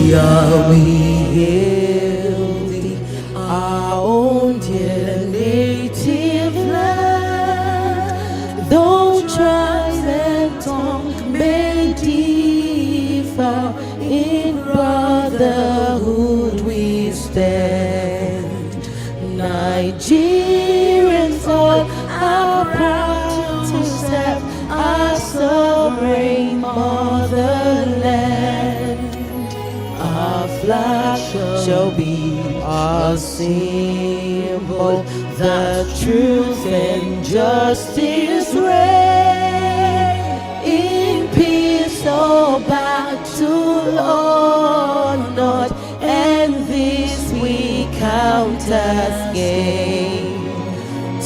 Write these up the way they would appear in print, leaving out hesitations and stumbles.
Hallelujah, we hail thee, our own dear native land. Though tribes and tongues may differ, in brotherhood we stand. Nigerians all are proud to serve our sovereign motherland. Our flag shall be our symbol, the truth and justice reign. In peace or battle or not, and this we count as gain.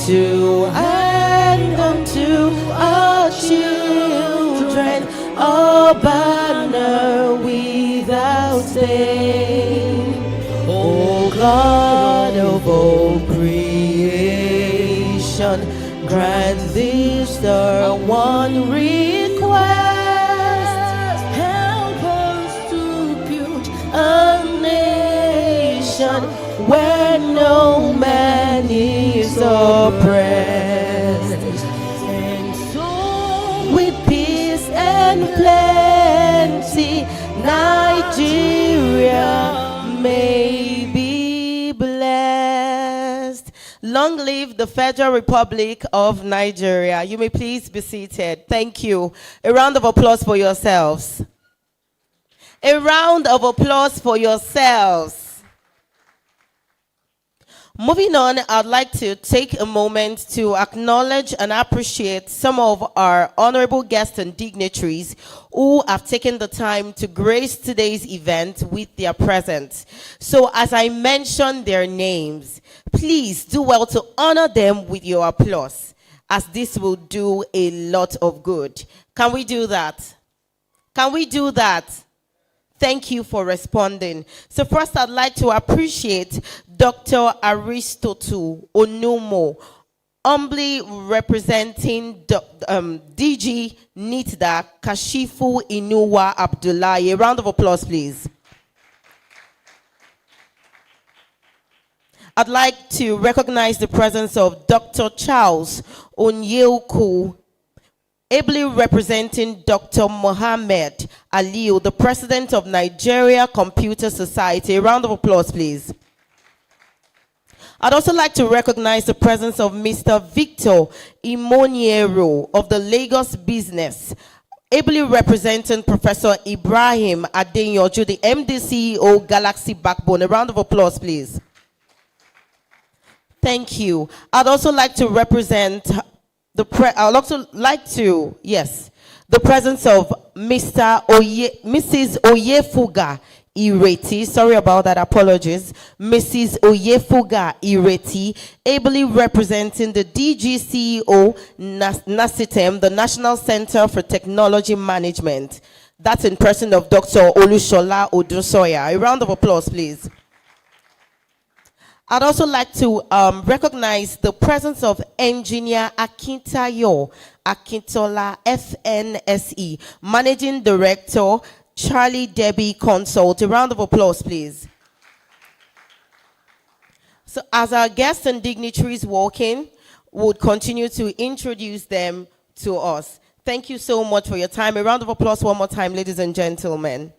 To hand unto our children a banner without stain. O God of all creation, grant this the one request. Help us to build a nation where no man is oppressed. And so with peace and plenty, Nigeria may be blessed. Long live the Federal Republic of Nigeria. You may please be seated. Thank you. A round of applause for yourselves. A round of applause for yourselves. Moving on, I'd like to take a moment to acknowledge and appreciate some of our honorable guests and dignitaries who have taken the time to grace today's event with their presence. So as I mention their names, please do well to honor them with your applause, as this will do a lot of good. Can we do that? Can we do that? Thank you for responding. So first, I'd like to appreciate Dr. Aristotle Onumo, humbly representing DG NITDA Kashifu Inuwa Abdullahi. A round of applause, please. I'd like to recognize the presence of Dr. Charles Onyeoku, ably representing Dr. Mohammed Aliu, the president of Nigeria Computer Society. A round of applause, please. I'd also like to recognize the presence of Mr. Victor Imoniero of the Lagos Business, ably representing Professor Ibrahim Adeyanju, the MD CEO Galaxy Backbone. A round of applause, please. Thank you. I'd also like to represent the presence of Mrs. Oyefuga Ireti, sorry about that, apologies. Mrs. Oyefuga Ireti, ably representing the DG CEO NACITEM, the National Center for Technology Management. That's in person of Dr. Olushola Odusoya. A round of applause, please. I'd also like to recognize the presence of Engineer Akintayo Akintola, FNSE, Managing Director, Charlie Debbie Consult. A round of applause, please. So as our guests and dignitaries walk in, we'll continue to introduce them to us. Thank you so much for your time. A round of applause one more time, ladies and gentlemen.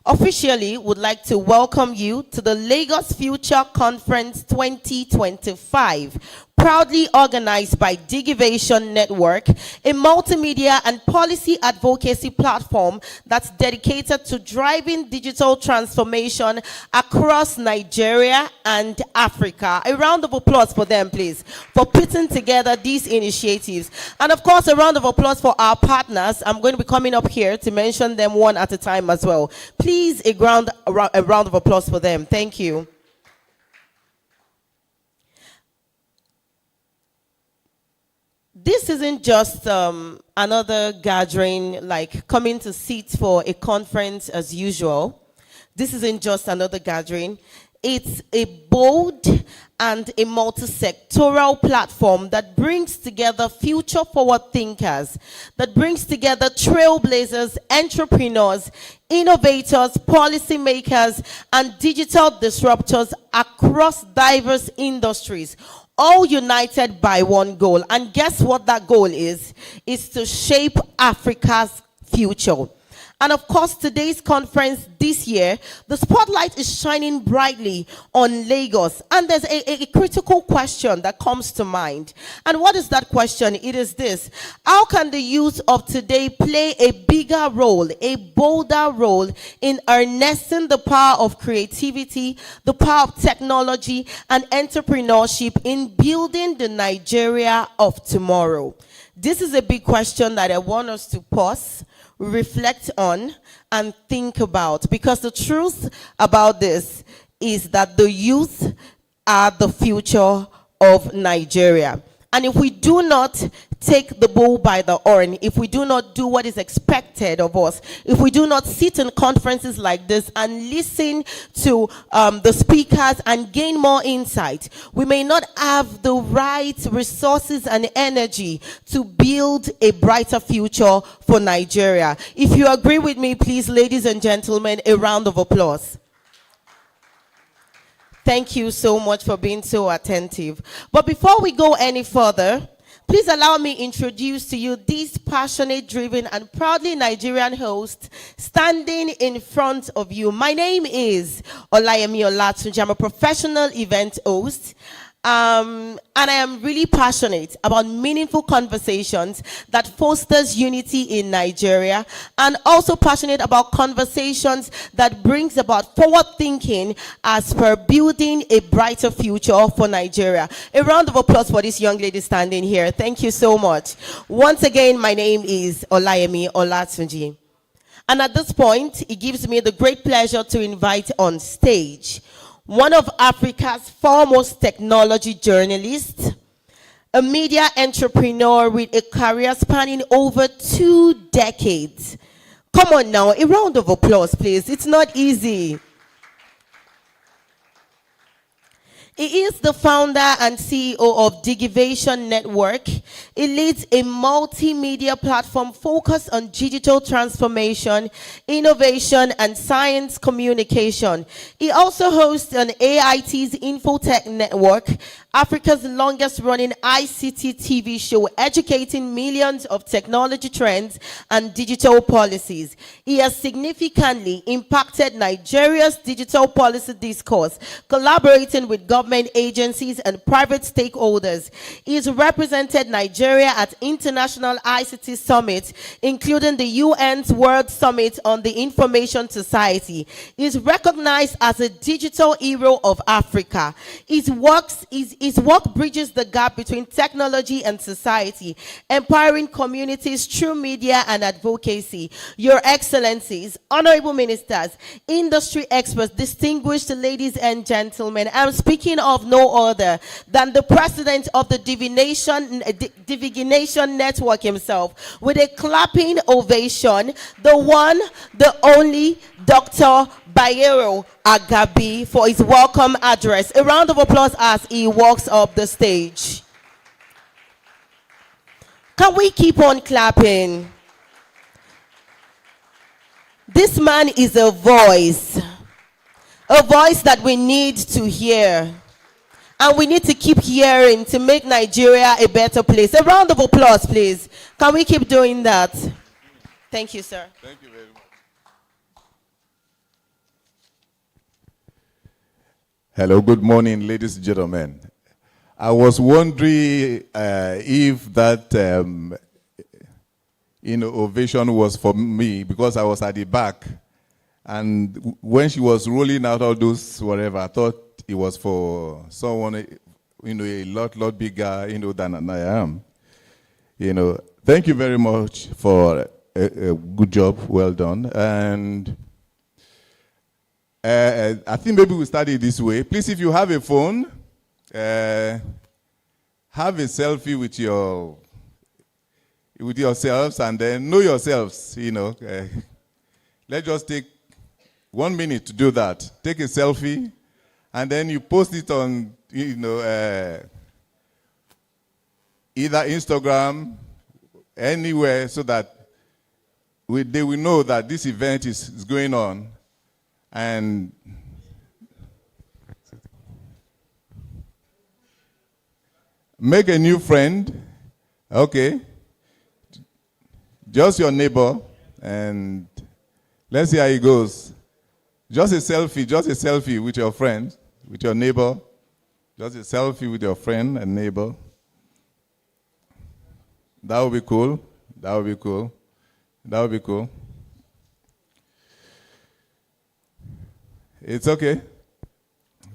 Officially, would like to welcome you to the Lagos Future Conference 2025, proudly organized by Digivation Network, a multimedia and policy advocacy platform that's dedicated to driving digital transformation across Nigeria and Africa. A round of applause for them, please, for putting together these initiatives. And of course, a round of applause for our partners. I'm going to be coming up here to mention them one at a time as well. Please, a round of applause for them. Thank you. This isn't just another gathering, like coming to sit for a conference as usual. This isn't just another gathering. It's a bold and a multi-sectoral platform that brings together future-forward thinkers, that brings together trailblazers, entrepreneurs, innovators, policymakers, and digital disruptors across diverse industries, all united by one goal. And guess what that goal is? It's to shape Africa's future. And of course, today's conference this year, the spotlight is shining brightly on Lagos. And there's a critical question that comes to mind. And what is that question? It is this: how can the youth of today play a bigger role, a bolder role in harnessing the power of creativity, the power of technology, and entrepreneurship in building the Nigeria of tomorrow? This is a big question that I want us to pause, reflect on, and think about, because the truth about this is that the youth are the future of Nigeria. And if we do not take the bull by the horn, if we do not do what is expected of us, if we do not sit in conferences like this and listen to the speakers and gain more insight, we may not have the right resources and energy to build a brighter future for Nigeria. If you agree with me, please, ladies and gentlemen, a round of applause. Thank you so much for being so attentive. But before we go any further, please allow me to introduce to you this passionate, driven, and proudly Nigerian host standing in front of you. My name is Olayemi Olatunji. I'm a professional event host. And I am really passionate about meaningful conversations that fosters unity in Nigeria, and also passionate about conversations that brings about forward thinking as per building a brighter future for Nigeria. A round of applause for this young lady standing here. Thank you so much. Once again, my name is Olayemi Olatunji. And at this point, it gives me the great pleasure to invite on stage one of Africa's foremost technology journalists, a media entrepreneur with a career spanning over 2 decades. Come on now, a round of applause, please. It's not easy. He is the founder and CEO of Aviation Network. He leads a multimedia platform focused on digital transformation, innovation, and science communication. He also hosts an AIT's Infotech Network, Africa's longest running ICT TV show, educating millions of technology trends and digital policies. He has significantly impacted Nigeria's digital policy discourse, collaborating with government agencies and private stakeholders. He has represented Nigeria at international ICT summits, including the UN's World Summit on the Information Society. He is recognized as a digital hero of Africa. His work bridges the gap between technology and society, empowering communities through media and advocacy. Your Excellencies, honorable ministers, industry experts, distinguished ladies and gentlemen, I'm speaking of no other than the president of the Divination Network himself, with a clapping ovation, the one, the only Dr. Bayero Agabi, for his welcome address. A round of applause as he walks up the stage. Can we keep on clapping? This man is a voice that we need to hear. And we need to keep hearing to make Nigeria a better place. A round of applause, please. Can we keep doing that? Thank you, sir. Thank you very much. Hello, good morning, ladies and gentlemen. I was wondering if that ovation was for me, because I was at the back. And when she was rolling out all those whatever, I thought it was for someone, a lot bigger, than I am. Thank you very much for a good job, well done. And I think maybe we'll start it this way. Please, if you have a phone, have a selfie with yourselves, and then know yourselves. Let's just take 1 minute to do that. Take a selfie and then you post it on, either Instagram, anywhere, so that they will know that this event is going on. And make a new friend, okay? Just your neighbor, and let's see how it goes. Just a selfie with your friend, with your neighbor. Just a selfie with your friend and neighbor. That would be cool. That would be cool. That would be cool. It's okay.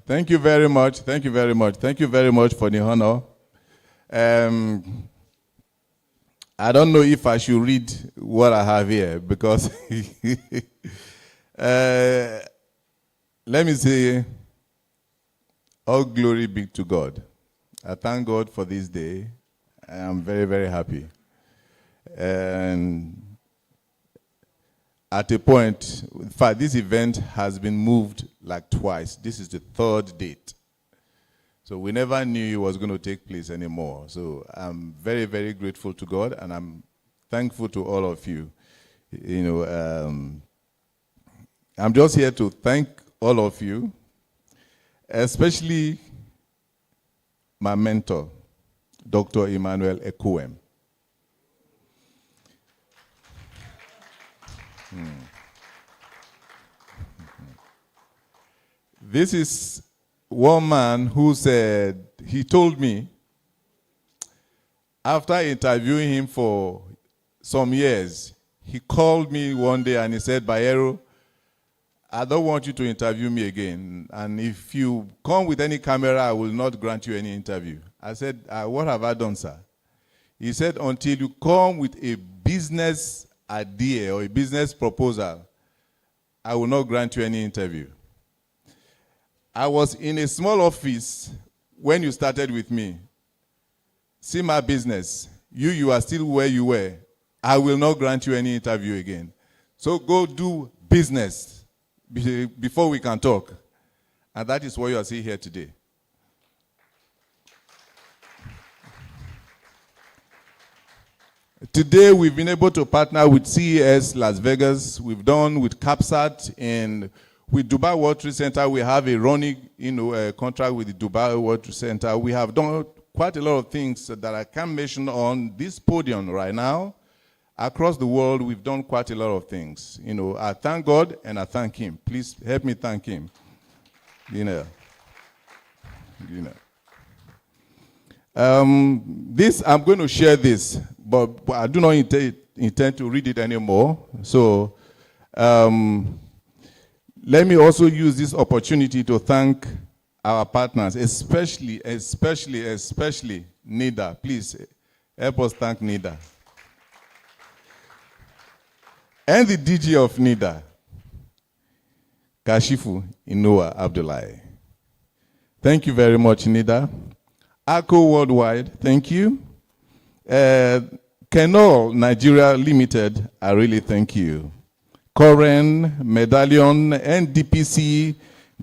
Thank you very much. Thank you very much. Thank you very much for the honor. I don't know if I should read what I have here because let me say, all glory be to God. I thank God for this day. I am very, very happy. And at a point, in fact, this event has been moved like twice. This is the third date. So we never knew it was going to take place anymore. So I'm very, very grateful to God, and I'm thankful to all of you. I'm just here to thank all of you, especially my mentor, Dr. Emmanuel Ekwuem. This is one man who said, he told me, after interviewing him for some years, he called me one day and he said, Bayero, I don't want you to interview me again. And if you come with any camera, I will not grant you any interview. I said, what have I done, sir? He said, until you come with a business idea or a business proposal, I will not grant you any interview. I was in a small office when you started with me. See my business. You are still where you were. I will not grant you any interview again. So go do business before we can talk. And that is what you are seeing here today. Today, we've been able to partner with CES Las Vegas. We've done with CAPSAT, and with Dubai World Trade Center, we have a running contract with the Dubai World Trade Center. We have done quite a lot of things that I can't mention on this podium right now. Across the world, we've done quite a lot of things. I thank God and I thank him. Please help me thank him. I'm going to share this, but I do not intend to read it anymore. So let me also use this opportunity to thank our partners, especially NITDA. Please help us thank NITDA. And the DG of NITDA, Kashifu Inoa Abdullahi. Thank you very much, NITDA. ACO Worldwide, thank you. Kenol Nigeria Limited, I really thank you. Koren, Medallion, NDPC,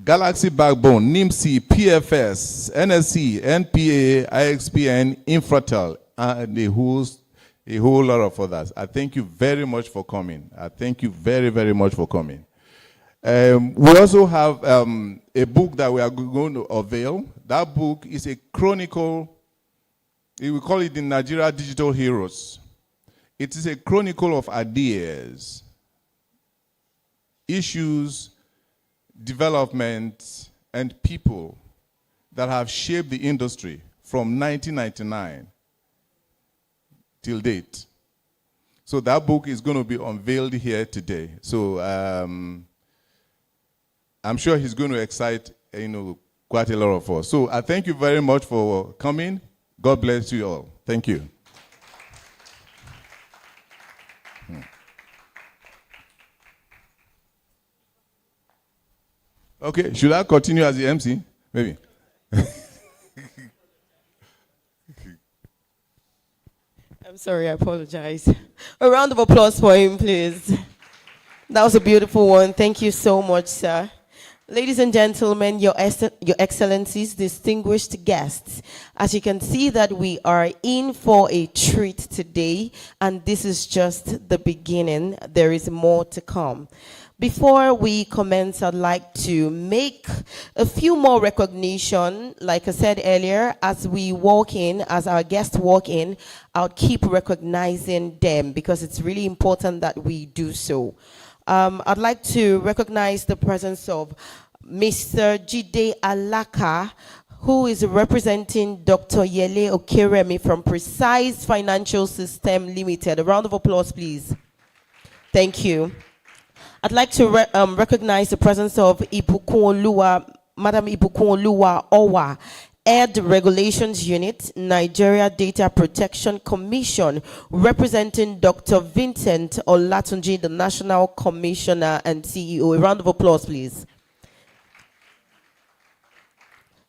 Galaxy Backbone, NIMC, PFS, NSC, NPA, IXPN, Infratel, and a whole lot of others. I thank you very much for coming. I thank you very, very much for coming. We also have a book that we are going to unveil. That book is a chronicle. We call it the Nigeria Digital Heroes. It is a chronicle of ideas, issues, development, and people that have shaped the industry from 1999 till date. So that book is going to be unveiled here today. So I'm sure he's going to excite quite a lot of us. So I thank you very much for coming. God bless you all. Thank you. Okay, should I continue as the MC? Maybe. I'm sorry, I apologize. A round of applause for him, please. That was a beautiful one. Thank you so much, sir. Ladies and gentlemen, your excellencies, distinguished guests, as you can see that we are in for a treat today, and this is just the beginning. There is more to come. Before we commence, I'd like to make a few more recognition. Like I said earlier, as we walk in, as our guests walk in, I'll keep recognizing them because it's really important that we do so. I'd like to recognize the presence of Mr. Jide Alaka, who is representing Dr. Yele Okeremi from Precise Financial System Limited. A round of applause, please. Thank you. I'd like to recognize the presence of Madam Ibukun Owa, Ed Regulations Unit, Nigeria Data Protection Commission, representing Dr. Vincent Olatunji, the National Commissioner and CEO. A round of applause, please.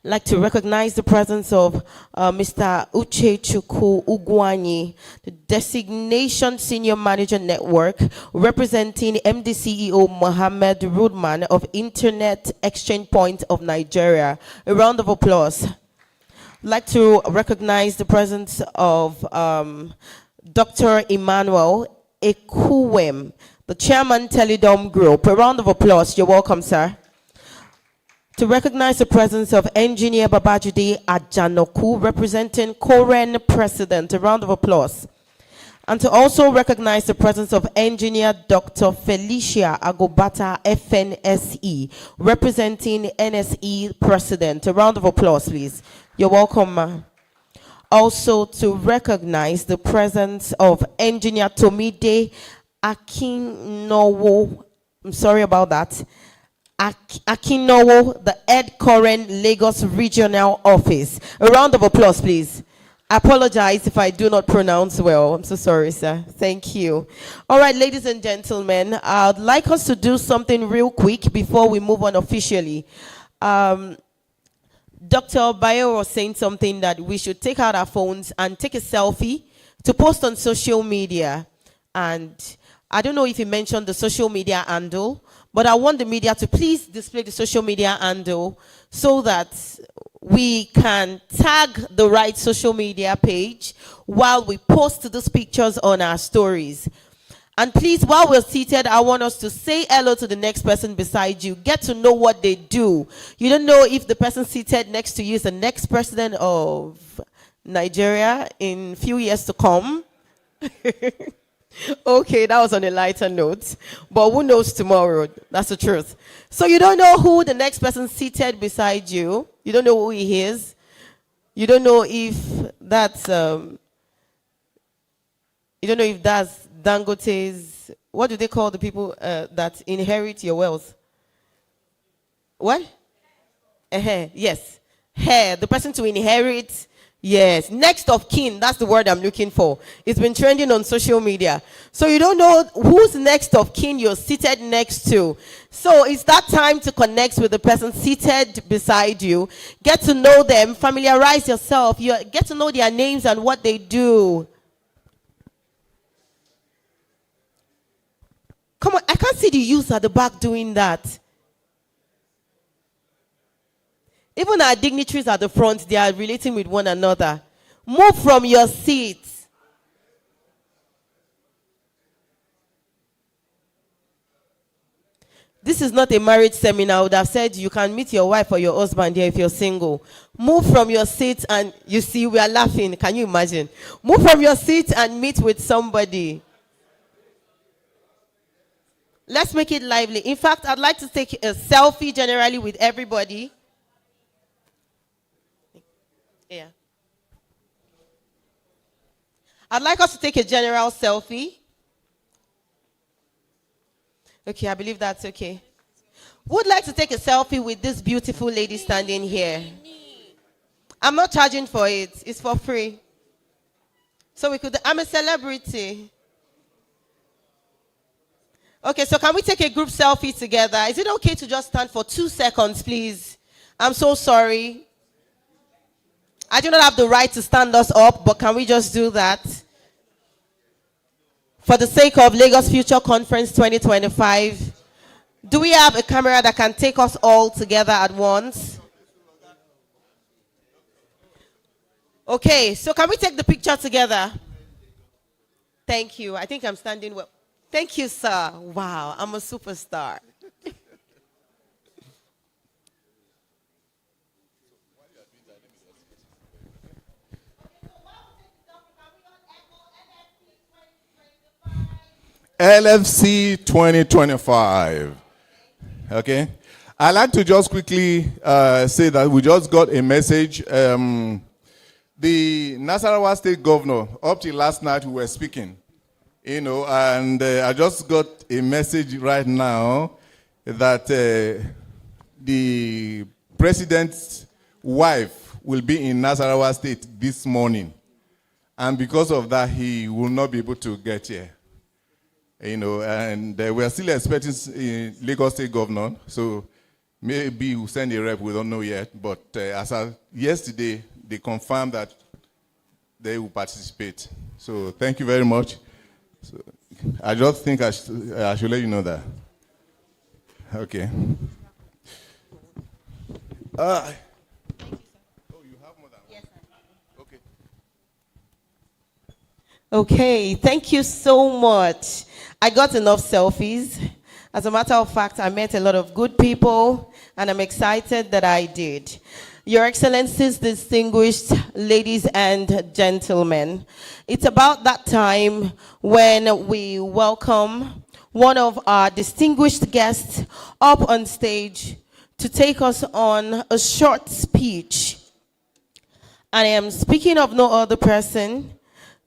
I'd like to recognize the presence of Mr. Uche Chukwu Ugwani, the Designation Senior Manager Network, representing MD CEO Mohammed Rudman of Internet Exchange Point of Nigeria. A round of applause. I'd like to recognize the presence of Dr. Emmanuel Ekuwem, the Chairman Teledom Group. A round of applause. You're welcome, sir. To recognize the presence of Engineer Babajide Ajanoku, representing Koren President. A round of applause. And to also recognize the presence of Engineer Dr. Felicia Agobata FNSE, representing NSE President. A round of applause, please. You're welcome, ma. Also to recognize the presence of Engineer Tomide Akinowo. I'm sorry about that. Akinowo, the Ed Koren Lagos Regional Office. A round of applause, please. I apologize if I do not pronounce well. I'm so sorry, sir. Thank you. All right, ladies and gentlemen, I'd like us to do something real quick before we move on officially. Dr. Bayo was saying something that we should take out our phones and take a selfie to post on social media. And I don't know if he mentioned the social media handle, but I want the media to please display the social media handle so that we can tag the right social media page while we post these pictures on our stories. And please, while we're seated, I want us to say hello to the next person beside you. Get to know what they do. You don't know if the person seated next to you is the next president of Nigeria in a few years to come. Okay, that was on a lighter note. But who knows tomorrow? That's the truth. So you don't know who the next person seated beside you. You don't know who he is. You don't know if that's Dangote's, what do they call the people that inherit your wealth? What? Yes. Hair. The person to inherit. Yes, next of kin, that's the word I'm looking for. It's been trending on social media. So you don't know who's next of kin you're seated next to. So it's that time to connect with the person seated beside you. Get to know them, familiarize yourself. You get to know their names and what they do. Come on, I can't see the youth at the back doing that. Even our dignitaries at the front, they are relating with one another. Move from your seat. This is not a marriage seminar. I would have said you can meet your wife or your husband here if you're single. Move from your seat and you see we are laughing. Can you imagine? Move from your seat and meet with somebody. Let's make it lively. In fact, I'd like to take a selfie generally with everybody. Yeah. I'd like us to take a general selfie. Okay, I believe that's okay. Would like to take a selfie with this beautiful lady standing here. I'm not charging for it. It's for free. So I'm a celebrity. Okay, so can we take a group selfie together? Is it okay to just stand for 2 seconds, please? I'm so sorry. I do not have the right to stand us up, but can we just do that? For the sake of Lagos Future Conference 2025, Do we have a camera that can take us all together at once? Okay, so can we take the picture together? Thank you. I think I'm standing well. Thank you, sir. Wow, I'm a superstar. LFC 2025. Okay. I'd like to just quickly say that we just got a message. The Nasarawa State Governor, up till last night, we were speaking, and I just got a message right now that the president's wife will be in Nasarawa State this morning. And because of that, he will not be able to get here. And we are still expecting Lagos State Governor, so maybe we'll send a rep, we don't know yet. But as of yesterday, they confirmed that they will participate. So thank you very much. So I just think I should let you know that. Okay. Oh, you have more than one? Yes, okay. Okay, thank you so much. I got enough selfies. As a matter of fact, I met a lot of good people, and I'm excited that I did. Your Excellencies, distinguished ladies and gentlemen, it's about that time when we welcome one of our distinguished guests up on stage to take us on a short speech. I am speaking of no other person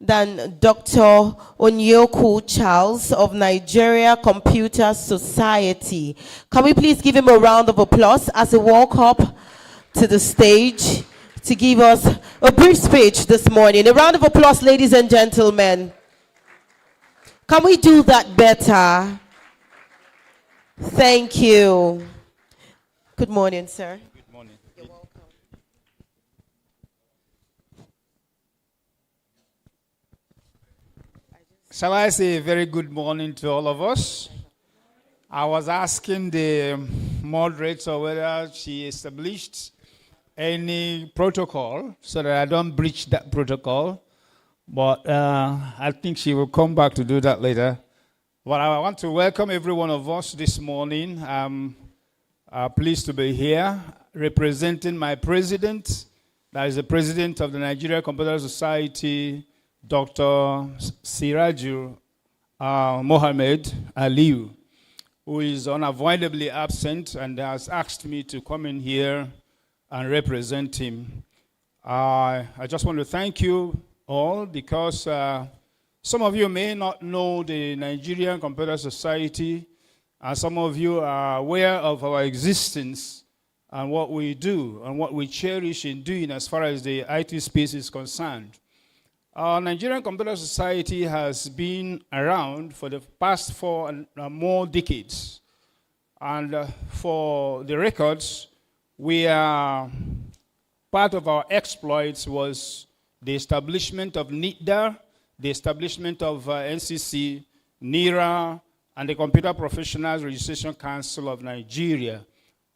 than Dr. Onyoku Charles of Nigeria Computer Society. Can we please give him a round of applause as he walks up to the stage to give us a brief speech this morning? A round of applause, ladies and gentlemen. Can we do that better? Thank you. Good morning, sir. Good morning. You're welcome. Shall I say a very good morning to all of us? I was asking the moderator whether she established any protocol so that I don't breach that protocol, but I think she will come back to do that later. But I want to welcome every one of us this morning. I'm pleased to be here representing my president, that is the president of the Nigeria Computer Society, Dr. Siraju Mohammed Aliu, who is unavoidably absent and has asked me to come in here and represent him. I just want to thank you all because some of you may not know the Nigerian Computer Society, and some of you are aware of our existence and what we do and what we cherish in doing as far as the IT space is concerned. Our Nigerian Computer Society has been around for the past 4 and more decades. And for the records, we are, part of our exploits was the establishment of NITDA, the establishment of NCC, NIRA, and the Computer Professionals Registration Council of Nigeria.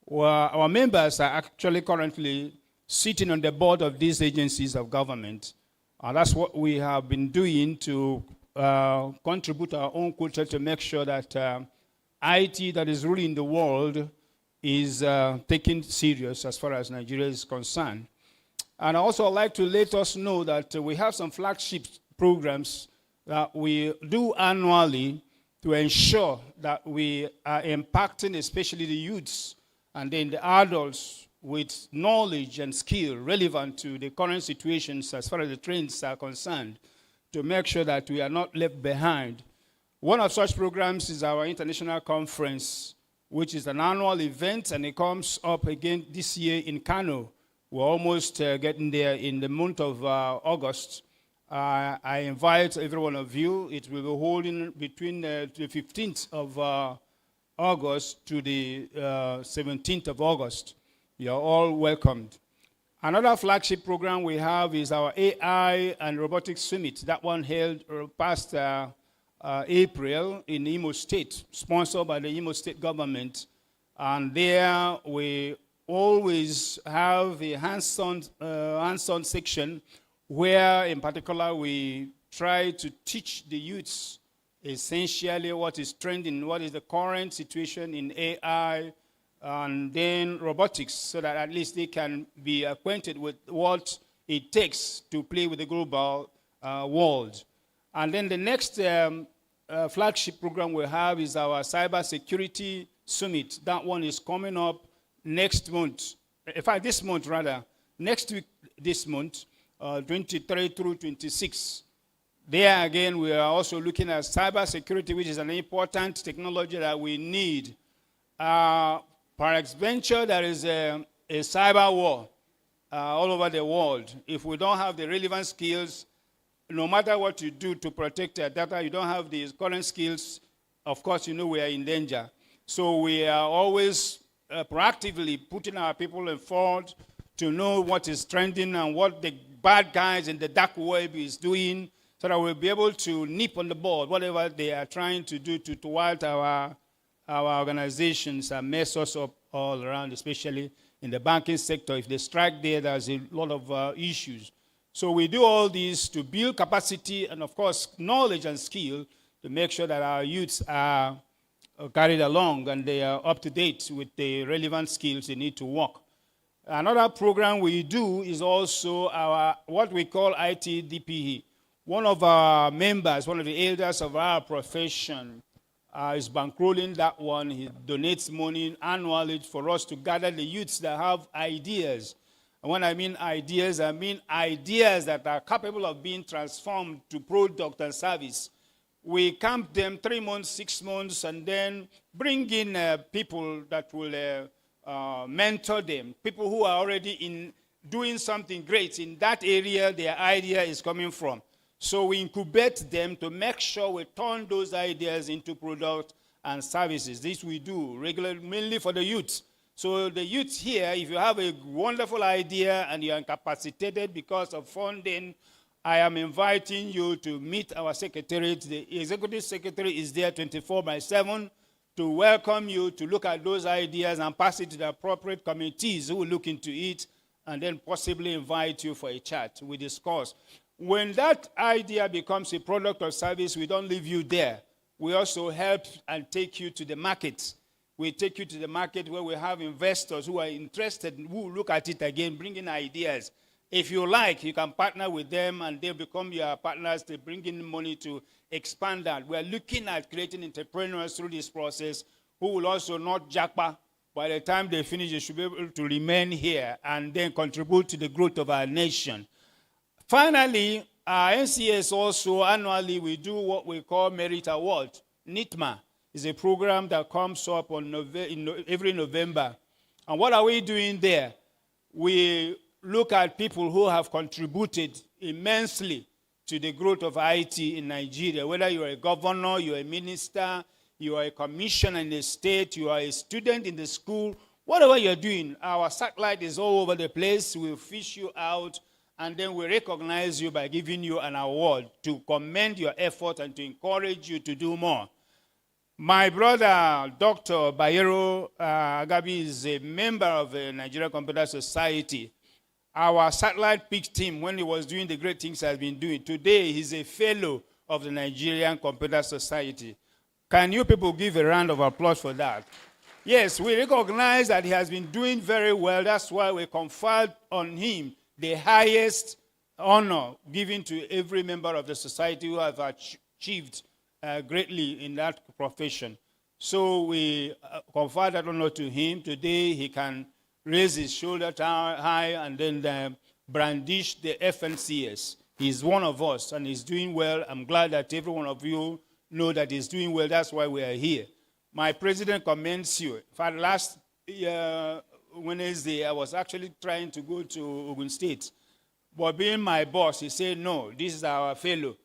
Our members are actually currently sitting on the board of these agencies of government. And that's what we have been doing to contribute our own culture to make sure that IT that is ruling the world is taken serious as far as Nigeria is concerned. And I also like to let us know that we have some flagship programs that we do annually to ensure that we are impacting especially the youths and then the adults with knowledge and skill relevant to the current situations as far as the trends are concerned, to make sure that we are not left behind. One of such programs is our international conference, which is an annual event, and it comes up again this year in Kano. We're almost getting there in the month of August. I invite every one of you. It will be holding between the 15th of August to the 17th of August. You're all welcomed. Another flagship program we have is our AI and Robotics Summit. That one held past April in Imo State, sponsored by the Imo State government. And there we always have a hands-on section where, in particular, we try to teach the youths essentially what is trending, what is the current situation in AI, and then robotics, so that at least they can be acquainted with what it takes to play with the global world. And then the next flagship program we have is our Cybersecurity Summit. That one is coming up next month. In fact, this month rather. Next week, this month, 23 through 26. There again, we are also looking at cybersecurity, which is an important technology that we need. Peradventure, there is a cyber war all over the world. If we don't have the relevant skills, no matter what you do to protect your data, you don't have these current skills, of course, you know we are in danger. So we are always proactively putting our people forward to know what is trending and what the bad guys in the dark web is doing, so that we'll be able to nip on the board whatever they are trying to do to thwart our organizations and mess us up all around, especially in the banking sector. If they strike there, there's a lot of issues. So we do all these to build capacity and, of course, knowledge and skill to make sure that our youths are carried along and they are up to date with the relevant skills they need to work. Another program we do is also our what we call ITDPE. One of our members, one of the elders of our profession, is bankrolling that one. He donates money annually for us to gather the youths that have ideas. And when I mean ideas that are capable of being transformed to product and service. We camp them 3 months, 6 months, and then bring in people that will mentor them, people who are already doing something great in that area their idea is coming from. So we incubate them to make sure we turn those ideas into products and services. This we do regularly, mainly for the youth. So the youth here, if you have a wonderful idea and you are incapacitated because of funding, I am inviting you to meet our secretariat. The executive secretary is there 24/7 to welcome you, to look at those ideas and pass it to the appropriate committees who will look into it and then possibly invite you for a chat. We discuss. When that idea becomes a product or service, we don't leave you there. We also help and take you to the market. We take you to the market where we have investors who are interested, who look at it again, bring in ideas. If you like, you can partner with them and they become your partners. They bring in money to expand that. We're looking at creating entrepreneurs through this process who will also not jackpot. By the time they finish, they should be able to remain here and then contribute to the growth of our nation. Finally, our NCS also annually we do what we call Merit Award. NITDA is a program that comes up on every November. And what are we doing there? We look at people who have contributed immensely to the growth of IT in Nigeria, whether you're a governor, you're a minister, you are a commissioner in the state, you are a student in the school, whatever you're doing, our satellite is all over the place. We'll fish you out, and then we recognize you by giving you an award to commend your effort and to encourage you to do more. My brother, Dr. Bayero Agabi, is a member of the Nigerian Computer Society. Our satellite picked him when he was doing the great things he has been doing. Today, he's a fellow of the Nigerian Computer Society. Can you people give a round of applause for that? Yes, we recognize that he has been doing very well. That's why we conferred on him the highest honor given to every member of the society who have achieved greatly in that profession. So we confer that honor to him. Today he can raise his shoulder high and then brandish the FNCS. He's one of us and he's doing well. I'm glad that every one of you know that he's doing well. That's why we are here. My president commends you. In fact, last Wednesday, I was actually trying to go to Ogun State. But being my boss, he said, no, this is our fellow.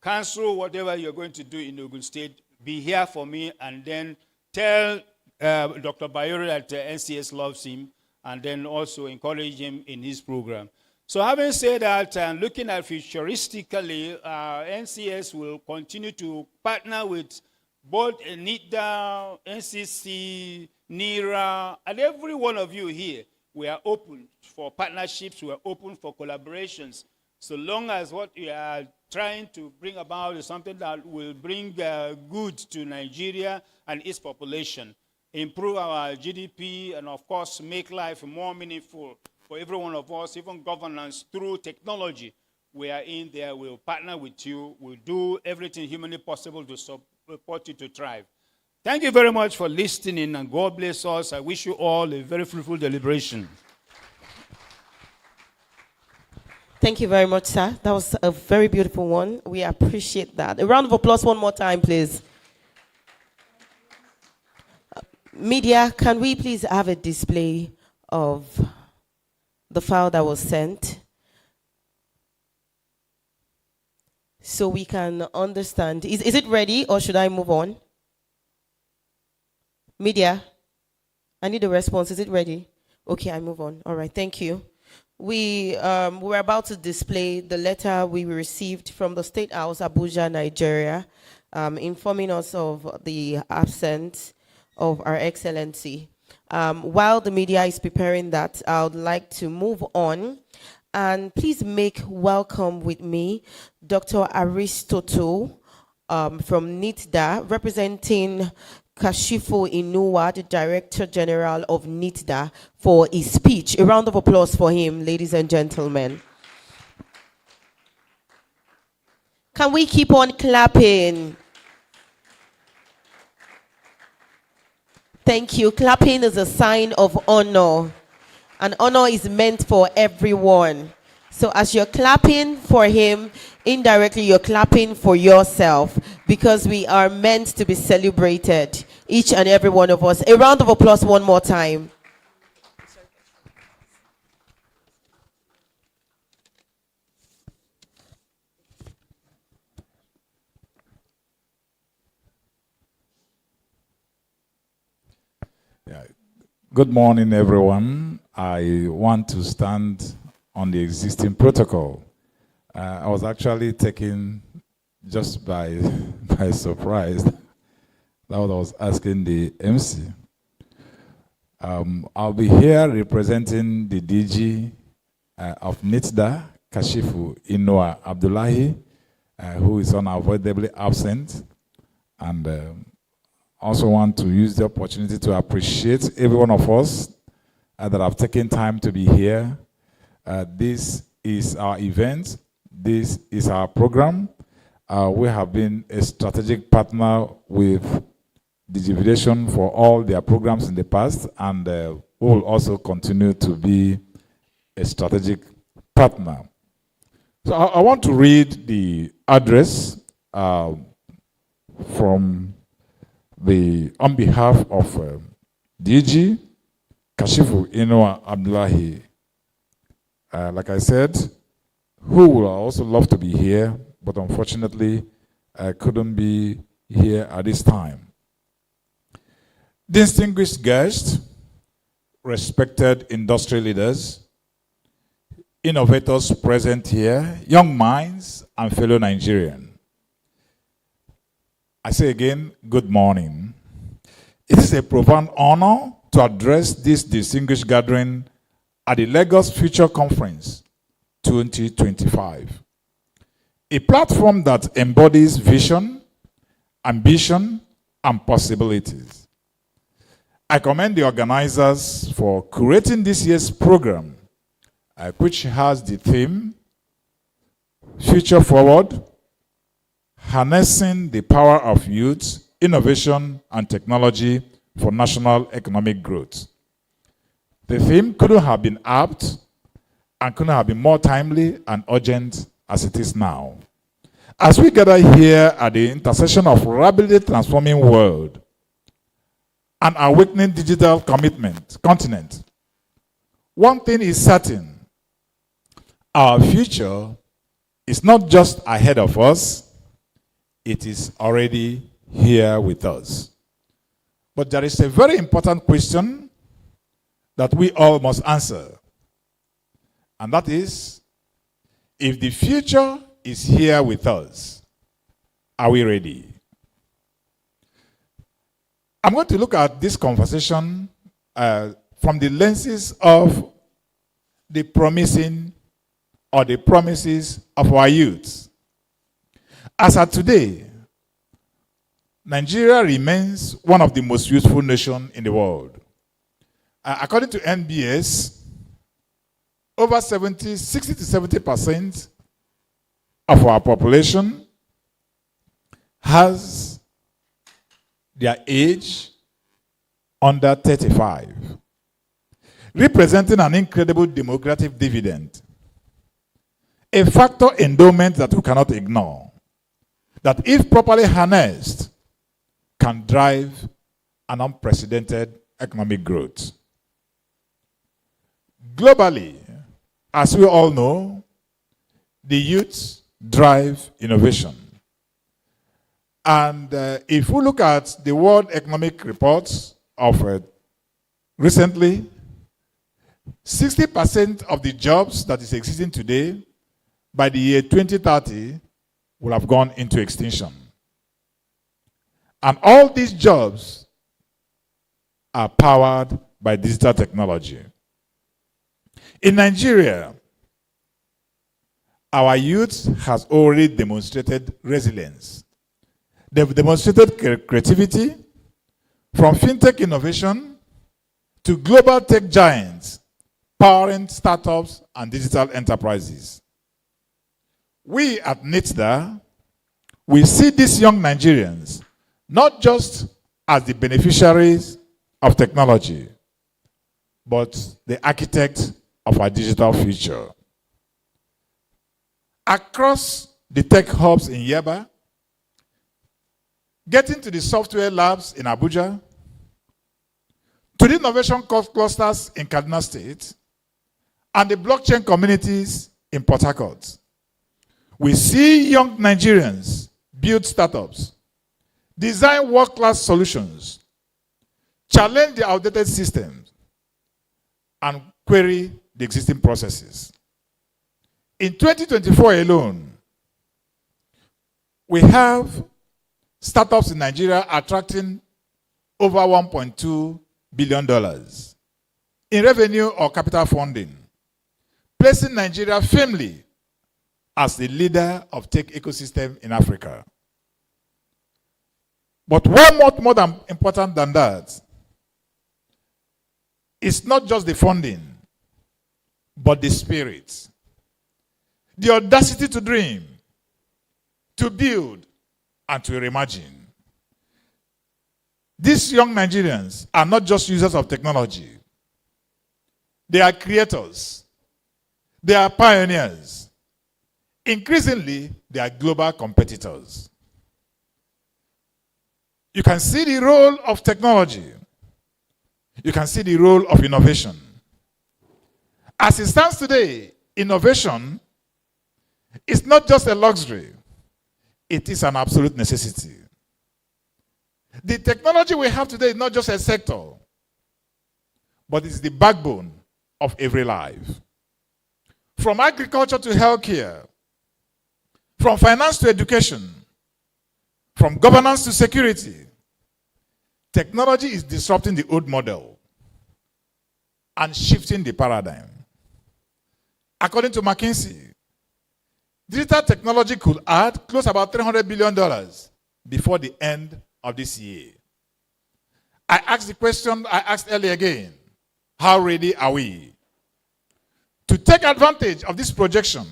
Cancel whatever you're going to do in Ogun State. Be here for me and then tell Dr. Bayero that NCS loves him and then also encourage him in his program. So having said that, and looking at futuristically, NCS will continue to partner with both NITDA, NCC, NIRA, and every one of you here. We are open for partnerships, we are open for collaborations, so long as what we are trying to bring about is something that will bring good to Nigeria and its population, improve our GDP, and of course make life more meaningful for every one of us, even governance through technology. We are in there, we'll partner with you, we'll do everything humanly possible to support you to thrive. Thank you very much for listening, and God bless us. I wish you all a very fruitful deliberation. Thank you very much, sir. That was a very beautiful one. We appreciate that. A round of applause one more time, please. Media, can we please have a display of the file that was sent so we can understand? Is it ready, or should I move on? Media, I need a response. Is it ready? Okay, I move on. All right, thank you. We were about to display the letter we received from the State House, Abuja, Nigeria, informing us of the absence of Our Excellency. While the media is preparing that, I would like to move on. And please make welcome with me Dr. Aristotle from NITDA, representing Kashifu Inuwa, the Director General of NITDA, for his speech. A round of applause for him, ladies and gentlemen. Can we keep on clapping? Thank you. Clapping is a sign of honor, and honor is meant for everyone. So as you're clapping for him, indirectly you're clapping for yourself, because we are meant to be celebrated, each and every one of us. A round of applause one more time. Yeah. Good morning, everyone. I want to stand on the existing protocol. I was actually taken just by surprise. That what I was asking the MC. I'll be here representing the DG of NITDA, Kashifu Inuwa Abdullahi, who is unavoidably absent, and also want to use the opportunity to appreciate every one of us that have taken time to be here. This is our event. This is our program. We have been a strategic partner with Digivision for all their programs in the past, and we will also continue to be a strategic partner. So I want to read the address on behalf of DG Kashifu Inuwa Abdullahi. Like I said, who would also love to be here, but unfortunately couldn't be here at this time. Distinguished guests, respected industry leaders, innovators present here, young minds, and fellow Nigerians. I say again, good morning. It is a profound honor to address this distinguished gathering at the Lagos Future Conference 2025, a platform that embodies vision, ambition, and possibilities. I commend the organizers for curating this year's program, which has the theme, Future Forward, Harnessing the Power of Youth, Innovation, and Technology for National Economic Growth. The theme couldn't have been apt and couldn't have been more timely and urgent as it is now. As we gather here at the intersection of rapidly transforming world and awakening digital continent, one thing is certain: our future is not just ahead of us, it is already here with us. But there is a very important question that we all must answer, and that is, If the future is here with us, are we ready? I'm going to look at this conversation from the lenses of the promising or the promises of our youth. As of today, Nigeria remains one of the most youthful nations in the world. According to NBS, over 60 to 70% of our population has their age under 35, representing an incredible demographic dividend, a factor endowment that we cannot ignore, that if properly harnessed, can drive an unprecedented economic growth. Globally, as we all know, the youth drive innovation. And if we look at the World Economic Reports of recently, 60% of the jobs that is existing today, by the year 2030, will have gone into extinction. And all these jobs are powered by digital technology. In Nigeria, our youth has already demonstrated resilience. They've demonstrated creativity, from fintech innovation to global tech giants, powering startups and digital enterprises. We at NITDA, we see these young Nigerians not just as the beneficiaries of technology, but the architects of our digital future. Across the tech hubs in Yaba, getting to the software labs in Abuja, to the innovation clusters in Kaduna State, and the blockchain communities in Port Harcourt, we see young Nigerians build startups, design world-class solutions, challenge the outdated systems, and query the existing processes. In 2024 alone, we have startups in Nigeria attracting over $1.2 billion in revenue or capital funding, placing Nigeria firmly as the leader of tech ecosystem in Africa. But one more important than that, it's not just the funding, but the spirit, the audacity to dream, to build, and to reimagine. These young Nigerians are not just users of technology. They are creators. They are pioneers. Increasingly, they are global competitors. You can see the role of technology. You can see the role of innovation. As it stands today, innovation is not just a luxury. It is an absolute necessity. The technology we have today is not just a sector, but it's the backbone of every life. From agriculture to healthcare, from finance to education, from governance to security, technology is disrupting the old model and shifting the paradigm. According to McKinsey, digital technology could add close to about $300 billion before the end of this year. I asked the question I asked earlier again, how ready are we to take advantage of this projection?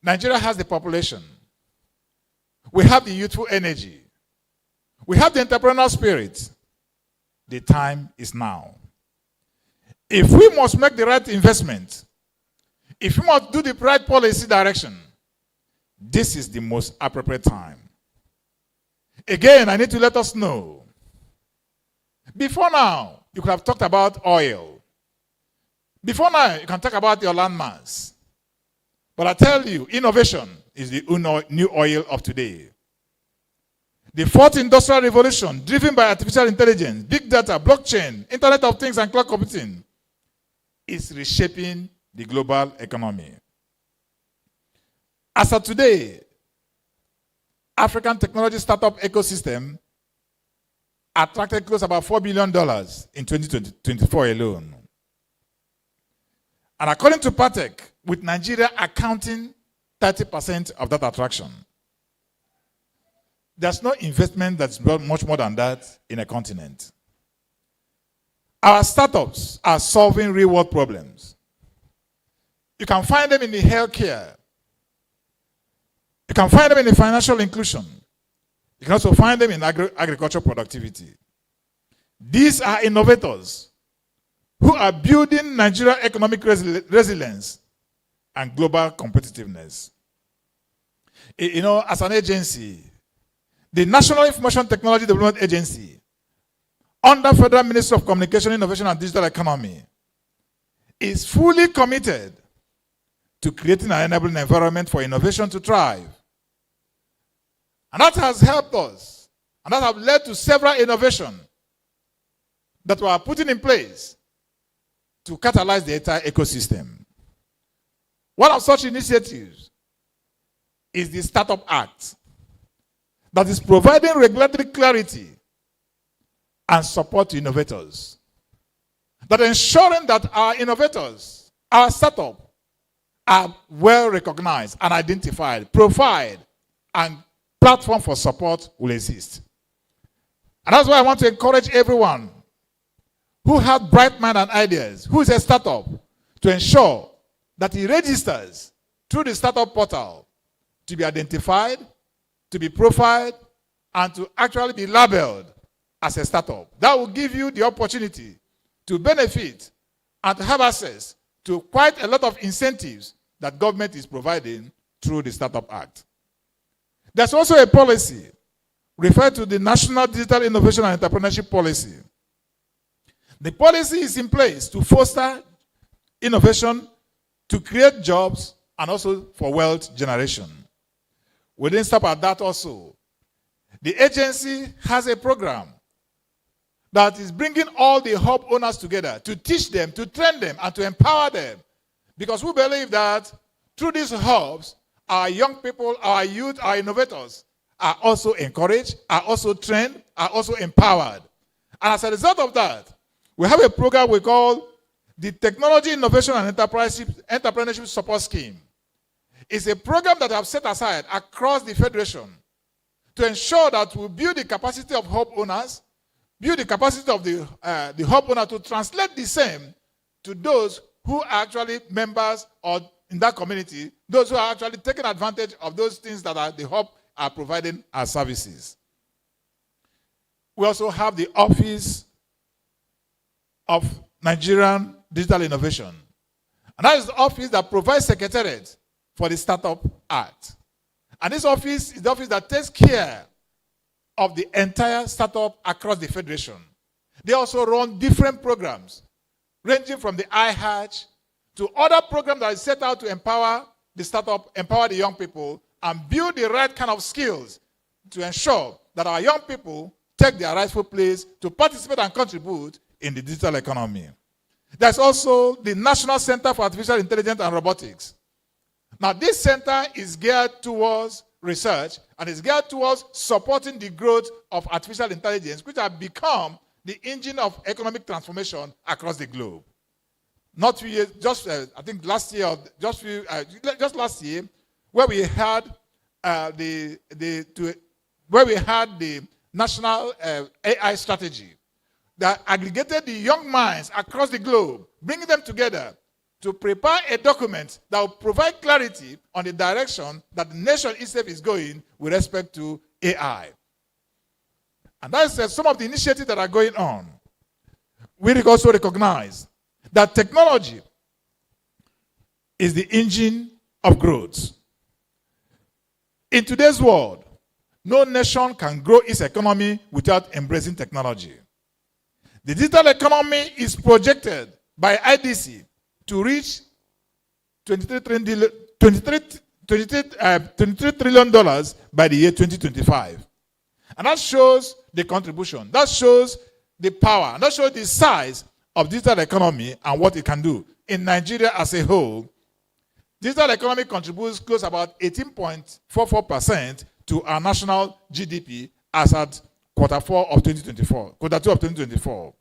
Nigeria has the population. We have the youthful energy. We have the entrepreneurial spirit. The time is now. If we must make the right investment, if we must do the right policy direction, this is the most appropriate time. Again, I need to let us know. Before now, you could have talked about oil. Before now, you can talk about your landmass. But I tell you, innovation is the new oil of today. The fourth industrial revolution, driven by artificial intelligence, big data, blockchain, Internet of Things, and cloud computing, is reshaping the global economy. As of today, African technology startup ecosystem attracted close to about $4 billion in 2024 alone. And according to Patek, with Nigeria accounting 30% of that attraction, there's no investment that's much more than that in a continent. Our startups are solving real-world problems. You can find them in the healthcare. You can find them in the financial inclusion. You can also find them in agricultural productivity. These are innovators who are building Nigerian economic resilience and global competitiveness. You know, as an agency, the National Information Technology Development Agency, under Federal Ministry of Communication, Innovation and Digital Economy, is fully committed to creating an enabling environment for innovation to thrive. And that has helped us, and that has led to several innovations that were put in place to catalyze the entire ecosystem. One of such initiatives is the Startup Act, that is providing regulatory clarity and support to innovators, that ensuring that our innovators, our startups, are well recognized and identified, profiled, and platform for support will exist. And that's why I want to encourage everyone who has bright mind and ideas, who is a startup, to ensure that he registers through the startup portal to be identified, to be profiled, and to actually be labeled as a startup. That will give you the opportunity to benefit and to have access to quite a lot of incentives that government is providing through the Startup Act. There's also a policy referred to the National Digital Innovation and Entrepreneurship Policy. The policy is in place to foster innovation, to create jobs, and also for wealth generation. We didn't stop at that also. The agency has a program that is bringing all the hub owners together to teach them, to train them, and to empower them. Because we believe that through these hubs, our young people, our youth, our innovators are also encouraged, are also trained, are also empowered. And as a result of that, we have a program we call the Technology Innovation and Entrepreneurship Support Scheme. It's a program that I've set aside across the Federation to ensure that we build the capacity of hub owners, build the capacity of the hub owner to translate the same to those who are actually members or in that community, those who are actually taking advantage of those things that the hub are providing as services. We also have the Office of Nigerian Digital Innovation. And that is the office that provides secretariat for the Startup Act. And this office is the office that takes care of the entire startup across the Federation. They also run different programs, ranging from the iHatch to other programs that are set out to empower the startup, empower the young people, and build the right kind of skills to ensure that our young people take their rightful place to participate and contribute in the digital economy. There's also the National Center for Artificial Intelligence and Robotics. Now, this center is geared towards research and is geared towards supporting the growth of artificial intelligence, which have become the engine of economic transformation across the globe. Not few years, just I think last year, or just last year, where we had the national AI strategy that aggregated the young minds across the globe, bringing them together to prepare a document that will provide clarity on the direction that the nation itself is going with respect to AI. And that's some of the initiatives that are going on. We also recognize that technology is the engine of growth. In today's world, no nation can grow its economy without embracing technology. The digital economy is projected by IDC to reach $23 trillion by the year 2025. And that shows the contribution. That shows the power. And that shows the size of digital economy and what it can do. In Nigeria as a whole, Digital economy contributes close about 18.44% to our national GDP as at quarter two of 2024,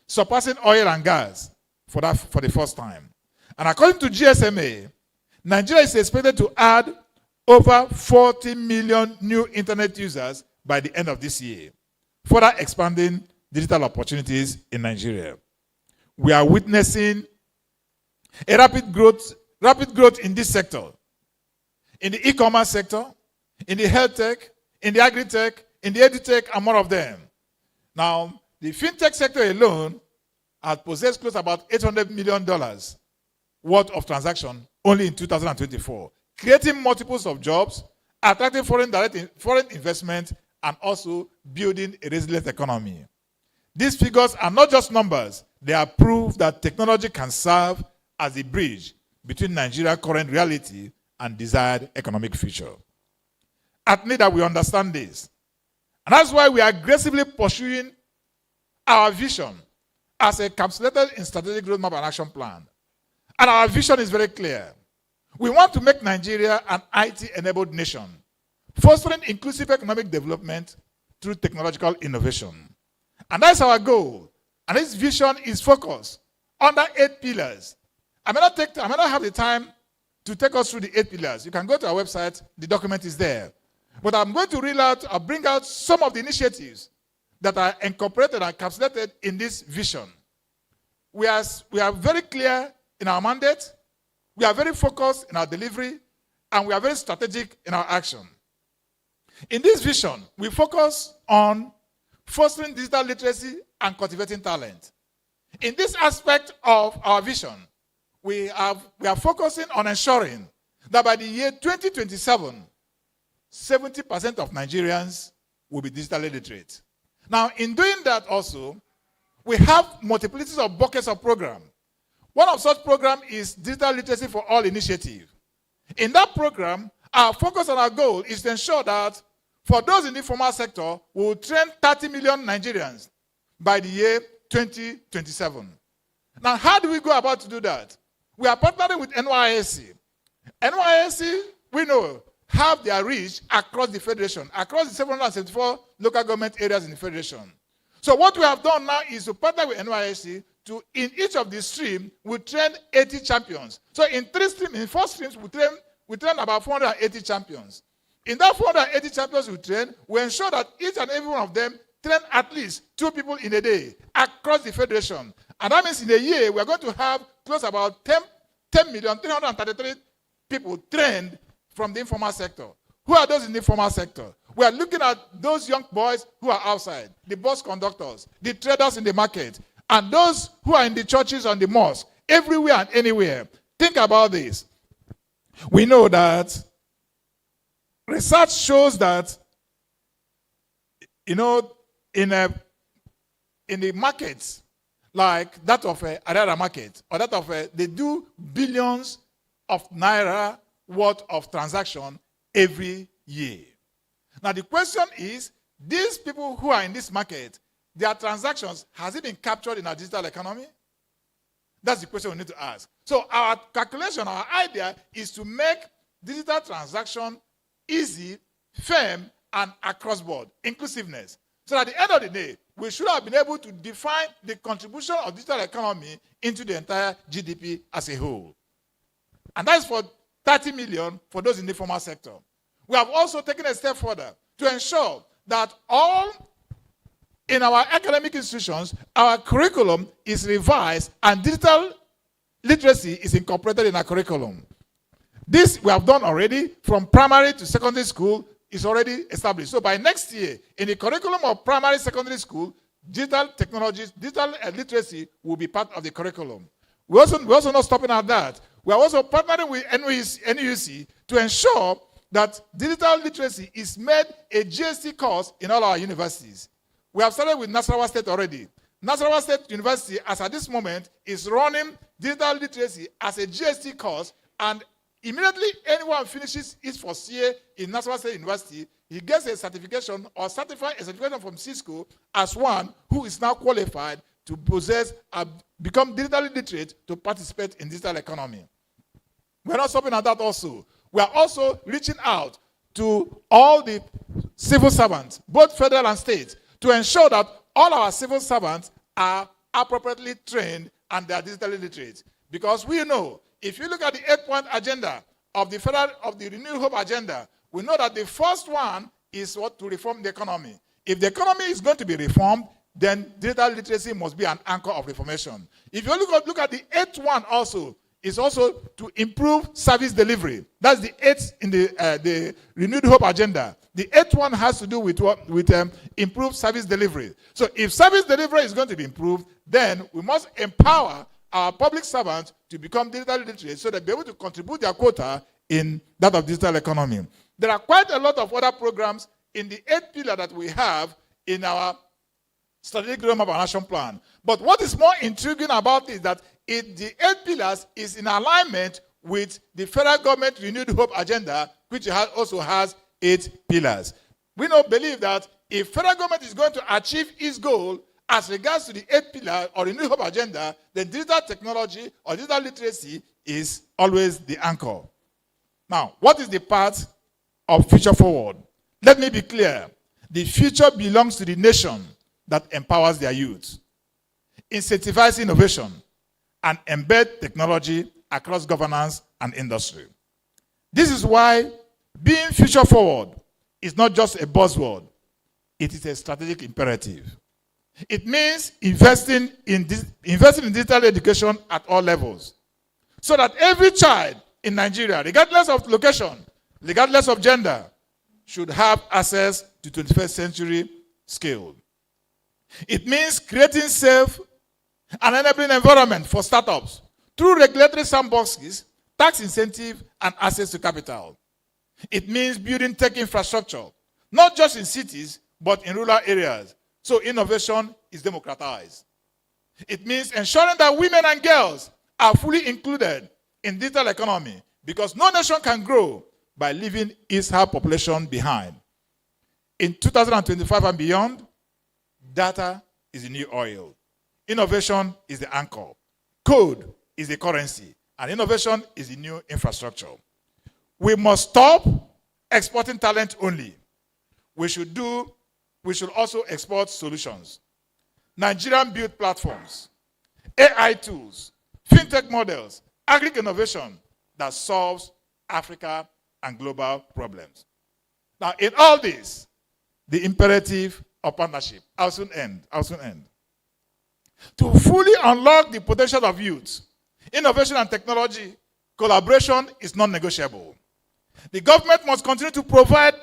surpassing oil and gas for the first time. And according to GSMA, Nigeria is expected to add over 40 million new internet users by the end of this year, further expanding digital opportunities in Nigeria. We are witnessing a rapid growth in this sector, in the e-commerce sector, in the health tech, in the agri-tech, in the edutech, and more of them. Now, the fintech sector alone has possessed close to about $800 million worth of transaction only in 2024, creating multiples of jobs, attracting foreign investment, and also building a resilient economy. These figures are not just numbers, they are proof that technology can serve as a bridge between Nigeria's current reality and desired economic future. At NITDA, we understand this. And that's why we are aggressively pursuing our vision as encapsulated in strategic roadmap and action plan. And our vision is very clear. We want to make Nigeria an IT-enabled nation, fostering inclusive economic development through technological innovation. And that's our goal. And this vision is focused under 8 pillars. I may not have the time to take us through the 8 pillars. You can go to our website, the document is there. But I'm going to bring out some of the initiatives that are incorporated and encapsulated in this vision. We are very clear in our mandate, we are very focused in our delivery, and we are very strategic in our action. In this vision, we focus on fostering digital literacy and cultivating talent. In this aspect of our vision, we are focusing on ensuring that by the year 2027, 70% of Nigerians will be digitally literate. Now, in doing that also, we have multiplities of buckets of program. One of such programs is Digital Literacy for All initiative. In that program, our focus and our goal is to ensure that for those in the informal sector, we will train 30 million Nigerians by the year 2027. Now, how do we go about to do that? We are partnering with NYSC. NYSC, we know, have their reach across the federation, across the 774 local government areas in the federation. So what we have done now is to partner with NYSC to, in each of the streams, we train 80 champions. So in 4 streams, we train about 480 champions. In that 480 champions we train, we ensure that each and every one of them train at least 2 people in a day across the federation. And that means in a year, we are going to have close about 10,333,000 people trained from the informal sector. Who are those in the informal sector? We are looking at those young boys who are outside, the bus conductors, the traders in the market, and those who are in the churches and the mosques, everywhere and anywhere. Think about this. We know that research shows that, in the markets, like that of Arara market, or that of, they do billions of naira worth of transaction every year. Now the question is, these people who are in this market, their transactions, has it been captured in our digital economy? That's the question we need to ask. So our calculation, our idea is to make digital transaction easy, firm, and across board, inclusiveness. So at the end of the day, we should have been able to define the contribution of digital economy into the entire GDP as a whole. And that's for 30 million for those in the formal sector. We have also taken a step further to ensure that all in our academic institutions, our curriculum is revised and digital literacy is incorporated in our curriculum. This we have done already from primary to secondary school is already established. So by next year, in the curriculum of primary, secondary school, digital technologies, digital literacy will be part of the curriculum. We're also not stopping at that. We are also partnering with NUC to ensure that digital literacy is made a GST course in all our universities. We have started with Nasarawa State already. Nasarawa State University, as at this moment, is running digital literacy as a GST course, and immediately anyone finishes his first year in Nasarawa State University, he gets a certification or certification from Cisco as one who is now qualified to possess, become digitally literate to participate in digital economy. We're not stopping at that also. We are also reaching out to all the civil servants, both federal and state, to ensure that all our civil servants are appropriately trained and they are digitally literate. Because we know, if you look at the 8-point agenda of the Renewed Hope agenda, we know that the first one is what? To reform the economy. If the economy is going to be reformed, then digital literacy must be an anchor of reformation. If you look at the 8th one also, is also to improve service delivery. That's the 8th in the Renewed Hope agenda. The 8th one has to do with improved service delivery. So if service delivery is going to be improved, then we must empower our public servants to become digitally literate so that they'll be able to contribute their quota in that of digital economy. There are quite a lot of other programs in the 8th pillar that we have in our strategic roadmap and action plan. But what is more intriguing about it is that the 8 pillars is in alignment with the federal government Renewed Hope agenda, which also has 8 pillars. We now believe that if federal government is going to achieve its goal as regards to the 8 pillar or Renewed Hope agenda, then digital technology or digital literacy is always the anchor. Now, what is the part of future forward? Let me be clear. The future belongs to the nation that empowers their youth, incentivizes innovation, and embed technology across governance and industry. This is why being future forward is not just a buzzword, it is a strategic imperative. It means investing in digital education at all levels, so that every child in Nigeria, regardless of location, regardless of gender, should have access to 21st century skills. It means creating safe and enabling environment for startups through regulatory sandboxes, tax incentive, and access to capital. It means building tech infrastructure, not just in cities, but in rural areas, so innovation is democratized. It means ensuring that women and girls are fully included in digital economy, because no nation can grow by leaving its high population behind. In 2025 and beyond, data is the new oil. Innovation is the anchor. Code is the currency. And innovation is the new infrastructure. We must stop exporting talent only. We should also export solutions. Nigerian built platforms, AI tools, fintech models, agri-innovation that solves Africa and global problems. Now, in all this, the imperative of partnership, I'll soon end. To fully unlock the potential of youth, innovation and technology, collaboration is non-negotiable. The government must continue to provide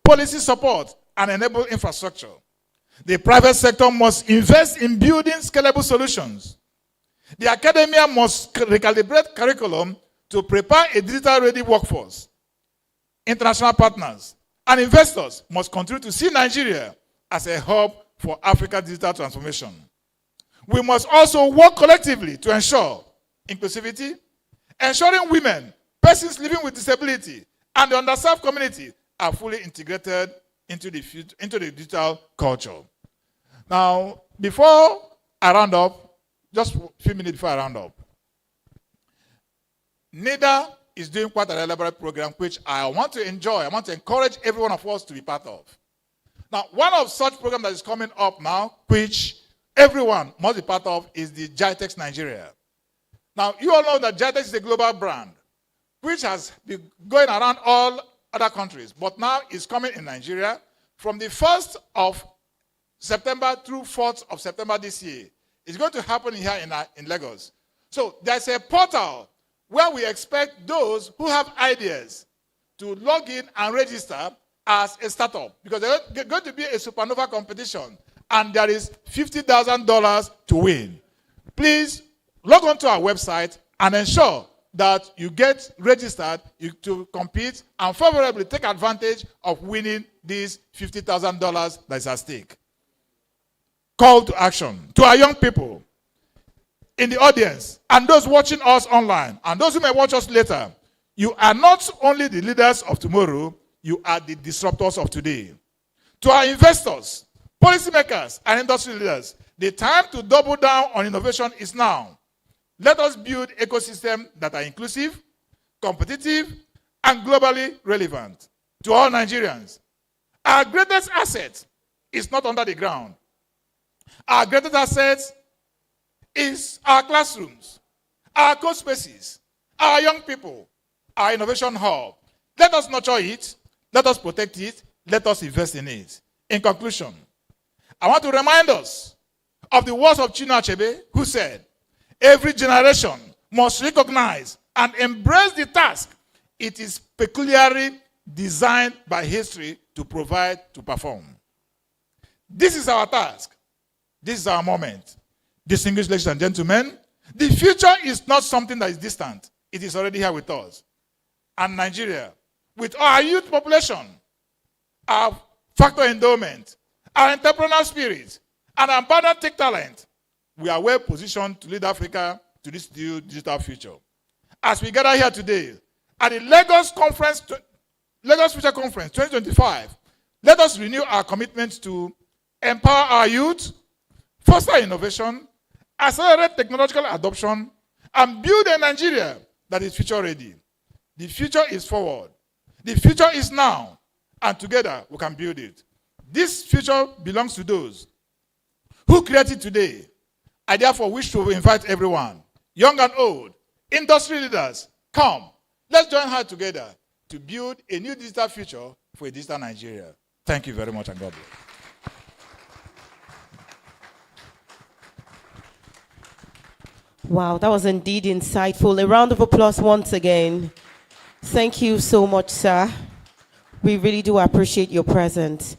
policy support and enable infrastructure. The private sector must invest in building scalable solutions. The academia must recalibrate curriculum to prepare a digital-ready workforce. International partners and investors must continue to see Nigeria as a hub for Africa's digital transformation. We must also work collectively to ensure inclusivity, ensuring women, persons living with disability, and the underserved community are fully integrated into the digital culture. Now, before I round up, just a few minutes before I round up, NITDA is doing quite an elaborate program which I want to encourage every one of us to be part of. Now, one of such programs that is coming up now, which everyone must be part of, is the GITEX Nigeria. Now, you all know that GITEX is a global brand, which has been going around all other countries, but now it's coming in Nigeria from the 1st of September through 4th of September this year. It's going to happen here in Lagos. So there's a portal where we expect those who have ideas to log in and register as a startup, because there's going to be a supernova competition, and there is $50,000 to win. Please log on to our website and ensure that you get registered to compete and favorably take advantage of winning this $50,000 that is at stake. Call to action to our young people in the audience and those watching us online and those who may watch us later. You are not only the leaders of tomorrow, you are the disruptors of today. To our investors, policymakers, and industry leaders, the time to double down on innovation is now. Let us build ecosystems that are inclusive, competitive, and globally relevant to all Nigerians. Our greatest asset is not under the ground. Our greatest asset is our classrooms, our course spaces, our young people, our innovation hub. Let us nurture it, let us protect it, let us invest in it. In conclusion, I want to remind us of the words of Chinua Achebe, who said, every generation must recognize and embrace the task it is peculiarly designed by history to provide, to perform. This is our task. This is our moment. Distinguished ladies and gentlemen, the future is not something that is distant. It is already here with us. And Nigeria, with our youth population, our factor endowment, our entrepreneurial spirit, and our abundant tech talent, we are well positioned to lead Africa to this new digital future. As we gather here today at the Lagos Future Conference 2025, let us renew our commitment to empower our youth, foster innovation, accelerate technological adoption, and build a Nigeria that is future ready. The future is forward. The future is now, and together we can build it. This future belongs to those who create it today. I therefore wish to invite everyone, young and old, industry leaders, come. Let's join hands together to build a new digital future for a digital Nigeria. Thank you very much, and God bless. Wow, that was indeed insightful. A round of applause once again. Thank you so much, sir. We really do appreciate your presence.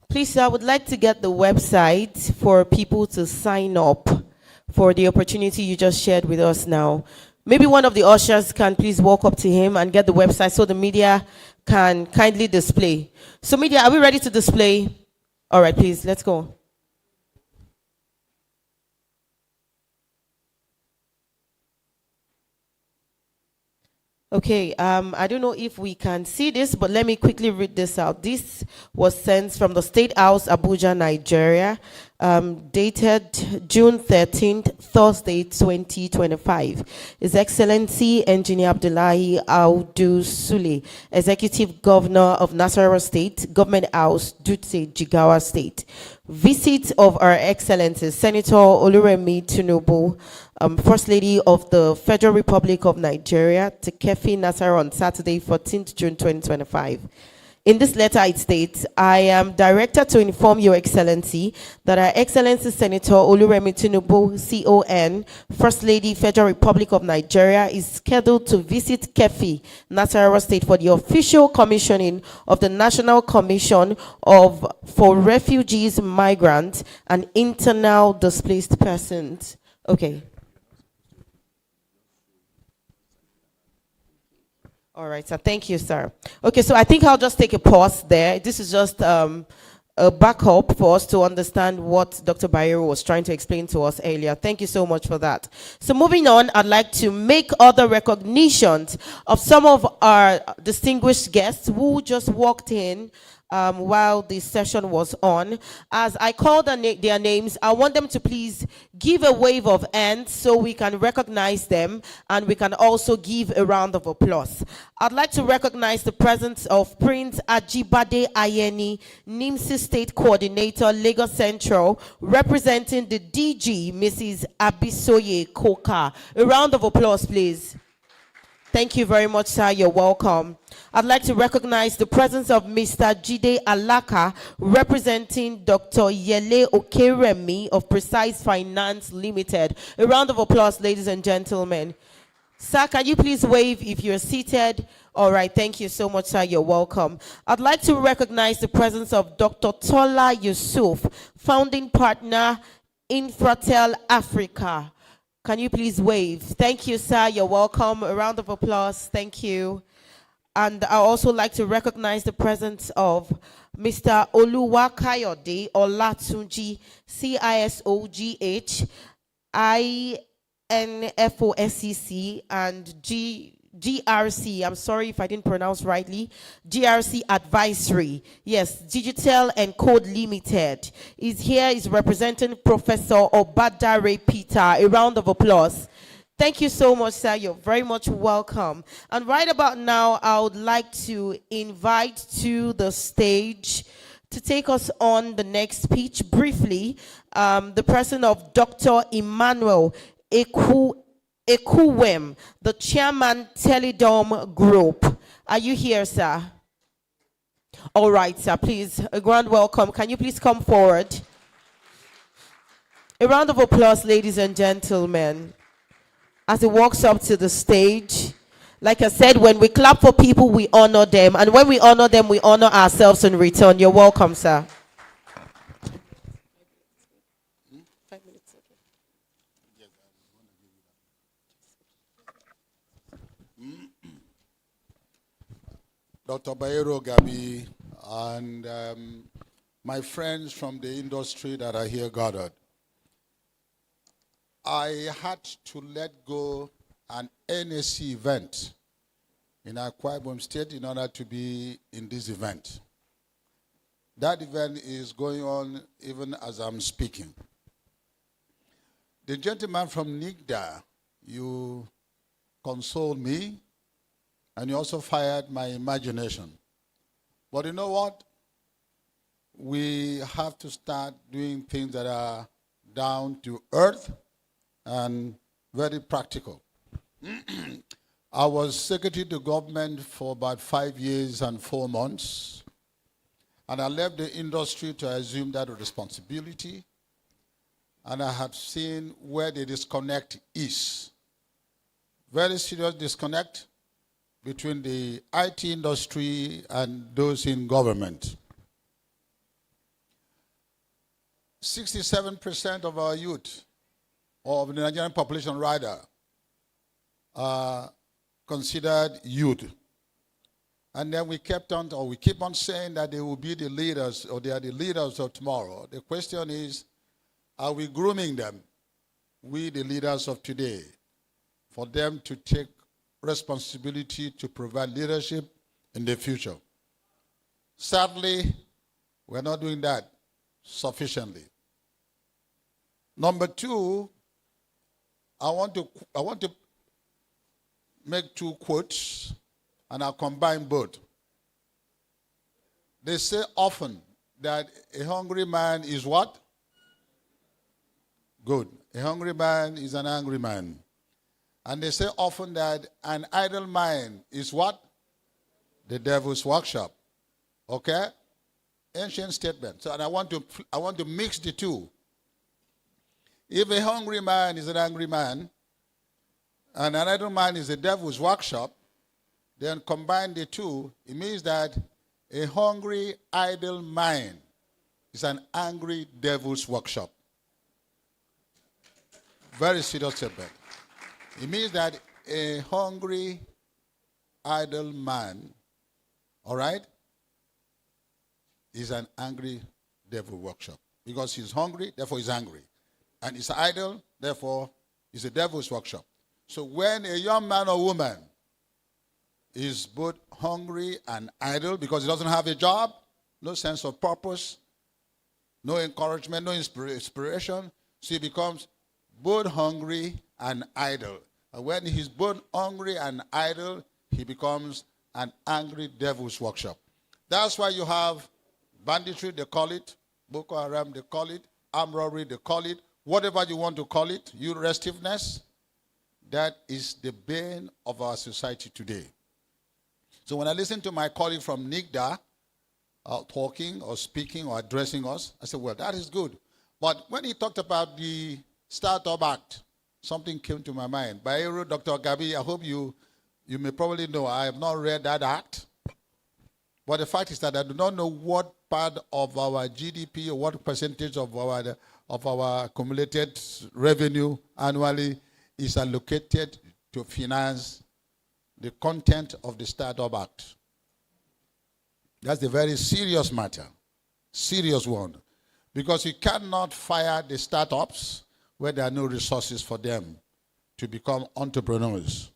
Please, sir, I would like to get the website for people to sign up for the opportunity you just shared with us now. Maybe one of the ushers can please walk up to him and get the website so the media can kindly display. So media, are we ready to display? All right, please, let's go. Okay, I don't know if we can see this, but let me quickly read this out. This was sent from the State House, Abuja, Nigeria, dated June 13th, Thursday, 2025. His Excellency Engineer Abdullahi Audu Sule, Executive Governor of Nasarawa State, Government House, Dutse, Jigawa State. Visit of Our Excellencies, Senator Oluremi Tinubu, First Lady of the Federal Republic of Nigeria, to Kefi Nasarawa on Saturday, 14th June 2025. In this letter, it states, I am directed to inform Your Excellency that Our Excellency Senator Oluremi Tinubu, CON, First Lady, Federal Republic of Nigeria, is scheduled to visit Kefi, Nasarawa State, for the official commissioning of the National Commission for Refugees, Migrants, and Internal Displaced Persons. Okay. All right, sir. Thank you, sir. Okay, so I think I'll just take a pause there. This is just a backup for us to understand what Dr. Bayero was trying to explain to us earlier. Thank you so much for that. So moving on, I'd like to make other recognitions of some of our distinguished guests who just walked in while the session was on. As I call their names, I want them to please give a wave of hands so we can recognize them and we can also give a round of applause. I'd like to recognize the presence of Prince Ajibade Ayeni, NIMCO State Coordinator, Lagos Central, representing the DG, Mrs. Abisoye Koka. A round of applause, please. Thank you very much, sir. You're welcome. I'd like to recognize the presence of Mr. Jide Alaka, representing Dr. Yele Okeremi of Precise Finance Limited. A round of applause, ladies and gentlemen. Sir, can you please wave if you're seated? All right, thank you so much, sir. You're welcome. I'd like to recognize the presence of Dr. Tola Yusuf, founding partner, Infratel Africa. Can you please wave? Thank you, sir. You're welcome. A round of applause. Thank you. And I also like to recognize the presence of Mr. Oluwakayode Olatunji, CISOGH, INFOSCC, and GRC, I'm sorry if I didn't pronounce rightly, GRC Advisory. Yes, Digital and Code Limited is here, is representing Professor Obadare Peter. A round of applause. Thank you so much, sir. You're very much welcome. And right about now, I would like to invite to the stage to take us on the next speech briefly, the person of Dr. Emmanuel Ekuwem, the chairman, Teledom Group. Are you here, sir? All right, sir. Please, a grand welcome. Can you please come forward? A round of applause, ladies and gentlemen, as he walks up to the stage. Like I said, when we clap for people, we honor them. And when we honor them, we honor ourselves in return. You're welcome, sir. 5 minutes, okay. Dr. Bayero Gabi and my friends from the industry that are here gathered. I had to let go an NSC event in Akwa Ibom State in order to be in this event. That event is going on even as I'm speaking. The gentleman from NITDA, you consoled me, and you also fired my imagination. But you know what? We have to start doing things that are down to earth and very practical. I was secretary to government for about 5 years and 4 months, and I left the industry to assume that responsibility, and I have seen where the disconnect is. Very serious disconnect between the IT industry and those in government. 67% of our youth, or of the Nigerian population rather, are considered youth. And then we kept on, or we keep on saying that they will be the leaders, or they are the leaders of tomorrow. The question is, are we grooming them, we the leaders of today, for them to take responsibility to provide leadership in the future? Sadly, we're not doing that sufficiently. Number two, I want to make 2 quotes, and I'll combine both. They say often that a hungry man is what? Good. A hungry man is an angry man. And they say often that an idle mind is what? The devil's workshop. Okay? Ancient statement. So, and I want to mix the two. If a hungry man is an angry man, and an idle man is the devil's workshop, then combine the two, it means that a hungry, idle mind is an angry devil's workshop. Very serious statement. It means that a hungry, idle man, all right, is an angry devil workshop. Because he's hungry, therefore he's angry. And he's idle, therefore he's a devil's workshop. So when a young man or woman is both hungry and idle because he doesn't have a job, no sense of purpose, no encouragement, no inspiration, so he becomes both hungry and idle. And when he's both hungry and idle, he becomes an angry devil's workshop. That's why you have banditry, they call it, Boko Haram, they call it, armed robbery, they call it, whatever you want to call it, you restiveness. That is the bane of our society today. So when I listen to my colleague from NITDA talking or speaking or addressing us, I said, well, that is good. But when he talked about the Startup Act, something came to my mind. Bayero, Dr. Gabi, I hope you may probably know, I have not read that act. But the fact is that I do not know what part of our GDP or what percentage of our accumulated revenue annually is allocated to finance the content of the Startup Act. That's a very serious matter, serious one, because you cannot fire the startups where there are no resources for them to become entrepreneurs.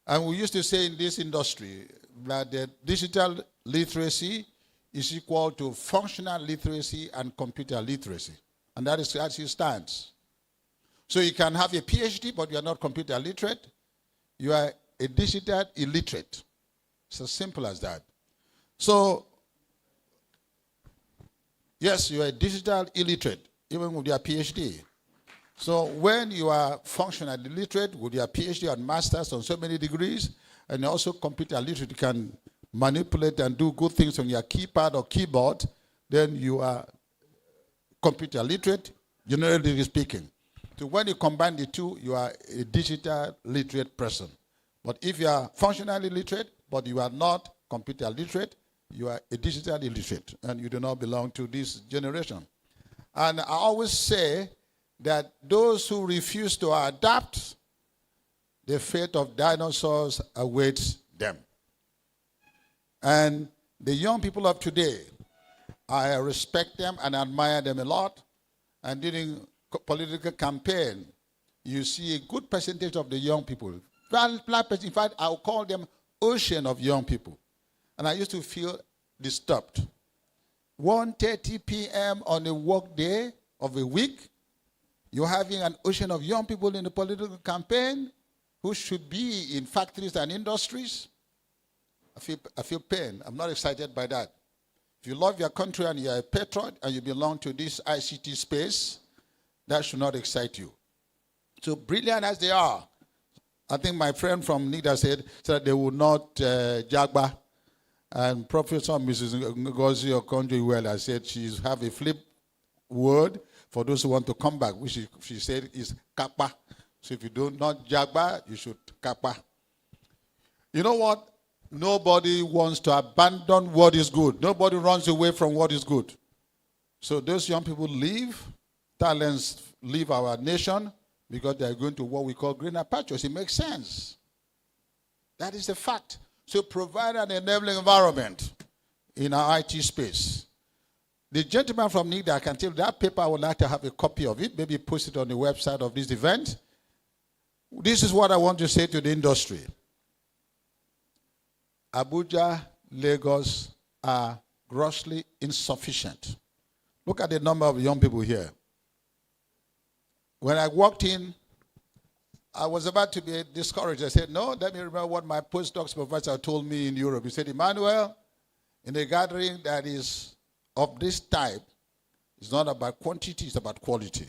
And we used to say in this industry that the digital literacy is equal to functional literacy and computer literacy. And that is as it stands. So you can have a PhD, but you are not computer literate. You are a digital illiterate. It's as simple as that. So, yes, you are a digital illiterate, even with your PhD. So when you are functionally literate with your PhD and master's on so many degrees, and also computer literate, you can manipulate and do good things on your keypad or keyboard, then you are computer literate, generally speaking. So when you combine the two, you are a digital literate person. But if you are functionally literate, but you are not computer literate, you are a digital illiterate, and you do not belong to this generation. And I always say that those who refuse to adapt, the fate of dinosaurs awaits them. And the young people of today, I respect them and admire them a lot. And during political campaign, you see a good percentage of the young people. In fact, I'll call them ocean of young people. And I used to feel disturbed. 1:30 p.m. on a work day of a week, you're having an ocean of young people in the political campaign who should be in factories and industries. I feel pain. I'm not excited by that. If you love your country and you're a patriot and you belong to this ICT space, that should not excite you. So brilliant as they are, I think my friend from NITDA said that they would not jagba. And Professor Mrs. Ngozi Okonjo-Iweala said she's have a flip word for those who want to come back, which she said is kappa. So if you do not jagba, you should kappa. You know what? Nobody wants to abandon what is good. Nobody runs away from what is good. So those young people leave, talents leave our nation because they are going to what we call greener pastures. It makes sense. That is the fact. So provide an enabling environment in our IT space. The gentleman from NITDA, I can tell you that paper, I would like to have a copy of it, maybe post it on the website of this event. This is what I want to say to the industry. Abuja, Lagos are grossly insufficient. Look at the number of young people here. When I walked in, I was about to be discouraged. I said, no, let me remember what my postdoc supervisor told me in Europe. He said, Emmanuel, in a gathering that is of this type, it's not about quantity, it's about quality.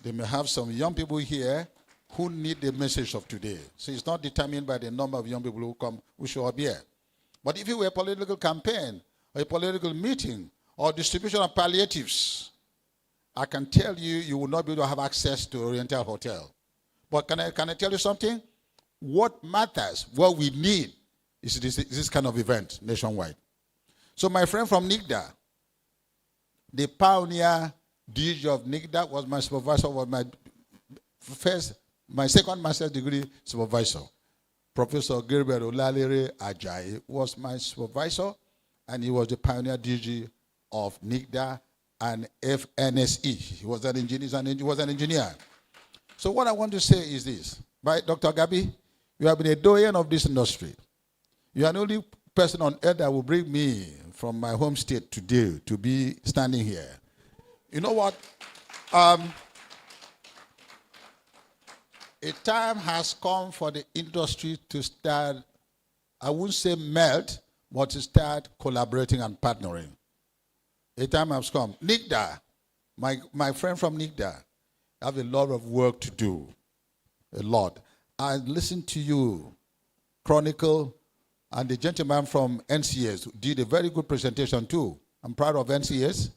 They may have some young people here who need the message of today. So it's not determined by the number of young people who come, who show up here. But if it were a political campaign, or a political meeting, or distribution of palliatives, I can tell you, you will not be able to have access to Oriental Hotel. But can I tell you something? What matters, what we need, is this kind of event nationwide. So my friend from NITDA, the pioneer DG of NITDA, was my supervisor, was my second master's degree supervisor. Professor Gilbert Olalere Ajayi was my supervisor, and he was the pioneer DG of NITDA and FNSE. He was an engineer. So what I want to say is this. By Dr. Gabi, you have been a doyen of this industry. You are the only person on earth that will bring me from my home state today to be standing here. You know what? A time has come for the industry to start, I wouldn't say melt, but to start collaborating and partnering. A time has come. NITDA, my friend from NITDA, have a lot of work to do. A lot. I listened to you, Chronicle, and the gentleman from NCS did a very good presentation too. I'm proud of NCS.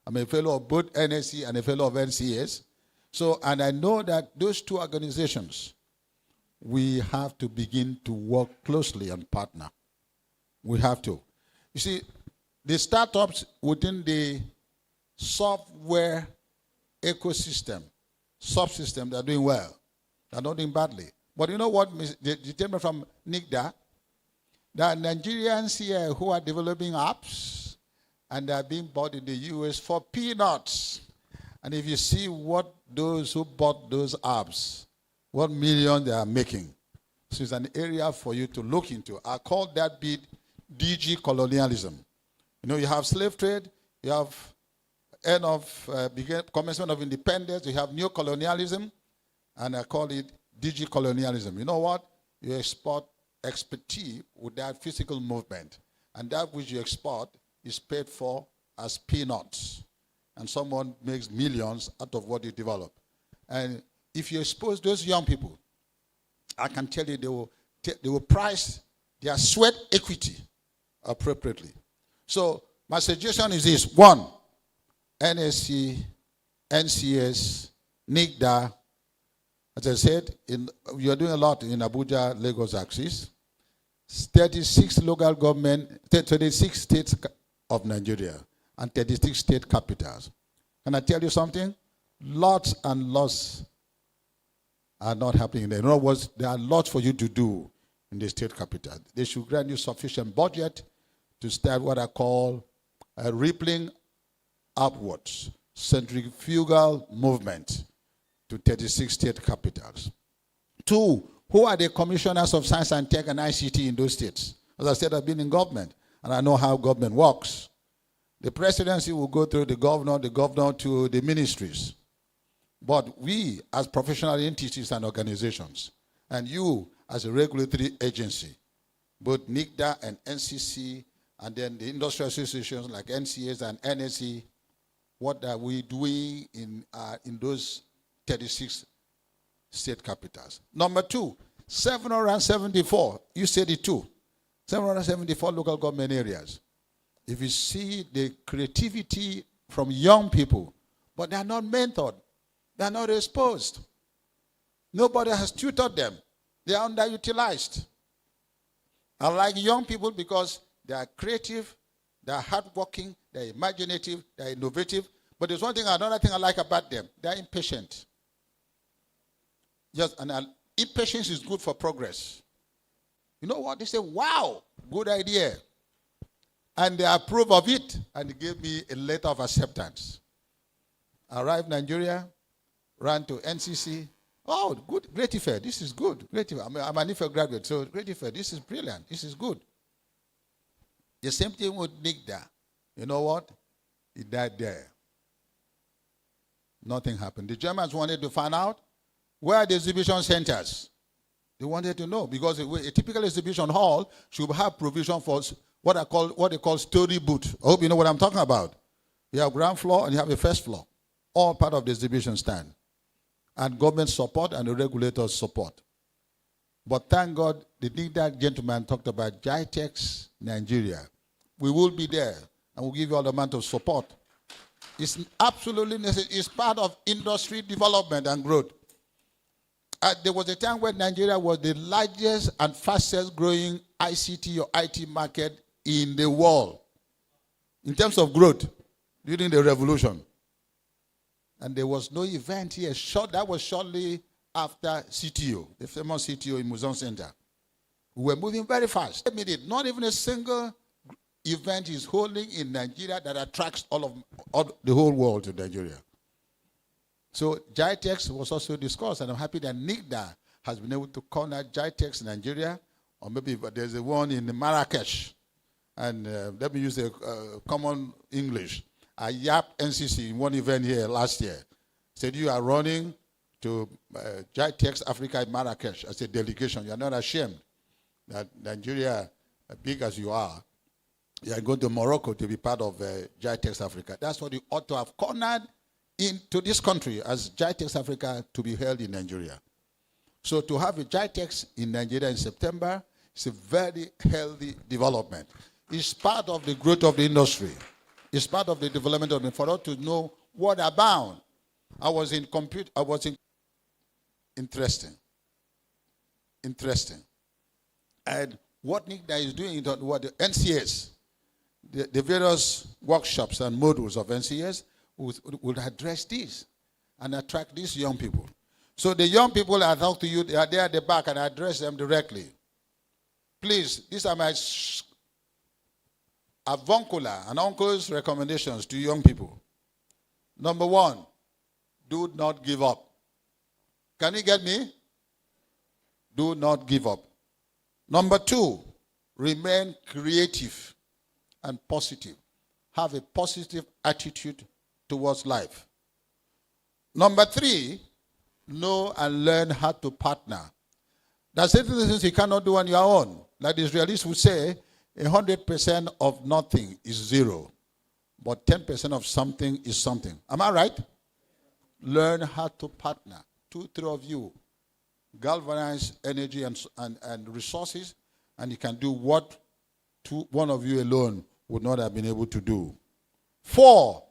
I'm a fellow of both NSC and a fellow of NCS. So, and I know that those two organizations, we have to begin to work closely and partner. We have to. You see, the startups within the software ecosystem, subsystem, they're doing well. They're not doing badly. But you know what, the gentleman from NITDA, there are Nigerians here who are developing apps, and they are being bought in the US for peanuts. And if you see what those who bought those apps, what millions they are making. So it's an area for you to look into. I call that bit DG colonialism. You know, you have slave trade, you have commencement of independence, you have new colonialism, and I call it digi-colonialism. You know what? You export expertise without physical movement, and that which you export is paid for as peanuts, and someone makes millions out of what you develop. And if you expose those young people, I can tell you they will price their sweat equity appropriately. So my suggestion is this: one, NSC, NCS, NITDA. As I said, you're doing a lot in Abuja, Lagos axis. 36 local government, 36 states of Nigeria, and 36 state capitals. Can I tell you something? Lots and lots are not happening there. In other words, there are lots for you to do in the state capital. They should grant you sufficient budget to start what I call a rippling upwards, centrifugal movement to 36 state capitals. Two, who are the commissioners of science and tech and ICT in those states? As I said, I've been in government, and I know how government works. The presidency will go through the governor to the ministries. But we, as professional entities and organizations, and you as a regulatory agency, both NITDA and NCC, and then the industrial associations like NCS and NSE, what are we doing in those 36 state capitals? Number two, 774, you said it too, 774 local government areas. If you see the creativity from young people, but they are not mentored, they are not exposed. Nobody has tutored them. They are underutilized. I like young people because they are creative, they are hardworking, they are imaginative, they are innovative. But there's another thing I like about them. They are impatient. Yes, and impatience is good for progress. You know what? They say, wow, good idea. And they approve of it, and they gave me a letter of acceptance. Arrived in Nigeria, ran to NCC. Oh, good, great affair. This is good. Great affair. I'm an IFE graduate, so great affair. This is brilliant. This is good. The same thing with NITDA. You know what? It died there. Nothing happened. The Germans wanted to find out where are the exhibition centers. They wanted to know, because a typical exhibition hall should have provision for what they call story booth. I hope you know what I'm talking about. You have ground floor and you have a first floor, all part of the exhibition stand, and government support and the regulators support. But thank God, the NITDA gentleman talked about GITEX Nigeria. We will be there, and we'll give you all the amount of support. It's absolutely necessary. It's part of industry development and growth. There was a time when Nigeria was the largest and fastest growing ICT or IT market in the world in terms of growth during the revolution. And there was no event here. That was shortly after CTO, the famous CTO in Museum Center. We were moving very fast. Not even a single event is holding in Nigeria that attracts all the whole world to Nigeria. So GITEX was also discussed, and I'm happy that NITDA has been able to corner GITEX Nigeria, or maybe there's a one in Marrakesh. And let me use a common English. I yapped NCC in one event here last year. Said, you are running to GITEX Africa in Marrakesh as a delegation. You are not ashamed that Nigeria, big as you are, you are going to Morocco to be part of GITEX Africa. That's what you ought to have cornered into this country as GITEX Africa to be held in Nigeria. So to have a GITEX in Nigeria in September is a very healthy development. It's part of the growth of the industry. It's part of the development of the, for us to know what abound. Interesting. And what NITDA is doing, what the NCS, the various workshops and modules of NCS would address this and attract these young people. So the young people I talk to you, they are there at the back, and I address them directly. Please, these are my avuncular and uncle's recommendations to young people. Number one, do not give up. Can you get me? Do not give up. Number two, remain creative and positive. Have a positive attitude towards life. Number 3, know and learn how to partner. There's certain things you cannot do on your own. Like the Israelis would say, 100% of nothing is 0, but 10% of something is something. Am I right? Learn how to partner. 2, 3 of you galvanize energy and resources, and you can do what one of you alone would not have been able to do. 4,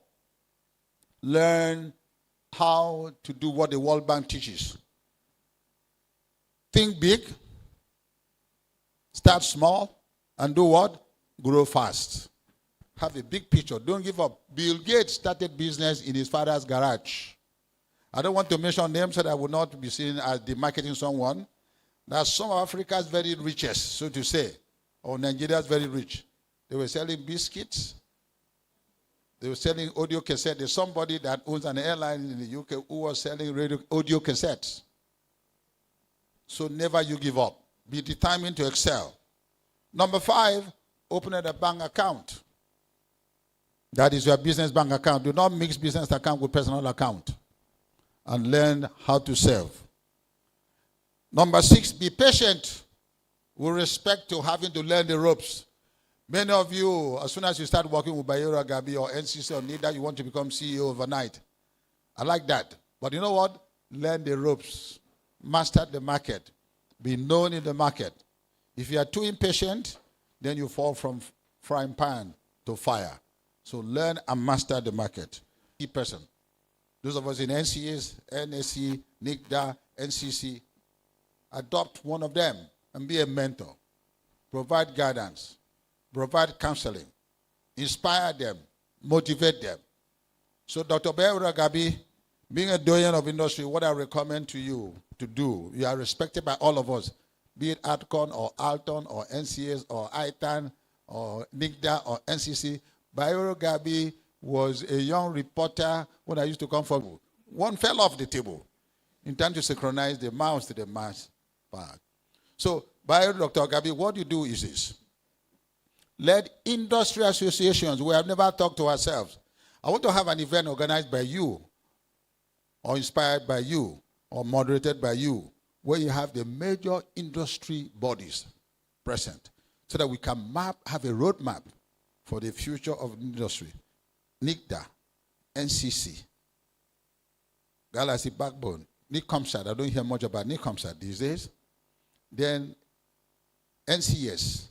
learn how to do what the World Bank teaches. Think big, start small, and do what? Grow fast. Have a big picture. Don't give up. Bill Gates started business in his father's garage. I don't want to mention names so that I would not be seen as marketing someone. That's some of Africa's very richest, so to say, or Nigeria's very rich. They were selling biscuits. They were selling audio cassettes. There's somebody that owns an airline in the UK who was selling audio cassettes. So never you give up. Be determined to excel. Number 5, open a bank account. That is your business bank account. Do not mix business account with personal account. And learn how to save. Number 6, be patient with respect to having to learn the ropes. Many of you, as soon as you start working with Bayero Gabi or NCC or NITDA, you want to become CEO overnight. I like that. But you know what? Learn the ropes. Master the market. Be known in the market. If you are too impatient, then you fall from frying pan to fire. So learn and master the market. Key person. Those of us in NCAs, NSC, NITDA, NCC, adopt one of them and be a mentor. Provide guidance. Provide counseling. Inspire them. Motivate them. So Dr. Bayero Gabi, being a doyen of industry, what I recommend to you to do, you are respected by all of us, be it ADCON or Alton or NCAs or ITAN or NITDA or NCC. Bayero Gabi was a young reporter when I used to come from. One fell off the table in time to synchronize the mouse to the mass part. So, Bayero Dr. Gabi, what you do is this. Let industry associations, we have never talked to ourselves. I want to have an event organized by you, or inspired by you, or moderated by you, where you have the major industry bodies present, so that we can have a roadmap for the future of industry. NITDA, NCC, Galaxy Backbone, NICOMSAT. I don't hear much about NICOMSAT these days. Then NCS,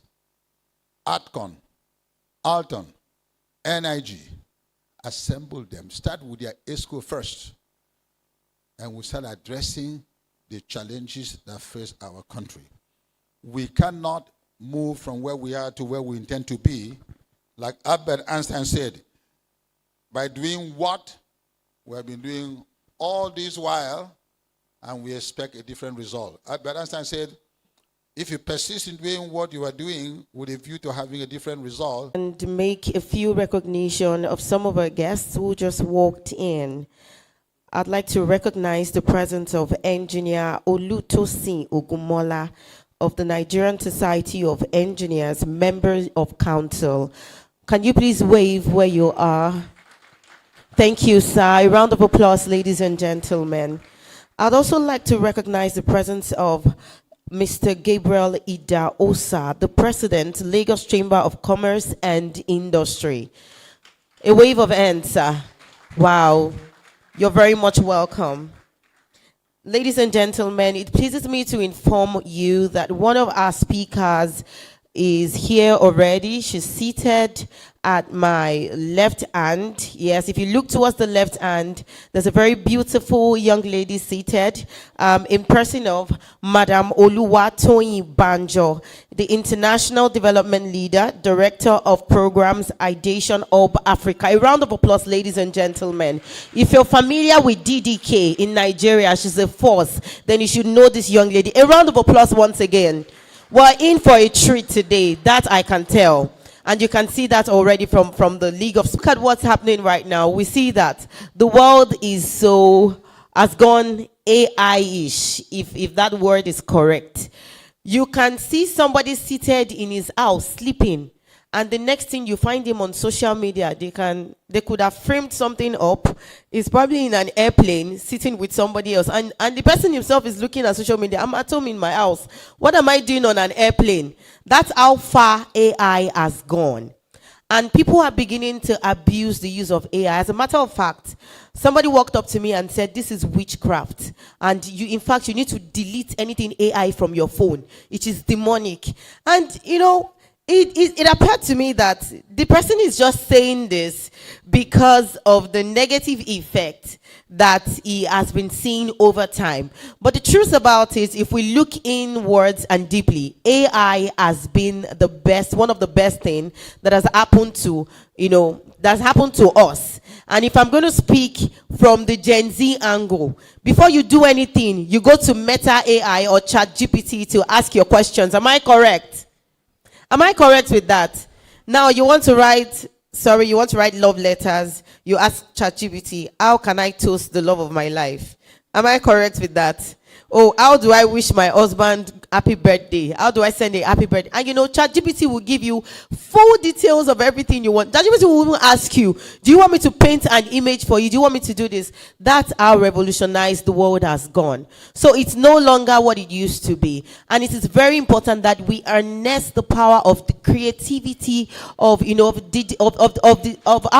ATCON, Alton, NIG. Assemble them. Start with their ESCO first. And we start addressing the challenges that face our country. We cannot move from where we are to where we intend to be. Like Albert Einstein said, by doing what we have been doing all this while, and we expect a different result. Albert Einstein said, if you persist in doing what you are doing with a view to having a different result. And make a few recognition of some of our guests who just walked in. I'd like to recognize the presence of Engineer Olutosin Ogumola of the Nigerian Society of Engineers, members of council. Can you please wave where you are? Thank you, sir. A round of applause, ladies and gentlemen. I'd also like to recognize the presence of Mr. Gabriel Ida Osa, the President, Lagos Chamber of Commerce and Industry. A wave of hands, sir. Wow. You're very much welcome. Ladies and gentlemen, it pleases me to inform you that one of our speakers is here already. She's seated at my left hand. Yes, if you look towards the left hand, there's a very beautiful young lady seated in person of Madam Oluwatoyin Banjo, the International Development Leader, Director of Programs, Aviation Hub Africa. A round of applause, ladies and gentlemen. If you're familiar with DDK in Nigeria, she's a force, then you should know this young lady. A round of applause once again. We're in for a treat today, that I can tell. And you can see that already from the League of... Look at what's happening right now. We see that the world has gone AI-ish, if that word is correct. You can see somebody seated in his house sleeping, and the next thing you find him on social media, they could have framed something up. He's probably in an airplane sitting with somebody else, and the person himself is looking at social media. I'm at home in my house. What am I doing on an airplane? That's how far AI has gone. And people are beginning to abuse the use of AI. As a matter of fact, somebody walked up to me and said, this is witchcraft. And in fact, you need to delete anything AI from your phone. It is demonic. And, it appeared to me that the person is just saying this because of the negative effect that he has been seeing over time. But the truth about it, if we look inwards and deeply, AI has been one of the best things that has happened to, that's happened to us. And if I'm going to speak from the Gen Z angle, before you do anything, you go to Meta AI or ChatGPT to ask your questions. Am I correct? Am I correct with that? Now you want to write love letters. You ask ChatGPT, how can I toast the love of my life? Am I correct with that? Oh, how do I wish my husband happy birthday? How do I send a happy birthday? And ChatGPT will give you full details of everything you want. ChatGPT will even ask you, do you want me to paint an image for you? Do you want me to do this? That's how revolutionized the world has gone. So it's no longer what it used to be. And it is very important that we harness the power of the creativity of how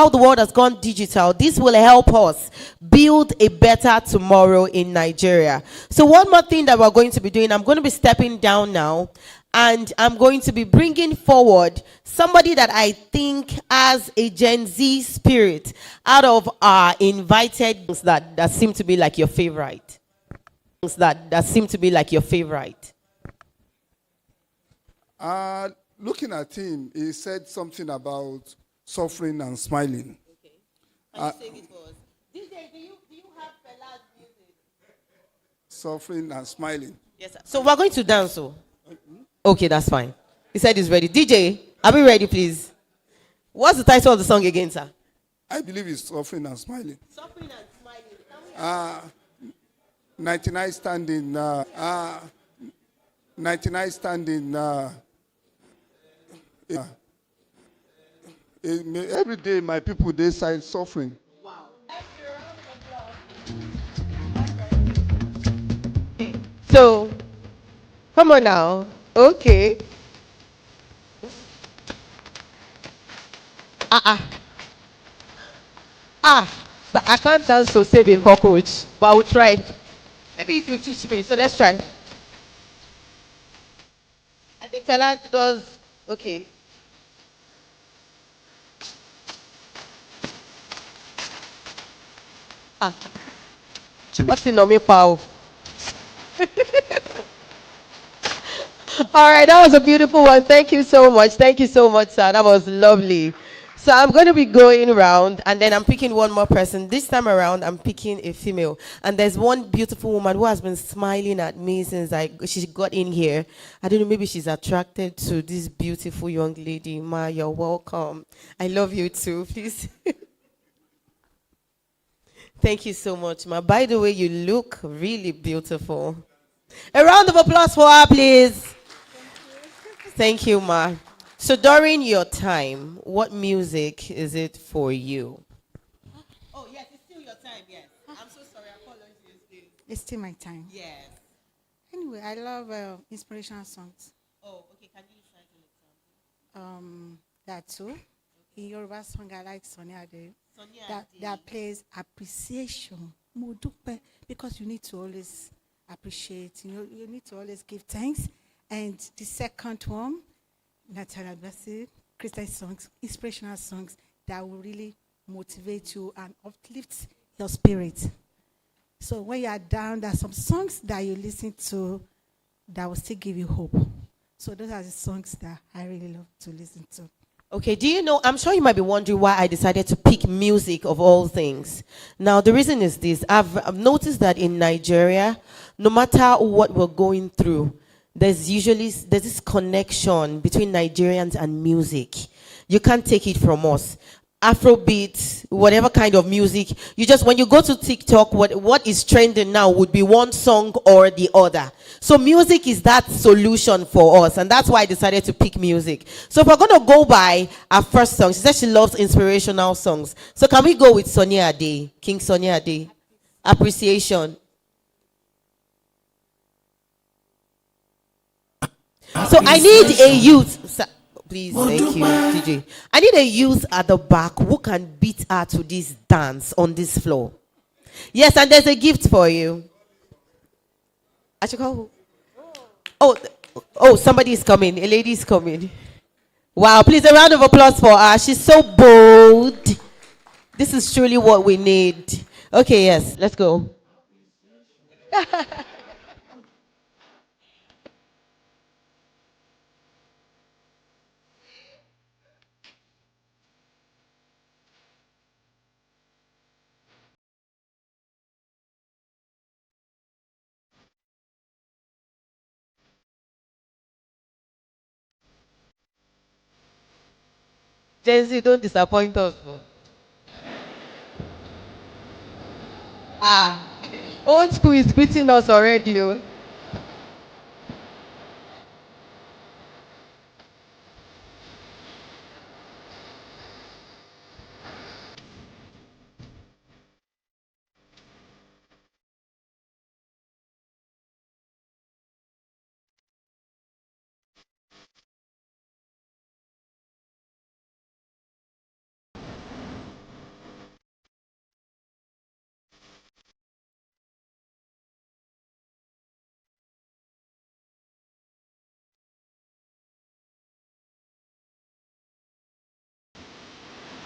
the world has gone digital. This will help us build a better tomorrow in Nigeria. So one more thing that we're going to be doing, I'm going to be stepping down now, and I'm going to be bringing forward somebody that I think has a Gen Z spirit out of our invited that seem to be like your favorite. That seem to be like your favorite. Looking at him, he said something about suffering and smiling. Okay. Can you sing it for us? DJ, do you have Fela's music? Suffering and smiling. Yes, sir. So we're going to dance, so. Okay, that's fine. He said he's ready. DJ, are we ready, please? What's the title of the song again, sir? I believe it's suffering and smiling. Suffering and smiling. 99 standing. 99 standing. Every day, my people, they sign suffering. Wow. So, come on now. Okay. But I can't dance to save a cockroach, but I will try. Maybe if you teach me, so let's try. I think fella does, okay. What's in me, pal? All right, that was a beautiful one. Thank you so much. Thank you so much, sir. That was lovely. So I'm going to be going around, and then I'm picking one more person. This time around, I'm picking a female. And there's one beautiful woman who has been smiling at me since she got in here. I don't know, maybe she's attracted to this beautiful young lady. Ma, you're welcome. I love you too, please. Thank you so much, Ma. By the way, you look really beautiful. A round of applause for her, please. Thank you, Ma. So during your time, what music is it for you? Oh, yes, it's still your time, yes. I'm so sorry, apologies. It's still my time. Yes. Anyway, I love inspirational songs. Oh, okay, can you try an example? There are two. Okay. In Yoruba song, I like Sonny Ade. Sonia That plays appreciation. Mo dupe, because you need to always appreciate. You need to always give thanks. And the second one, Nathan Abasi, Christian songs, inspirational songs that will really motivate you and uplift your spirit. So when you are down, there are some songs that you listen to that will still give you hope. So those are the songs that I really love to listen to. Okay, do you know, I'm sure you might be wondering why I decided to pick music of all things. Now, the reason is this. I've noticed that in Nigeria, no matter what we're going through, there's this connection between Nigerians and music. You can't take it from us. Afrobeat, whatever kind of music. You just, when you go to TikTok, what is trending now would be one song or the other. So music is that solution for us, and that's why I decided to pick music. So if we're going to go by our first song, she said she loves inspirational songs. So can we go with Sonia Ade, King Sonia Ade, Appreciation. So I need a youth. Please, thank you, DJ. I need a youth at the back who can beat her to this dance on this floor. Yes, and there's a gift for you. I should call who? Oh, somebody is coming. A lady is coming. Wow, please, a round of applause for her. She's so bold. This is truly what we need. Okay, yes, let's go. Jency, don't disappoint us. Old school is beating us already. Oh.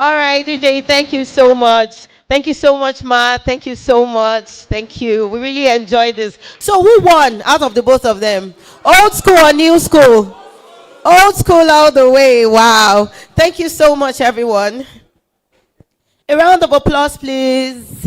All right, DJ, thank you so much. Thank you so much, Ma. Thank you so much. Thank you. We really enjoyed this. So who won out of the both of them? Old school or new school? Old school all the way. Wow. Thank you so much, everyone. A round of applause, please.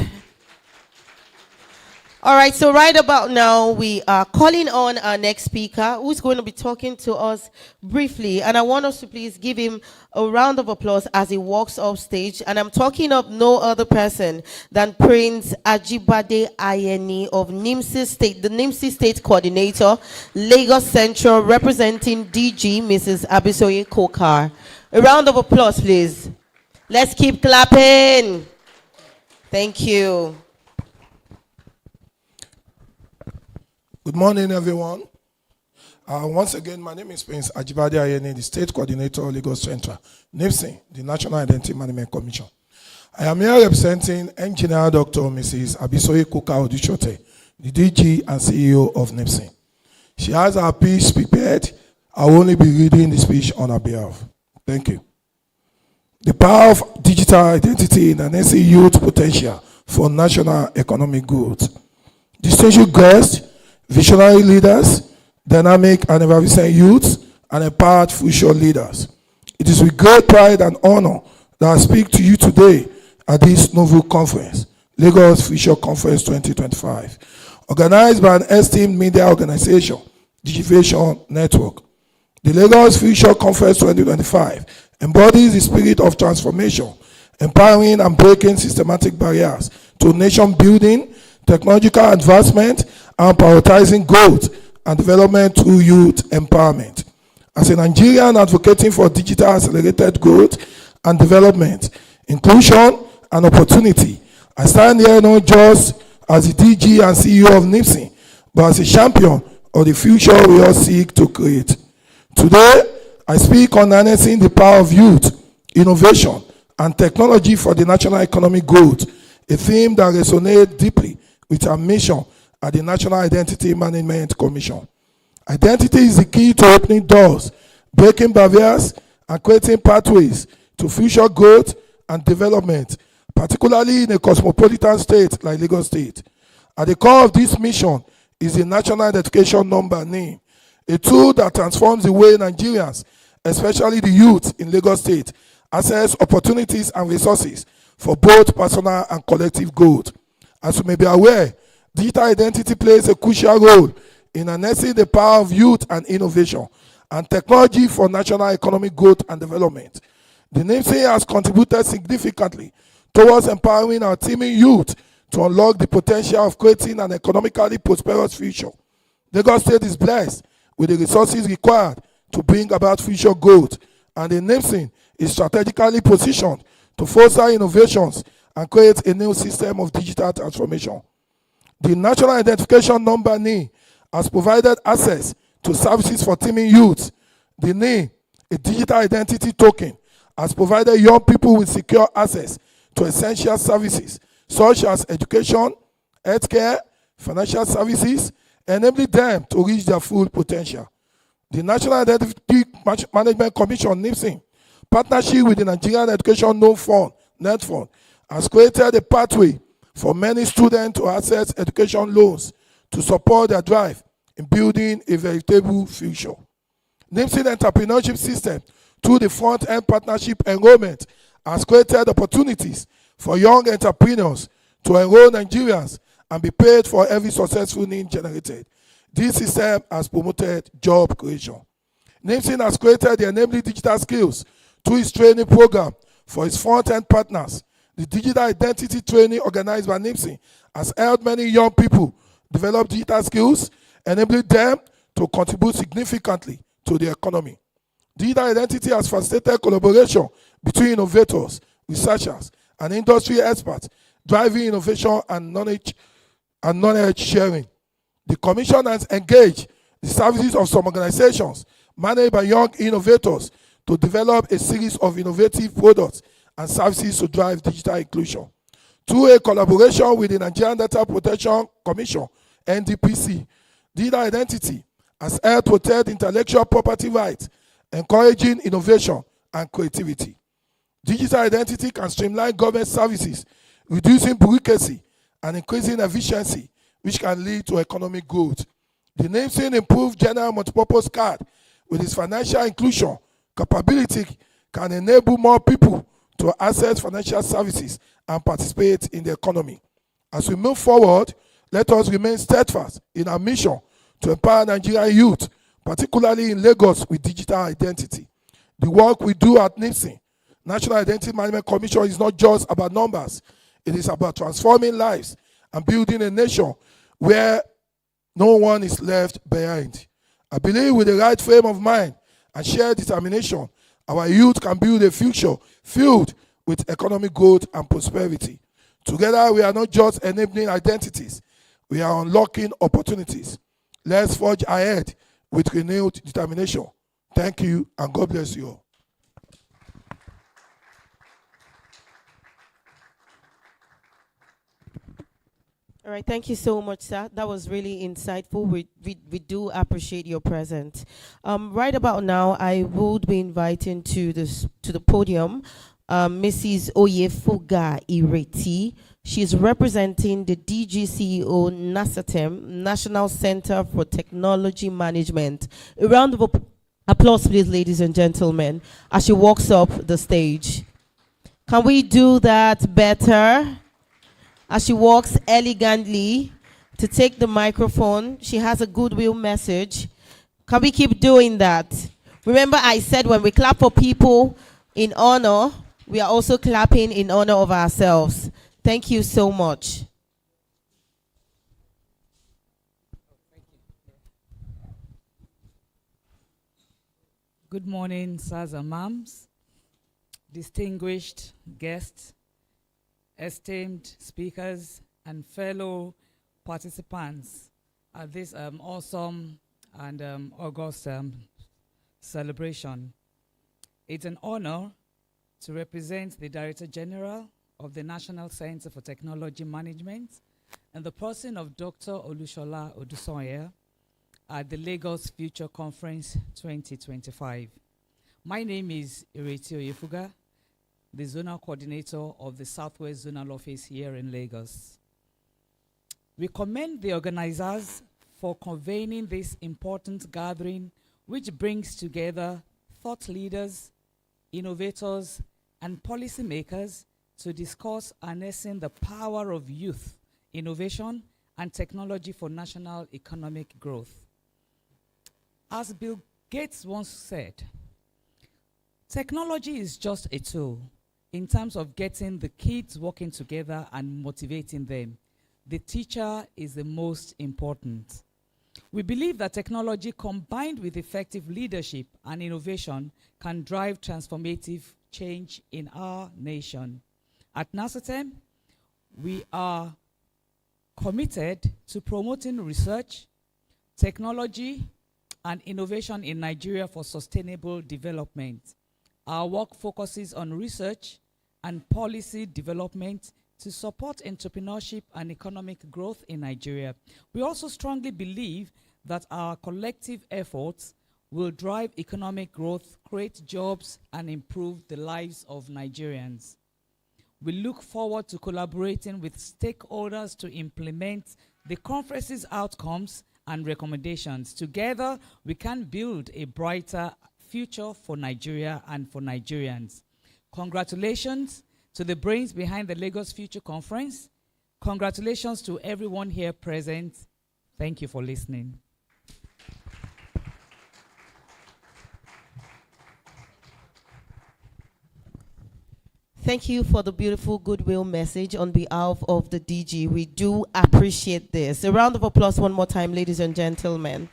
All right, so right about now, we are calling on our next speaker, who's going to be talking to us briefly. And I want us to please give him a round of applause as he walks off stage. And I'm talking of no other person than Prince Ajibade Ayeni of NIMCO State, the NIMCO State Coordinator, Lagos Central, representing DG, Mrs. Abisoye Kokar. A round of applause, please. Let's keep clapping. Thank you. Good morning, everyone. Once again, my name is Prince Ajibade Ayeni, the State Coordinator, Lagos Central, NIPSI, the National Identity Management Commission. I am here representing Engineer Dr. Mrs. Abisoye Kuka Odishote, the DG and CEO of NIPSI. She has her speech prepared. I will only be reading the speech on her behalf. Thank you. The power of digital identity in an NC youth potential for national economic growth. Distinguished guests, visionary leaders, dynamic and effervescent youths, and empowered future leaders. It is with great pride and honor that I speak to you today at this novel conference, Lagos Future Conference 2025, organized by an esteemed media organization, Digivation Network. The Lagos Future Conference 2025 embodies the spirit of transformation, empowering and breaking systematic barriers to nation building, technological advancement, and prioritizing growth and development through youth empowerment. As a Nigerian advocating for digital accelerated growth and development, inclusion and opportunity, I stand here not just as the DG and CEO of NIPSI, but as a champion of the future we all seek to create. Today, I speak on harnessing the power of youth, innovation, and technology for the national economic growth, a theme that resonates deeply with our mission at the National Identity Management Commission. Identity is the key to opening doors, breaking barriers, and creating pathways to future growth and development, particularly in a cosmopolitan state like Lagos State. At the core of this mission is the National Identification Number name, a tool that transforms the way Nigerians, especially the youth in Lagos State, access opportunities and resources for both personal and collective growth. As you may be aware, digital identity plays a crucial role in harnessing the power of youth and innovation and technology for national economic growth and development. The NIMCO has contributed significantly towards empowering our teeming youth to unlock the potential of creating an economically prosperous future. Lagos State is blessed with the resources required to bring about future growth, and the NIMCO is strategically positioned to foster innovations and create a new system of digital transformation. The National Identification Number NI has provided access to services for teeming youth. The NI, a digital identity token, has provided young people with secure access to essential services such as education, healthcare, financial services, enabling them to reach their full potential. The National Identity Management Commission, NIMCO, partnership with the Nigerian Education Loan Fund, NETFund, has created a pathway for many students to access education loans to support their drive in building a veritable future. NIMCO entrepreneurship system through the front-end partnership enrollment has created opportunities for young entrepreneurs to enroll Nigerians and be paid for every successful need generated. This system has promoted job creation. NIMCO has created the enabling digital skills through its training program for its front-end partners. The digital identity training organized by NIMCO has helped many young people develop digital skills, enabling them to contribute significantly to the economy. Digital identity has facilitated collaboration between innovators, researchers, and industry experts, driving innovation and knowledge sharing. The Commission has engaged the services of some organizations managed by young innovators to develop a series of innovative products and services to drive digital inclusion. Through a collaboration with the Nigerian Data Protection Commission, NDPC, digital identity has helped protect intellectual property rights, encouraging innovation and creativity. Digital identity can streamline government services, reducing bureaucracy and increasing efficiency, which can lead to economic growth. The NIMCO improved general multipurpose card with its financial inclusion capability can enable more people to access financial services and participate in the economy. As we move forward, let us remain steadfast in our mission to empower Nigerian youth, particularly in Lagos, with digital identity. The work we do at NIMCO, National Identity Management Commission, is not just about numbers. It is about transforming lives and building a nation where no one is left behind. I believe with the right frame of mind and shared determination, our youth can build a future filled with economic growth and prosperity. Together, we are not just enabling identities, we are unlocking opportunities. Let's forge ahead with renewed determination. Thank you, and God bless you all. All right, thank you so much, sir. That was really insightful. We do appreciate your presence. Right about now, I would be inviting to the podium Mrs. Oyefuga Ireti. She's representing the DGCEO NASATEM, National Center for Technology Management. A round of applause, please, ladies and gentlemen, as she walks up the stage. Can we do that better? As she walks elegantly to take the microphone, she has a goodwill message. Can we keep doing that? Remember, I said when we clap for people in honor, we are also clapping in honor of ourselves. Thank you so much. Good morning, sirs and ma'ams, distinguished guests, esteemed speakers, and fellow participants at this awesome and august celebration. It's an honor to represent the Director General of the National Center for Technology Management and the person of Dr. Olushola Odusoye at the Lagos Future Conference 2025. My name is Ireti Oyefuga, the Zonal Coordinator of the Southwest Zonal Office here in Lagos. We commend the organizers for convening this important gathering, which brings together thought leaders, innovators, and policymakers to discuss harnessing the power of youth, innovation, and technology for national economic growth. As Bill Gates once said, Technology is just a tool in terms of getting the kids working together and motivating them. The teacher is the most important. We believe that technology combined with effective leadership and innovation can drive transformative change in our nation. At NASATEM, we are committed to promoting research, technology, and innovation in Nigeria for sustainable development. Our work focuses on research and policy development to support entrepreneurship and economic growth in Nigeria. We also strongly believe that our collective efforts will drive economic growth, create jobs, and improve the lives of Nigerians. We look forward to collaborating with stakeholders to implement the conference's outcomes and recommendations. Together, we can build a brighter future for Nigeria and for Nigerians. Congratulations to the brains behind the Lagos Future Conference. Congratulations to everyone here present. Thank you for listening. Thank you for the beautiful goodwill message on behalf of the DG. We do appreciate this. A round of applause one more time, ladies and gentlemen.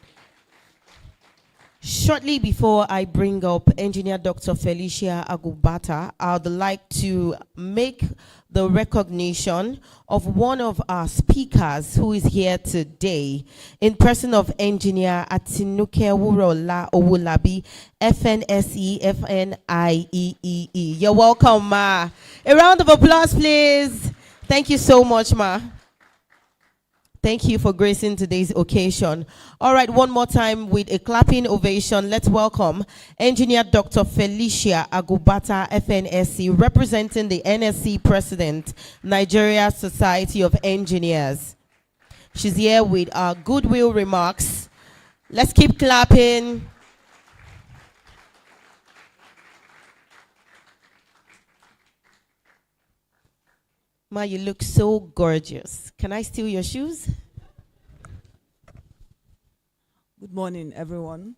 Shortly before I bring up Engineer Dr. Felicia Agubata, I'd like to make the recognition of one of our speakers who is here today, in person of Engineer Atinuke Wurola Owulabi, FNSE, FNIEEE. You're welcome, Ma. A round of applause, please. Thank you so much, Ma. Thank you for gracing today's occasion. All right, one more time with a clapping ovation. Let's welcome Engineer Dr. Felicia Agubata, FNSC, representing the NSC President, Nigeria Society of Engineers. She's here with our goodwill remarks. Let's keep clapping. Ma, you look so gorgeous. Can I steal your shoes? Good morning, everyone.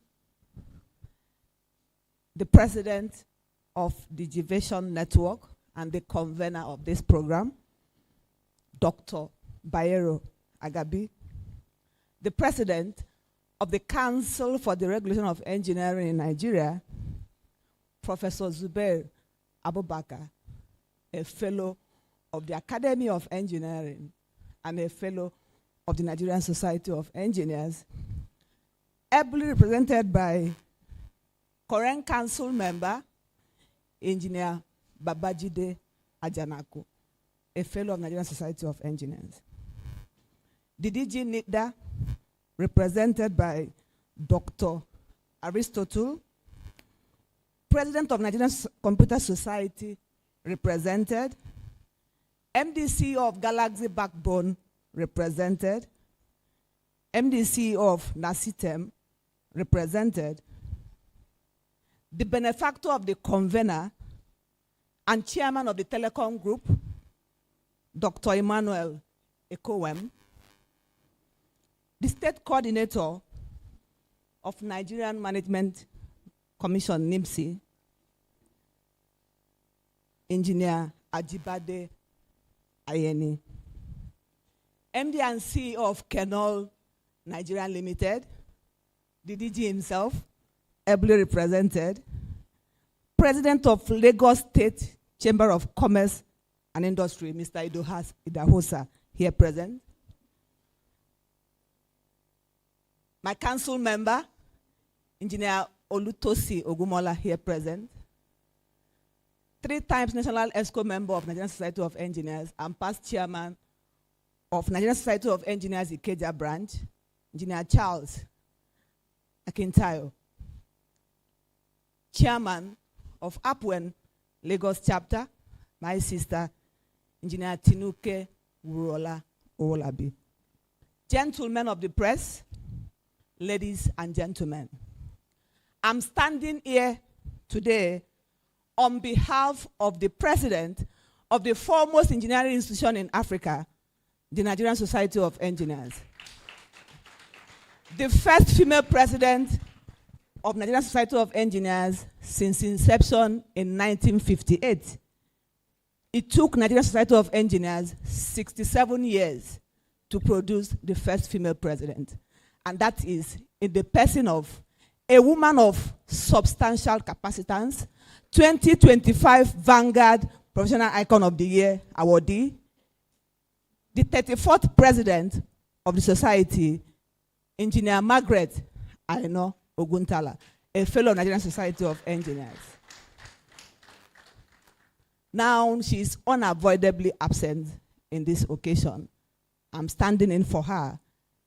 The president of the Aviation Network and the convener of this program, Dr. Bayero Agabi, the president of the Council for the Regulation of Engineering in Nigeria, Professor Zubair Abubakar, a fellow of the Academy of Engineering and a fellow of the Nigerian Society of Engineers, ably represented by current council member, Engineer Babajide Ajanako, a fellow of Nigerian Society of Engineers. The DG NITDA, represented by Dr. Aristotle, President of Nigerian Computer Society, represented, MDC of Galaxy Backbone, represented, MDC of NASITEM, represented, the benefactor of the convener and chairman of the Telecom Group, Dr. Emmanuel Ekowem, the state coordinator of Nigerian Management Commission, NIMC, Engineer Ajibade Ayeni, MD and CEO of Kenol Nigeria Limited, the DG himself, ably represented, President of Lagos State Chamber of Commerce and Industry, Mr. Idahosa, here present, my council member, Engineer Olutosi Ogumola, here present, 3 times National ESCO member of Nigerian Society of Engineers and past chairman of Nigerian Society of Engineers Ikeja branch, Engineer Charles Akintayo, chairman of APWEN Lagos chapter, my sister, Engineer Tinuke Wurola Owolabi. Gentlemen of the press, ladies and gentlemen, I'm standing here today on behalf of the president of the foremost engineering institution in Africa, the Nigerian Society of Engineers. The first female president of Nigerian Society of Engineers, since inception in 1958. It took Nigerian Society of Engineers 67 years to produce the first female president. And that is in the person of a woman of substantial capacitance, 2025 Vanguard Professional Icon of the Year awardee, the 34th president of the society, Engineer Margaret Aino Oguntala, a fellow of Nigerian Society of Engineers. Now she is unavoidably absent in this occasion. I'm standing in for her.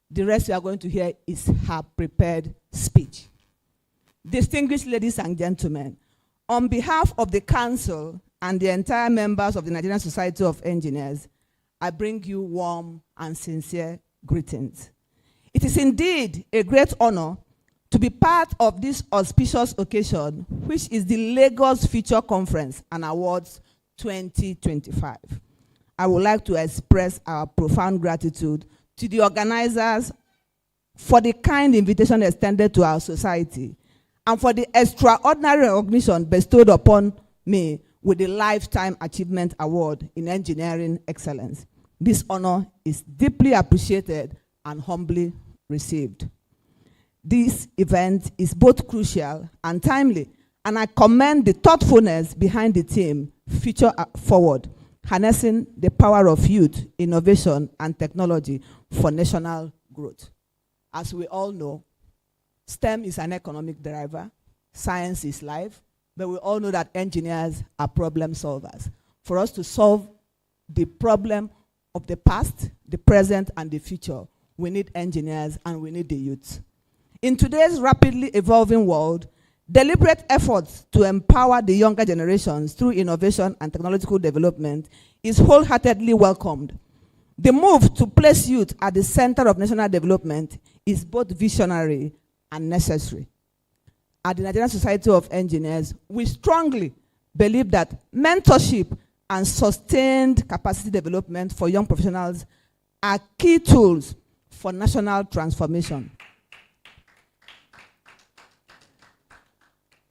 The rest you are going to hear is her prepared speech. Distinguished ladies and gentlemen, on behalf of the Council and the entire members of the Nigerian Society of Engineers, I bring you warm and sincere greetings. It is indeed a great honor to be part of this auspicious occasion, which is the Lagos Future Conference and Awards 2025. I would like to express our profound gratitude to the organizers for the kind invitation extended to our society and for the extraordinary recognition bestowed upon me with the Lifetime Achievement Award in Engineering Excellence. This honor is deeply appreciated and humbly received. This event is both crucial and timely, and I commend the thoughtfulness behind the theme, Future Forward, harnessing the power of youth, innovation, and technology for national growth. As we all know, STEM is an economic driver, science is life, but we all know that engineers are problem solvers. For us to solve the problem of the past, the present, and the future, we need engineers and we need the youth. In today's rapidly evolving world, deliberate efforts to empower the younger generations through innovation and technological development is wholeheartedly welcomed. The move to place youth at the center of national development is both visionary and necessary. At the Nigerian Society of Engineers, we strongly believe that mentorship and sustained capacity development for young professionals are key tools for national transformation.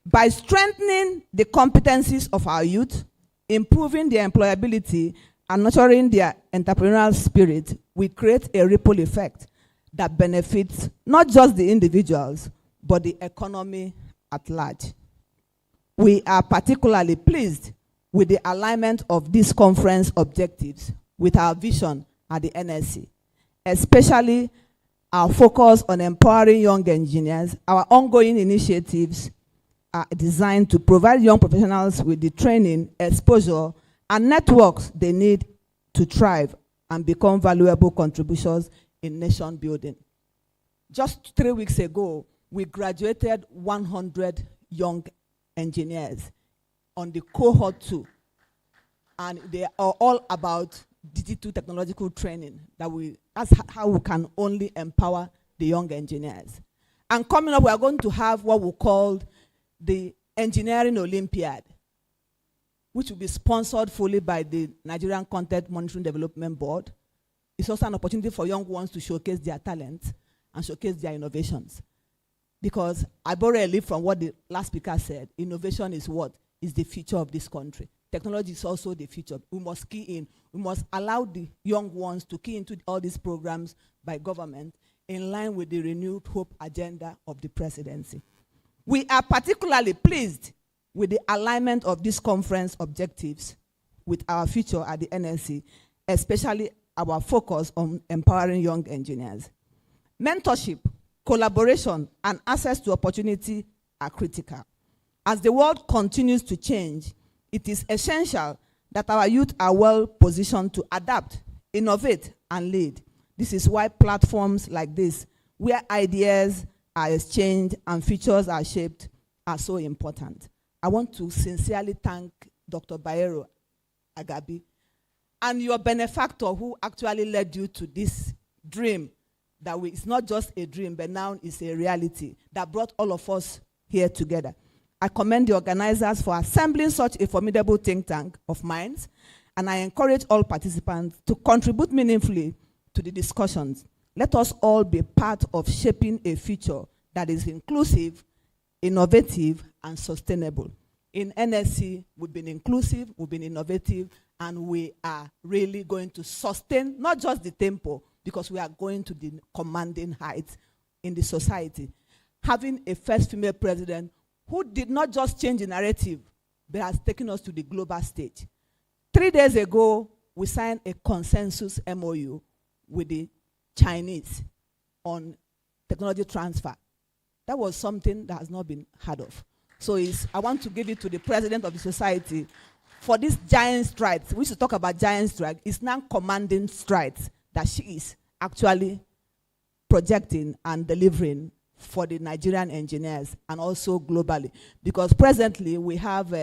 By strengthening the competencies of our youth, improving their employability, and nurturing their entrepreneurial spirit, we create a ripple effect that benefits not just the individuals, but the economy at large. We are particularly pleased with the alignment of this conference objectives with our vision at the NSC, especially our focus on empowering young engineers. Our ongoing initiatives are designed to provide young professionals with the training, exposure, and networks they need to thrive and become valuable contributions in nation building. Just 3 weeks ago, we graduated 100 young engineers on the cohort 2. And they are all about digital technological training. That's how we can only empower the young engineers. And coming up, we are going to have what we call the Engineering Olympiad, which will be sponsored fully by the Nigerian Content Monitoring Development Board. It's also an opportunity for young ones to showcase their talents and showcase their innovations. Because I borrow a leaf from what the last speaker said, innovation is what is the future of this country. Technology is also the future. We must key in. We must allow the young ones to key into all these programs by government in line with the renewed hope agenda of the presidency. We are particularly pleased with the alignment of this conference objectives with our future at the NSC, especially our focus on empowering young engineers. Mentorship, collaboration, and access to opportunity are critical. As the world continues to change, it is essential that our youth are well positioned to adapt, innovate, and lead. This is why platforms like this, where ideas are exchanged and futures are shaped, are so important. I want to sincerely thank Dr. Bayero Agabi and your benefactor who actually led you to this dream that it's not just a dream, but now it's a reality that brought all of us here together. I commend the organizers for assembling such a formidable think tank of minds, and I encourage all participants to contribute meaningfully to the discussions. Let us all be part of shaping a future that is inclusive, innovative, and sustainable. In NSC, we've been inclusive, we've been innovative, and we are really going to sustain not just the tempo, because we are going to the commanding heights in the society. Having a first female president who did not just change the narrative, but has taken us to the global stage. 3 days ago, we signed a consensus MOU with the Chinese on technology transfer. That was something that has not been heard of. So I want to give it to the president of the society for this giant strides. We should talk about giant strides. It's now commanding strides that she is actually projecting and delivering for the Nigerian engineers and also globally. Because presently we have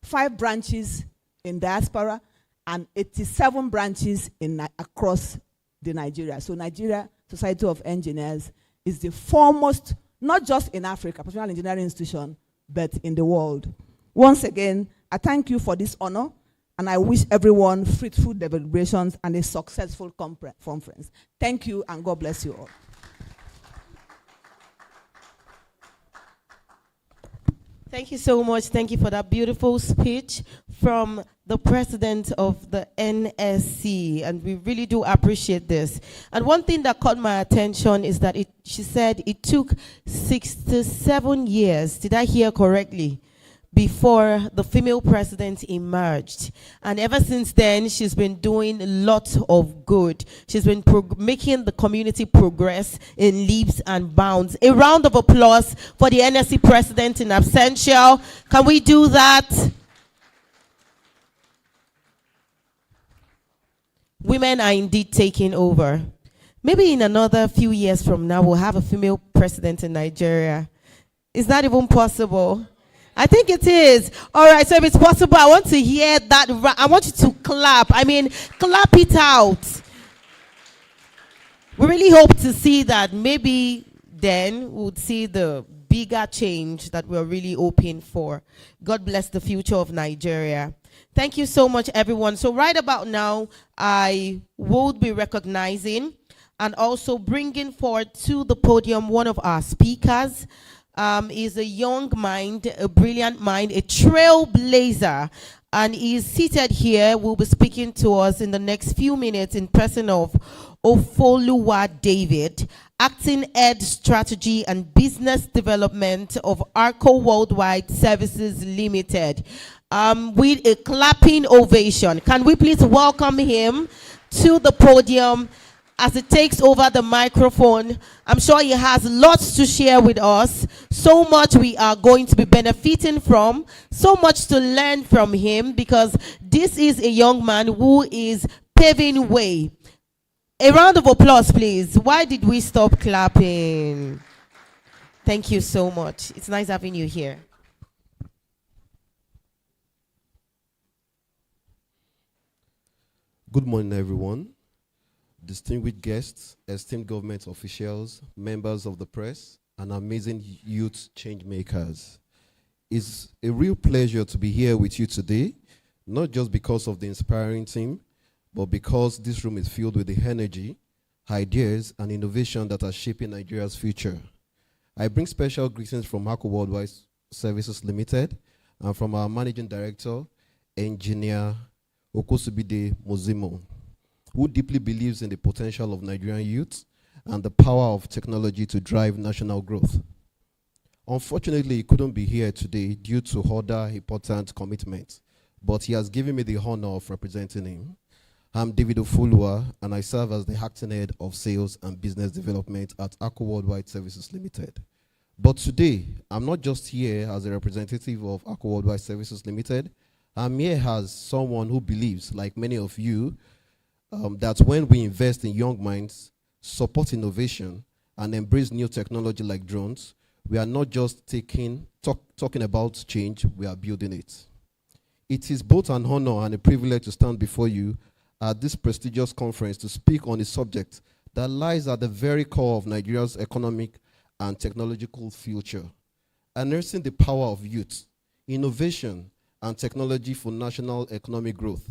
5 branches in diaspora and 87 branches across the Nigeria. So Nigeria Society of Engineers is the foremost, not just in Africa, professional engineering institution, but in the world. Once again, I thank you for this honor, and I wish everyone fruitful deliberations and a successful conference. Thank you, and God bless you all. Thank you so much. Thank you for that beautiful speech from the president of the NSC, and we really do appreciate this. And one thing that caught my attention is that she said it took 67 years, did I hear correctly, before the female president emerged. And ever since then, she's been doing lots of good. She's been making the community progress in leaps and bounds. A round of applause for the NSC president in absentia. Can we do that? Women are indeed taking over. Maybe in another few years from now, we'll have a female president in Nigeria. Is that even possible? I think it is. All right, so if it's possible, I want to hear that. I want you to clap. I mean, clap it out. We really hope to see that. Maybe then we'll see the bigger change that we're really hoping for. God bless the future of Nigeria. Thank you so much, everyone. So right about now, I will be recognizing and also bringing forward to the podium one of our speakers. Is a young mind, a brilliant mind, a trailblazer, and he's seated here. Will be speaking to us in the next few minutes in person of Ofoluwa David, Acting Head Strategy and Business Development of Arco Worldwide Services Limited. With a clapping ovation. Can we please welcome him to the podium as he takes over the microphone? I'm sure he has lots to share with us. So much we are going to be benefiting from. So much to learn from him, because this is a young man who is paving way. A round of applause, please. Why did we stop clapping? Thank you so much. It's nice having you here. Good morning, everyone. Distinguished guests, esteemed government officials, members of the press, and amazing youth change makers. It's a real pleasure to be here with you today, not just because of the inspiring team, but because this room is filled with the energy, ideas, and innovation that are shaping Nigeria's future. I bring special greetings from Arco Worldwide Services Limited and from our Managing Director, Engineer Okosubide Mozimo, who deeply believes in the potential of Nigerian youth and the power of technology to drive national growth. Unfortunately, he couldn't be here today due to other important commitments, but he has given me the honor of representing him. I'm David Ofoluwa, and I serve as the Acting Head of Sales and Business Development at Arco Worldwide Services Limited. But today, I'm not just here as a representative of Arco Worldwide Services Limited. I'm here as someone who believes, like many of you, that when we invest in young minds, support innovation, and embrace new technology like drones, we are not just talking about change, we are building it. It is both an honor and a privilege to stand before you at this prestigious conference to speak on a subject that lies at the very core of Nigeria's economic and technological future, harnessing the power of youth, innovation, and technology for national economic growth,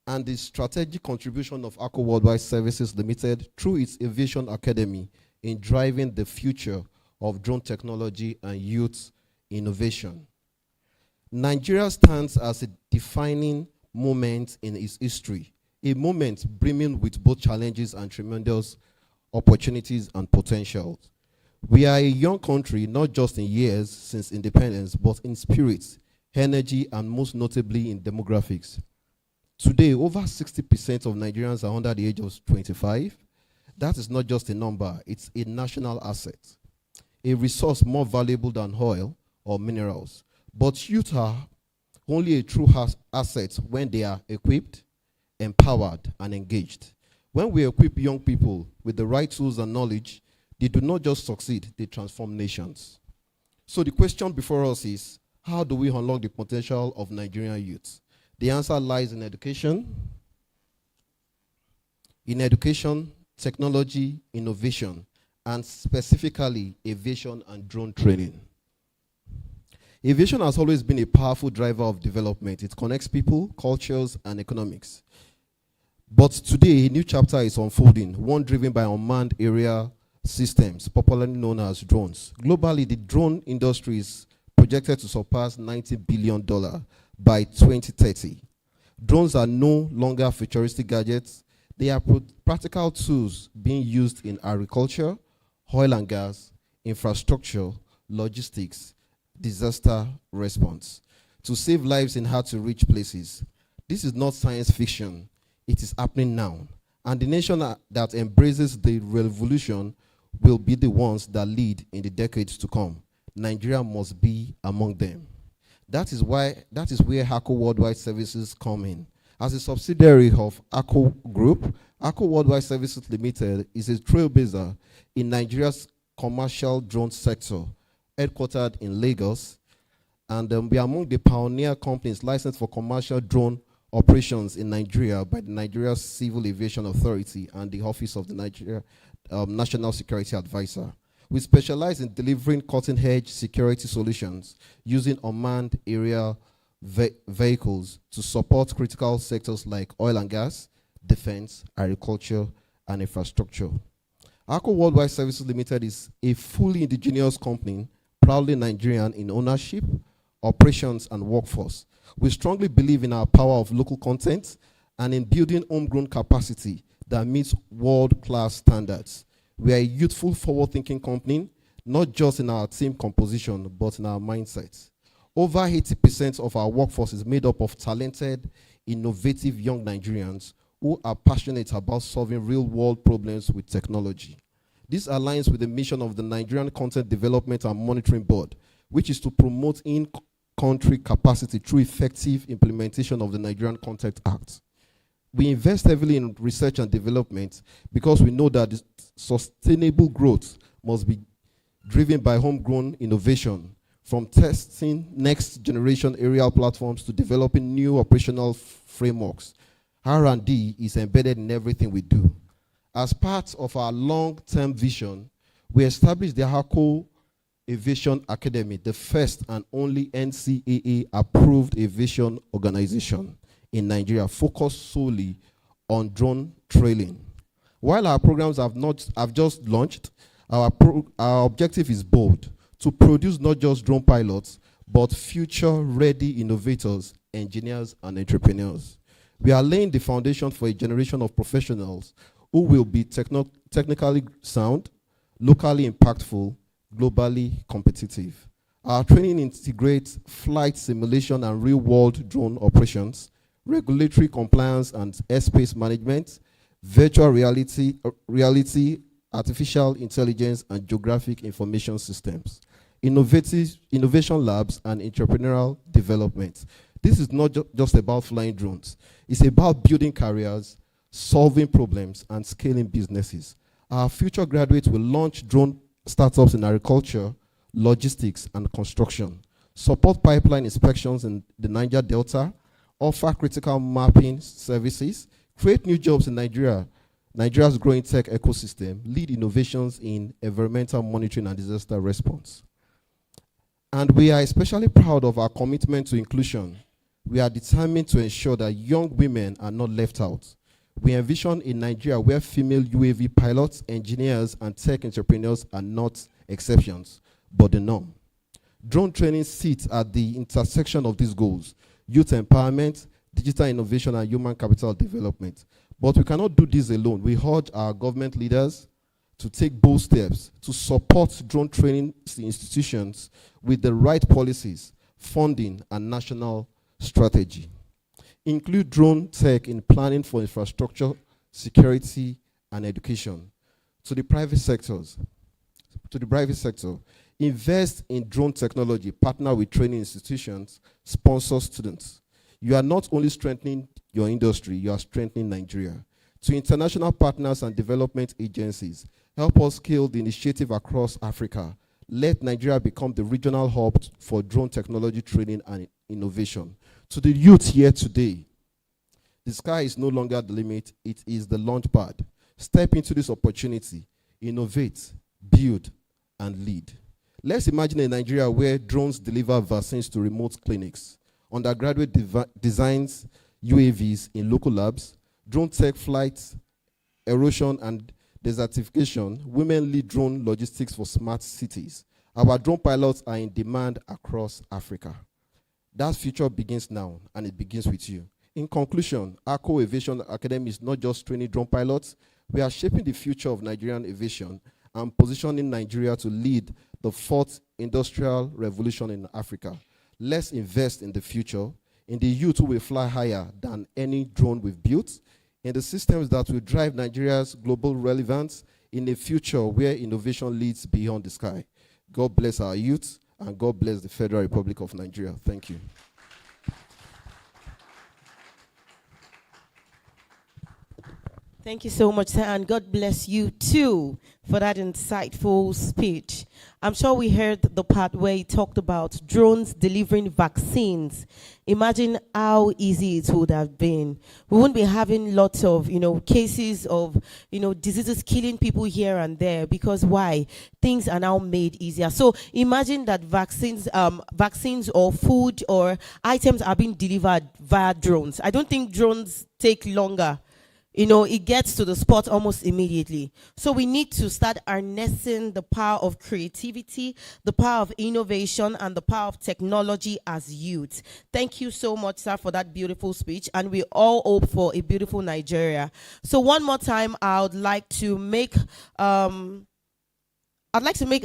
and the strategic contribution of Arco Worldwide Services Limited through its Aviation Academy in driving the future of drone technology and youth innovation. Nigeria stands as a defining moment in its history, a moment brimming with both challenges and tremendous opportunities and potentials. We are a young country, not just in years since independence, but in spirit, energy, and most notably in demographics. Today, over 60% of Nigerians are under the age of 25. That is not just a number, it's a national asset, a resource more valuable than oil or minerals. But youth are only a true asset when they are equipped, empowered, and engaged. When we equip young people with the right tools and knowledge, they do not just succeed, they transform nations. So the question before us is, how do we unlock the potential of Nigerian youth? The answer lies in education. In education, technology, innovation, and specifically aviation and drone training. Aviation has always been a powerful driver of development. It connects people, cultures, and economics. But today, a new chapter is unfolding, one driven by unmanned aerial systems, popularly known as drones. Globally, the drone industry is projected to surpass $90 billion by 2030. Drones are no longer futuristic gadgets. They are practical tools being used in agriculture, oil and gas, infrastructure, logistics, disaster response, to save lives in hard-to-reach places. This is not science fiction. It is happening now. And the nation that embraces the revolution will be the ones that lead in the decades to come. Nigeria must be among them. That is where ACO Worldwide Services come in. As a subsidiary of ACO Group, ACO Worldwide Services Limited is a trailblazer in Nigeria's commercial drone sector, headquartered in Lagos, and we are among the pioneer companies licensed for commercial drone operations in Nigeria by the Nigeria Civil Aviation Authority and the Office of the Nigeria National Security Advisor. We specialize in delivering cutting-edge security solutions using unmanned aerial vehicles to support critical sectors like oil and gas, defense, agriculture, and infrastructure. ACO Worldwide Services Limited is a fully indigenous company, proudly Nigerian in ownership, operations, and workforce. We strongly believe in our power of local content and in building homegrown capacity that meets world-class standards. We are a youthful, forward-thinking company, not just in our team composition, but in our mindset. Over 80% of our workforce is made up of talented, innovative young Nigerians who are passionate about solving real-world problems with technology. This aligns with the mission of the Nigerian Content Development and Monitoring Board, which is to promote in-country capacity through effective implementation of the Nigerian Content Act. We invest heavily in research and development because we know that sustainable growth must be driven by homegrown innovation, from testing next-generation aerial platforms to developing new operational frameworks. R&D is embedded in everything we do. As part of our long-term vision, we established the ACO Aviation Academy, the first and only NCAA-approved aviation organization in Nigeria, focused solely on drone training. While our programs have just launched, our objective is bold: to produce not just drone pilots, but future-ready innovators, engineers, and entrepreneurs. We are laying the foundation for a generation of professionals who will be technically sound, locally impactful, globally competitive. Our training integrates flight simulation and real-world drone operations, regulatory compliance and airspace management, virtual reality, artificial intelligence, and geographic information systems, innovation labs, and entrepreneurial development. This is not just about flying drones. It's about building careers, solving problems, and scaling businesses. Our future graduates will launch drone startups in agriculture, logistics, and construction, support pipeline inspections in the Niger Delta, offer critical mapping services, create new jobs in Nigeria's growing tech ecosystem, lead innovations in environmental monitoring and disaster response. And we are especially proud of our commitment to inclusion. We are determined to ensure that young women are not left out. We envision a Nigeria where female UAV pilots, engineers, and tech entrepreneurs are not exceptions, but the norm. Drone training sits at the intersection of these goals: youth empowerment, digital innovation, and human capital development. But we cannot do this alone. We urge our government leaders to take bold steps to support drone training institutions with the right policies, funding, and national strategy. Include drone tech in planning for infrastructure, security, and education. To the private sector, invest in drone technology, partner with training institutions, sponsor students. You are not only strengthening your industry, you are strengthening Nigeria. To international partners and development agencies, help us scale the initiative across Africa. Let Nigeria become the regional hub for drone technology training and innovation. To the youth here today, the sky is no longer the limit, it is the launch pad. Step into this opportunity, innovate, build, and lead. Let's imagine a Nigeria where drones deliver vaccines to remote clinics, undergraduate designs UAVs in local labs, drone tech flights, erosion and desertification, women lead drone logistics for smart cities. Our drone pilots are in demand across Africa. That future begins now, and it begins with you. In conclusion, ACO Aviation Academy is not just training drone pilots. We are shaping the future of Nigerian aviation and positioning Nigeria to lead the fourth industrial revolution in Africa. Let's invest in the future, in the youth who will fly higher than any drone we've built, in the systems that will drive Nigeria's global relevance, in a future where innovation leads beyond the sky. God bless our youth, and God bless the Federal Republic of Nigeria. Thank you. Thank you so much, sir, and God bless you too for that insightful speech. I'm sure we heard the part where he talked about drones delivering vaccines. Imagine how easy it would have been. We wouldn't be having lots of, cases of, diseases killing people here and there, because why? Things are now made easier. So imagine that vaccines or food or items are being delivered via drones. I don't think drones take longer. It gets to the spot almost immediately. So we need to start harnessing the power of creativity, the power of innovation, and the power of technology as youth. Thank you so much, sir, for that beautiful speech. And we all hope for a beautiful Nigeria. So one more time, I would like to make a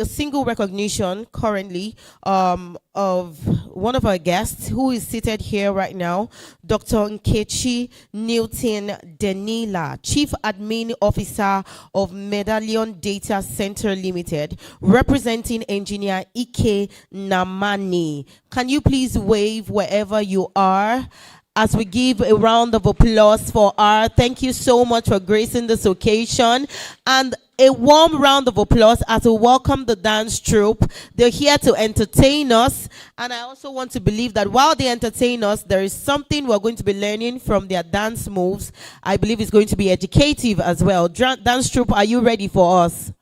single recognition currently of one of our guests who is seated here right now, Dr. Nkechi Newton Denila, Chief Admin Officer of Medallion Data Center Limited, representing Engineer Ike Namani. Can you please wave wherever you are as we give a round of applause for our, thank you so much for gracing this occasion, and a warm round of applause as we welcome the dance troupe. They're here to entertain us, and I also want to believe that while they entertain us, there is something we're going to be learning from their dance moves. I believe it's going to be educative as well. Dance troupe, are you ready for us?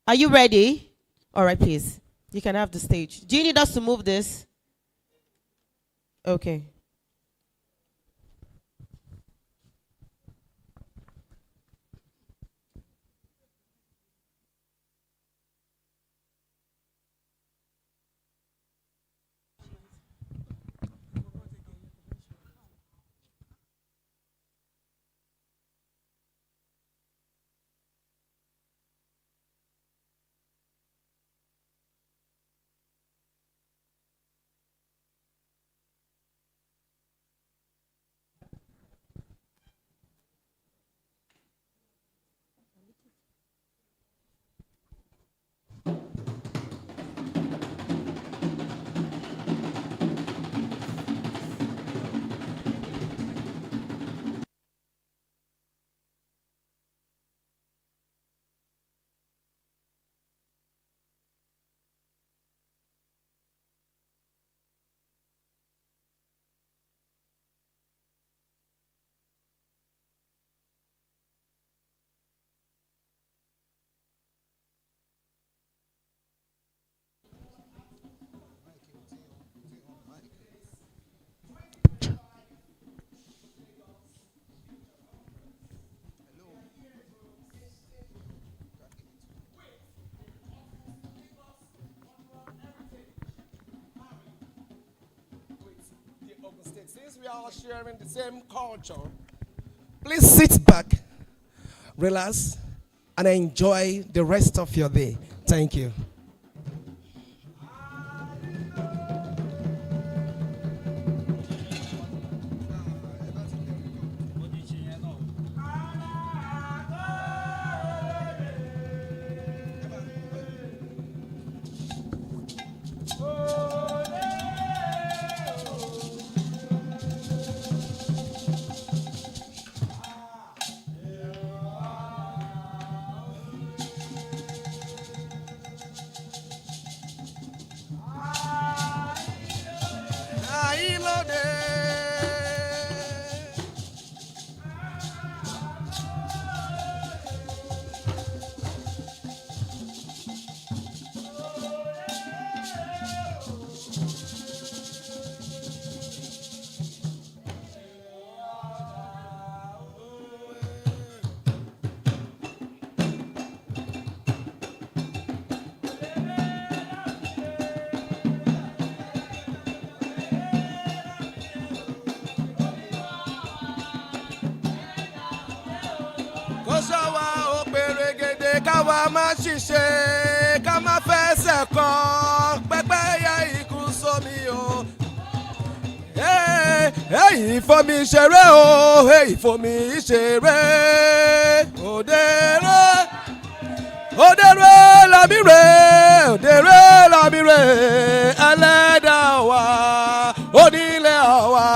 Are you ready? All right, please. You can have the stage. Do you need us to move this? Okay. Ogun State. Since we are all sharing the same culture, please sit back, relax, and enjoy the rest of your day. Thank you. Kọ́sọ́wá ó pèrègèdè káwa má ṣiṣẹ́ ká má fẹsẹ̀ kọ́ pẹ́pẹ́yẹ ikú sómi o. Èyí fomi ṣeré o, èyí fomi ṣeré. Òdèrè òdèrè làmìrè òdèrè làmìrè ẹlẹ́dàá wa onílé àwa.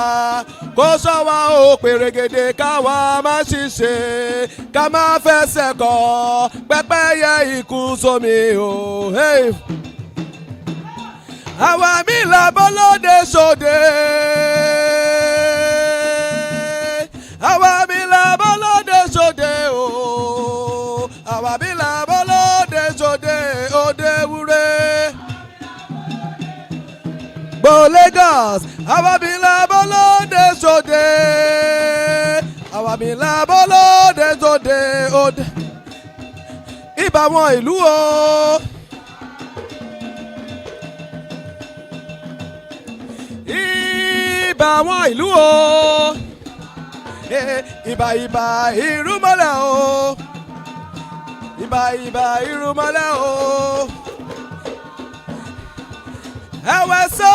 Kọ́sọ́wá ó pèrègèdè káwa má ṣiṣẹ́ ká má fẹsẹ̀ kọ́ pẹ́pẹ́yẹ ikú sómi o. Àwa mi làbọ́ lóde sóde. Àwa mi làbọ́ lóde sóde o. Àwa mi làbọ́ lóde sóde òde wúre. Gbo Lagos, àwa mi làbọ́ lóde sóde. Àwa mi làbọ́ lóde sóde òde. Ibà wọn ìlú o. Ibà wọn ìlú o. Ibà ibà ìrúmọlẹ̀ o. Ibà ibà ìrúmọlẹ̀ o. Ẹ̀wẹ̀ sọ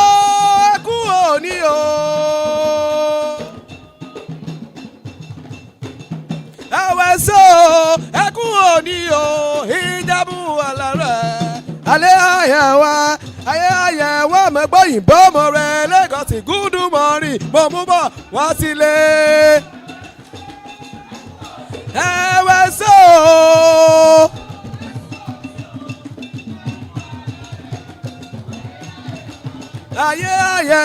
ẹkú òní o. Ẹ̀wẹ̀ sọ ẹkú òní o. Ìjẹ̀bú alárẹ̀. Alẹ́ àyẹ̀wò ayẹyẹwò mẹ́gbọ́yìnbó mo rẹ̀ Lagos gúdú mọ́rì mo mú bọ̀ wá sílé. Ẹ̀wẹ̀ sọ. Ayé ayé.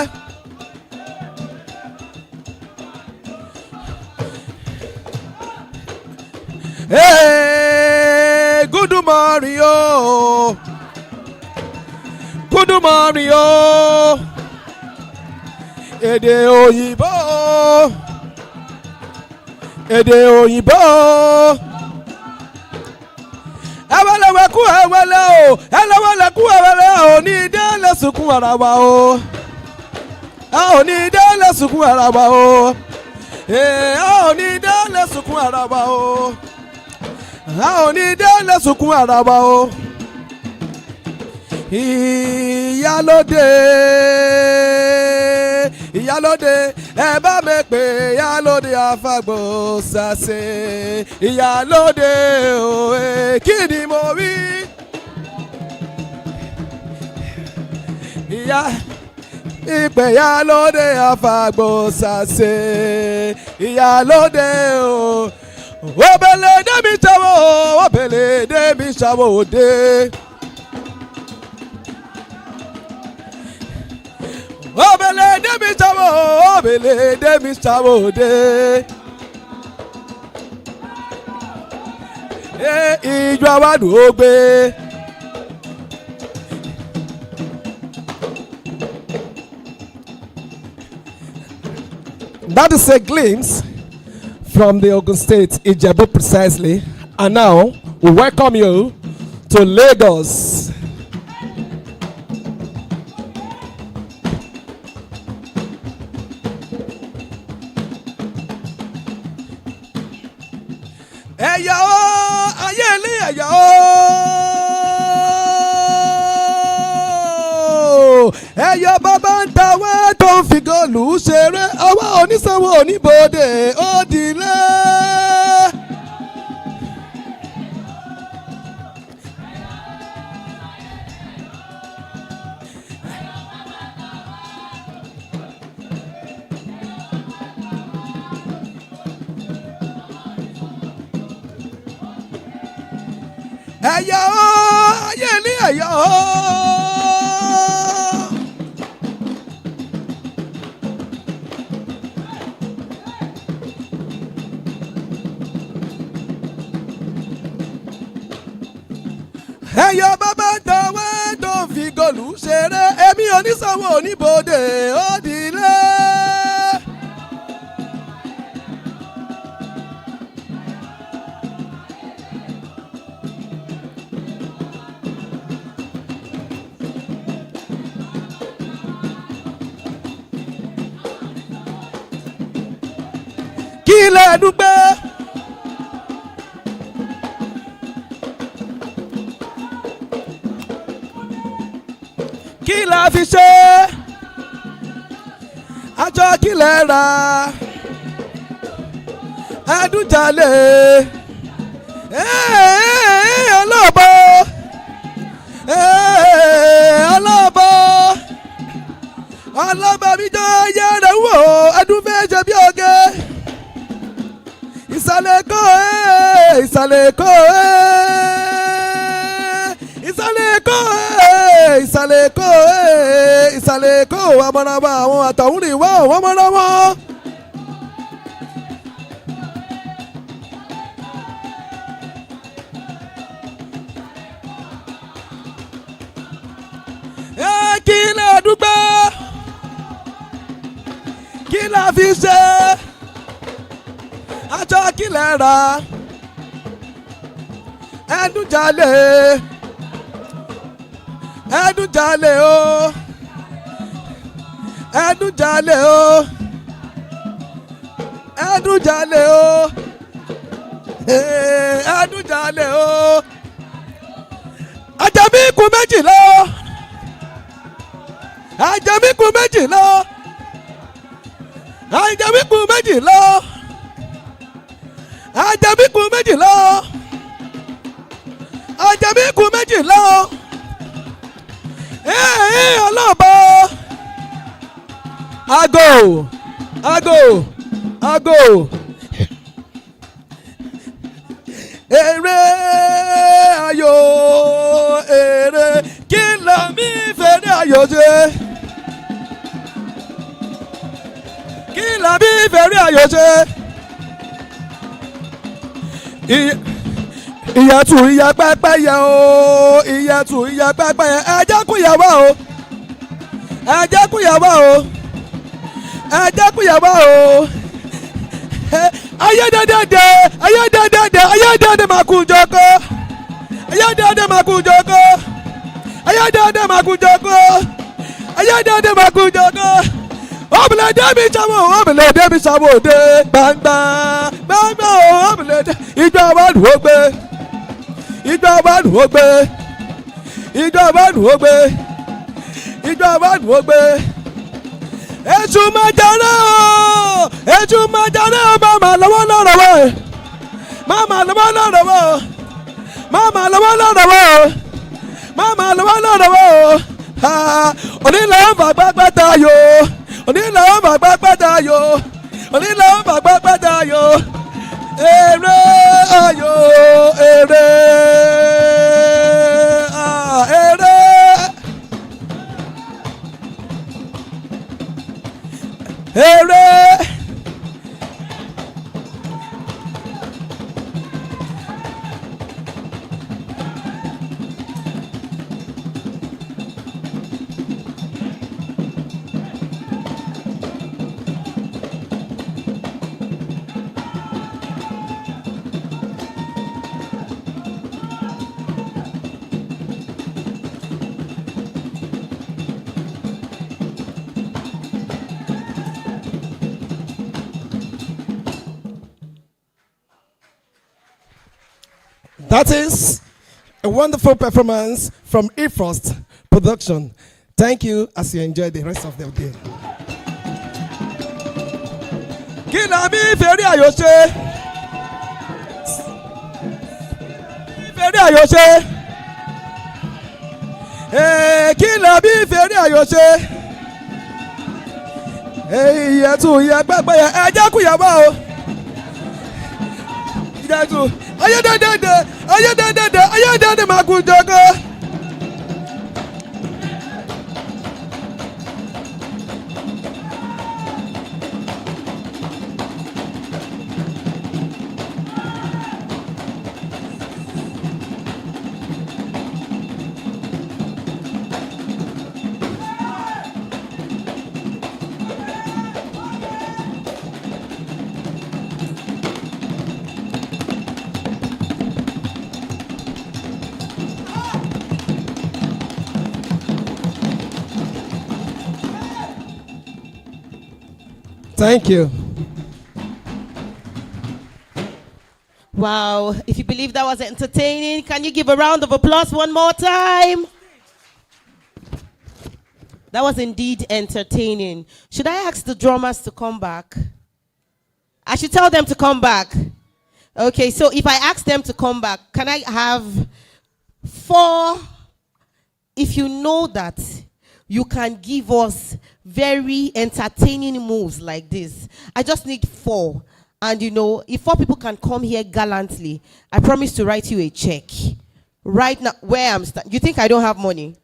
Gúdú mọ́rì o. Good morning o. Èdè òyìnbó. Èdè òyìnbó. Ẹwẹ́lẹ́wẹ́ kú ẹwẹ́lẹ́ o. Ẹlẹ́wẹ́lẹ́ kú ẹwẹ́lẹ́ o. Ní délé sunkún ara wa o. A ò ní délé sunkún ara wa o. A ò ní délé sunkún ara wa o. A ò ní délé sunkún ara wa o. Ìyálóde ìyálóde ẹ bá mi pè ìyálóde àfàgbò sàṣe ìyálóde òwe kí ni mo wí. Ìpè ìyálóde àfàgbò sàṣe ìyálóde o. Obèlè débi ṣàwò obèlè débi ṣàwò òde. Obèlè débi ṣàwò obèlè débi ṣàwò òde. Ìjọ àwàdùn ó gbé. That is a glimpse from the Ogun State, Ijebu precisely. And now, we welcome you to Lagos. gòlù ṣeré ọwọ́ onísanwó oníbodè ó dilé. ẹ̀yà ó ayé ní ẹ̀yà ó. ẹ̀yà bàbá tọwé tó fi gòlù ṣeré èmi onísanwó oníbodè ó dilé. kí lè dúpẹ́. kí la fi ṣe aṣọ kí lè rà ẹdúnjalè ọlọ́bọ ọlọ́bọ mi jọ yẹrẹ wò ẹdún fẹ́ ṣe bí oge ìsàlẹ̀ kọ́ ìsàlẹ̀ kọ́ ìsàlẹ̀ kọ́ ìsàlẹ̀ kọ́ ìsàlẹ̀ kọ́ amọ̀nàmọ́ àwọn àtọ̀húnrìn wá wọ́n mọ́ra wọn. kí lè dúpẹ́ kí la fi ṣe aṣọ kí lè rà ẹdúnjalè ẹdúnjalè o ẹdúnjalè o ẹdúnjalè o ẹdúnjalè o Àjàmí ikú méjì lọ Àjàmí ikú méjì lọ Àjàmí ikú méjì lọ Àjàmí ikú méjì lọ Àjàmí ikú méjì lọ ọlọ́bọ ago ago ago èrè ayò èrè kí làmì fèrè ayò ṣe kí làmì fèrè ayò ṣe ìyẹ̀tù ìyẹ̀ pẹ́pẹ́ yẹ o ìyẹ̀tù ìyẹ̀ pẹ́pẹ́ yẹ ẹ̀jẹ̀ kú yẹ wá o ẹ̀jẹ̀ kú yẹ wá o ẹ̀jẹ̀ kú yẹ wá o ayédèdèdè ayédèdèdè ayédèdè máa kú jọkọ ayédèdè máa kú jọkọ ayédèdè máa kú jọkọ ayédèdè máa kú jọkọ ọ̀bùlẹ̀dẹ́ mi sáwọ́ ọ̀bùlẹ̀dẹ́ mi sáwọ́ òde gbangba gbangba ọ̀bùlẹ̀dẹ́ ìjọba dùn ó gbé ìjọba dùn ó gbé ìjọba dùn ó gbé ìjọba dùn ó gbé èṣù máa jẹrẹ o èṣù máa jẹrẹ o máma lọ́wọ́ lọ́rọ̀ wọ́ máma lọ́wọ́ lọ́rọ̀ wọ́ máma lọ́wọ́ lọ́rọ̀ wọ́ máma lọ́wọ́ lọ́rọ̀ wọ́ onílẹ̀ ń fàgbà pẹ́ta yo onílẹ̀ ń fàgbà pẹ́ta yo onílẹ̀ ń fàgbà pẹ́ta yo èrè ayò èrè èrè. Èrè. That is a wonderful performance from eFrost Production. Thank you as you enjoy the rest of the day. kí la bí fèrè ayò ṣe. Fèrè ayò ṣe. Kí la bí fèrè ayò ṣe. Ìyẹ̀tù yẹ pẹ́pẹ́ yẹ ẹ̀jẹ̀ kú yẹ bá o. Ìyẹ̀tù ayédèdè máa kú jọgọ́. Thank you. Wow, if you believe that was entertaining, can you give a round of applause one more time? That was indeed entertaining. Should I ask the drummers to come back? I should tell them to come back. Okay, so if I ask them to come back, can I have 4? If you know that you can give us very entertaining moves like this, I just need 4. And you know, if 4 people can come here gallantly, I promise to write you a check. Right now, where I'm standing. You think I don't have money?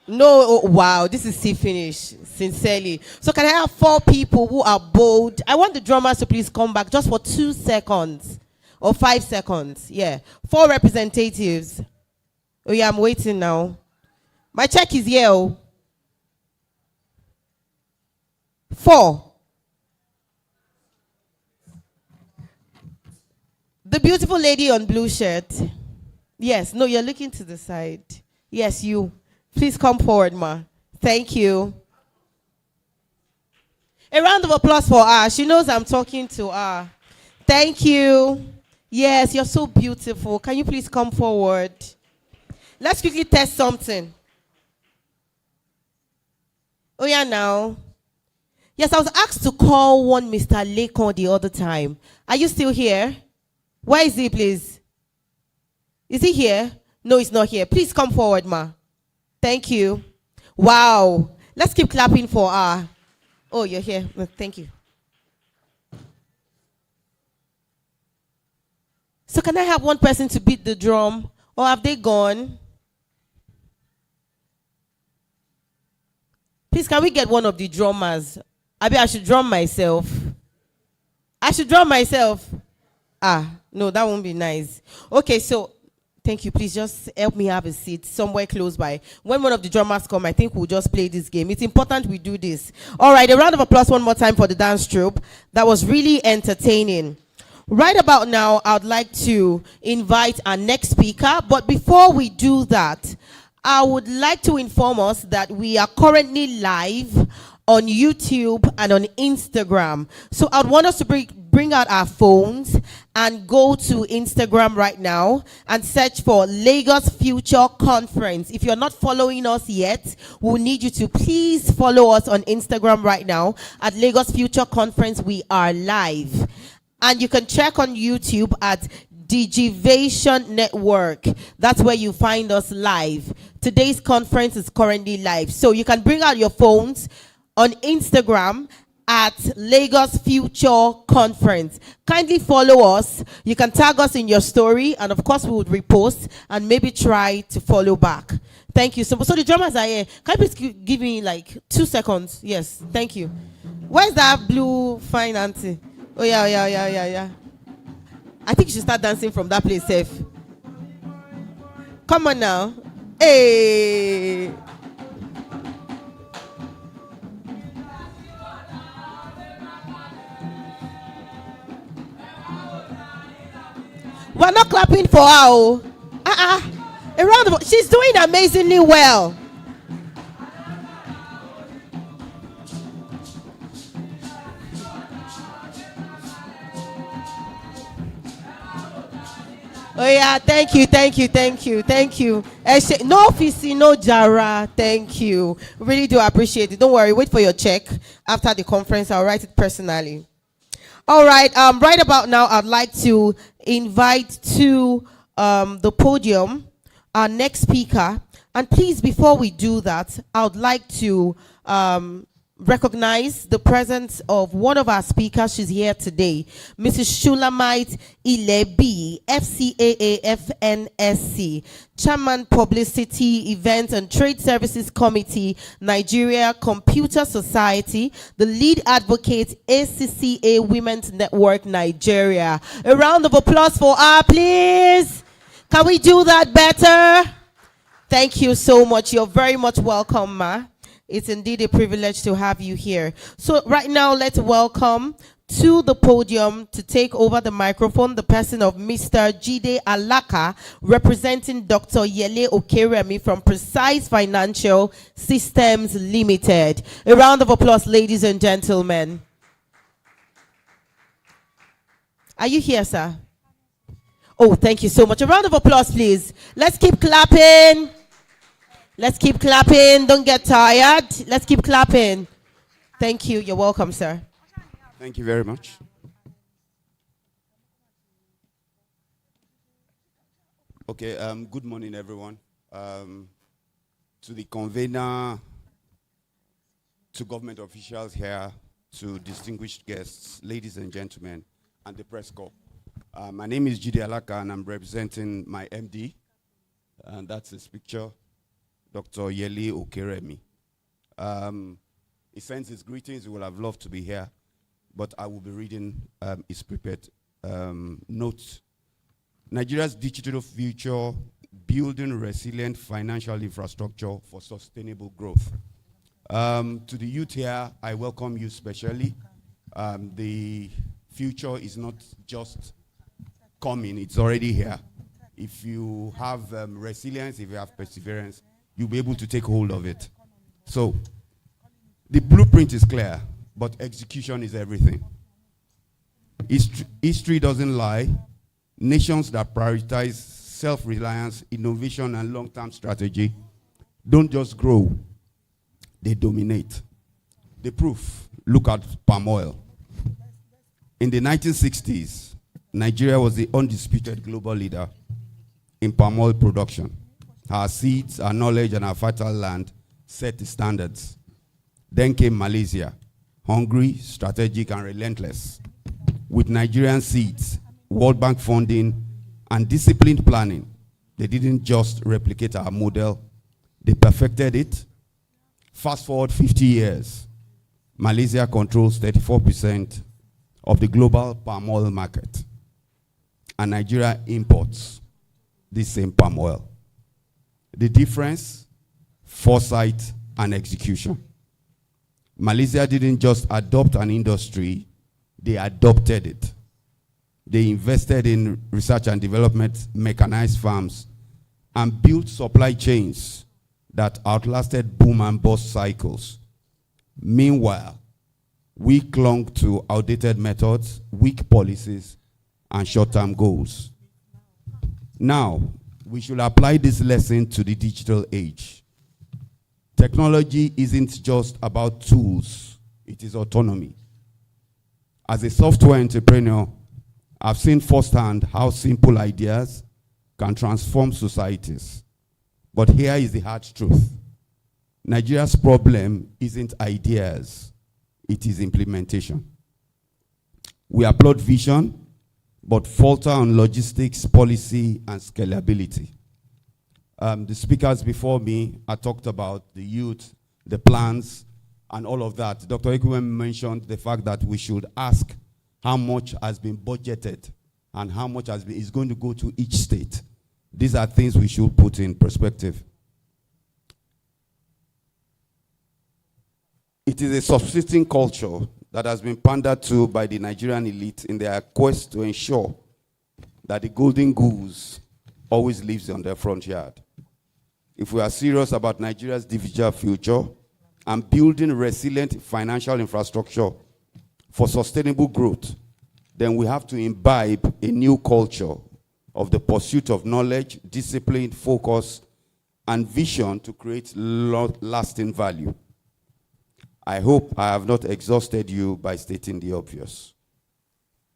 No, oh, wow, this is see finish, sincerely. So can I have 4 people who are bold? I want the drummers to please come back just for 2 seconds or 5 seconds. Yeah, 4 representatives. Oh yeah, I'm waiting now. My check is here. Oh. 4. The beautiful lady on blue shirt. Yes, no, you're looking to the side. Yes, you. Please come forward, ma. Thank you. A round of applause for her. She knows I'm talking to her. Thank you. Yes, you're so beautiful. Can you please come forward? Let's quickly test something. Oh, yeah, now. Yes, I was asked to call one Mr. Lekon the other time. Are you still here? Where is he, please? Is he here? No, he's not here. Please come forward, ma. Thank you. Wow. Let's keep clapping for her. Oh, you're here. Thank you. So can I have one person to beat the drum? Or have they gone? Please, can we get one of the drummers? I should drum myself. I should drum myself. No, that won't be nice. Okay, so thank you. Please just help me have a seat somewhere close by. When one of the drummers come, I think we'll just play this game. It's important we do this. All right, a round of applause one more time for the dance troupe. That was really entertaining. Right about now, I'd like to invite our next speaker. But before we do that, I would like to inform us that we are currently live on YouTube and on Instagram. So I'd want us to bring out our phones and go to Instagram right now and search for Lagos Future Conference. If you're not following us yet, we'll need you to please follow us on Instagram right now at Lagos Future Conference. We are live. And you can check on YouTube at Digivation Network. That's where you find us live. Today's conference is currently live. So you can bring out your phones on Instagram at Lagos Future Conference. Kindly follow us. You can tag us in your story, and of course we would repost and maybe try to follow back. Thank you. So the drummers are here. Can you please give me like 2 seconds? Yes, thank you. Where's that blue fine auntie? Oh yeah. I think you should start dancing from that place, safe. Come on now. Hey. We're not clapping for her. A round of, she's doing amazingly well. Oh yeah, thank you. No office, no Jara. Thank you. Really do appreciate it. Don't worry, wait for your check after the conference. I'll write it personally. All right. Right about now, I'd like to invite to the podium our next speaker. And please, before we do that, I would like to recognize the presence of one of our speakers. She's here today, Mrs. Shulamite Ilebi, FCAA FNSC, Chairman Publicity, Events and Trade Services Committee, Nigeria Computer Society, the lead advocate, ACCA Women's Network Nigeria. A round of applause for her, please. Can we do that better? Thank you so much. You're very much welcome, ma. It's indeed a privilege to have you here. So right now, let's welcome to the podium to take over the microphone the person of Mr. Jide Alaka, representing Dr. Yele Okeremi from Precise Financial Systems Limited. A round of applause, ladies and gentlemen. Are you here, sir? Oh, thank you so much. A round of applause, please. Let's keep clapping. Let's keep clapping. Don't get tired. Let's keep clapping. Thank you. You're welcome, sir. Thank you very much. Okay, good morning, everyone. To the convener, to government officials here, to distinguished guests, ladies and gentlemen, and the press corps. My name is Jide Alaka, and I'm representing my MD, and that's his picture. Dr. Yele Okeremi. He sends his greetings. He would have loved to be here, but I will be reading his prepared notes. Nigeria's digital future, building resilient financial infrastructure for sustainable growth. To the youth here, I welcome you specially. The future is not just coming, it's already here. If you have resilience, if you have perseverance, you'll be able to take hold of it. So, the blueprint is clear, but execution is everything. History doesn't lie. Nations that prioritize self-reliance, innovation, and long-term strategy don't just grow, they dominate. The proof, look at palm oil. In the 1960s, Nigeria was the undisputed global leader in palm oil production. Our seeds, our knowledge, and our fertile land set the standards. Then came Malaysia, hungry, strategic, and relentless. With Nigerian seeds, World Bank funding, and disciplined planning, they didn't just replicate our model, they perfected it. Fast forward 50 years, Malaysia controls 34% of the global palm oil market, and Nigeria imports the same palm oil. The difference, foresight and execution. Malaysia didn't just adopt an industry, they adopted it. They invested in research and development, mechanized farms, and built supply chains that outlasted boom and bust cycles. Meanwhile, we clung to outdated methods, weak policies, and short-term goals. Now, we should apply this lesson to the digital age. Technology isn't just about tools, it is autonomy. As a software entrepreneur, I've seen firsthand how simple ideas can transform societies. But here is the hard truth. Nigeria's problem isn't ideas, it is implementation. We applaud vision, but falter on logistics, policy, and scalability. The speakers before me, I talked about the youth, the plans, and all of that. Dr. Ekwem mentioned the fact that we should ask how much has been budgeted and how much is going to go to each state. These are things we should put in perspective. It is a subsisting culture that has been pandered to by the Nigerian elite in their quest to ensure that the golden goose always lives on their front yard. If we are serious about Nigeria's digital future and building resilient financial infrastructure for sustainable growth, then we have to imbibe a new culture of the pursuit of knowledge, discipline, focus, and vision to create lasting value. I hope I have not exhausted you by stating the obvious.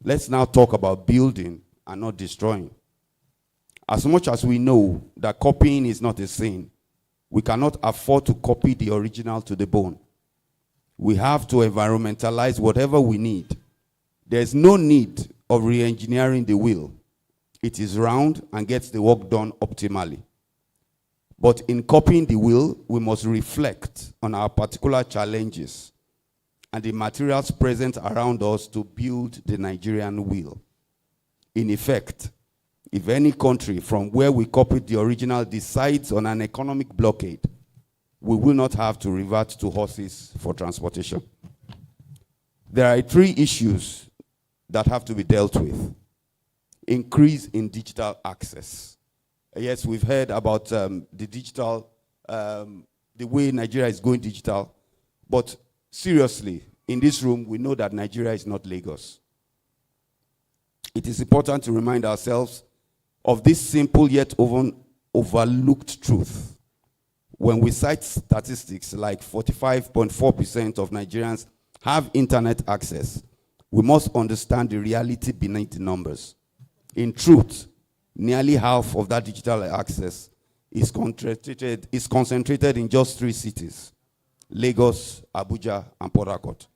Let's now talk about building and not destroying. As much as we know that copying is not a sin, we cannot afford to copy the original to the bone. We have to environmentalize whatever we need. There's no need of re-engineering the wheel. It is round and gets the work done optimally. But in copying the wheel, we must reflect on our particular challenges and the materials present around us to build the Nigerian wheel. In effect, if any country from where we copied the original decides on an economic blockade, we will not have to revert to horses for transportation. There are 3 issues that have to be dealt with. Increase in digital access. Yes, we've heard about the digital, the way Nigeria is going digital, but seriously, in this room, we know that Nigeria is not Lagos. It is important to remind ourselves of this simple yet often overlooked truth. When we cite statistics like 45.4% of Nigerians have internet access, we must understand the reality beneath the numbers. In truth, nearly half of that digital access is concentrated in just 3 cities: Lagos, Abuja, and Port Harcourt.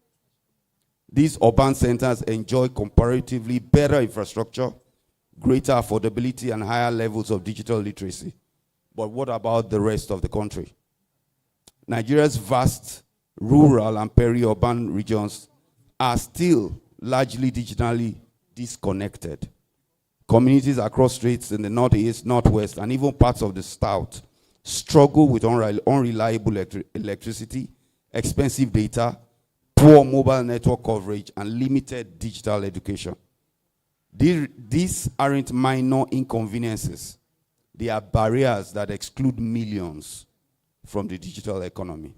These urban centers enjoy comparatively better infrastructure, greater affordability, and higher levels of digital literacy. But what about the rest of the country? Nigeria's vast rural and peri-urban regions are still largely digitally disconnected. Communities across states in the northeast, northwest, and even parts of the south struggle with unreliable electricity, expensive data, poor mobile network coverage, and limited digital education. These aren't minor inconveniences. They are barriers that exclude millions from the digital economy.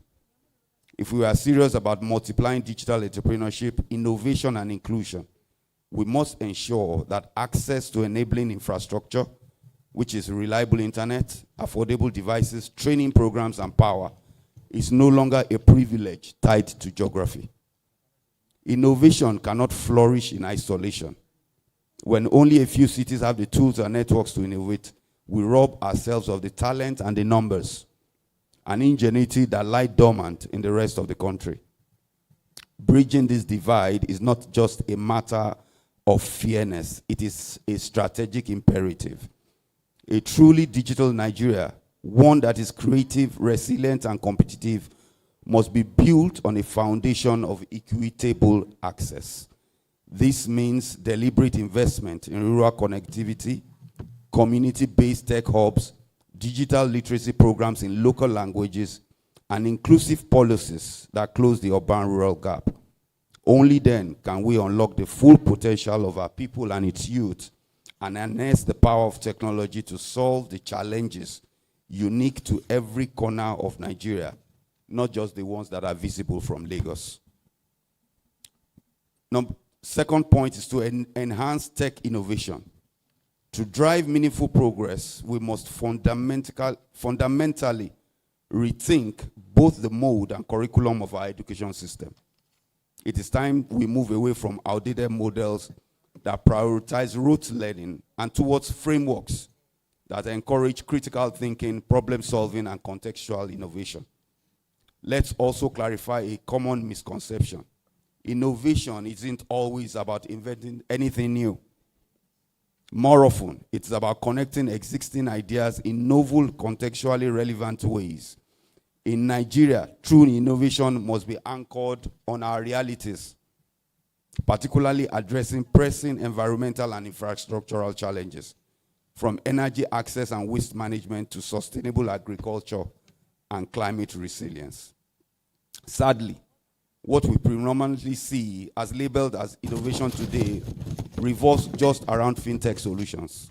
If we are serious about multiplying digital entrepreneurship, innovation, and inclusion, we must ensure that access to enabling infrastructure, which is reliable internet, affordable devices, training programs, and power, is no longer a privilege tied to geography. Innovation cannot flourish in isolation. When only a few cities have the tools and networks to innovate, we rob ourselves of the talent and the numbers and ingenuity that lie dormant in the rest of the country. Bridging this divide is not just a matter of fairness, it is a strategic imperative. A truly digital Nigeria, one that is creative, resilient, and competitive, must be built on a foundation of equitable access. This means deliberate investment in rural connectivity, community-based tech hubs, digital literacy programs in local languages, and inclusive policies that close the urban-rural gap. Only then can we unlock the full potential of our people and its youth and harness the power of technology to solve the challenges unique to every corner of Nigeria, not just the ones that are visible from Lagos. Second point is to enhance tech innovation. To drive meaningful progress, we must fundamentally rethink both the mode and curriculum of our education system. It is time we move away from outdated models that prioritize rote learning and towards frameworks that encourage critical thinking, problem solving, and contextual innovation. Let's also clarify a common misconception. Innovation isn't always about inventing anything new. More often, it's about connecting existing ideas in novel, contextually relevant ways. In Nigeria, true innovation must be anchored on our realities, particularly addressing pressing environmental and infrastructural challenges, from energy access and waste management to sustainable agriculture and climate resilience. Sadly, what we predominantly see as labeled as innovation today revolves just around fintech solutions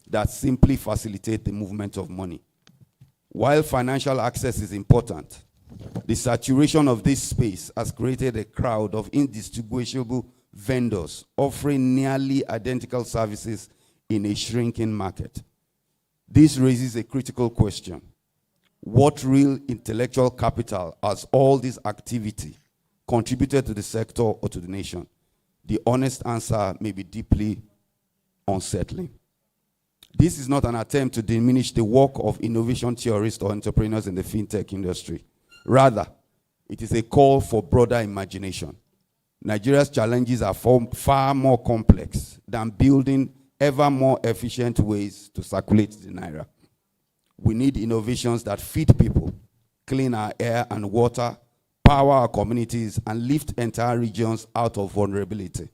that simply facilitate the movement of money. While financial access is important, the saturation of this space has created a crowd of indistinguishable vendors offering nearly identical services in a shrinking market. This raises a critical question. What real intellectual capital has all this activity contributed to the sector or to the nation? The honest answer may be deeply unsettling. This is not an attempt to diminish the work of innovation theorists or entrepreneurs in the fintech industry. Rather, it is a call for broader imagination. Nigeria's challenges are far more complex than building ever more efficient ways to circulate the naira. We need innovations that feed people, clean our air and water, power our communities, and lift entire regions out of vulnerability.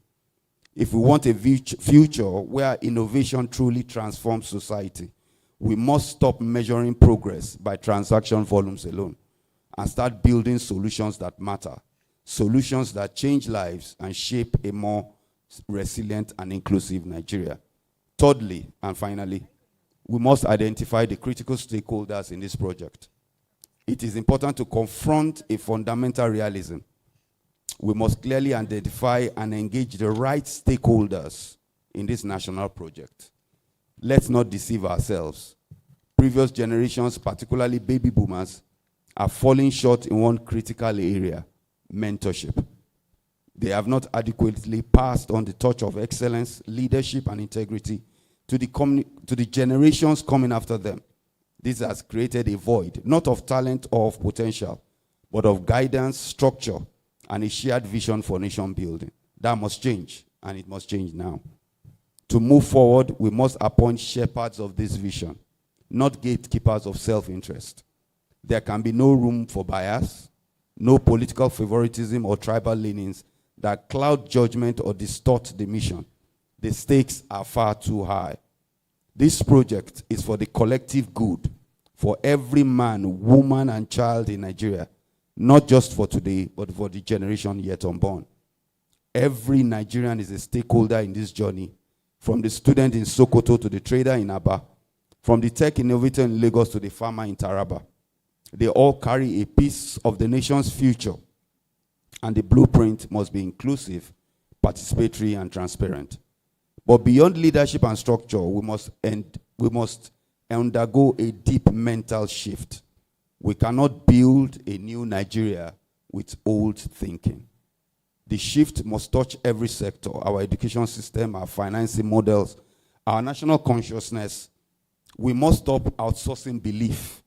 If we want a future where innovation truly transforms society, we must stop measuring progress by transaction volumes alone and start building solutions that matter, solutions that change lives and shape a more resilient and inclusive Nigeria. Thirdly, and finally, we must identify the critical stakeholders in this project. It is important to confront a fundamental realism. We must clearly identify and engage the right stakeholders in this national project. Let's not deceive ourselves. Previous generations, particularly baby boomers, are falling short in one critical area: mentorship. They have not adequately passed on the torch of excellence, leadership, and integrity to the generations coming after them. This has created a void, not of talent or of potential, but of guidance, structure, and a shared vision for nation building. That must change, and it must change now. To move forward, we must appoint shepherds of this vision, not gatekeepers of self-interest. There can be no room for bias, no political favoritism or tribal leanings that cloud judgment or distort the mission. The stakes are far too high. This project is for the collective good, for every man, woman, and child in Nigeria, not just for today, but for the generation yet unborn. Every Nigerian is a stakeholder in this journey, from the student in Sokoto to the trader in Aba, from the tech innovator in Lagos to the farmer in Taraba. They all carry a piece of the nation's future, and the blueprint must be inclusive, participatory, and transparent. But beyond leadership and structure, we must undergo a deep mental shift. We cannot build a new Nigeria with old thinking. The shift must touch every sector: our education system, our financing models, our national consciousness. We must stop outsourcing belief.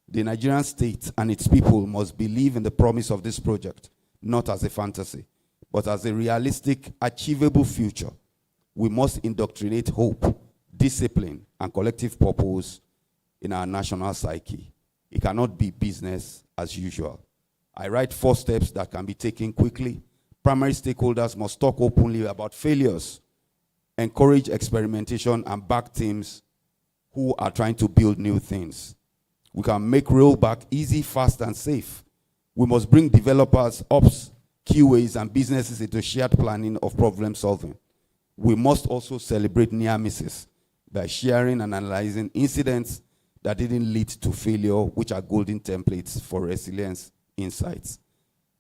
The Nigerian state and its people must believe in the promise of this project, not as a fantasy, but as a realistic, achievable future. We must indoctrinate hope, discipline, and collective purpose in our national psyche. It cannot be business as usual. I write 4 steps that can be taken quickly. Primary stakeholders must talk openly about failures, encourage experimentation, and back teams who are trying to build new things. We can make rollback easy, fast, and safe. We must bring developers, ops, QAs, and businesses into shared planning of problem solving. We must also celebrate near misses by sharing and analyzing incidents that didn't lead to failure, which are golden templates for resilience insights.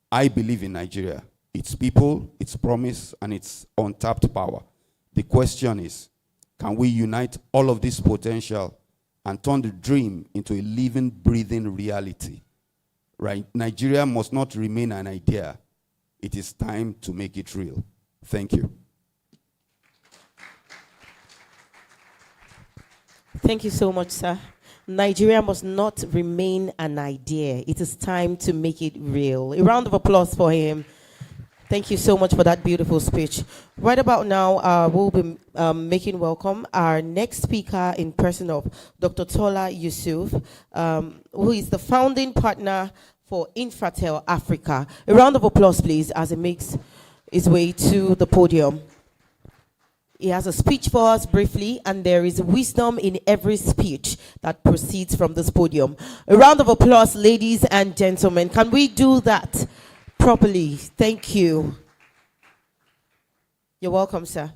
I believe in Nigeria, its people, its promise, and its untapped power. The question is, can we unite all of this potential and turn the dream into a living, breathing reality? Right? Nigeria must not remain an idea. It is time to make it real. Thank you. Thank you so much, sir. Nigeria must not remain an idea. It is time to make it real. A round of applause for him. Thank you so much for that beautiful speech. Right about now, we'll be making welcome our next speaker in person of Dr. Tola Yusuf, who is the founding partner for Infratel Africa. A round of applause, please, as he makes his way to the podium. He has a speech for us briefly, and there is wisdom in every speech that proceeds from this podium. A round of applause, ladies and gentlemen. Can we do that properly? Thank you. You're welcome, sir.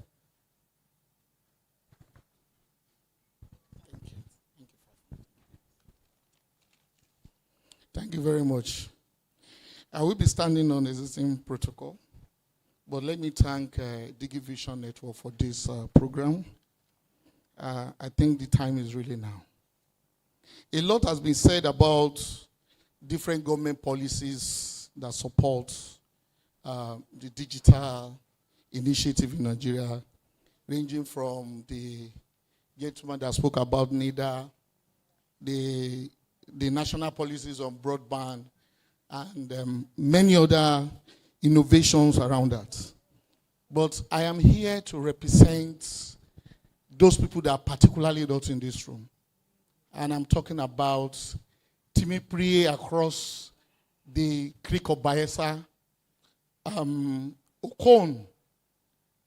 Thank you very much. I will be standing on existing protocol, but let me thank DigiVision Network for this program. I think the time is really now. A lot has been said about different government policies that support the digital initiative in Nigeria, ranging from the gentleman that spoke about NITDA, the national policies on broadband, and many other innovations around that. But I am here to represent those people that are particularly not in this room. And I'm talking about Timipri across the Creek of Bayelsa, Okon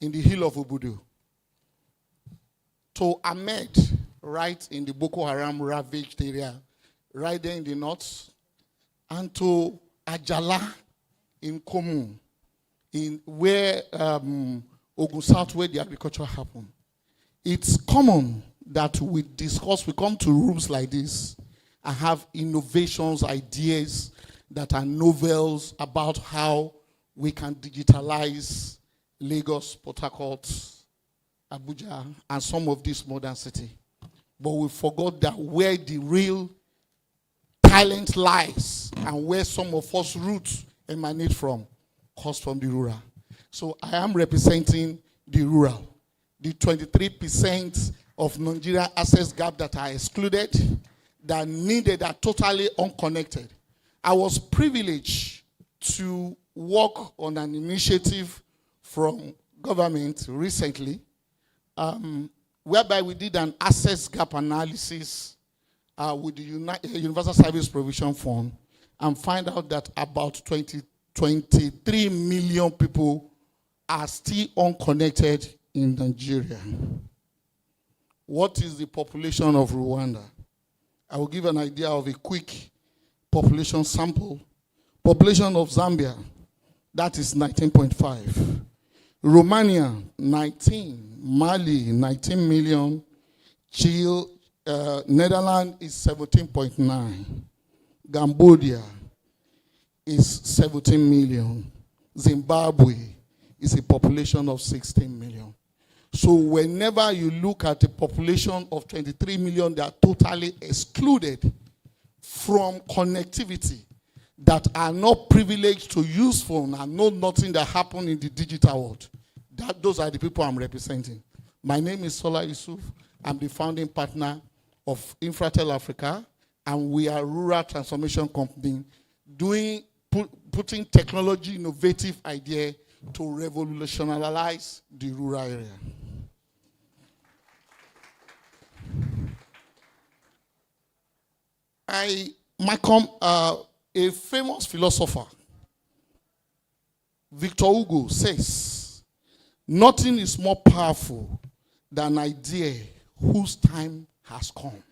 in the hill of Obudu, to Ahmed, right in the Boko Haram ravaged area, right there in the north, and to Ajala in Komu, in where Ogun South, where the agriculture happened. It's common that we discuss, we come to rooms like this and have innovations, ideas that are novels about how we can digitalize Lagos, Port Harcourt, Abuja, and some of these modern cities. But we forgot that where the real talent lies and where some of us roots emanate from, comes from the rural. So I am representing the rural, the 23% of Nigeria access gap that are excluded, that needed, are totally unconnected. I was privileged to work on an initiative from government recently, whereby we did an access gap analysis with the Universal Service Provision Fund, and find out that about 23 million people are still unconnected in Nigeria. What is the population of Rwanda? I will give an idea of a quick population sample. Population of Zambia, that is 19.5. Romania, 19. Mali, 19 million. Chile, Netherlands is 17.9. Cambodia is 17 million. Zimbabwe is a population of 16 million. So whenever you look at a population of 23 million that are totally excluded from connectivity, that are not privileged to use phone and know nothing that happened in the digital world, those are the people I'm representing. My name is Sola Yusuf. I'm the founding partner of Infratel Africa, and we are a rural transformation company putting technology, innovative idea to revolutionize the rural area. Malcolm, a famous philosopher, Victor Hugo, says, nothing is more powerful than an idea whose time has come.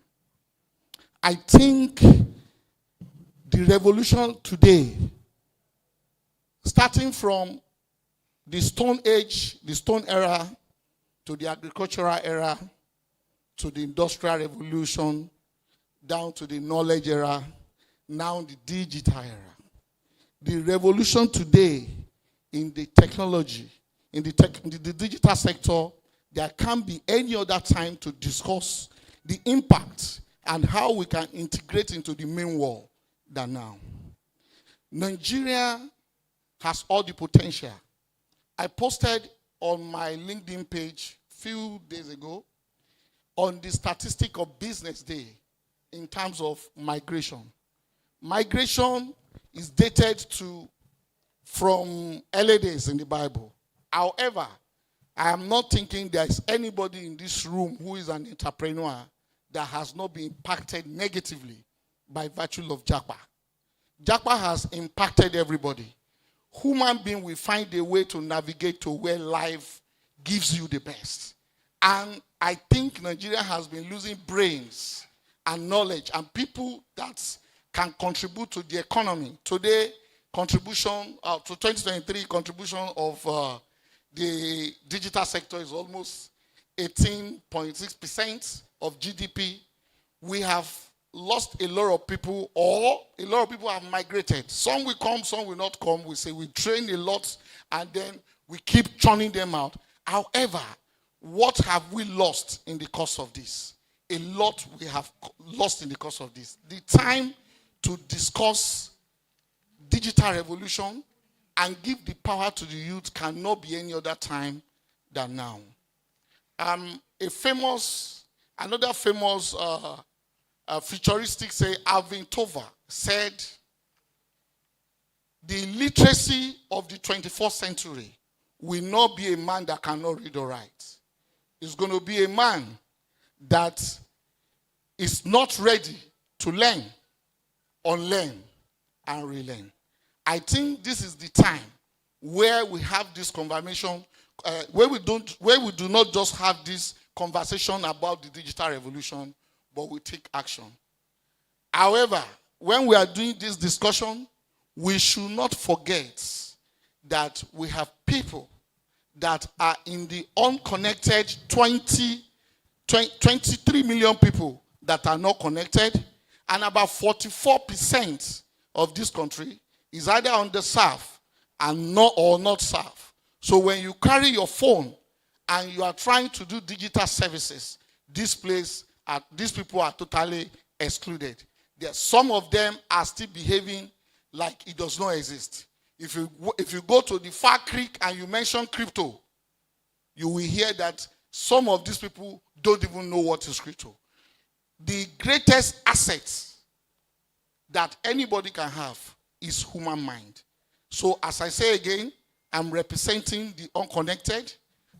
I think the revolution today, starting from the Stone Age, the Stone Era, to the agricultural era, to the Industrial Revolution, down to the knowledge era, now the digital era. The revolution today in the technology, in the digital sector, there can't be any other time to discuss the impact and how we can integrate into the main world than now. Nigeria has all the potential. I posted on my LinkedIn page a few days ago on the statistic of Business Day in terms of migration. Migration is dated from early days in the Bible. However, I am not thinking there is anybody in this room who is an entrepreneur that has not been impacted negatively by virtue of Japa. Japa has impacted everybody. Human being will find a way to navigate to where life gives you the best. And I think Nigeria has been losing brains and knowledge and people that can contribute to the economy. Today, contribution to 2023, contribution of the digital sector is almost 18.6% of GDP. We have lost a lot of people, or a lot of people have migrated. Some will come, some will not come. We say we train a lot and then we keep churning them out. However, what have we lost in the course of this? A lot we have lost in the course of this. The time to discuss digital revolution and give the power to the youth cannot be any other time than now. Another famous futuristic say, Alvin Tovar, said, the literacy of the 21st century will not be a man that cannot read or write. It's going to be a man that is not ready to learn, unlearn, and relearn. I think this is the time where we have this conversation, where we do not just have this conversation about the digital revolution, but we take action. However, when we are doing this discussion, we should not forget that we have people that are in the unconnected 23 million people that are not connected, and about 44% of this country is either underserved and not served. So when you carry your phone and you are trying to do digital services, these people are totally excluded. Some of them are still behaving like it does not exist. If you go to the Far Creek and you mention crypto, you will hear that some of these people don't even know what is crypto. The greatest asset that anybody can have is human mind. So as I say again, I'm representing the unconnected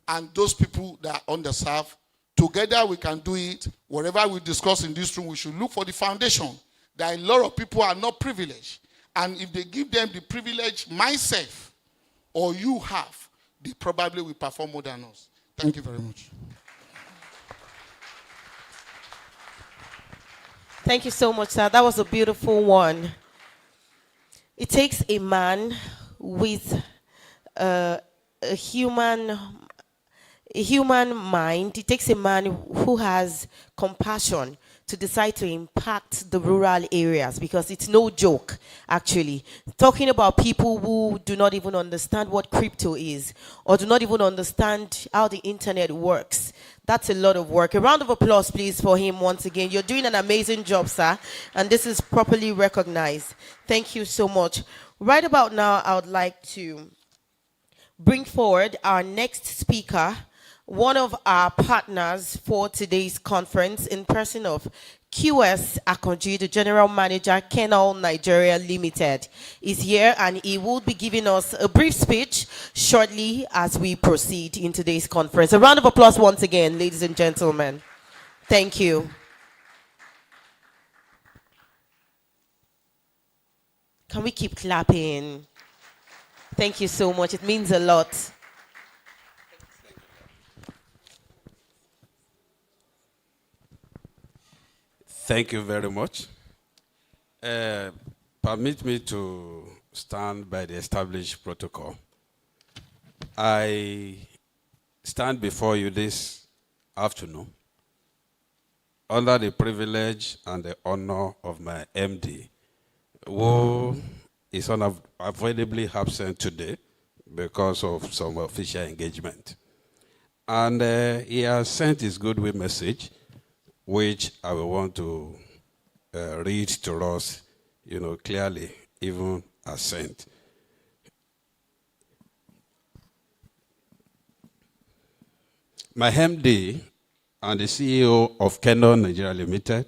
and those people that are underserved. Together we can do it. Whatever we discuss in this room, we should look for the foundation. There are a lot of people are not privileged. And if they give them the privilege, myself or you have, they probably will perform more than us. Thank you very much. Thank you so much, sir. That was a beautiful one. It takes a man with a human mind. It takes a man who has compassion to decide to impact the rural areas, because it's no joke, actually. Talking about people who do not even understand what crypto is or do not even understand how the internet works. That's a lot of work. A round of applause, please, for him once again. You're doing an amazing job, sir, and this is properly recognized. Thank you so much. Right about now, I would like to bring forward our next speaker, one of our partners for today's conference, in person of QS Akonji, the General Manager, Keynote Nigeria Limited, is here, and he will be giving us a brief speech shortly as we proceed in today's conference. A round of applause once again, ladies and gentlemen. Thank you. Can we keep clapping? Thank you so much. It means a lot. Thank you very much. Permit me to stand by the established protocol. I stand before you this afternoon under the privilege and the honor of my MD, who is unavoidably absent today because of some official engagement. And he has sent his goodwill message, which I will want to read to us, clearly, even as sent. My MD and the CEO of Keynote Nigeria Limited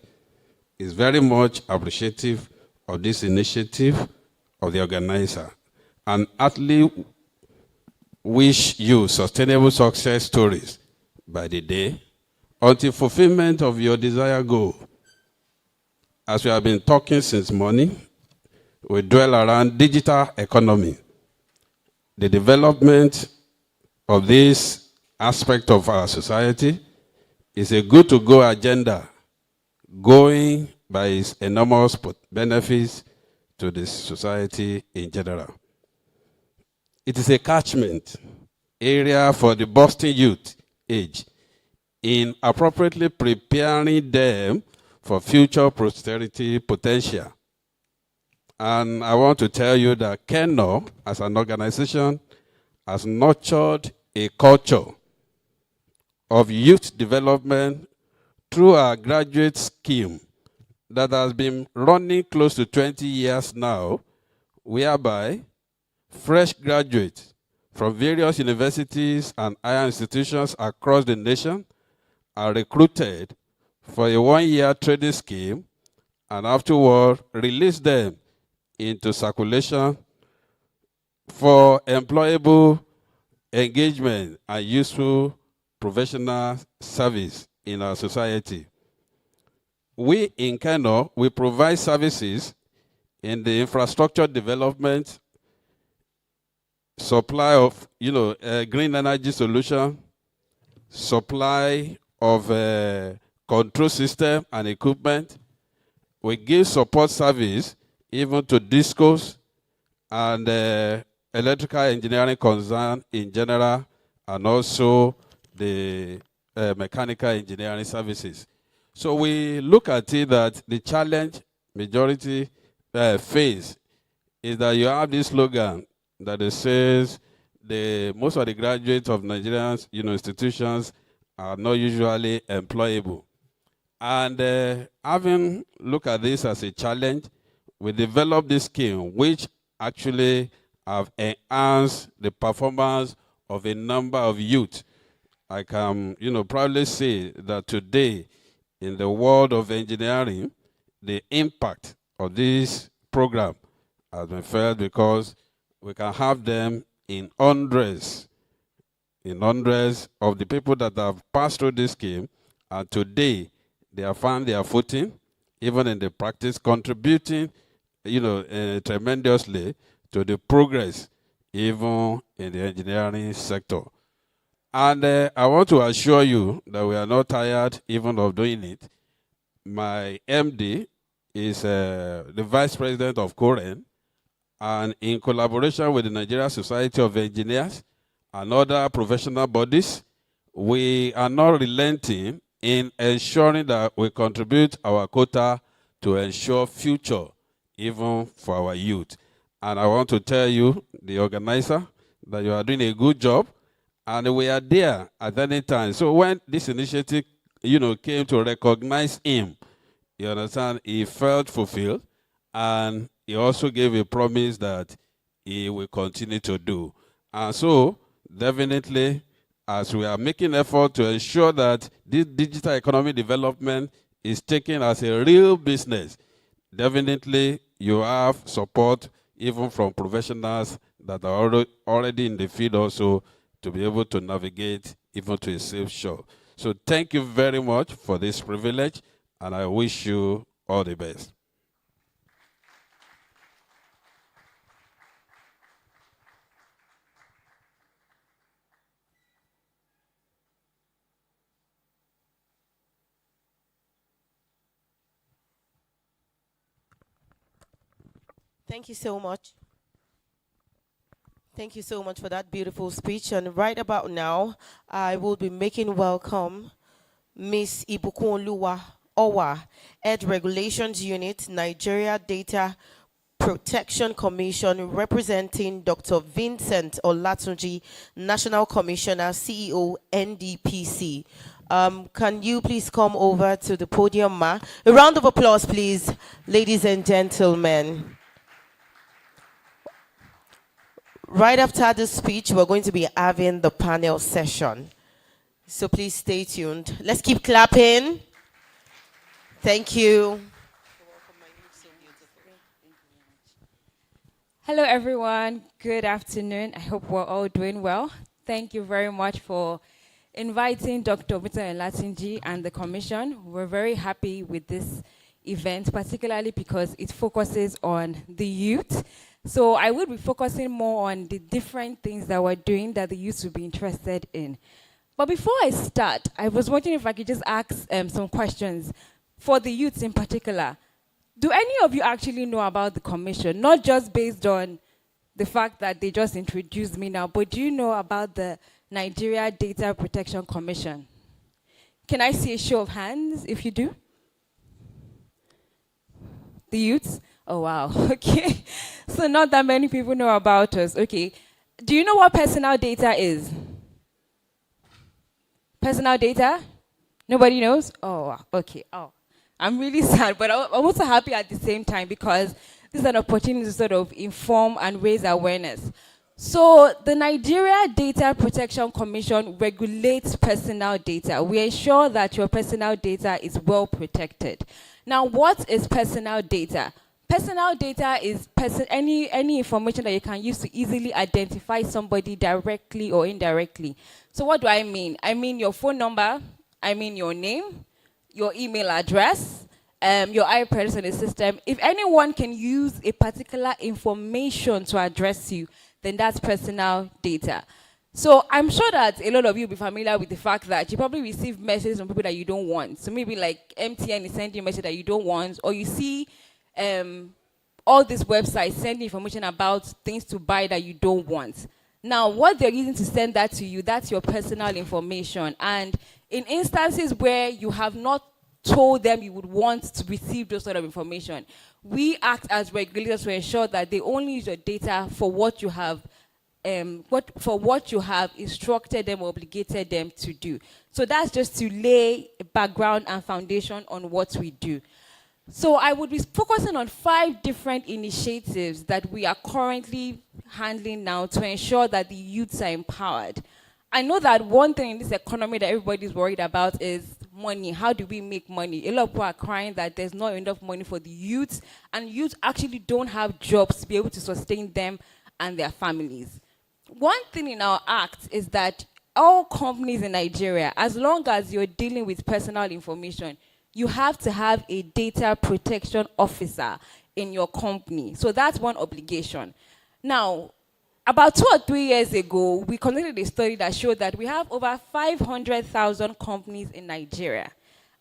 is very much appreciative of this initiative of the organizer, and heartily wish you sustainable success stories by the day until fulfillment of your desired goal. As we have been talking since morning, we dwell around digital economy. The development of this aspect of our society is a good-to-go agenda, going by its enormous benefits to the society in general. It is a catchment area for the bursting youth age in appropriately preparing them for future prosperity potential. And I want to tell you that Keynote, as an organization, has nurtured a culture of youth development through our graduate scheme that has been running close to 20 years now, whereby fresh graduates from various universities and higher institutions across the nation are recruited for a one-year training scheme and afterward release them into circulation for employable engagement and useful professional service in our society. We in Kano, we provide services in the infrastructure development, supply of green energy solution, supply of control system and equipment. We give support service even to discourse and electrical engineering concern in general, and also the mechanical engineering services. So we look at it that the challenge majority face is that you have this slogan that it says most of the graduates of Nigerian institutions are not usually employable. And having looked at this as a challenge, we developed this scheme which actually have enhanced the performance of a number of youth. I can proudly say that today in the world of engineering, the impact of this program has been felt because we can have them in hundreds of the people that have passed through this scheme, and today they have found their footing, even in the practice, contributing tremendously to the progress even in the engineering sector. And I want to assure you that we are not tired even of doing it. My MD is the Vice President of Koren, and in collaboration with the Nigeria Society of Engineers and other professional bodies, we are not relenting in ensuring that we contribute our quota to ensure future even for our youth. And I want to tell you, the organizer, that you are doing a good job, and we are there at any time. So when this initiative, came to recognize him, you understand, he felt fulfilled, and he also gave a promise that he will continue to do. And so, definitely, as we are making effort to ensure that this digital economy development is taken as a real business, definitely you have support even from professionals that are already in the field also to be able to navigate even to a safe shore. So thank you very much for this privilege, and I wish you all the best. Thank you so much. Thank you so much for that beautiful speech. And right about now, I will be making welcome Miss Ibukunluwa Owa, Ed Regulations Unit, Nigeria Data Protection Commission, representing Dr. Vincent Olatunji, National Commissioner, CEO, NDPC. Can you please come over to the podium, ma? A round of applause, please, ladies and gentlemen. Right after this speech, we're going to be having the panel session. So please stay tuned. Let's keep clapping. Thank you. Hello, everyone. Good afternoon. I hope we're all doing well. Thank you very much for inviting Dr. Vincent Olatunji and the Commission. We're very happy with this event, particularly because it focuses on the youth. So I will be focusing more on the different things that we're doing that the youth will be interested in. But before I start, I was wondering if I could just ask some questions for the youths in particular. Do any of you actually know about the Commission? Not just based on the fact that they just introduced me now, but do you know about the Nigeria Data Protection Commission? Can I see a show of hands if you do? The youths? Oh, wow. Okay. So not that many people know about us. Okay. Do you know what personal data is? Personal data? Nobody knows? Oh, okay. Oh, I'm really sad, but I'm also happy at the same time because this is an opportunity to sort of inform and raise awareness. So the Nigeria Data Protection Commission regulates personal data. We ensure that your personal data is well protected. Now, what is personal data? Personal data is any information that you can use to easily identify somebody directly or indirectly. So what do I mean? I mean your phone number, I mean your name, your email address, your IP address in the system. If anyone can use a particular information to address you, then that's personal data. So I'm sure that a lot of you will be familiar with the fact that you probably receive messages from people that you don't want. So maybe like MTN is sending you a message that you don't want, or you see all these websites sending information about things to buy that you don't want. Now, what they're using to send that to you, that's your personal information. And in instances where you have not told them you would want to receive those sort of information, we act as regulators to ensure that they only use your data for what you have instructed them or obligated them to do. So that's just to lay a background and foundation on what we do. So I would be focusing on 5 different initiatives that we are currently handling now to ensure that the youths are empowered. I know that one thing in this economy that everybody's worried about is money. How do we make money? A lot of people are crying that there's not enough money for the youths, and youths actually don't have jobs to be able to sustain them and their families. One thing in our act is that all companies in Nigeria, as long as you're dealing with personal information, you have to have a data protection officer in your company. So that's one obligation. Now, about 2 or 3 years ago, we conducted a study that showed that we have over 500,000 companies in Nigeria,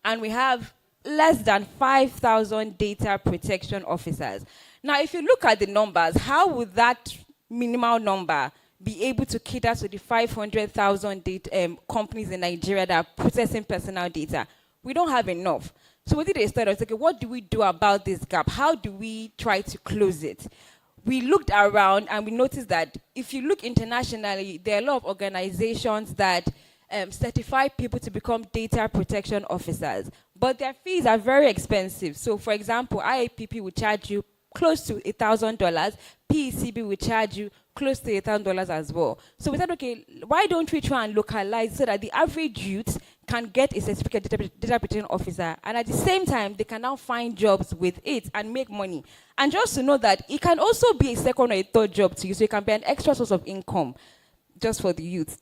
and we have less than 5,000 data protection officers. Now, if you look at the numbers, how would that minimal number be able to cater to the 500,000 companies in Nigeria that are processing personal data? We don't have enough. So we did a study. Okay, what do we do about this gap? How do we try to close it? We looked around and we noticed that if you look internationally, there are a lot of organizations that certify people to become data protection officers, but their fees are very expensive. So for example, IAPP will charge you close to $1,000, PECB will charge you close to $1,000 as well. So we said, okay, why don't we try and localize so that the average youth can get a certificate data protection officer, and at the same time, they can now find jobs with it and make money. And just to know that it can also be a second or a third job to you, so it can be an extra source of income just for the youth.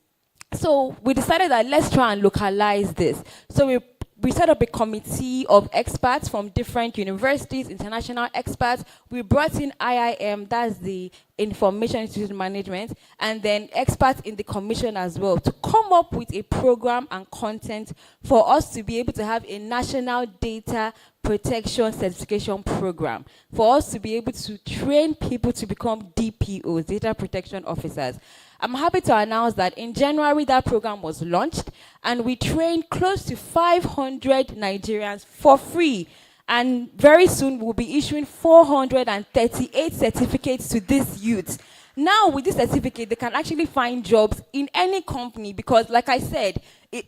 So we decided that let's try and localize this. So we set up a committee of experts from different universities, international experts. We brought in IIM, that's the Information Institution Management, and then experts in the commission as well to come up with a program and content for us to be able to have a national data protection certification program, for us to be able to train people to become DPOs, data protection officers. I'm happy to announce that in January, that program was launched, and we trained close to 500 Nigerians for free. And very soon, we'll be issuing 438 certificates to these youths. Now, with this certificate, they can actually find jobs in any company because, like I said,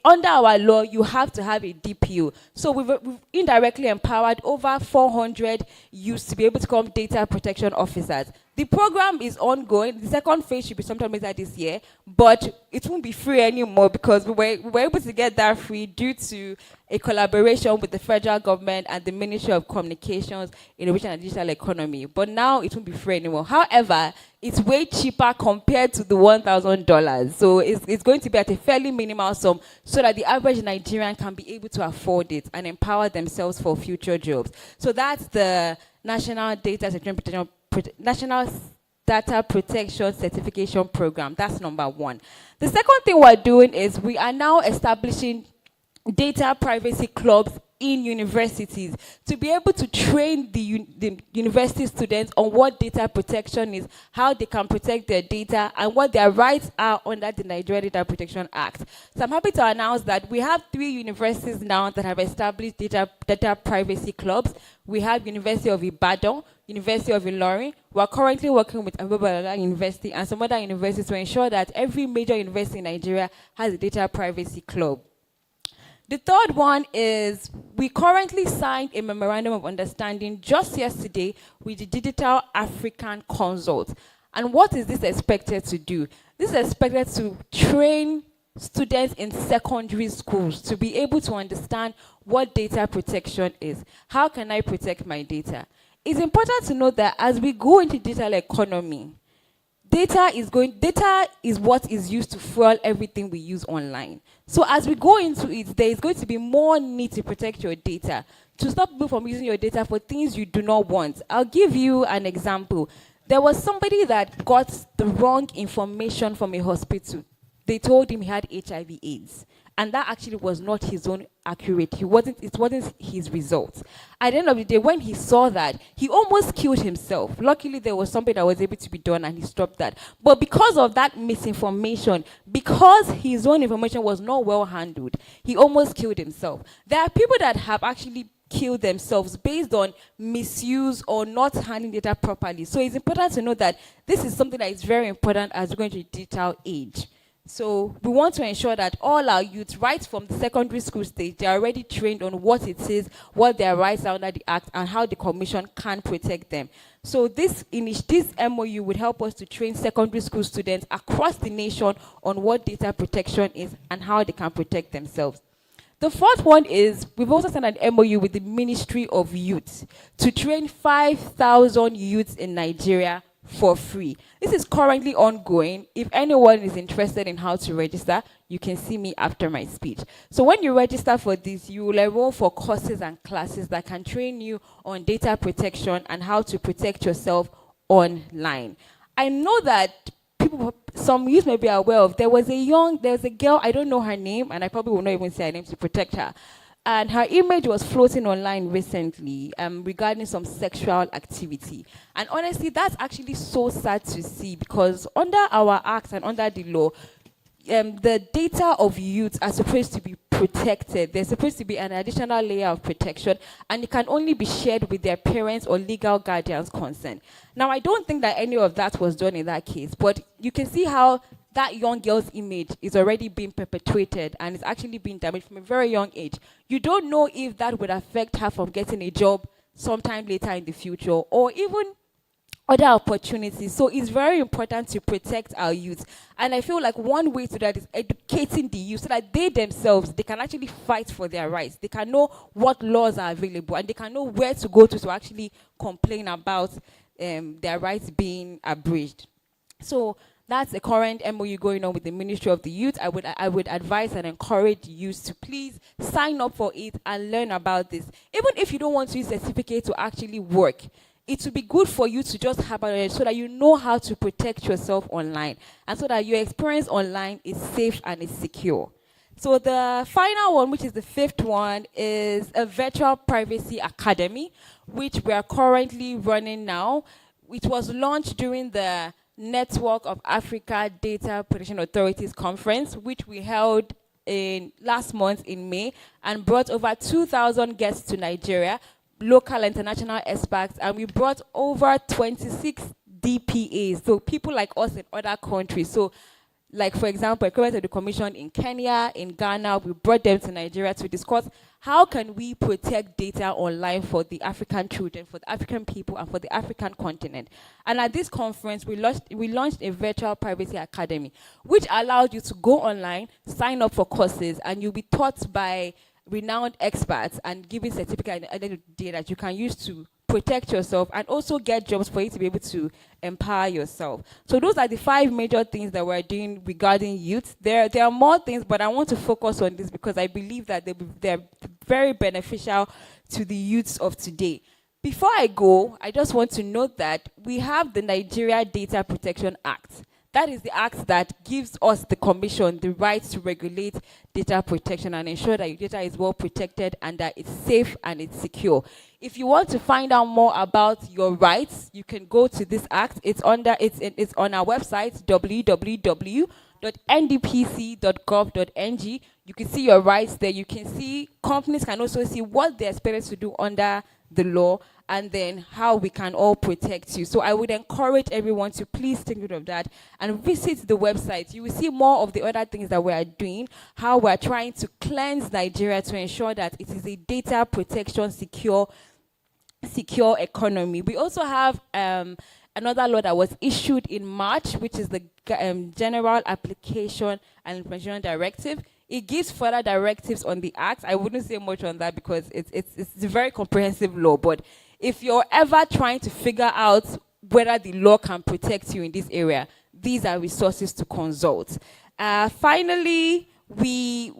under our law, you have to have a DPO. So we've indirectly empowered over 400 youths to be able to become data protection officers. The program is ongoing. The second phase should be sometime later this year, but it won't be free anymore because we were able to get that free due to a collaboration with the federal government and the Ministry of Communications, Innovation and Digital Economy. But now it won't be free anymore. However, it's way cheaper compared to the $1,000. So it's going to be at a fairly minimal sum so that the average Nigerian can be able to afford it and empower themselves for future jobs. So that's the National Data Protection Certification Program. That's number 1. The second thing we're doing is we are now establishing data privacy clubs in universities to be able to train the university students on what data protection is, how they can protect their data, and what their rights are under the Nigeria Data Protection Act. So I'm happy to announce that we have 3 universities now that have established data privacy clubs. We have University of Ibadan, University of Ilorin. We're currently working with Abubakar University and some other universities to ensure that every major university in Nigeria has a data privacy club. The third one is we currently signed a memorandum of understanding just yesterday with the Digital African Consult. And what is this expected to do? This is expected to train students in secondary schools to be able to understand what data protection is. How can I protect my data? It's important to note that as we go into digital economy, data is what is used to fuel everything we use online. So as we go into it, there is going to be more need to protect your data, to stop people from using your data for things you do not want. I'll give you an example. There was somebody that got the wrong information from a hospital. They told him he had HIV/AIDS. And that actually was not his own accurate. It wasn't his results. At the end of the day, when he saw that, he almost killed himself. Luckily, there was something that was able to be done and he stopped that. But because of that misinformation, because his own information was not well handled, he almost killed himself. There are people that have actually killed themselves based on misuse or not handling data properly. So it's important to know that this is something that is very important as we go into the digital age. So we want to ensure that all our youth, right from the secondary school stage, they are already trained on what it is, what their rights are under the Act, and how the Commission can protect them. So this MOU would help us to train secondary school students across the nation on what data protection is and how they can protect themselves. The fourth one is we've also signed an MOU with the Ministry of Youth to train 5,000 youths in Nigeria for free. This is currently ongoing. If anyone is interested in how to register, you can see me after my speech. So when you register for this, you will enroll for courses and classes that can train you on data protection and how to protect yourself online. I know that some youth may be aware of, there was a girl, I don't know her name, and I probably will not even say her name to protect her. And her image was floating online recently regarding some sexual activity. And honestly, that's actually so sad to see, because under our acts and under the law, the data of youth are supposed to be protected. There's supposed to be an additional layer of protection, and it can only be shared with their parents or legal guardians' consent. Now, I don't think that any of that was done in that case, but you can see how that young girl's image is already being perpetuated and is actually being damaged from a very young age. You don't know if that would affect her from getting a job sometime later in the future or even other opportunities. So it's very important to protect our youth. And I feel like one way to that is educating the youth so that they themselves, they can actually fight for their rights. They can know what laws are available and they can know where to go to actually complain about their rights being abridged. So that's a current MOU going on with the Ministry of the Youth. I would advise and encourage youth to please sign up for it and learn about this. Even if you don't want to use certificate to actually work, it would be good for you to just have it so that you know how to protect yourself online and so that your experience online is safe and is secure. So the final one, which is the fifth one, is a virtual privacy academy, which we are currently running now. It was launched during the Network of Africa Data Protection Authorities Conference, which we held last month in May, and brought over 2,000 guests to Nigeria, local and international experts, and we brought over 26 DPAs, so people like us in other countries. So, like for example, equivalent of the Commission in Kenya, in Ghana, we brought them to Nigeria to discuss how can we protect data online for the African children, for the African people, and for the African continent. And at this conference, we launched a virtual privacy academy, which allowed you to go online, sign up for courses, and you'll be taught by renowned experts and given certificate at the end of the day that you can use to protect yourself and also get jobs for you to be able to empower yourself. So those are the 5 major things that we're doing regarding youth. There are more things, but I want to focus on this because I believe that they're very beneficial to the youths of today. Before I go, I just want to note that we have the Nigeria Data Protection Act. That is the act that gives us, the Commission, the right to regulate data protection and ensure that your data is well protected and that it's safe and it's secure. If you want to find out more about your rights, you can go to this act. It's on our website, www.nicda.gov.ng. www.ndpc.gov.ng. You can see your rights there. You can see, companies can also see what they're expected to do under the law, and then how we can all protect you. So I would encourage everyone to please take note of that and visit the website. You will see more of the other things that we are doing, how we're trying to cleanse Nigeria to ensure that it is a data protection secure economy. We also have another law that was issued in March, which is the General Application and Implementation Directive. It gives further directives on the act. I wouldn't say much on that because it's a very comprehensive law. But if you're ever trying to figure out whether the law can protect you in this area, these are resources to consult. Finally, we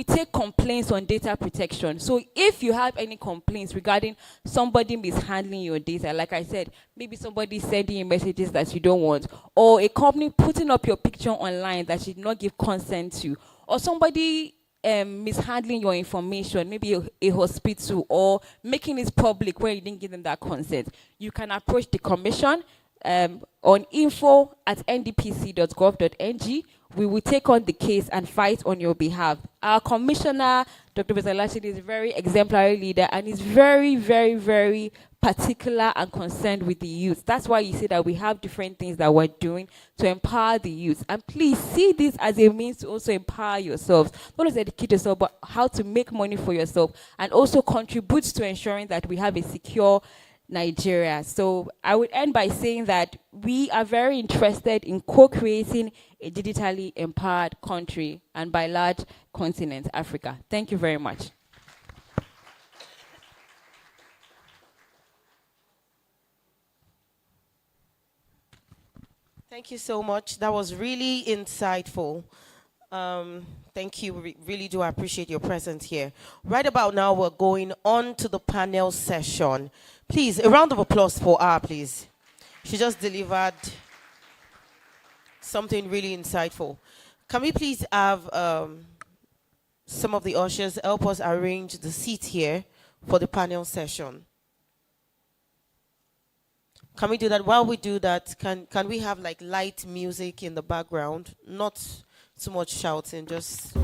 take complaints on data protection. So if you have any complaints regarding somebody mishandling your data, like I said, maybe somebody sending you messages that you don't want, or a company putting up your picture online that you did not give consent to, or somebody mishandling your information, maybe a hospital, or making it public when you didn't give them that consent, you can approach the commission on info@ndpc.gov.ng. We will take on the case and fight on your behalf. Our commissioner, Dr. Bezalachi, is a very exemplary leader and is very, very, very particular and concerned with the youth. That's why you see that we have different things that we're doing to empower the youth. And please see this as a means to also empower yourselves. Not just educate yourself, but how to make money for yourself and also contribute to ensuring that we have a secure Nigeria. So I would end by saying that we are very interested in co-creating a digitally empowered country, and by large, continent, Africa. Thank you very much. Thank you so much. That was really insightful. Thank you. We really do appreciate your presence here. Right about now, we're going on to the panel session. Please, a round of applause for her, please. She just delivered something really insightful. Can we please have some of the ushers help us arrange the seat here for the panel session? Can we do that? While we do that, can we have like light music in the background? Not too much shouting, just...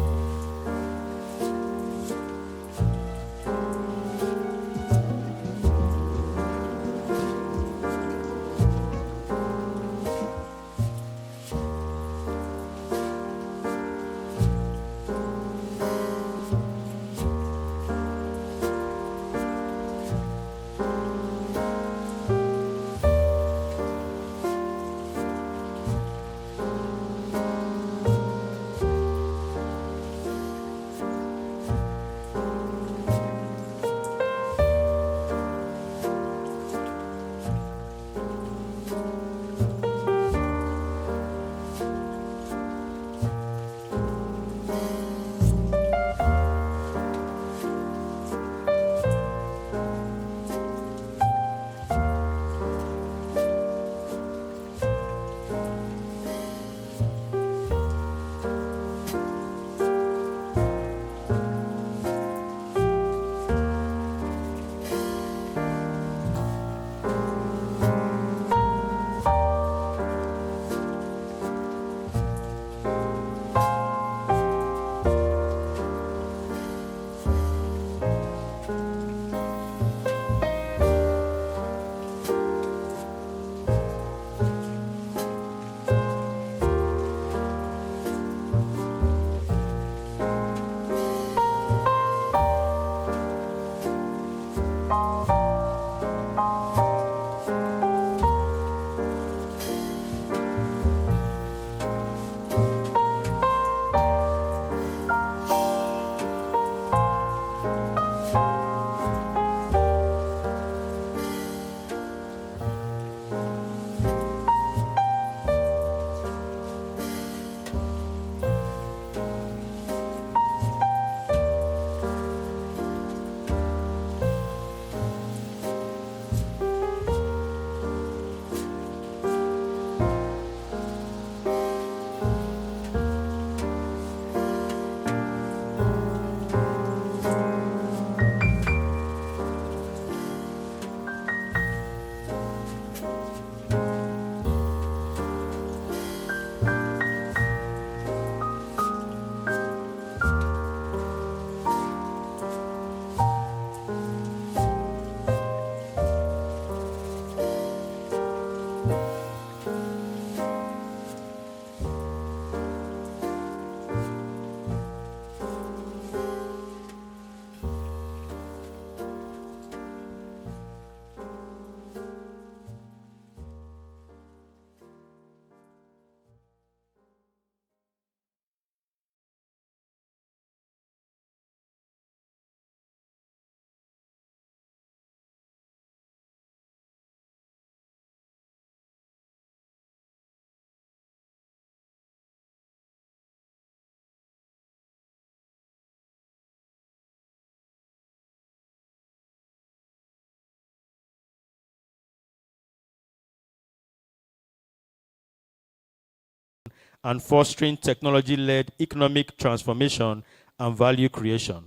and fostering technology-led economic transformation and value creation.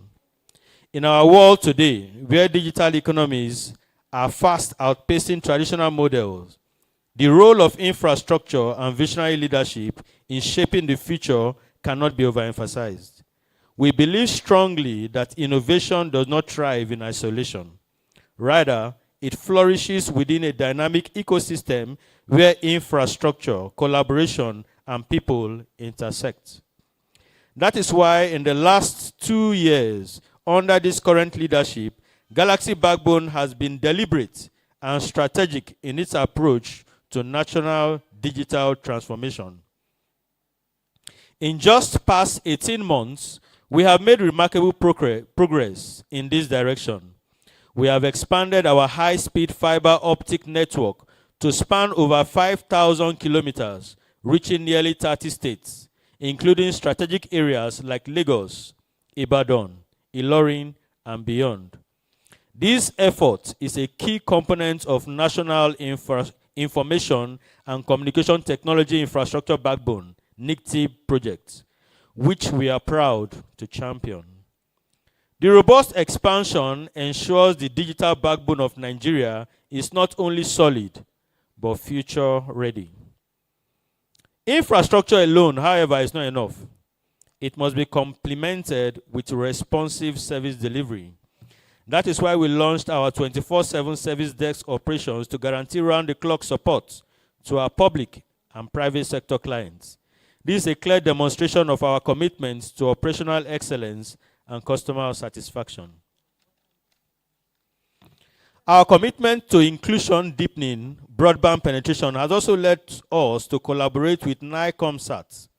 In our world today, where digital economies are fast outpacing traditional models, the role of infrastructure and visionary leadership in shaping the future cannot be overemphasized. We believe strongly that innovation does not thrive in isolation. Rather, it flourishes within a dynamic ecosystem where infrastructure, collaboration, and people intersect. That is why in the last 2 years, under this current leadership, Galaxy Backbone has been deliberate and strategic in its approach to national digital transformation. In just past 18 months, we have made remarkable progress in this direction. We have expanded our high-speed fiber optic network to span over 5,000 kilometers, reaching nearly 30 states, including strategic areas like Lagos, Ibadan, Ilorin, and beyond. This effort is a key component of National Information and Communication Technology Infrastructure Backbone, NITDA project, which we are proud to champion. The robust expansion ensures the digital backbone of Nigeria is not only solid, but future ready. Infrastructure alone, however, is not enough. It must be complemented with responsive service delivery. That is why we launched our 24/7 service desk operations to guarantee round-the-clock support to our public and private sector clients. This is a clear demonstration of our commitment to operational excellence and customer satisfaction. Our commitment to inclusion deepening broadband penetration has also led us to collaborate with NICOMSAT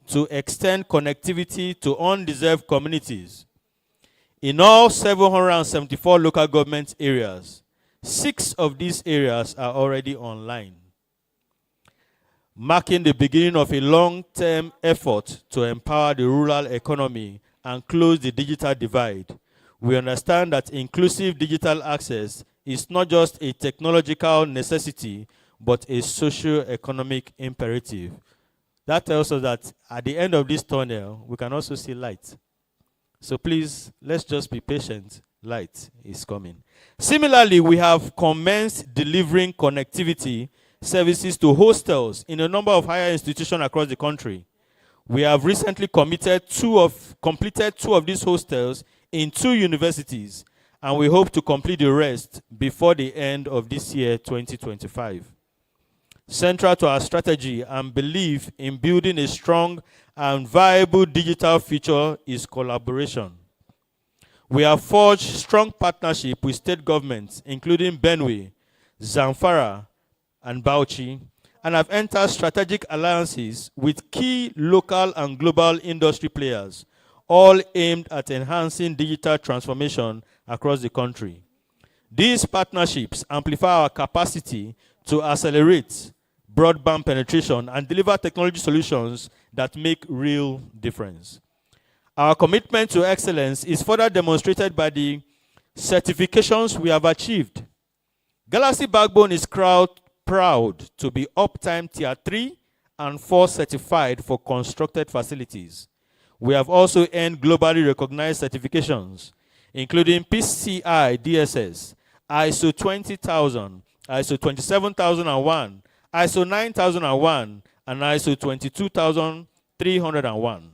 to extend connectivity to undeserved communities. In all 774 local government areas, 6 of these areas are already online, marking the beginning of a long-term effort to empower the rural economy and close the digital divide. We understand that inclusive digital access is not just a technological necessity, but a socio-economic imperative. That tells us that at the end of this tunnel, we can also see light. So please, let's just be patient. Light is coming. Similarly, we have commenced delivering connectivity services to hostels in a number of higher institutions across the country. We have recently completed 2 of these hostels in 2 universities, and we hope to complete the rest before the end of this year, 2025. Central to our strategy and belief in building a strong and viable digital future is collaboration. We have forged strong partnership with state governments, including Benue, Zamfara, and Bauchi, and have entered strategic alliances with key local and global industry players, all aimed at enhancing digital transformation across the country. These partnerships amplify our capacity to accelerate broadband penetration and deliver technology solutions that make real difference. Our commitment to excellence is further demonstrated by the certifications we have achieved. Galaxy Backbone is proud to be Uptime Tier 3 and 4 certified for constructed facilities. We have also earned globally recognized certifications, including PCI DSS, ISO 20000, ISO 27001, ISO 9001, and ISO 22301.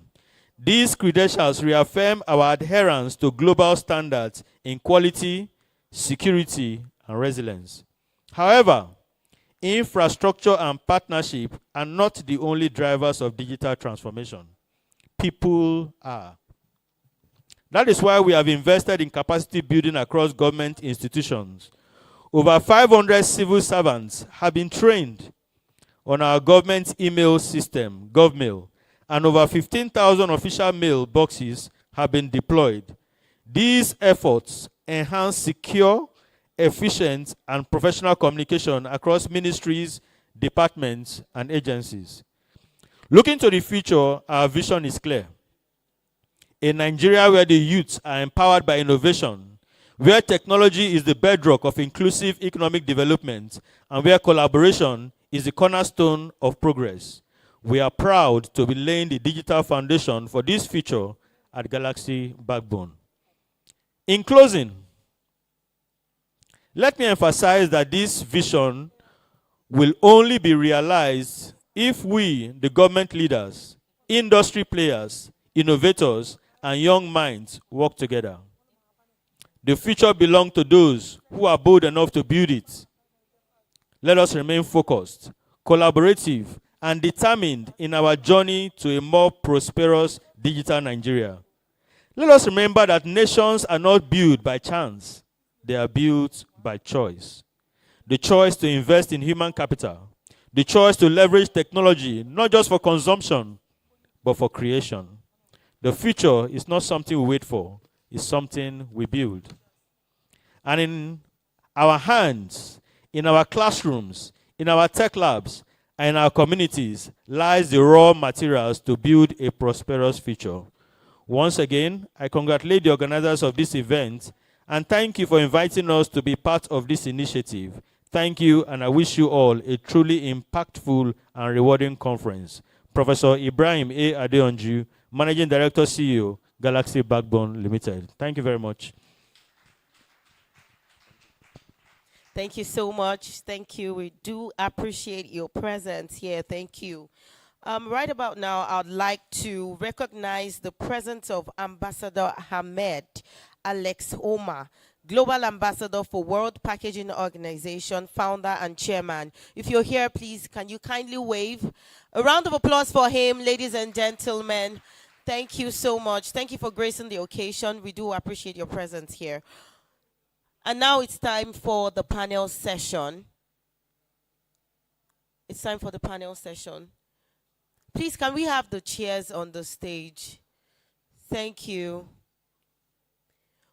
These credentials reaffirm our adherence to global standards in quality, security, and resilience. However, infrastructure and partnership are not the only drivers of digital transformation. People are. That is why we have invested in capacity building across government institutions. Over 500 civil servants have been trained on our government email system, GovMail, and over 15,000 official mail boxes have been deployed. These efforts enhance secure, efficient, and professional communication across ministries, departments, and agencies. Looking to the future, our vision is clear. A Nigeria where the youth are empowered by innovation, where technology is the bedrock of inclusive economic development, and where collaboration is the cornerstone of progress. We are proud to be laying the digital foundation for this future at Galaxy Backbone. In closing, let me emphasize that this vision will only be realized if we, the government leaders, industry players, innovators, and young minds work together. The future belongs to those who are bold enough to build it. Let us remain focused, collaborative, and determined in our journey to a more prosperous digital Nigeria. Let us remember that nations are not built by chance. They are built by choice. The choice to invest in human capital. The choice to leverage technology, not just for consumption, but for creation. The future is not something we wait for. It's something we build. And in our hands, in our classrooms, in our tech labs, and in our communities lies the raw materials to build a prosperous future. Once again, I congratulate the organizers of this event and thank you for inviting us to be part of this initiative. Thank you, and I wish you all a truly impactful and rewarding conference. Professor Ibrahim A. Adeonju, Managing Director, CEO, Galaxy Backbone Limited. Thank you very much. Thank you so much. Thank you. We do appreciate your presence here. Thank you. Right about now, I'd like to recognize the presence of Ambassador Hamed Alex Omar, Global Ambassador for World Packaging Organization, founder and chairman. If you're here, please, can you kindly wave? A round of applause for him, ladies and gentlemen. Thank you so much. Thank you for gracing the occasion. We do appreciate your presence here. And now it's time for the panel session. It's time for the panel session. Please, can we have the chairs on the stage? Thank you.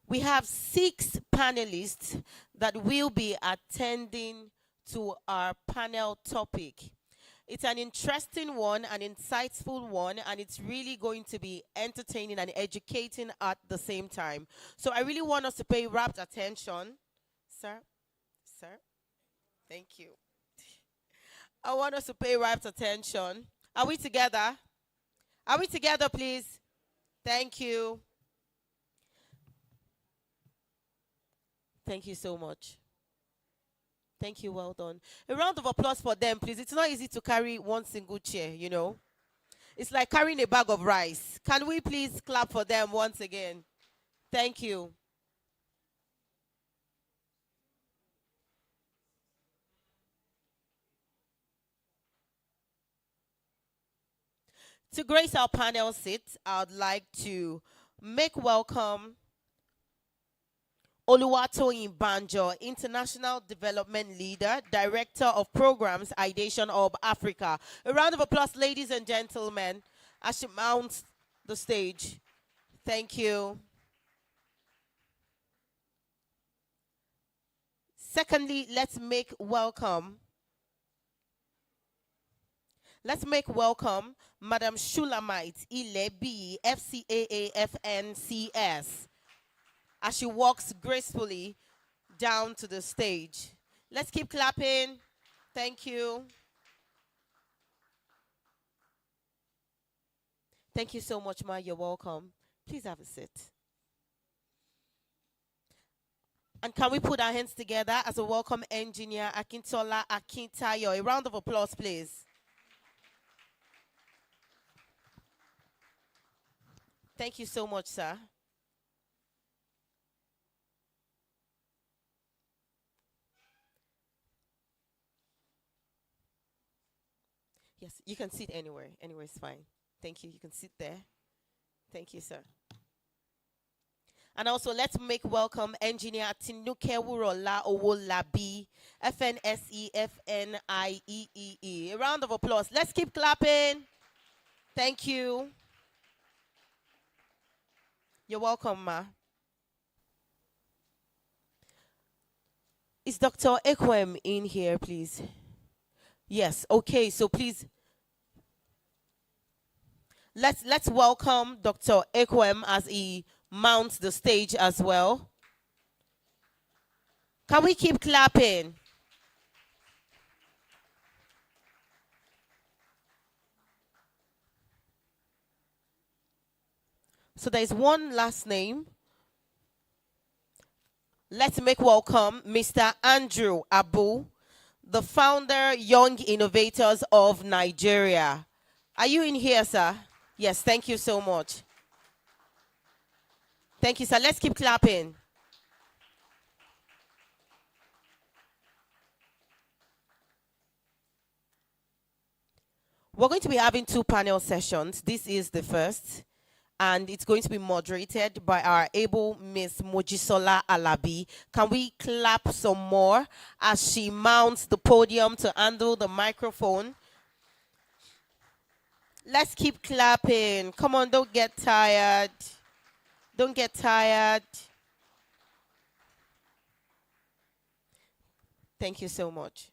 We have 6 panelists that will be attending to our panel topic. It's an interesting one, an insightful one, and it's really going to be entertaining and educating at the same time. So I really want us to pay rapt attention. Sir? Thank you. I want us to pay rapt attention. Are we together? Are we together, please? Thank you. Thank you so much. Thank you, well done. A round of applause for them, please. It's not easy to carry one single chair, you know. It's like carrying a bag of rice. Can we please clap for them once again? Thank you. To grace our panel seat, I would like to make welcome Oluwatoyin Banjo, International Development Leader, Director of Programs, Aviation of Africa. A round of applause, ladies and gentlemen, as she mounts the stage. Thank you. Secondly, let's make welcome Madam Shulamite Ilebi, FCAAFNCS, as she walks gracefully down to the stage. Let's keep clapping. Thank you. Thank you so much, Ma. You're welcome. Please have a seat. And can we put our hands together as a welcome engineer, Akintola Akintayo? A round of applause, please. Thank you so much, sir. Yes, you can sit anywhere. Anywhere is fine. Thank you. You can sit there. Thank you, sir. And also, let's make welcome engineer Tinuke Wurola Owolabi, FNSEFNIEEE. A round of applause. Let's keep clapping. Thank you. You're welcome, Ma. Is Dr. Ekwem in here, please? Yes, okay, so please, let's welcome Dr. Ekwem as he mounts the stage as well. Can we keep clapping? So there is one last name. Let's make welcome Mr. Andrew Abu, the founder, Young Innovators of Nigeria. Are you in here, sir? Yes, thank you so much. Thank you, sir. Let's keep clapping. We're going to be having 2 panel sessions. This is the first, and it's going to be moderated by our able Miss Mojisola Alabi. Can we clap some more as she mounts the podium to handle the microphone? Let's keep clapping. Come on, don't get tired. Don't get tired. Thank you so much.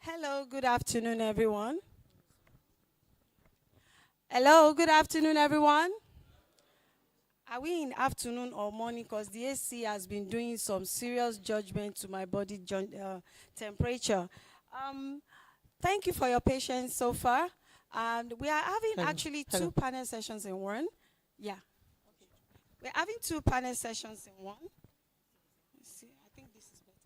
Hello, good afternoon, everyone. Hello, good afternoon, everyone. Are we in afternoon or morning? Because the AC has been doing some serious judgment to my body temperature. Thank you for your patience so far. And we are having actually 2 panel sessions in one. Yeah. Okay. We're having 2 panel sessions in one. Let's see, I think this is better.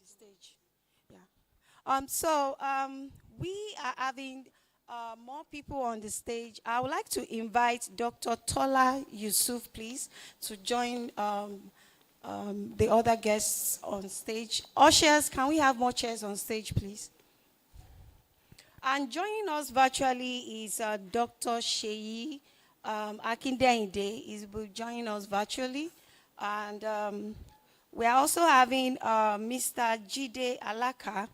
Stage. Yeah. We are having more people on the stage. I would like to invite Dr. Tola Yusuf, please, to join the other guests on stage. Ushers, can we have more chairs on stage, please? And joining us virtually is Dr. Sheyi Akindeinde. He will join us virtually. And we are also having Mr. Jide Alaka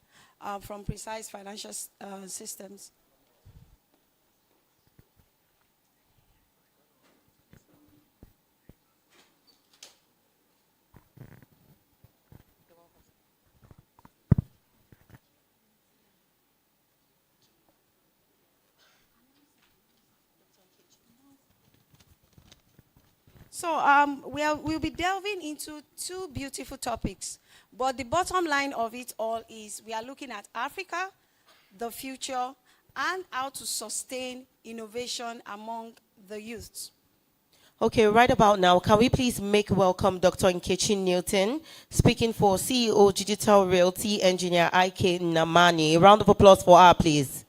from Precise Financial Systems. So we'll be delving into 2 beautiful topics. But the bottom line of it all is we are looking at Africa, the future, and how to sustain innovation among the youth. Okay, right about now, can we please make welcome Dr. Nkechi Newton, speaking for CEO Digital Realty Engineer IK Namani. A round of applause for her, please.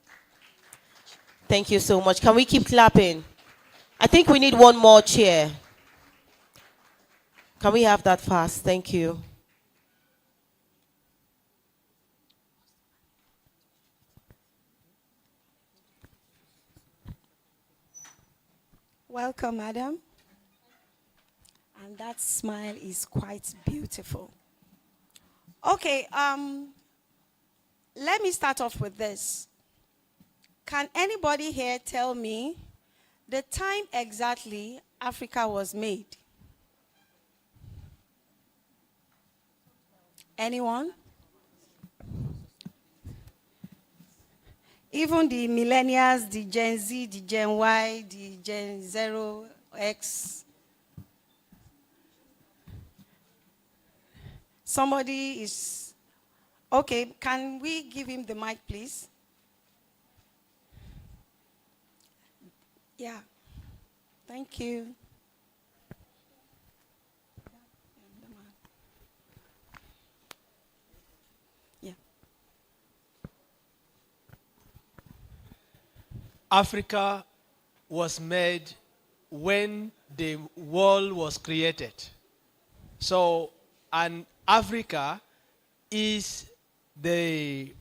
Thank you so much. Can we keep clapping? I think we need one more chair. Can we have that fast? Thank you. Welcome, madam. And that smile is quite beautiful. Okay, let me start off with this. Can anybody here tell me the time exactly Africa was made? Anyone? Even the millennials, the Gen Z, the Gen Y, the Gen 0X. Somebody is... Okay, can we give him the mic, please? Yeah. Thank you. Africa was made when the world was created. So, and Africa is the,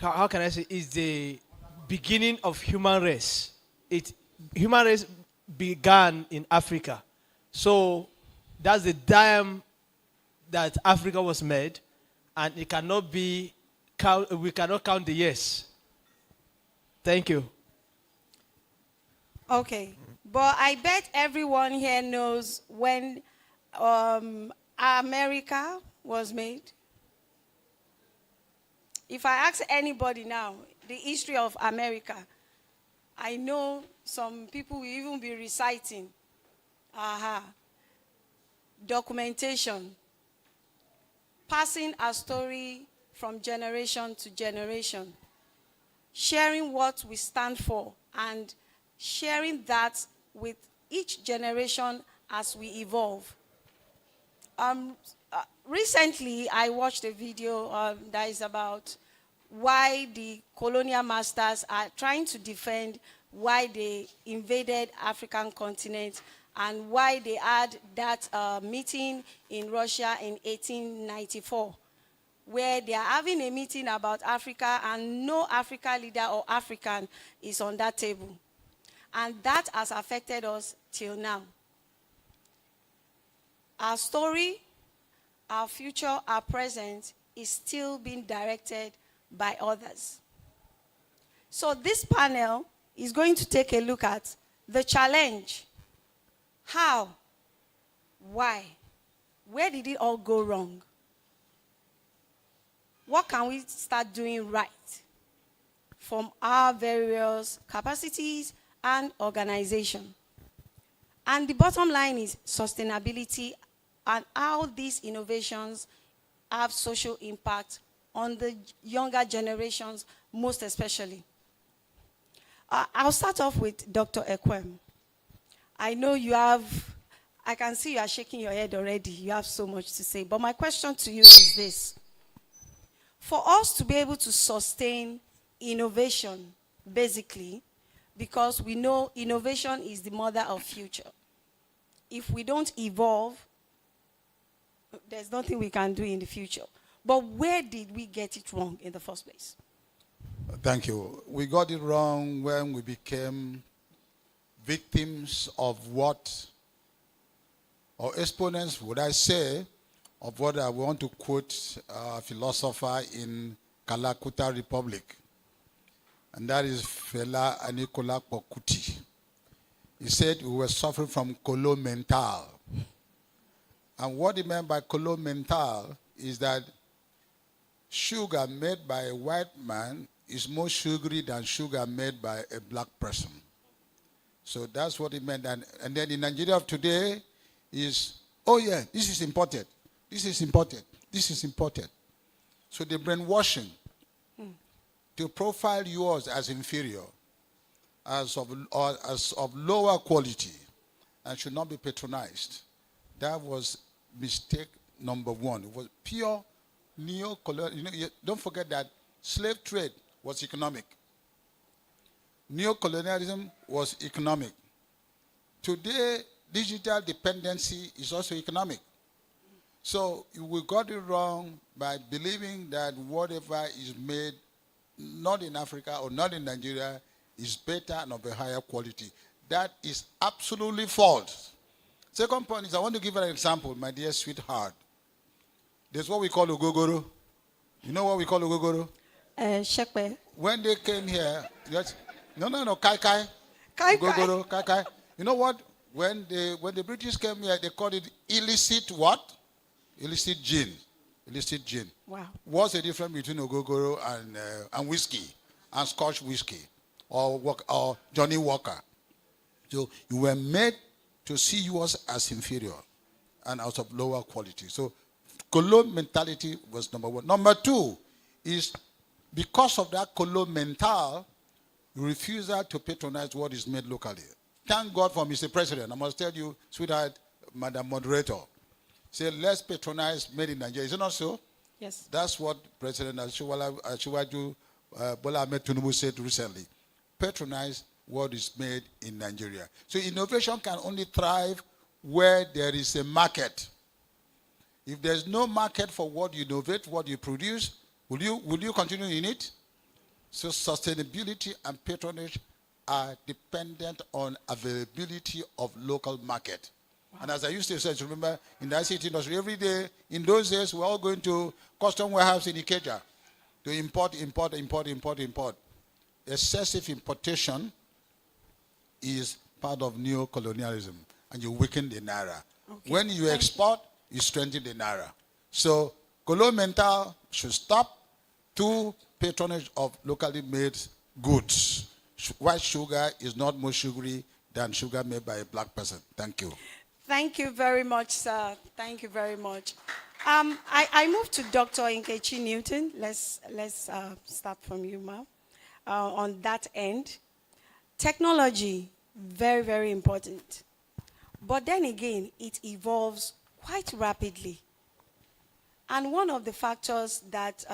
how can I say, is the beginning of human race. Human race began in Africa. So that's the time that Africa was made, and it cannot be, we cannot count the years. Thank you. Okay, but I bet everyone here knows when America was made. If I ask anybody now, the history of America, I know some people will even be reciting. Documentation. Passing a story from generation to generation. Sharing what we stand for and sharing that with each generation as we evolve. Recently, I watched a video that is about why the colonial masters are trying to defend why they invaded African continent and why they had that meeting in Russia in 1894, where they are having a meeting about Africa and no African leader or African is on that table. And that has affected us till now. Our story, our future, our present is still being directed by others. So this panel is going to take a look at the challenge. How? Why? Where did it all go wrong? What can we start doing right from our various capacities and organization? And the bottom line is sustainability and how these innovations have social impact on the younger generations, most especially. I'll start off with Dr. Ekwem. I know you have, I can see you are shaking your head already. You have so much to say. But my question to you is this. For us to be able to sustain innovation, basically, because we know innovation is the mother of future. If we don't evolve, there's nothing we can do in the future. But where did we get it wrong in the first place? Thank you. We got it wrong when we became victims of what, or exponents, would I say, of what I want to quote a philosopher in Kalakuta Republic. And that is Fela Aníkúlá Kuti. He said we were suffering from colo mental. And what he meant by colo mental is that sugar made by a white man is more sugary than sugar made by a black person. So that's what he meant. And then in Nigeria of today is, oh yeah, this is imported. This is imported. This is imported. So the brainwashing to profile yours as inferior, as of lower quality, and should not be patronized. That was mistake number one. It was pure neo-colonial. Don't forget that slave trade was economic. Neo-colonialism was economic. Today, digital dependency is also economic. So we got it wrong by believing that whatever is made not in Africa or not in Nigeria is better and of a higher quality. That is absolutely false. Second point is I want to give an example, my dear sweetheart. There's what we call Ogogoro. You know what we call Ogogoro? Shekwe. When they came here, Kai Kai. Kai Ogogoro, Kai Kai. You know what? When the British came here, they called it illicit what? Illicit gin. Illicit gin. Wow. What's the difference between Ogogoro and whiskey, and Scotch whiskey, or Johnny Walker? So you were made to see yours as inferior and out of lower quality. So colon mentality was number one. Number two is because of that colon mental refusal to patronize what is made locally. Thank God for Mr. President. I must tell you, sweetheart, Madam Moderator, say let's patronize made in Nigeria. Is it not so? Yes. That's what President Asiwaju Bola Ahmed Tinubu said recently. Patronize what is made in Nigeria. So innovation can only thrive where there is a market. If there's no market for what you innovate, what you produce, will you continue in it? So sustainability and patronage are dependent on availability of local market. Wow. And as I used to say, remember, in the ICT industry, every day, in those days, we're all going to custom warehouse in Ikeja to import. Excessive importation is part of neo-colonialism, and you weaken the Naira. Okay. When you export, you strengthen the Naira. So, colonial mental should stop. Two, patronage of locally made goods white sugar is not more sugary than sugar made by a black person. Thank you. Thank you very much, sir. Thank you very much. I move to Dr. Nkechi Newton. Let's start from you, ma'am. On that end, technology, very, very important. But then again, it evolves quite rapidly. And one of the factors that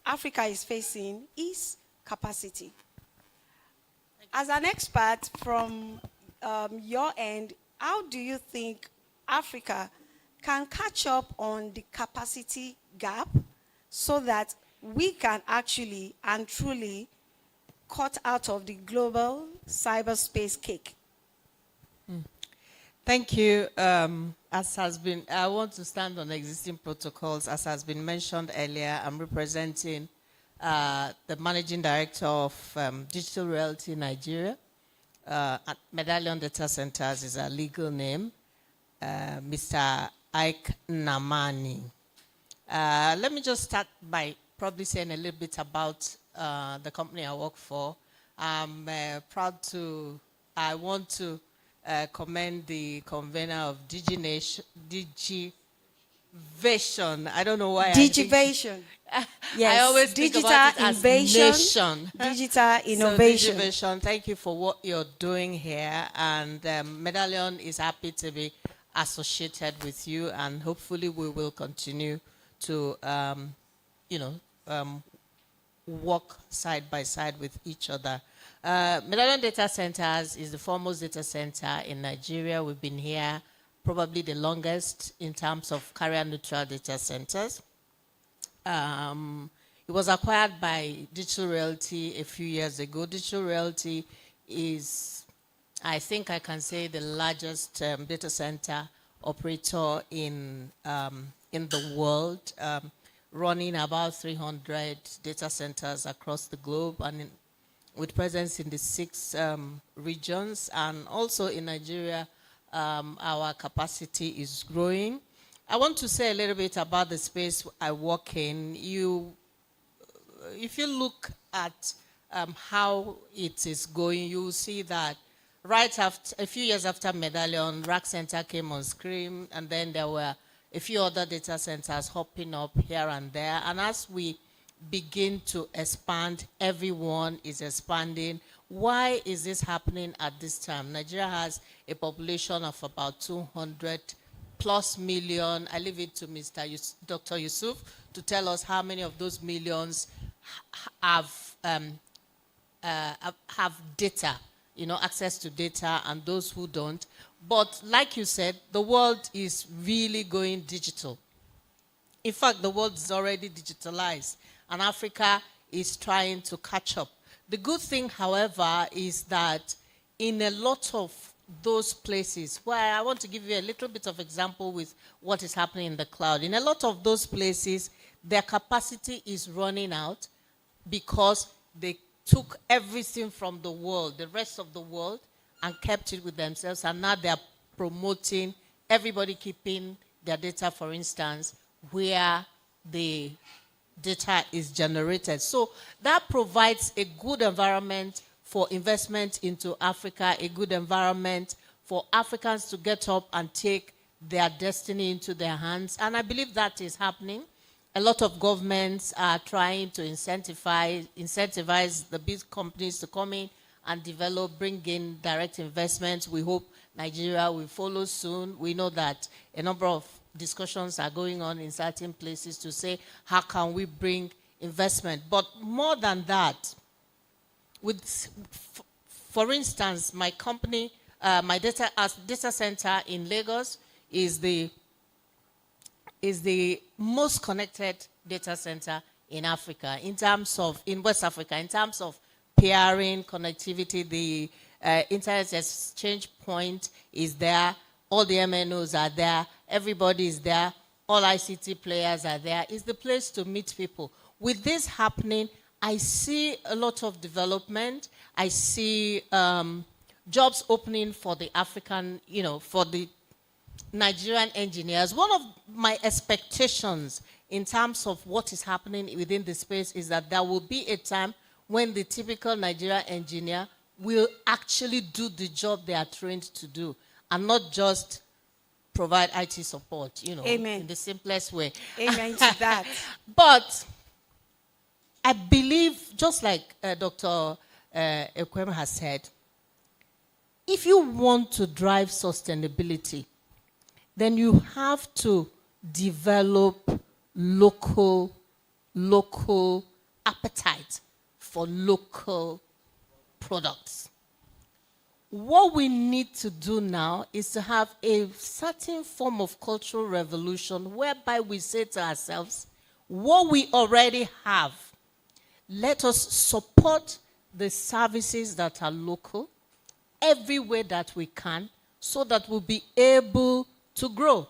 Africa is facing is capacity. As an expert from your end, how do you think Africa can catch up on the capacity gap so that we can actually and truly cut out of the global cyberspace cake? Thank you. As has been, I want to stand on existing protocols. As has been mentioned earlier, I'm representing the Managing Director of Digital Realty Nigeria. Medallion Data Centers is our legal name, Mr. Ike Namani. Let me just start by probably saying a little bit about the company I work for. I'm proud to, I want to commend the convener of Digivation. I don't know why. Digivation. Yes. I always digital think about it as innovation. nation. Digital innovation. So Digivation, thank you for what you're doing here. And Medallion is happy to be associated with you. And hopefully we will continue to, work side by side with each other. Medallion Data Centers is the foremost data center in Nigeria. We've been here probably the longest in terms of carrier-neutral data centers. It was acquired by Digital Realty a few years ago. Digital Realty is, I think I can say, the largest data center operator in the world, running about 300 data centers across the globe and with presence in the 6 regions. And also in Nigeria, our capacity is growing. I want to say a little bit about the space I work in. If you look at how it is going, you will see that right after, a few years after Medallion, Rack Center came on screen, and then there were a few other data centers hopping up here and there. And as we begin to expand, everyone is expanding. Why is this happening at this time? Nigeria has a population of about 200+ million. I leave it to Dr. Yusuf to tell us how many of those millions have data, access to data, and those who don't. But like you said, the world is really going digital. In fact, the world is already digitalized, and Africa is trying to catch up. The good thing, however, is that in a lot of those places, where I want to give you a little bit of example with what is happening in the cloud. In a lot of those places, their capacity is running out because they took everything from the world, the rest of the world, and kept it with themselves. And now they're promoting everybody keeping their data, for instance, where the data is generated. So that provides a good environment for investment into Africa, a good environment for Africans to get up and take their destiny into their hands. And I believe that is happening. A lot of governments are trying to incentivize the big companies to come in and develop, bring in direct investments. We hope Nigeria will follow soon. We know that a number of discussions are going on in certain places to say, how can we bring investment? But more than that, for instance, my company, my data center in Lagos is the most connected data center in Africa, in West Africa, in terms of peering, connectivity. The internet exchange point is there. All the MNOs are there. Everybody is there. All ICT players are there. It's the place to meet people. With this happening, I see a lot of development. I see jobs opening for the African, for the Nigerian engineers. One of my expectations in terms of what is happening within the space is that there will be a time when the typical Nigerian engineer will actually do the job they are trained to do and not just provide IT support, Amen. in the simplest way. Amen to that. But I believe, just like Dr. Ekwem has said, if you want to drive sustainability, then you have to develop local appetite for local products. What we need to do now is to have a certain form of cultural revolution whereby we say to ourselves, what we already have, let us support the services that are local every way that we can so that we'll be able to grow.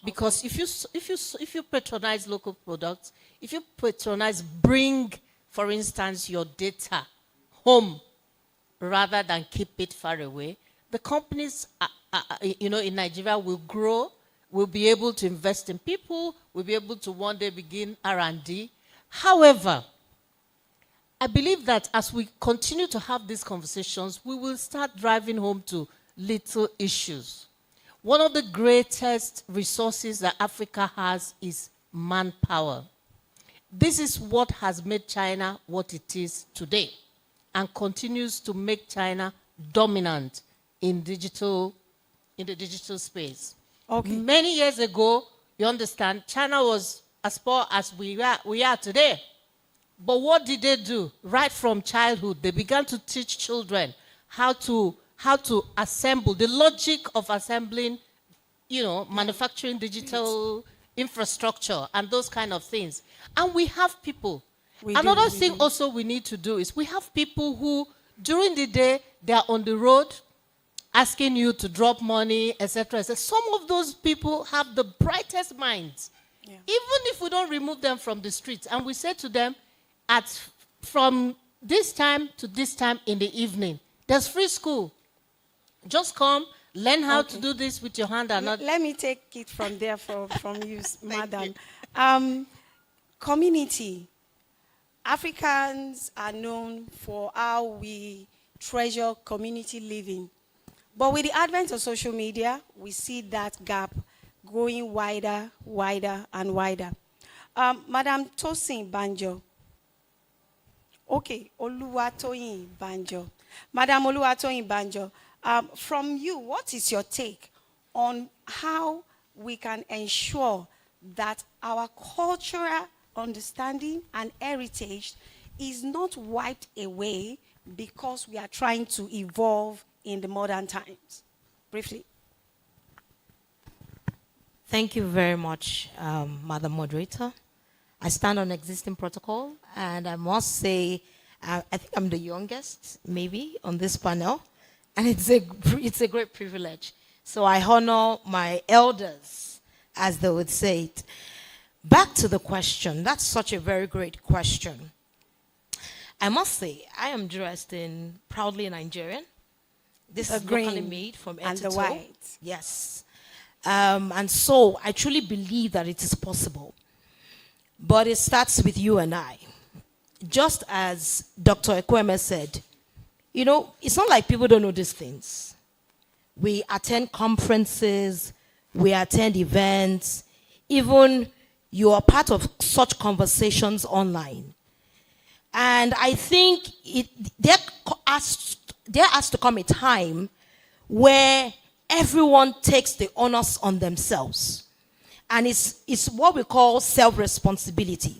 Because if you patronize local products, if you bring, for instance, your data home rather than keep it far away, the companies, in Nigeria will grow, will be able to invest in people, will be able to one day begin R&D. However, I believe that as we continue to have these conversations, we will start driving home to little issues. One of the greatest resources that Africa has is manpower. This is what has made China what it is today and continues to make China dominant in the digital space. Okay. Many years ago, you understand, China was as poor as we are today. But what did they do? Right from childhood, they began to teach children how to assemble, the logic of assembling, manufacturing digital infrastructure and those kind of things. And we have people. Another thing also we need to do is we have people who, during the day, they are on the road asking you to drop money, etc. Some of those people have the brightest minds. Yeah. Even if we don't remove them from the streets and we say to them, from this time to this time in the evening, there's free school. Just come, learn how to do this with your hand and not. Let me take it from there from you, madam. Community. Africans are known for how we treasure community living. But with the advent of social media, we see that gap growing wider, and wider. Madam Tosin Banjo. Okay, Oluwatoyin Banjo. Madam Oluwatoyin Banjo, from you, what is your take on how we can ensure that our cultural understanding and heritage is not wiped away because we are trying to evolve in the modern times? Briefly. Thank you very much, Madam Moderator. I stand on existing protocol, and I must say, I think I'm the youngest, maybe, on this panel, and it's a great privilege. So I honor my elders, as they would say it. Back to the question. That's such a very great question. I must say, I am dressed in proudly Nigerian. This is locally made from and the Etito. white. Yes. And so I truly believe that it is possible. But it starts with you and I. Just as Dr. Ekweme said, it's not like people don't know these things. We attend conferences, we attend events, even you are part of such conversations online. And I think there has to come a time where everyone takes the onus on themselves. And it's what we call self-responsibility.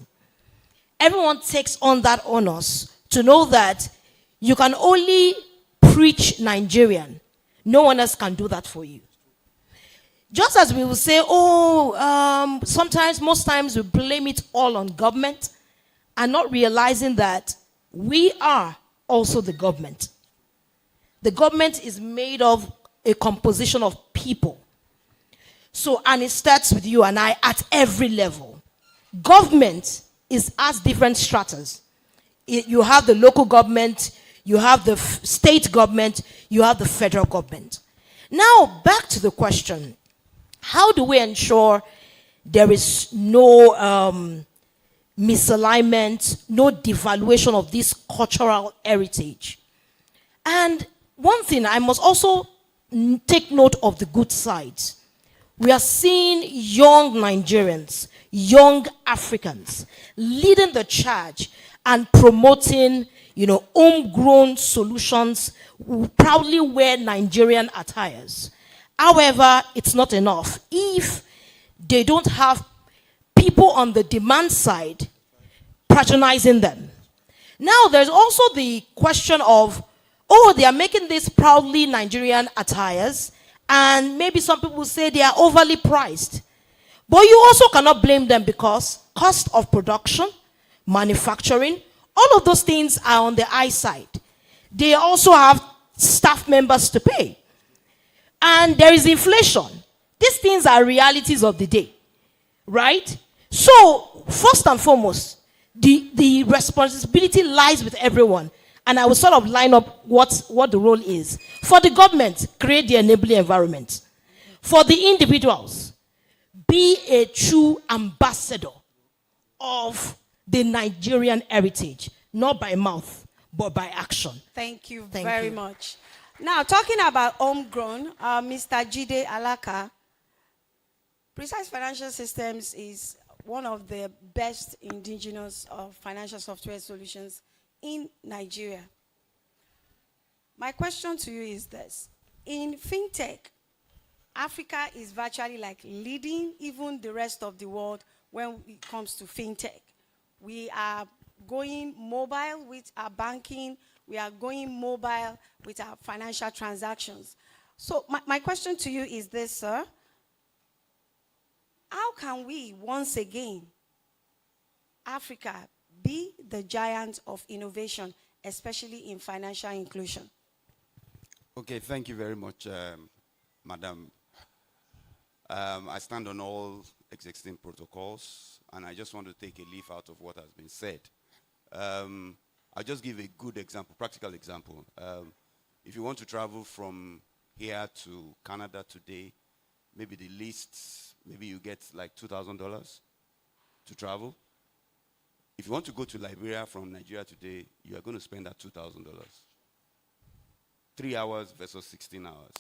Everyone takes on that onus to know that you can only preach Nigerian. No one else can do that for you. Just as we will say, most times we blame it all on government and not realizing that we are also the government. The government is made of a composition of people. So, and it starts with you and I at every level. Government has different stratas. You have the local government, you have the state government, you have the federal government. Now, back to the question. How do we ensure there is no misalignment, no devaluation of this cultural heritage. And one thing, I must also take note of the good sides. We are seeing young Nigerians, young Africans leading the charge and promoting, homegrown solutions, who proudly wear Nigerian attires. However, it's not enough if they don't have people on the demand side patronizing them. Now, there's also the question of, they are making these proudly Nigerian attires, and maybe some people say they are overly priced. But you also cannot blame them, because cost of production, manufacturing, all of those things are on the high side. They also have staff members to pay. And there is inflation. These things are realities of the day, right? So, first and foremost, the responsibility lies with everyone. And I will sort of line up what the role is. For the government, create the enabling environment. For the individuals, be a true ambassador of the Nigerian heritage, not by mouth, but by action. Thank you very much. Now, talking about homegrown, Mr. Jide Alaka, Precise Financial Systems is one of the best indigenous financial software solutions in Nigeria. My question to you is this. In fintech, Africa is virtually like leading even the rest of the world when it comes to fintech. We are going mobile with our banking. We are going mobile with our financial transactions. So my question to you is this, sir. How can we, once again, Africa, be the giant of innovation, especially in financial inclusion? Okay, thank you very much, Madam. I stand on all existing protocols, and I just want to take a leaf out of what has been said. I'll just give a good example, practical example. If you want to travel from here to Canada today, maybe the least, maybe you get like $2,000 to travel. If you want to go to Liberia from Nigeria today, you are going to spend that $2,000. 3 hours versus 16 hours.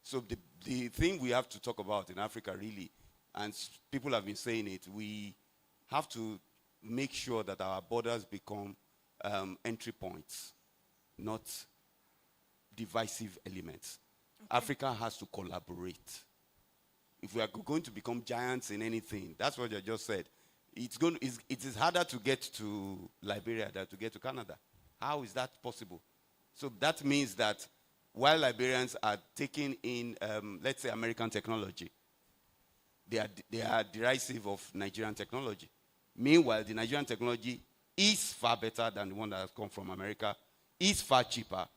So the thing we have to talk about in Africa really, and people have been saying it, we have to make sure that our borders become entry points, not divisive elements. Okay. Africa has to collaborate. If we are going to become giants in anything, that's what you just said. It is harder to get to Liberia than to get to Canada. How is that possible? So that means that while Liberians are taking in, let's say, American technology, they are derisive of Nigerian technology. Meanwhile, the Nigerian technology is far better than the one that has come from America, is far cheaper,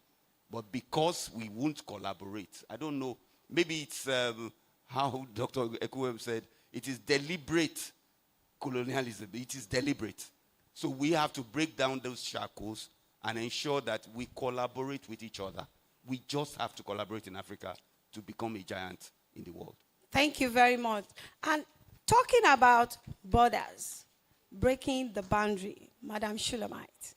but because we won't collaborate, I don't know, maybe it's how Dr. Ekuwem said, it is deliberate colonialism. It is deliberate. So we have to break down those shackles and ensure that we collaborate with each other. We just have to collaborate in Africa to become a giant in the world. Thank you very much. And talking about borders, breaking the boundary, Madam Shulamite,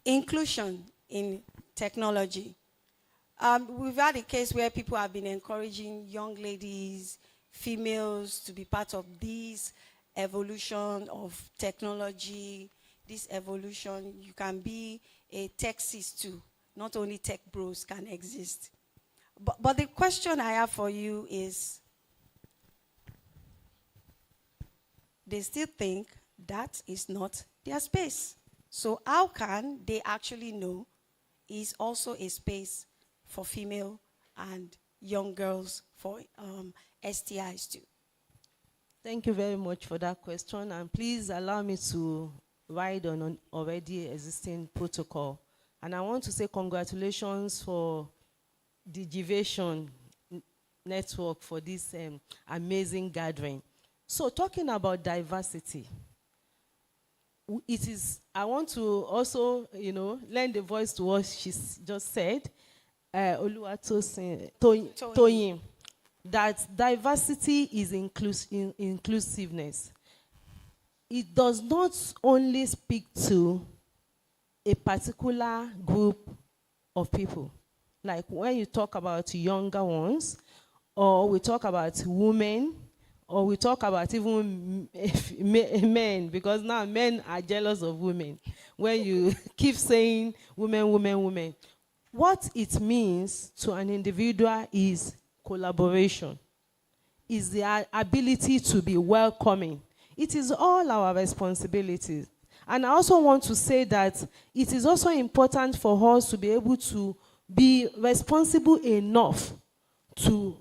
inclusion in technology. We've had a case where people have been encouraging young ladies, females to be part of this evolution of technology, this evolution. You can be a tech sis too. Not only tech bros can exist. But the question I have for you is, they still think that is not their space. So how can they actually know is also a space for female and young girls for STIs too? Thank you very much for that question, and please allow me to ride on an already existing protocol. And I want to say congratulations for the Aviation network for this amazing gathering. So talking about diversity, I want to also, lend the voice to what she just said, Toyin, that diversity is inclusiveness. it does not only speak to a particular group of people. Like when you talk about younger ones, or we talk about women, or we talk about even men, because now men are jealous of women. When you keep saying women, women, women, what it means to an individual is collaboration, is the ability to be welcoming. It is all our responsibilities. And I also want to say that it is also important for us to be able to be responsible enough to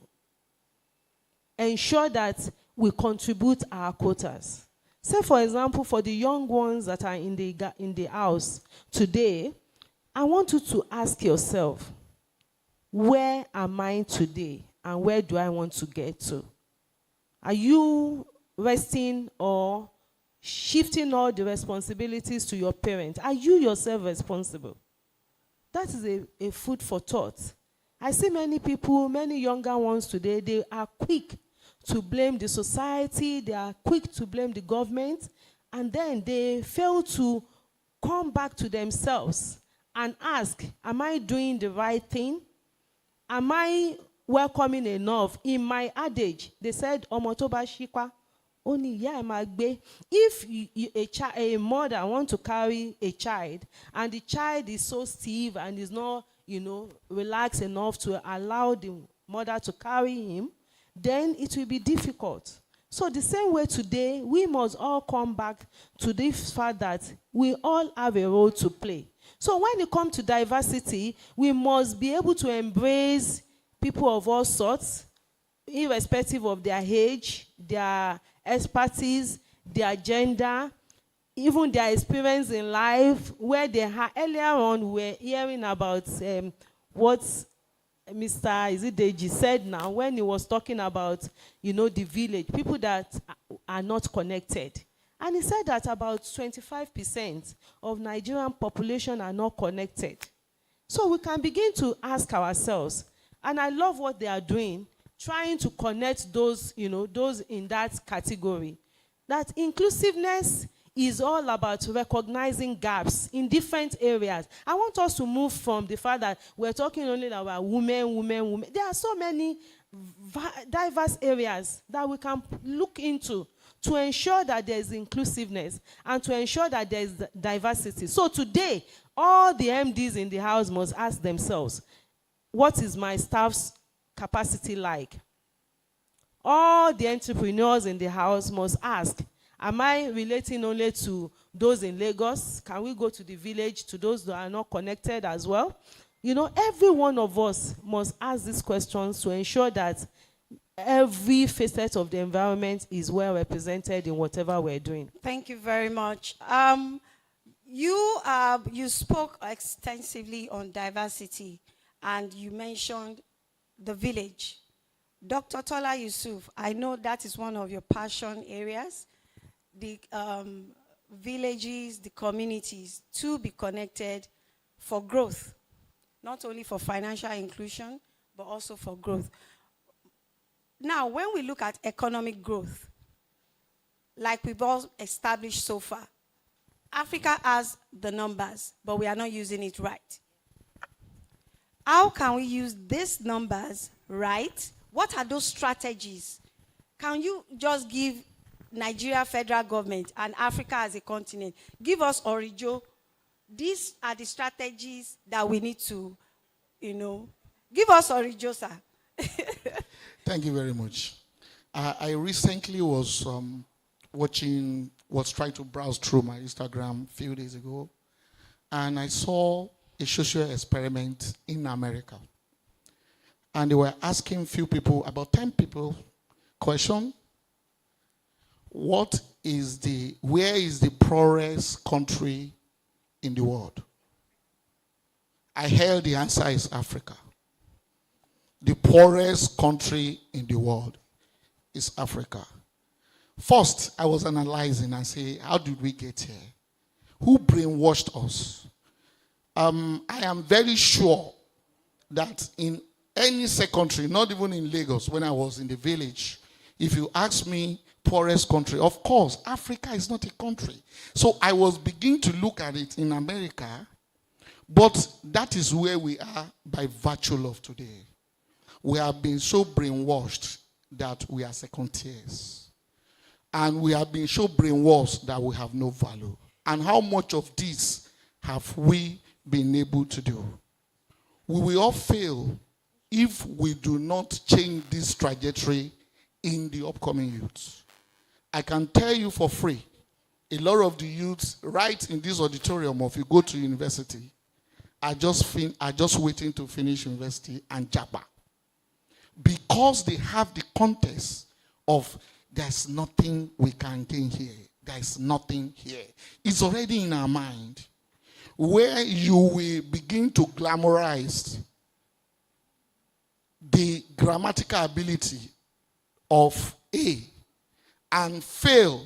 ensure that we contribute our quotas. Say, for example, for the young ones that are in the house today, I want you to ask yourself, where am I today and where do I want to get to? Are you resting or shifting all the responsibilities to your parents? Are you yourself responsible? That is a food for thought. I see many people, many younger ones today, they are quick to blame the society, they are quick to blame the government, and then they fail to come back to themselves and ask, am I doing the right thing? Am I welcoming enough? In my adage, they said, Omo to ba shikwa, only ya magbe. If a mother wants to carry a child, and the child is so stiff and is not, relaxed enough to allow the mother to carry him, then it will be difficult. So the same way today, we must all come back to this fact that we all have a role to play. So when it comes to diversity, we must be able to embrace people of all sorts, irrespective of their age, their expertise, their gender, even their experience in life, where they earlier on we were hearing about what Mr. Izideji said now when he was talking about, the village, people that are not connected. And he said that about 25% of Nigerian population are not connected. So we can begin to ask ourselves, and I love what they are doing, trying to connect those, those in that category. That inclusiveness is all about recognizing gaps in different areas. I want us to move from the fact that we're talking only about women. There are so many diverse areas that we can look into to ensure that there is inclusiveness and to ensure that there is diversity. So today, all the MDs in the house must ask themselves, what is my staff's capacity like? All the entrepreneurs in the house must ask, am I relating only to those in Lagos? Can we go to the village, to those that are not connected as well? Every one of us must ask these questions to ensure that every facet of the environment is well represented in whatever we're doing. Thank you very much. You spoke extensively on diversity, and you mentioned the village. Dr. Tola Yusuf, I know that is one of your passion areas. The villages, the communities, to be connected for growth, not only for financial inclusion, but also for growth. Now, when we look at economic growth, like we've all established so far, Africa has the numbers, but we are not using it right. How can we use these numbers right? What are those strategies? Can you just give Nigeria federal government and Africa as a continent, give us Orijo? These are the strategies that we need to, give us Orijo, sir. Thank you very much. I recently was trying to browse through my Instagram a few days ago, and I saw a social experiment in America. And they were asking few people, about 10 people, question, where is the poorest country in the world? I heard the answer is Africa. The poorest country in the world is Africa. First, I was analyzing and saying, how did we get here? Who brainwashed us? I am very sure that in any country, not even in Lagos, when I was in the village, If you ask me, poorest country, of course, Africa is not a country. So I was beginning to look at it in America, but that is where we are by virtue of today. We have been so brainwashed that we are second tiers. And we have been so brainwashed that we have no value. And how much of this have we been able to do? We will all fail if we do not change this trajectory in the upcoming youths. I can tell you for free, a lot of the youths right in this auditorium, or if you go to university, are just waiting to finish university and jabba. Because they have the context of there's nothing we can gain here. There's nothing here. It's already in our mind. Where you will begin to glamorize the grammatical ability of A and fail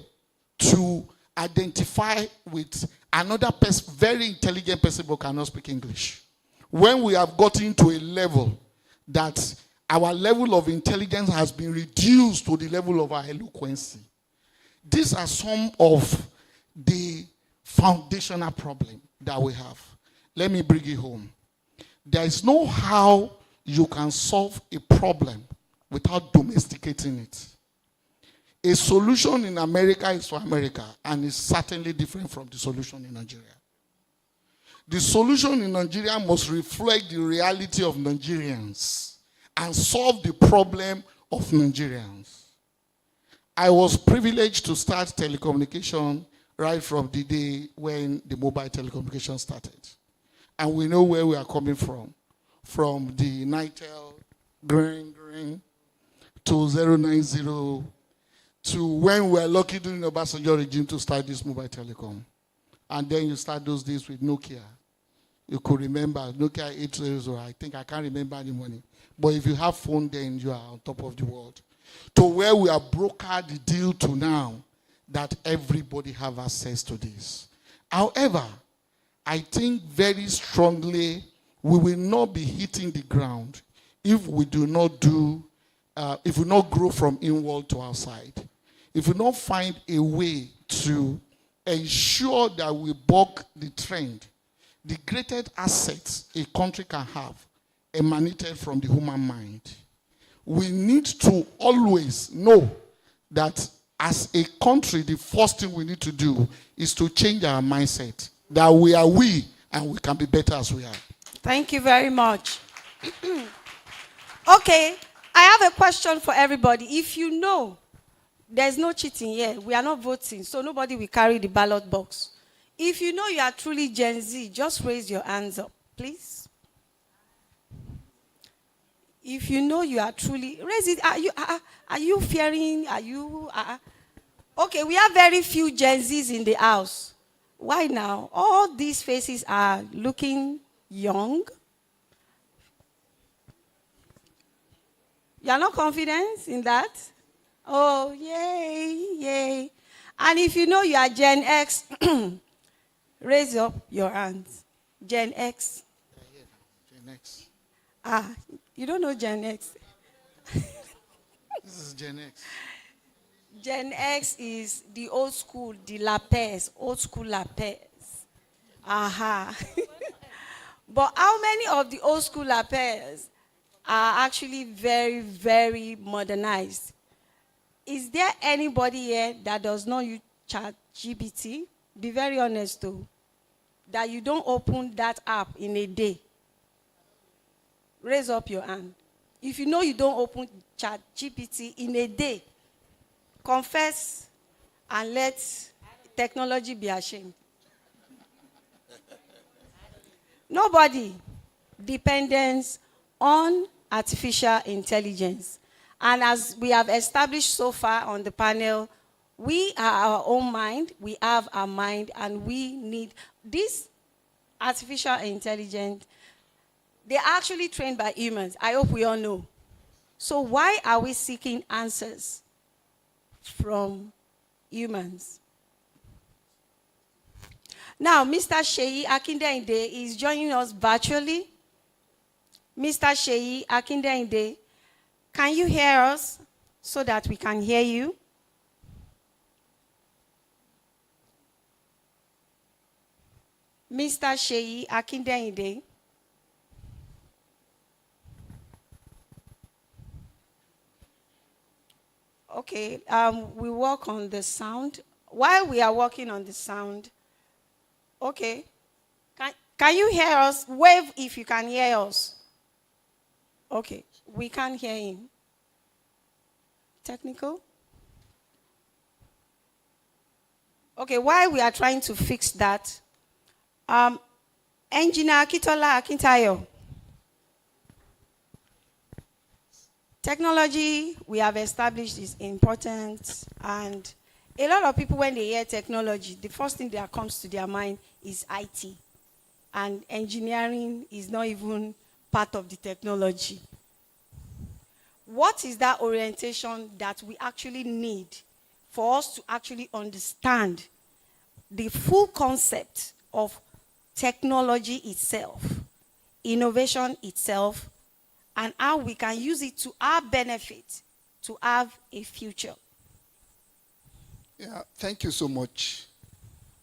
to identify with another person, very intelligent person who cannot speak English. When we have gotten to a level that our level of intelligence has been reduced to the level of our eloquency, these are some of the foundational problems that we have. Let me bring it home. There is no how you can solve a problem without domesticating it. A solution in America is for America, and is certainly different from the solution in Nigeria. The solution in Nigeria must reflect the reality of Nigerians and solve the problem of Nigerians. I was privileged to start telecommunication right from the day when the mobile telecommunication started. And we know where we are coming from the NITDA, green, to 090, to when we were lucky during the Obasanjo regime to start this mobile telecom. And then you start those days with Nokia. You could remember Nokia 800, I think, I can't remember any money. But if you have phone, then you are on top of the world. To where we have brokered the deal to now, that everybody have access to this. However, I think very strongly we will not be hitting the ground if we do not if we not grow from inward to outside. If we not find a way to ensure that we buck the trend, the greatest assets a country can have emanated from the human mind. We need to always know that as a country, the first thing we need to do is to change our mindset, that we are we and we can be better as we are. Thank you very much. Okay, I have a question for everybody. If you know there's no cheating here, we are not voting, so nobody will carry the ballot box. If you know you are truly Gen Z, just raise your hands up, please. If you know you are truly, raise it. Are you fearing? Are you? Okay, we have very few Gen Zs in the house. Why now? All these faces are looking young. You are not confident in that? Oh, yay, yay. And if you know you are Gen X, raise up your hands. Gen X. Gen X. You don't know Gen X. This is Gen X. Gen X is the old school, the lapes, old school lapes. Aha. But how many of the old school lapes are actually very, very modernized? Is there anybody here that does not use ChatGPT? Be very honest though. That you don't open that app in a day. Raise up your hand. If you know you don't open ChatGPT in a day, confess and let technology be ashamed. Nobody depends on artificial intelligence. And as we have established so far on the panel, we are our own mind, we have our mind, and we need this artificial intelligence. They're actually trained by humans. I hope we all know. So why are we seeking answers from humans? Now, Mr. Sheyi Akindende is joining us virtually. Mr. Sheyi Akindende, can you hear us? so that we can hear you. Mr. Sheyi Akindeyinde. Okay, we work on the sound. While we are working on the sound, okay, can you hear us? Wave if you can hear us. Okay, we can't hear him. Technical? Okay, while we are trying to fix that, Engineer Kitola Akintayo. Technology, we have established, is important, and a lot of people, when they hear technology, the first thing that comes to their mind is IT, and engineering is not even part of the technology. What is that orientation that we actually need for us to actually understand the full concept of technology itself, innovation itself, and how we can use it to our benefit to have a future? Yeah, thank you so much.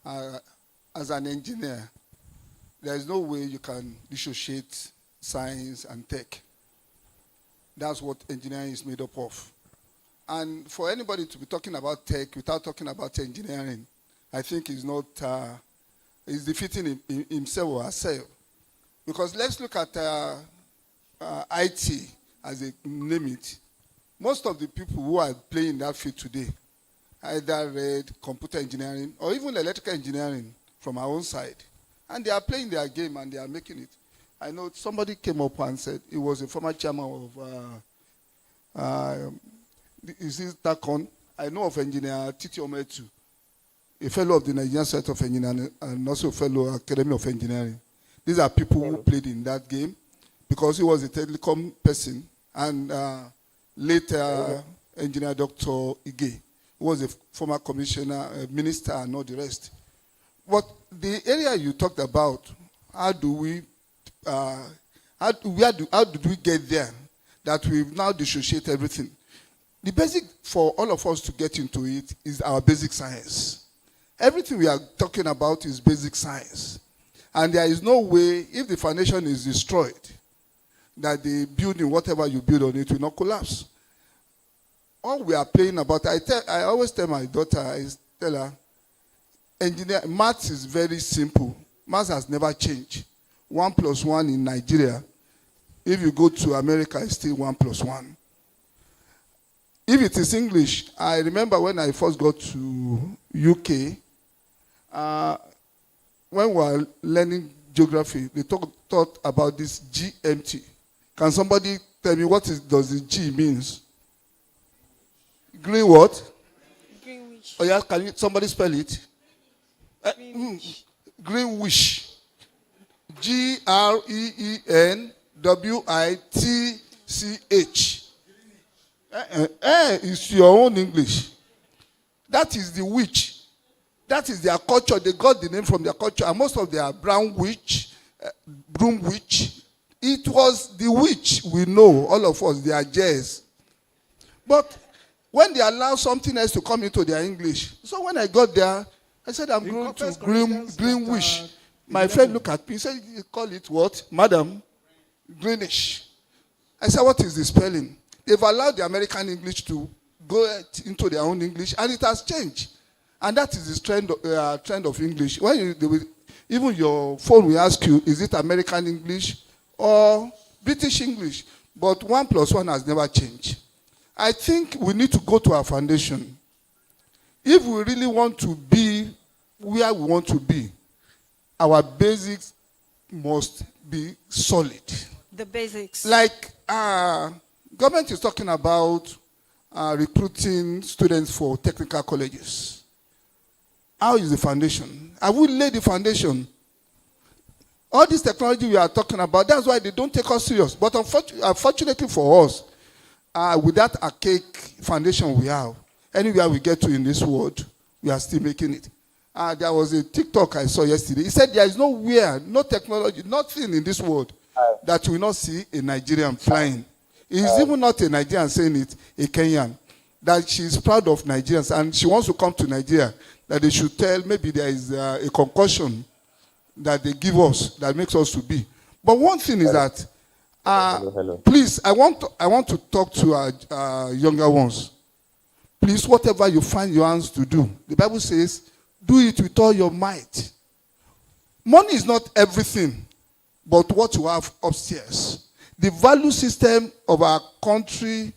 As an engineer, there is no way you can dissociate science and tech. That's what engineering is made up of. And for anybody to be talking about tech without talking about engineering, I think is not, is defeating himself or herself. Because let's look at IT as they name it. Most of the people who are playing that field today either read computer engineering or even electrical engineering from our own side. And they are playing their game and they are making it. I know somebody came up and said he was a former chairman of, is this TACON? I know of engineer Titi Ometu, a fellow of the Nigerian Society of Engineering and also a fellow Academy of Engineering. These are people who played in that game because he was a telecom person, and later engineer Dr. Ige, who was a former commissioner, minister, and all the rest. But the area you talked about, how did we get there that we've now dissociate everything? The basic for all of us to get into it is our basic science. Everything we are talking about is basic science. And there is no way, if the foundation is destroyed, that the building, whatever you build on it, will not collapse. All we are playing about, I always tell my daughter, tell her, maths is very simple. Maths has never changed. 1 + 1 in Nigeria, if you go to America, it's still 1 + 1. If it is English, I remember when I first got to UK, when we were learning geography, they taught about this GMT. Can somebody tell me what does the G means? Green what? Greenwich. Oh yeah, can somebody spell it? Greenwich. GREENWITCH. It's your own English. That is the witch. That is their culture. They got the name from their culture. And most of their brown witch, broom witch, it was the witch we know, all of us, they are Jays. But when they allow something else to come into their English, so when I got there, I said, I'm going to Greenwich. My friend looked at me and said, you call it what? Madam, greenish. I said, what is the spelling? They've allowed the American English to go into their own English, and it has changed. And that is the trend of English. When even your phone will ask you, is it American English or British English? But 1 + 1 has never changed. I think we need to go to our foundation. If we really want to be where we want to be, our basics must be solid. The basics. Like government is talking about recruiting students for technical colleges. How is the foundation? Have we laid the foundation? All this technology we are talking about, that's why they don't take us serious. But unfortunately for us, with that archaic foundation we have, anywhere we get to in this world, we are still making it. There was a TikTok I saw yesterday. He said there is nowhere, no technology, nothing in this world that you will not see a Nigerian flying. It's even not a Nigerian saying it, a Kenyan. that she's proud of Nigerians and she wants to come to Nigeria, that they should tell maybe there is a concussion that they give us that makes us to be. But one thing is that, please, I want to talk to our younger ones. Please, whatever you find your hands to do, the Bible says, do it with all your might. Money is not everything, but what you have upstairs. The value system of our country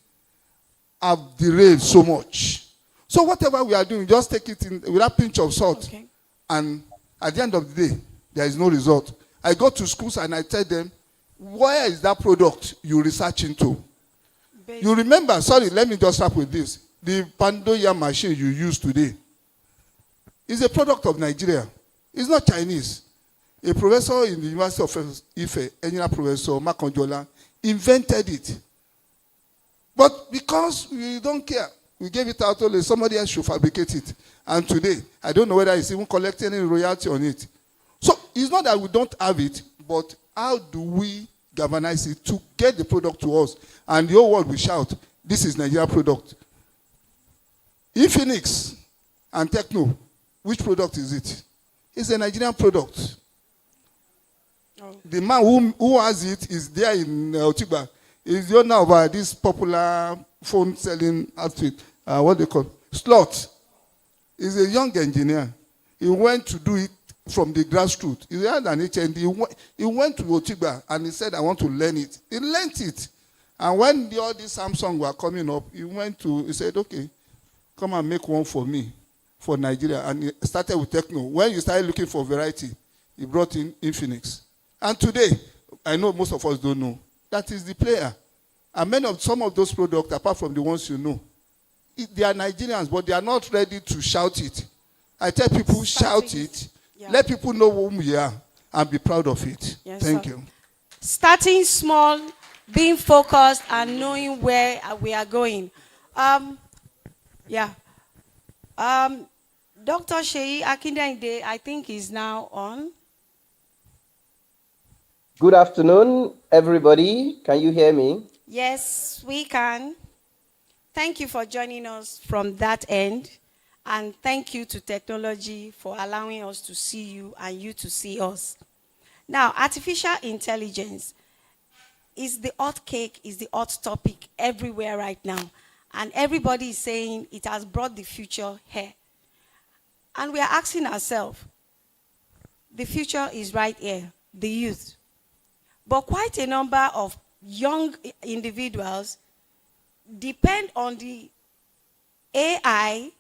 have derailed so much. So whatever we are doing, just take it in with a pinch of salt. Okay. And at the end of the day, there is no result. I go to schools and I tell them, where is that product you research into? You remember, sorry, let me just start with this. The Pandoya machine you use today is a product of Nigeria. It's not Chinese. A professor in the University of Ife, Engineer Professor Makonjola, invented it. But because we don't care, we gave it out only somebody else should fabricate it. And today, I don't know whether it's even collecting any royalty on it. So it's not that we don't have it, but how do we galvanize it to get the product to us? And the whole world will shout, this is Nigeria product. Infinix and Techno, which product is it? It's a Nigerian product. Oh. The man who has it is there in Otigba. He's the owner of this popular phone selling outfit. What they call Slot. He's a young engineer. He went to do it from the grassroots. He had an HND. He went to Otigba and he said, I want to learn it. He learned it. And when all these Samsung were coming up, he said, okay, come and make one for me, for Nigeria. And he started with Techno. When you started looking for variety, he brought in Infinix. And today, I know most of us don't know, that is the player. And some of those products, apart from the ones you know, they are Nigerians, but they are not ready to shout it. I tell people, shout it. Yeah. Let people know whom we are and be proud of it. Yes, Thank you. Starting small, being focused, and knowing where we are going. Dr. Sheyi Akindele, I think, is now on. Good afternoon, everybody. Can you hear me? Yes, we can. Thank you for joining us from that end. And thank you to technology for allowing us to see you and you to see us. Now, artificial intelligence is the hot cake, is the hot topic everywhere right now. And everybody is saying it has brought the future here. And we are asking ourselves, the future is right here, the youth. But quite a number of young individuals depend on the AI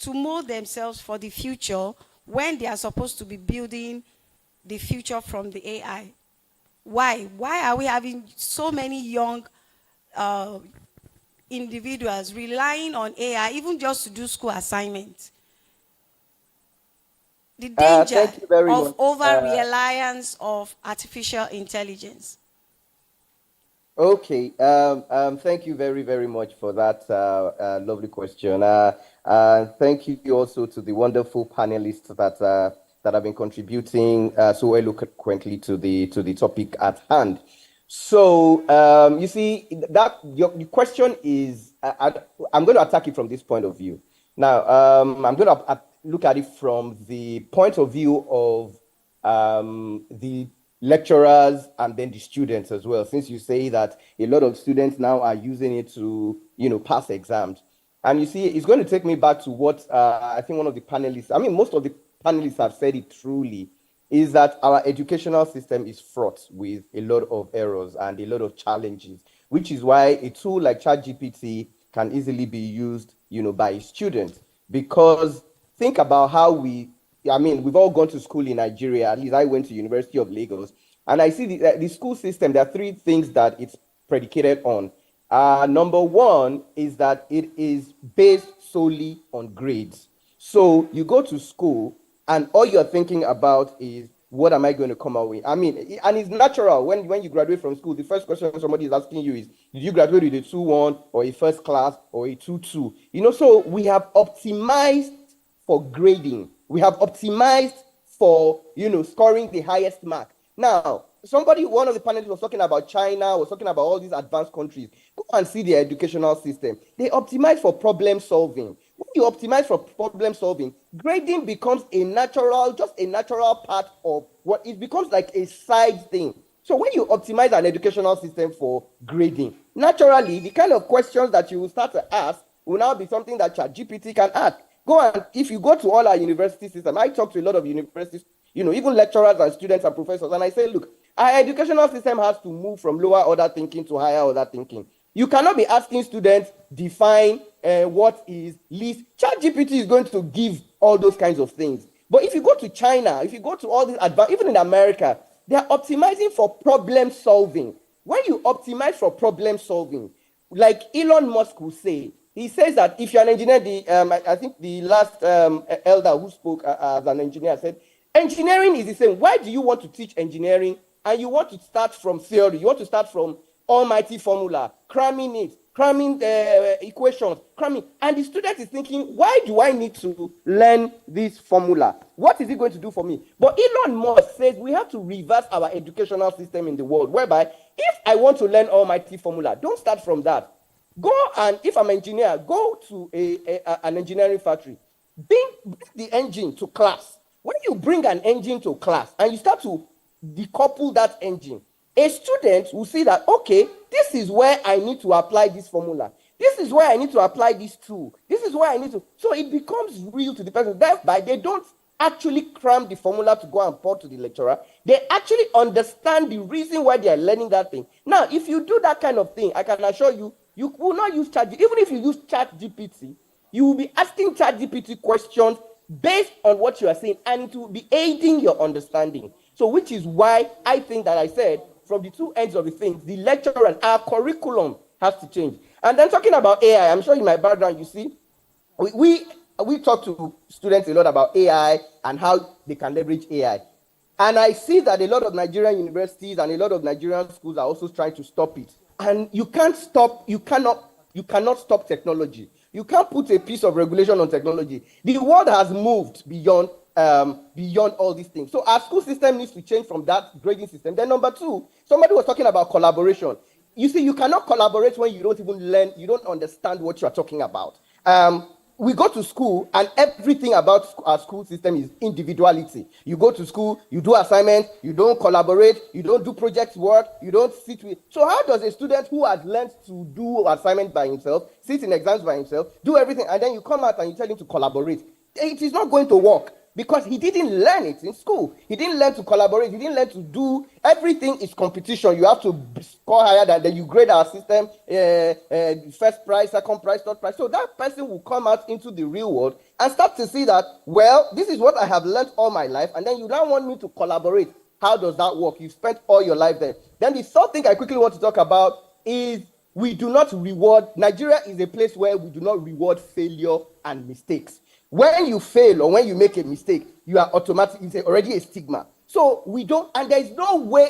to mold themselves for the future when they are supposed to be building the future from the AI. Why? Why are we having so many young individuals relying on AI even just to do school assignments? The danger of over-reliance of artificial intelligence. Okay, thank you very, very much for that lovely question. Thank you also to the wonderful panelists that have been contributing so eloquently to the topic at hand. So you see that your question is, I'm going to attack it from this point of view. Now, I'm going to look at it from the point of view of the lecturers and then the students as well, since you say that a lot of students now are using it to, pass exams. And you see, it's going to take me back to what I think one of the panelists, most of the panelists have said it truly, is that our educational system is fraught with a lot of errors and a lot of challenges, which is why a tool like ChatGPT can easily be used, by a student. Because think about how we've all gone to school in Nigeria. At least I went to University of Lagos, and I see the school system. There are three things that it's predicated on. Number one is that it is based solely on grades. So you go to school, and all you're thinking about is, what am I going to come out with? And it's natural when you graduate from school. The first question somebody is asking you is, did you graduate with a 2-1 or a first class or a 2-2? So we have optimized for grading. We have optimized for, scoring the highest mark. Now, one of the panelists was talking about China, was talking about all these advanced countries. Go and see their educational system. They optimize for problem solving. When you optimize for problem solving, grading becomes just a natural part of what it becomes like a side thing. So when you optimize an educational system for grading, naturally, the kind of questions that you will start to ask will now be something that ChatGPT can ask. If you go to all our university systems, I talk to a lot of universities, even lecturers and students and professors, and I say, look, our educational system has to move from lower order thinking to higher order thinking. You cannot be asking students define what is least. ChatGPT is going to give all those kinds of things. But if you go to China, if you go to all these advanced, even in America, they are optimizing for problem solving. When you optimize for problem solving, like Elon Musk will say, he says that if you're an engineer, I think the last elder who spoke as an engineer said, engineering is the same. Why do you want to teach engineering and you want to start from theory? You want to start from almighty formula, cramming equations, cramming. And the student is thinking, why do I need to learn this formula? What is it going to do for me? But Elon Musk says we have to reverse our educational system in the world, whereby if I want to learn almighty formula, don't start from that. Go and, if I'm an engineer, go to an engineering factory. Bring the engine to class. When you bring an engine to class and you start to decouple that engine, a student will see that, okay, this is where I need to apply this formula. This is where I need to apply this tool. This is where I need to. So it becomes real to the person. Thereby, they don't actually cram the formula to go and pour to the lecturer. They actually understand the reason why they are learning that thing. Now, if you do that kind of thing, I can assure you, you will not use ChatGPT. Even if you use ChatGPT, you will be asking ChatGPT questions based on what you are saying, and it will be aiding your understanding. So, which is why I think that I said, from the two ends of the thing, the lecturer and our curriculum has to change. And then talking about AI, I'm sure in my background, you see, we talk to students a lot about AI and how they can leverage AI. And I see that a lot of Nigerian universities and a lot of Nigerian schools are also trying to stop it. And you cannot stop technology. You can't put a piece of regulation on technology. The world has moved beyond all these things. So our school system needs to change from that grading system. Then number two, somebody was talking about collaboration. You see, you cannot collaborate when you don't even learn, you don't understand what you're talking about. We go to school and everything about our school system is individuality. You go to school, you do assignments, you don't collaborate, you don't do project work, you don't sit with. So how does a student who has learned to do assignments by himself, sit in exams by himself, do everything, and then you come out and you tell him to collaborate? It is not going to work. Because he didn't learn it in school. He didn't learn to collaborate. He didn't learn to do. Everything is competition. You have to score higher than you grade our system. First prize, second prize, third prize. So that person will come out into the real world and start to see that, well, this is what I have learned all my life. And then you now want me to collaborate. How does that work? You've spent all your life there. Then the third thing I quickly want to talk about is we do not reward. Nigeria is a place where we do not reward failure and mistakes. When you fail or when you make a mistake, you are automatically, it's already a stigma. So we don't, and there's nowhere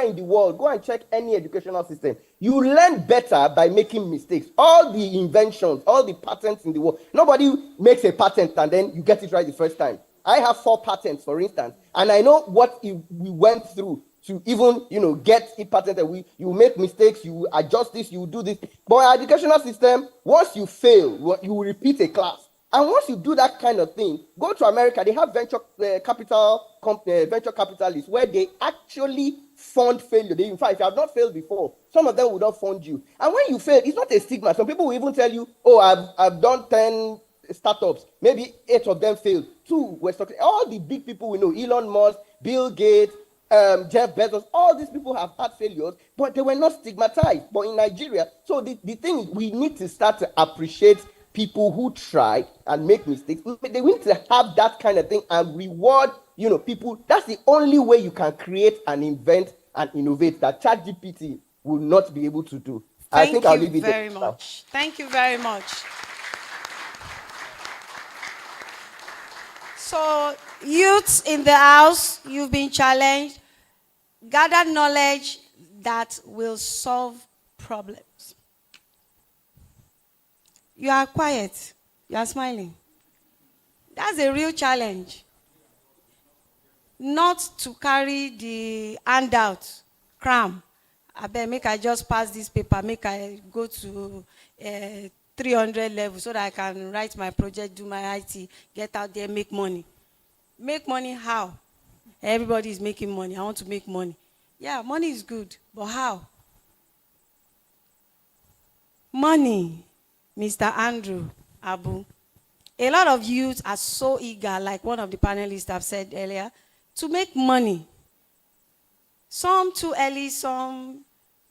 in the world, go and check any educational system. You learn better by making mistakes. All the inventions, all the patents in the world, nobody makes a patent and then you get it right the first time. I have 4 patents, for instance, and I know what we went through to even, get it patented. You make mistakes, you adjust this, you do this. But our educational system, once you fail, you will repeat a class. And once you do that kind of thing, go to America, they have venture capitalists where they actually fund failure. In fact, if you have not failed before, some of them will not fund you. And when you fail, it's not a stigma. Some people will even tell you, oh, I've done 10 startups. Maybe 8 of them failed. 2 were stuck. All the big people we know, Elon Musk, Bill Gates, Jeff Bezos, all these people have had failures, but they were not stigmatized. But in Nigeria, so the thing is, we need to start to appreciate people who try and make mistakes. They need to have that kind of thing and reward, people. That's the only way you can create and invent and innovate that ChatGPT will not be able to do. I think I'll leave it there. Thank you very much. Thank you very much. So, youths in the house, you've been challenged. Gather knowledge that will solve problems. You are quiet. You are smiling. That's a real challenge. not to carry the handout, cram. I bet make I just pass this paper, make I go to 300 level so that I can write my project, do my IT, get out there, make money. Make money how? Everybody is making money. I want to make money. Yeah, money is good, but how? Money, Mr. Andrew Abu. A lot of youth are so eager, like one of the panelists have said earlier, to make money. Some too early, some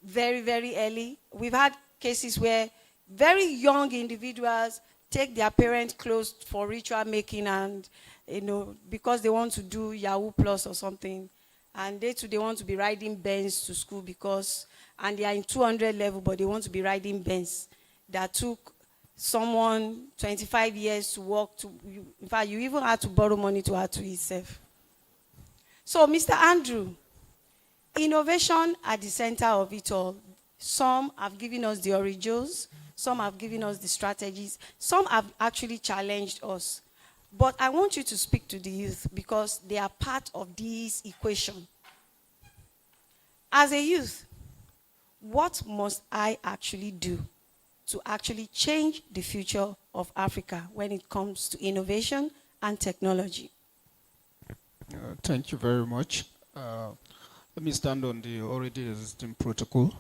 very, very early. We've had cases where very young individuals take their parents' clothes for ritual making and, because they want to do Yahoo Plus or something. And they too, they want to be riding Benz to school and they are in 200 level, but they want to be riding Benz. That took someone 25 years to work to, in fact, you even had to borrow money to add to itself. So, Mr. Andrew, innovation at the center of it all. Some have given us the origins, some have given us the strategies, some have actually challenged us. But I want you to speak to the youth because they are part of this equation. As a youth, what must I actually do to actually change the future of Africa when it comes to innovation and technology? Thank you very much. Let me stand on the already existing protocol.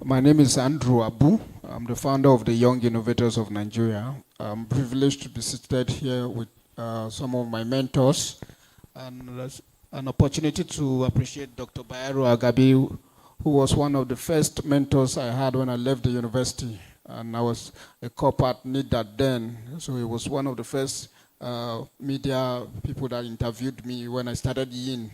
My name is Andrew Abu. I'm the founder of the Young Innovators of Nigeria. I'm privileged to be seated here with some of my mentors, and that's an opportunity to appreciate Dr. Bayero Agabi, who was one of the first mentors I had when I left the university. And I was a cop at NITDA then, so he was one of the first media people that interviewed me when I started in.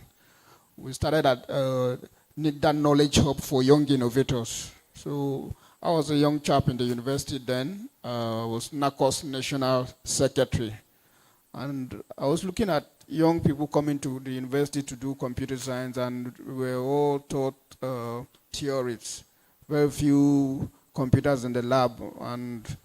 We started at NITDA Knowledge Hub for Young Innovators. So I was a young chap in the university then. I was NACOS National Secretary. And I was looking at young people coming to the university to do computer science, and we were all taught theories. Very few computers in the lab, and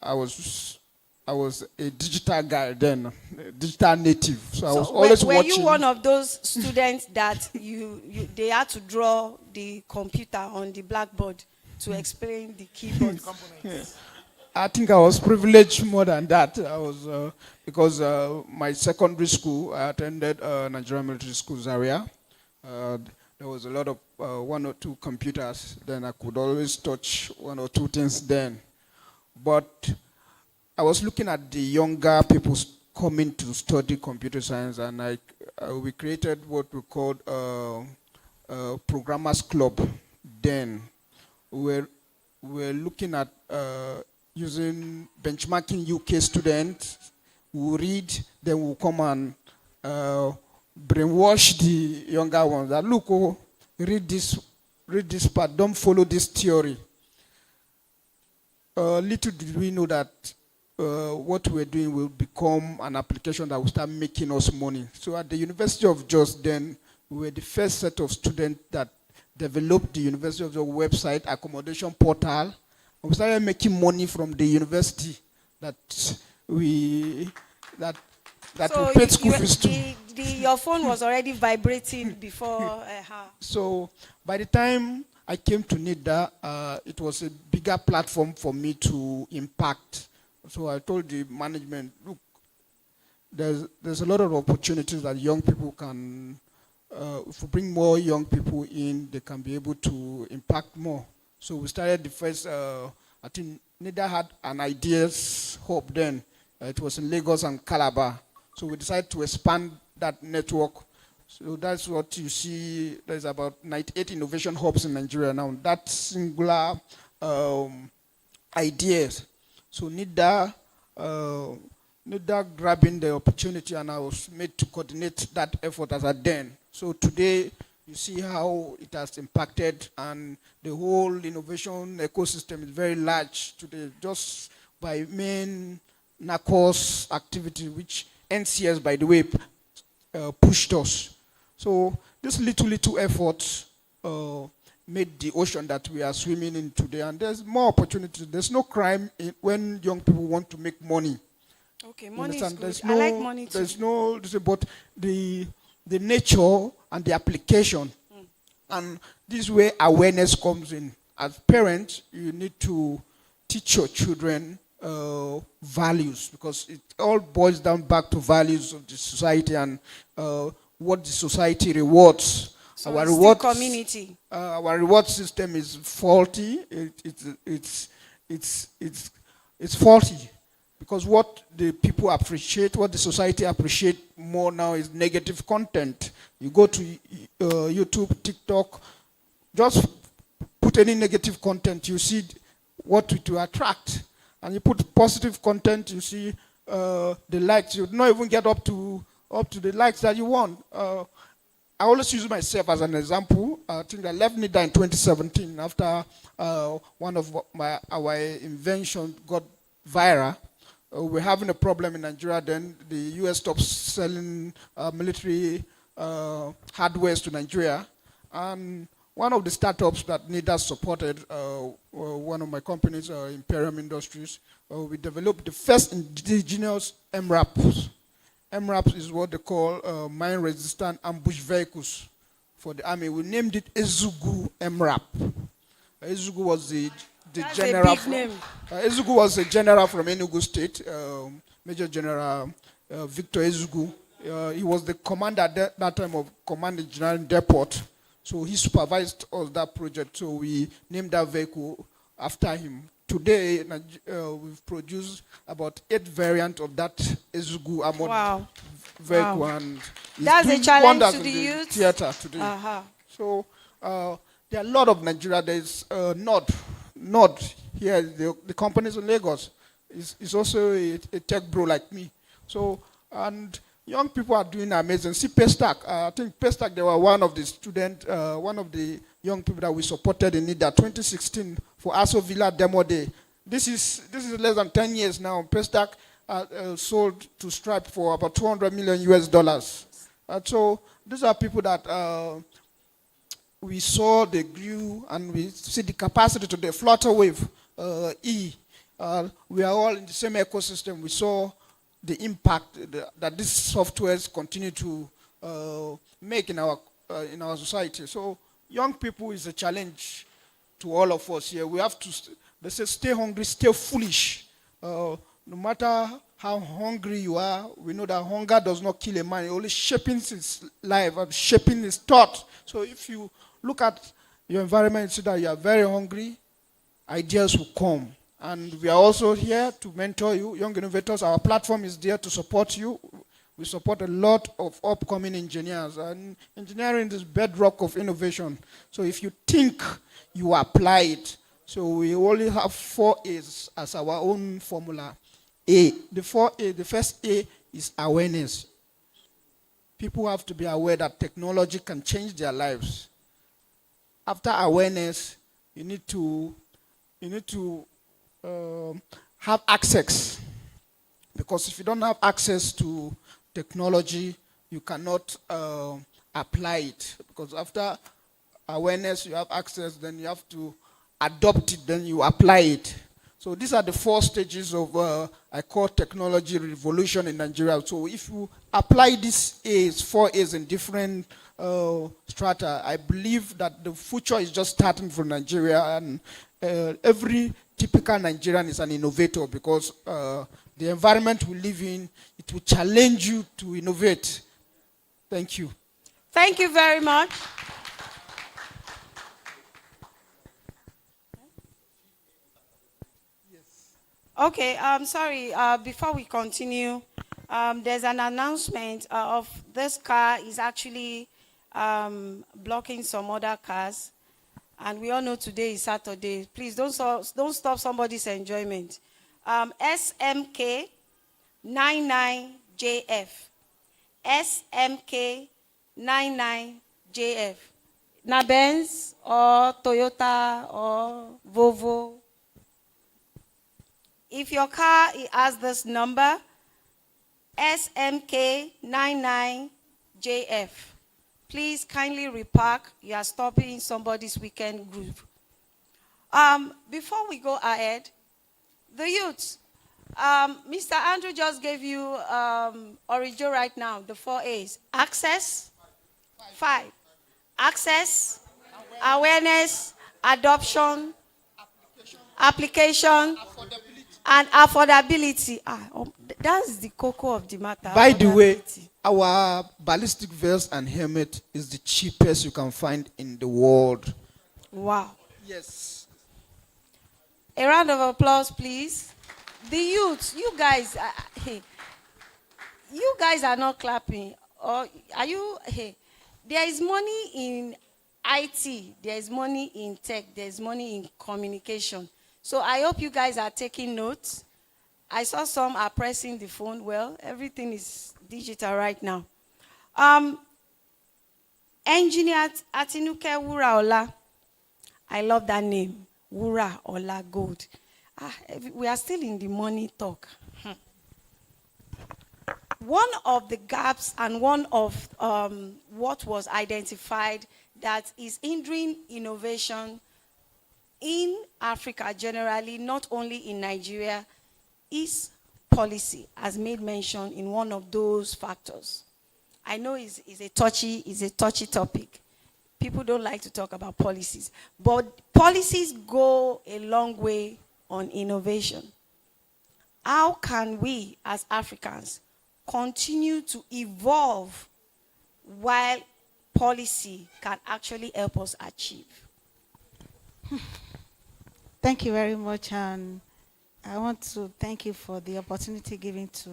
I was a digital guy then, a digital native. So I was always watching. Were you one of those students that they had to draw the computer on the blackboard to explain the keyboard components? I think I was privileged more than that. I was because my secondary school, I attended Nigerian Military School Zaria. There was a lot of one or two computers. Then I could always touch one or two things then. But I was looking at the younger people coming to study computer science, and we created what we called Programmers Club then. We were looking at using benchmarking UK students who read, then we'll come and brainwash the younger ones that look, oh, read this part, don't follow this theory. Little did we know that what we're doing will become an application that will start making us money. So at the University of Jos then, we were the first set of students that developed the University of Jos website, accommodation portal. We started making money from the university that we paid school fees to. Your phone was already vibrating before. So by the time I came to NITDA, it was a bigger platform for me to impact. So I told the management, look, there's a lot of opportunities that young people can, if we bring more young people in, they can be able to impact more. So we started the first, I think NITDA had an ideas hub then. It was in Lagos and Calabar. So we decided to expand that network. So that's what you see. There's about 98 innovation hubs in Nigeria now. That singular ideas. So NITDA grabbing the opportunity, and I was made to coordinate that effort as a then. So today, you see how it has impacted, and the whole innovation ecosystem is very large today, just by main NACOS activity, which NCS, by the way, pushed us. So this little effort made the ocean that we are swimming in today, and there's more opportunity. There's no crime when young people want to make money. Okay, money is good. There's I like money too. There's no, but the nature and the application. And this is where awareness comes in. As parents, you need to teach your children values, because it all boils down back to values of the society and what the society rewards. So it's the community. Our reward system is faulty. It's faulty, because what the people appreciate, what the society appreciate more now is negative content. You go to YouTube, TikTok, just put any negative content, you see what to attract. And you put positive content, you see the likes. You not even get up to the likes that you want. I always use myself as an example. I think I left NITDA in 2017 after one of our inventions got viral. We're having a problem in Nigeria. Then the US stopped selling military hardware to Nigeria. And one of the startups that NITDA supported, one of my companies, Imperium Industries, we developed the first indigenous MRAPs. MRAPs is what they call mine-resistant ambush vehicles for the army. We named it Ezugu MRAP. Ezugu was the general. Ezugu was a general from Enugu State, Major General Victor Ezugu. He was the commander at that time of Command Engineering Depot. So he supervised all that project. So we named that vehicle after him. Today, we've produced about 8 variants of that Ezugu armored vehicle. Wow. And that's a challenge to the youth. Theater today. So there are a lot of Nigeria. There's Nod here. The companies in Lagos is also a tech bro like me. So, and young people are doing amazing. See Paystack. I think Paystack, they were one of the students, one of the young people that we supported in NITDA 2016 for Aso Villa Demo Day. This is less than 10 years now. Paystack sold to Stripe for about $200 million US. So these are people that we saw they grew, and we see the capacity today. Flutterwave, E. We are all in the same ecosystem. We saw the impact that these softwares continue to make in our society. So young people is a challenge to all of us here. We have to, they say, stay hungry, stay foolish. No matter how hungry you are, we know that hunger does not kill a man. It only shaping his life and shaping his thought. So if you look at your environment and see that you are very hungry, ideas will come. And we are also here to mentor you, young innovators. Our platform is there to support you. We support a lot of upcoming engineers. And engineering is bedrock of innovation. So if you think, you apply it. So we only have 4 A's as our own formula. A, the 4A, the first A is awareness. People have to be aware that technology can change their lives. After awareness, you need to have access, because if you don't have access to technology, you cannot apply it, because after awareness you have access, then you have to adopt it, then you apply it. So these are the 4 stages of I call technology revolution in Nigeria. So if you apply these A's, 4 A's in different strata, I believe that the future is just starting for Nigeria, and every typical Nigerian is an innovator, because the environment we live in, it will challenge you to innovate. Thank you. Thank you very much. Okay, sorry, before we continue, there's an announcement of this car is actually blocking some other cars. And we all know today is Saturday. Please don't stop somebody's enjoyment. SMK 99JF. SMK 99JF. Na Benz or Toyota or Volvo. If your car has this number, SMK 99JF, please kindly repark. You are stopping somebody's weekend group. Before we go ahead, the youths, Mr. Andrew just gave you Orijo right now, the 4 A's. Access, 5. Access, awareness, adoption, application, and affordability. That's the cocoa of the matter. By the way, affordability. our ballistic vest and helmet is the cheapest you can find in the world. Wow. Yes. A round of applause, please. The youth, you guys, hey, you guys are not clapping. Or are you? Hey, there is money in IT, there is money in tech, there is money in communication. So I hope you guys are taking notes. I saw some are pressing the phone. Well, everything is digital right now. Engineer Atinuke Wuraola. I love that name. Wura Ola Gold. We are still in the money talk. One of the gaps and one of what was identified that is hindering innovation in Africa generally, not only in Nigeria, is policy, as made mention in one of those factors. I know it's a touchy topic. People don't like to talk about policies, but policies go a long way on innovation. How can we as Africans continue to evolve while policy can actually help us achieve? Thank you very much, and I want to thank you for the opportunity given to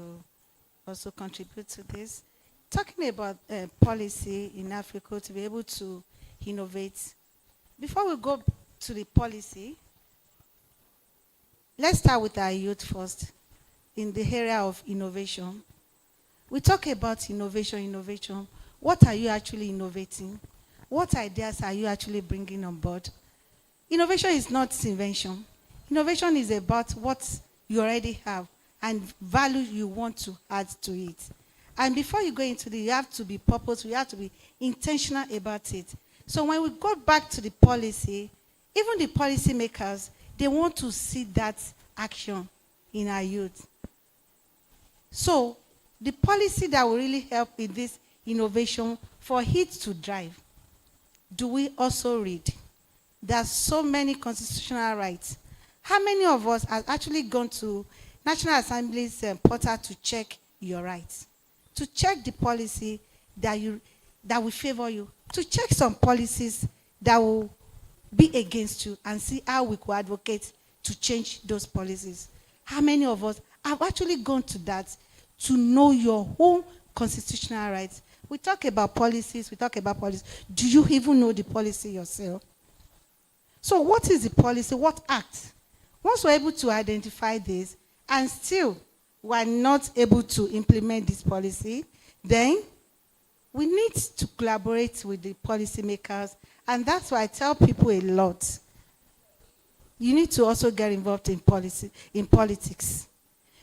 also contribute to this. Talking about policy in Africa to be able to innovate. Before we go to the policy, let's start with our youth first in the area of innovation. We talk about innovation. What are you actually innovating? What ideas are you actually bringing on board? Innovation is not invention. Innovation is about what you already have and value you want to add to it. And before you go into you have to be purposeful, you have to be intentional about it. So when we go back to the policy, even the policy makers, they want to see that action in our youth. So the policy that will really help in this innovation for it to drive, do we also read? There are so many constitutional rights. How many of us have actually gone to National Assembly's portal to check your rights? To check the policy that will favor you, to check some policies that will be against you and see how we could advocate to change those policies. How many of us have actually gone to that to know your own constitutional rights? We talk about policies, Do you even know the policy yourself? So what is the policy? What act? Once we're able to identify this and still we're not able to implement this policy, then we need to collaborate with the policymakers, and that's why I tell people a lot. You need to also get involved in politics.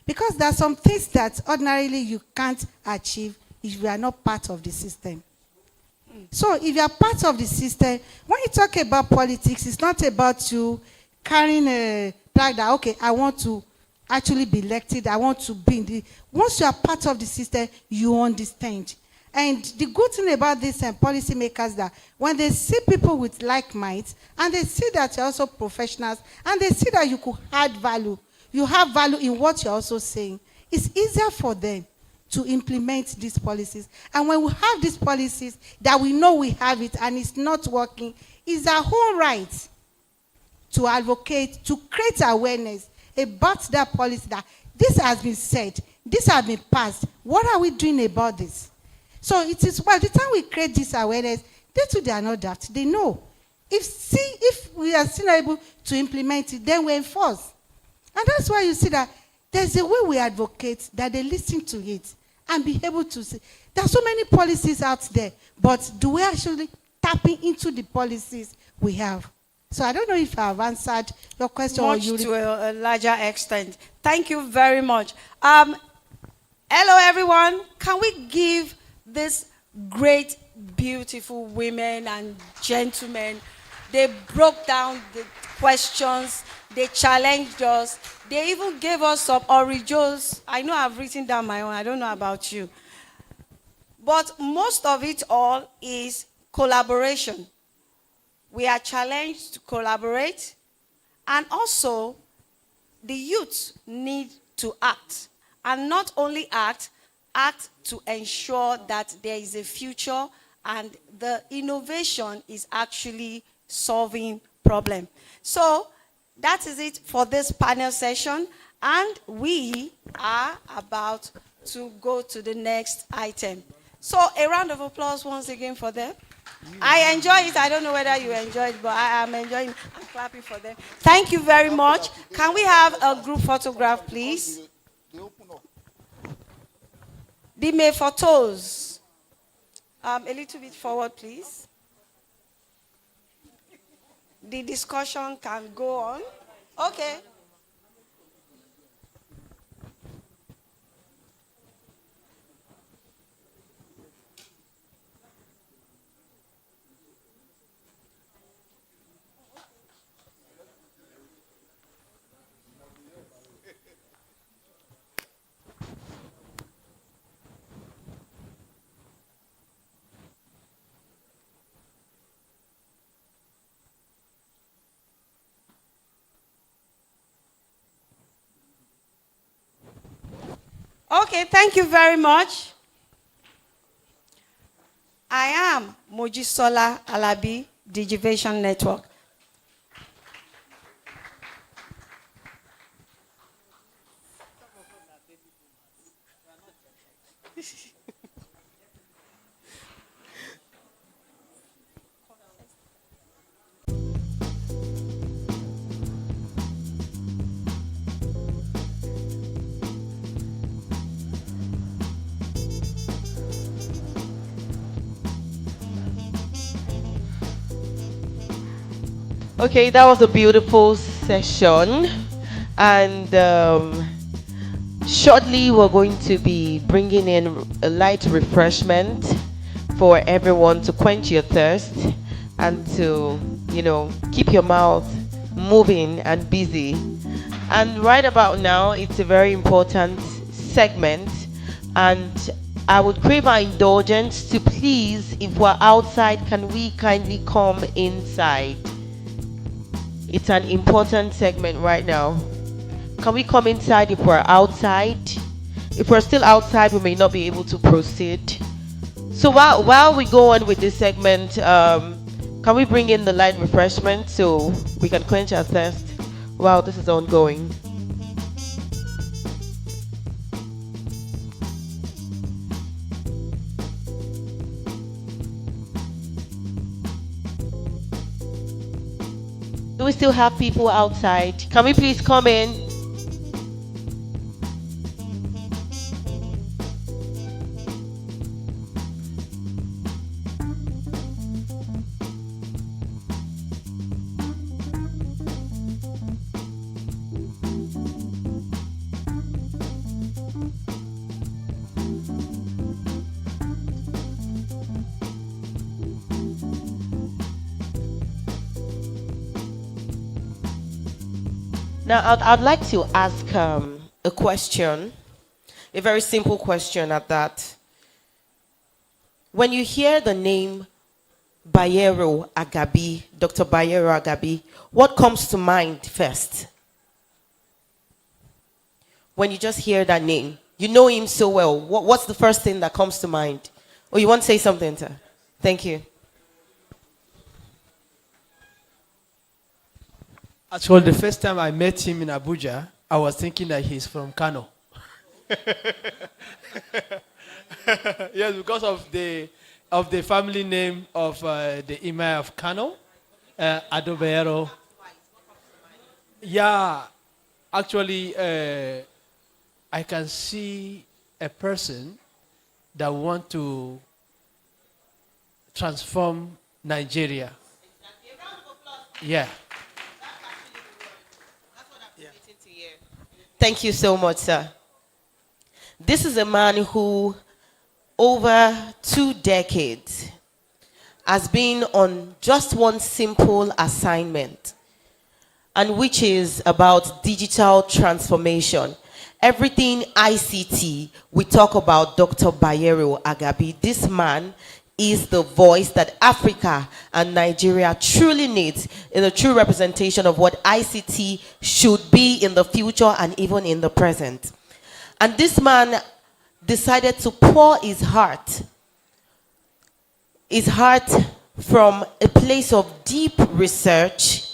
Because there are some things that ordinarily you can't achieve if you are not part of the system. So if you are part of the system, when you talk about politics, it's not about you carrying a flag that, okay, I want to actually be elected, I want to be in the... Once you are part of the system, you understand. And the good thing about these policymakers that when they see people with like minds, and they see that you're also professionals, and they see that you could add value, you have value in what you're also saying, it's easier for them to implement these policies. And when we have these policies that we know we have it and it's not working, it's our whole right to advocate, to create awareness about that policy that this has been said, this has been passed. What are we doing about this? So it is by the time we create this awareness, they too, they are not daft. They know. If we are still able to implement it, then we enforce. And that's why you see that there's a way we advocate that they listen to it and be able to see. There are so many policies out there, but do we actually tapping into the policies we have? So I don't know if I've answered your question. Much to a larger extent. Thank you very much. Hello, everyone. Can we give these great, beautiful women and gentlemen? They broke down the questions. They challenged us. They even gave us some originals. I know I've written down my own. I don't know about you. But most of it all is collaboration. We are challenged to collaborate, and also the youth need to act. And not only act to ensure that there is a future and the innovation is actually solving problem. So that is it for this panel session, and we are about to go to the next item. So a round of applause once again for them. I enjoy it. I don't know whether you enjoy it, but I am enjoying it. I'm clapping for them. Thank you very much. Can we have a group photograph, please? The May photos. A little bit forward, please. The discussion can go on. Okay. Okay, thank you very much. I am Mojisola Alabi, Digivation Network. Okay, that was a beautiful session, and shortly we're going to be bringing in a light refreshment for everyone to quench your thirst and to, keep your mouth moving and busy. And right about now, it's a very important segment, and I would crave our indulgence to please, if we're outside, can we kindly come inside? It's an important segment right now. Can we come inside if we're outside? If we're still outside, we may not be able to proceed. So while we go on with this segment, can we bring in the light refreshment so we can quench our thirst while this is ongoing? Do we still have people outside? Can we please come in? Now, I'd like to ask a question, a very simple question at that. When you hear the name Bayero Agabi, Dr. Bayero Agabi, what comes to mind first? When you just hear that name, you know him so well. What's the first thing that comes to mind? Oh, you want to say something, sir? Thank you. Actually, the first time I met him in Abuja, I was thinking that he's from Kano. Yes, because of the family name of the Emir of Kano, Adobeiro. Yeah, actually, I can see a person that want to transform Nigeria. Yeah. Thank you so much, sir. This is a man who, over 2 decades, has been on just one simple assignment, and which is about digital transformation. everything ICT, we talk about Dr. Bayero Agabi. This man is the voice that Africa and Nigeria truly needs in a true representation of what ICT should be in the future and even in the present. And this man decided to pour his heart from a place of deep research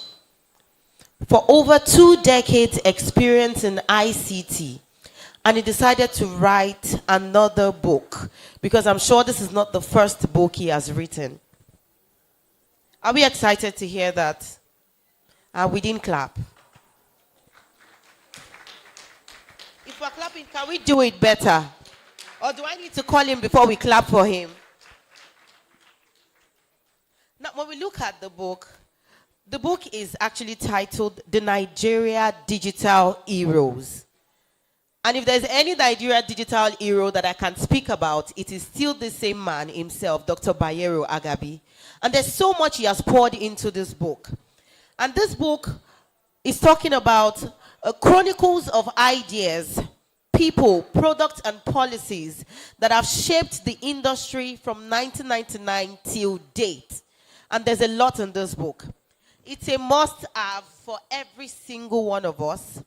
for over 2 decades experience in ICT. And he decided to write another book, because I'm sure this is not the first book he has written. Are we excited to hear that? We didn't clap. If we're clapping, can we do it better? Or do I need to call him before we clap for him? Now, when we look at the book is actually titled The Nigeria Digital Heroes. And if there's any Nigeria digital hero that I can speak about, it is still the same man himself, Dr. Bayero Agabi. And there's so much he has poured into this book. And this book is talking about chronicles of ideas, people, products, and policies that have shaped the industry from 1999 till date. And there's a lot in this book. It's a must-have for every single one of us.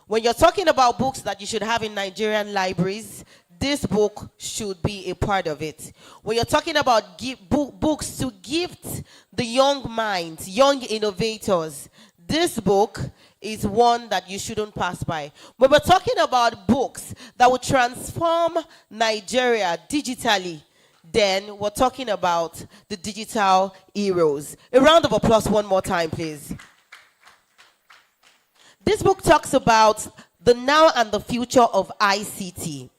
When you're talking about books that you should have in Nigerian libraries, this book should be a part of it. When you're talking about books to gift the young minds, young innovators, this book is one that you shouldn't pass by. When we're talking about books that will transform Nigeria digitally, then we're talking about the digital heroes. A round of applause one more time, please. This book talks about the now and the future of ICT.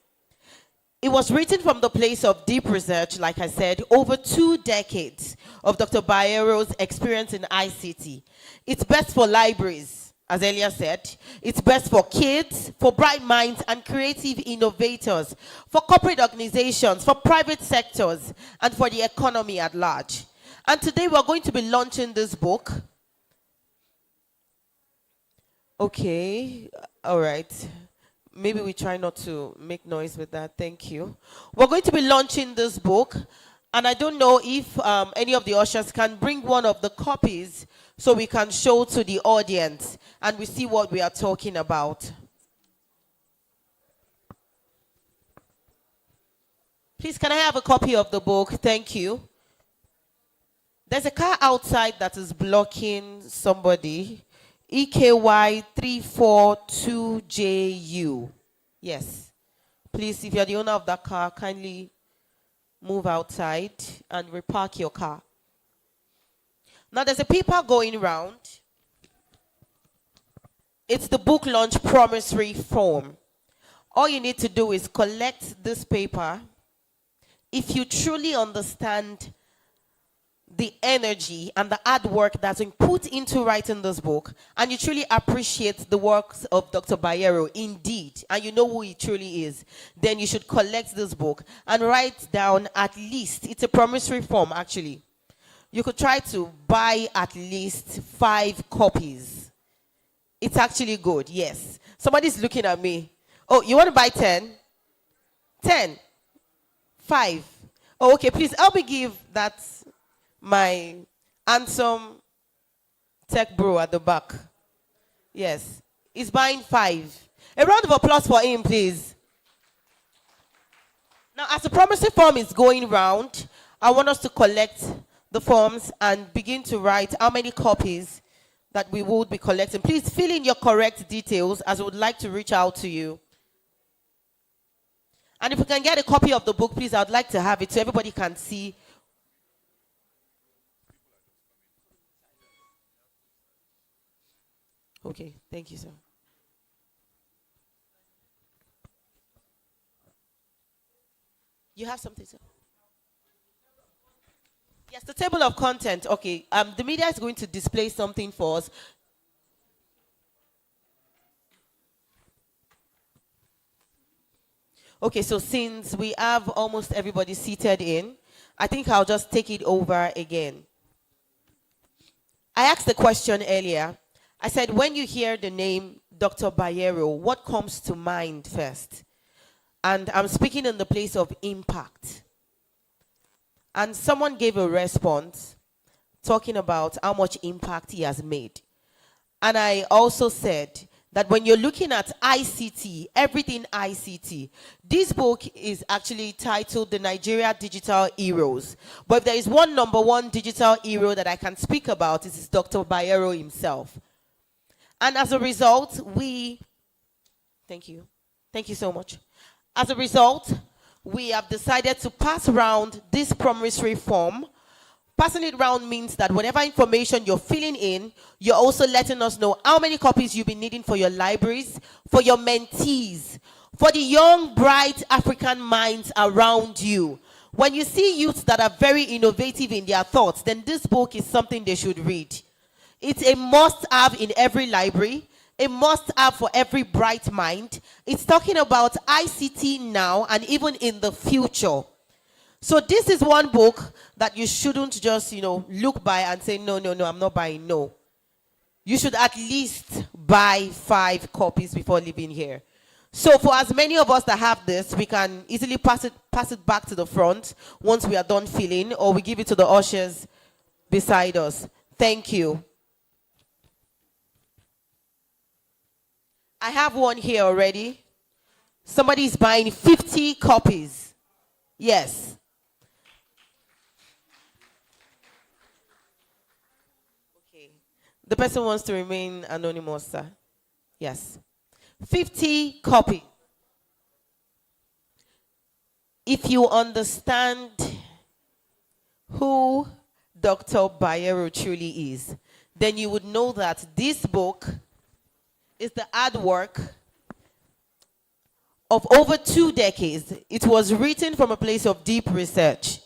It was written from the place of deep research, like I said, over 2 decades of Dr. Bayero's experience in ICT. It's best for libraries, as Elia said. It's best for kids, for bright minds and creative innovators, for corporate organizations, for private sectors, and for the economy at large. And today we're going to be launching this book. Okay, all right. Maybe we try not to make noise with that. Thank you. We're going to be launching this book, and I don't know if any of the ushers can bring one of the copies so we can show to the audience and we see what we are talking about. Please, can I have a copy of the book? Thank you. There's a car outside that is blocking somebody. EKY 342JU. Yes. Please, if you're the owner of that car, kindly move outside and repark your car. Now, there's a paper going around. It's the book launch promissory form. All you need to do is collect this paper. If you truly understand the energy and the hard work that's been put into writing this book, and you truly appreciate the works of Dr. Bayero, indeed, and you know who he truly is, then you should collect this book and write down at least, it's a promissory form actually, you could try to buy at least 5 copies. It's actually good, yes. Somebody's looking at me. Oh, you want to buy 10? 10? 5? Oh, okay, please help me give that my handsome tech bro at the back. Yes, he's buying 5. A round of applause for him, please. Now, as the promissory form is going round, I want us to collect the forms and begin to write how many copies that we would be collecting. Please fill in your correct details, as I would like to reach out to you. And if we can get a copy of the book, please, I would like to have it so everybody can see. Okay, thank you, sir. You have something, sir? Yes, the table of content. Okay, the media is going to display something for us. Okay, so since we have almost everybody seated in, I think I'll just take it over again. I asked the question earlier. I said, when you hear the name Dr. Bayero, what comes to mind first? And I'm speaking in the place of impact. And someone gave a response talking about how much impact he has made. And I also said that when you're looking at ICT, everything ICT, this book is actually titled The Nigeria Digital Heroes. But if there is one number one digital hero that I can speak about, it is Dr. Bayero himself. And as a result, thank you so much. As a result, we have decided to pass around this promissory form. Passing it around means that whatever information you're filling in, you're also letting us know how many copies you'll be needing for your libraries, for your mentees, for the young, bright African minds around you. When you see youths that are very innovative in their thoughts, then this book is something they should read. It's a must-have in every library, a must-have for every bright mind. It's talking about ICT now and even in the future. So this is one book that you shouldn't just, look by and say, no, I'm not buying, no. You should at least buy 5 copies before leaving here. So for as many of us that have this, we can easily pass it back to the front once we are done filling, or we give it to the ushers beside us. Thank you. I have one here already. Somebody is buying 50 copies. Yes. Okay. The person wants to remain anonymous, sir. Yes. 50 copies. If you understand who Dr. Bayero truly is, then you would know that this book is the hard work of over 2 decades. It was written from a place of deep research,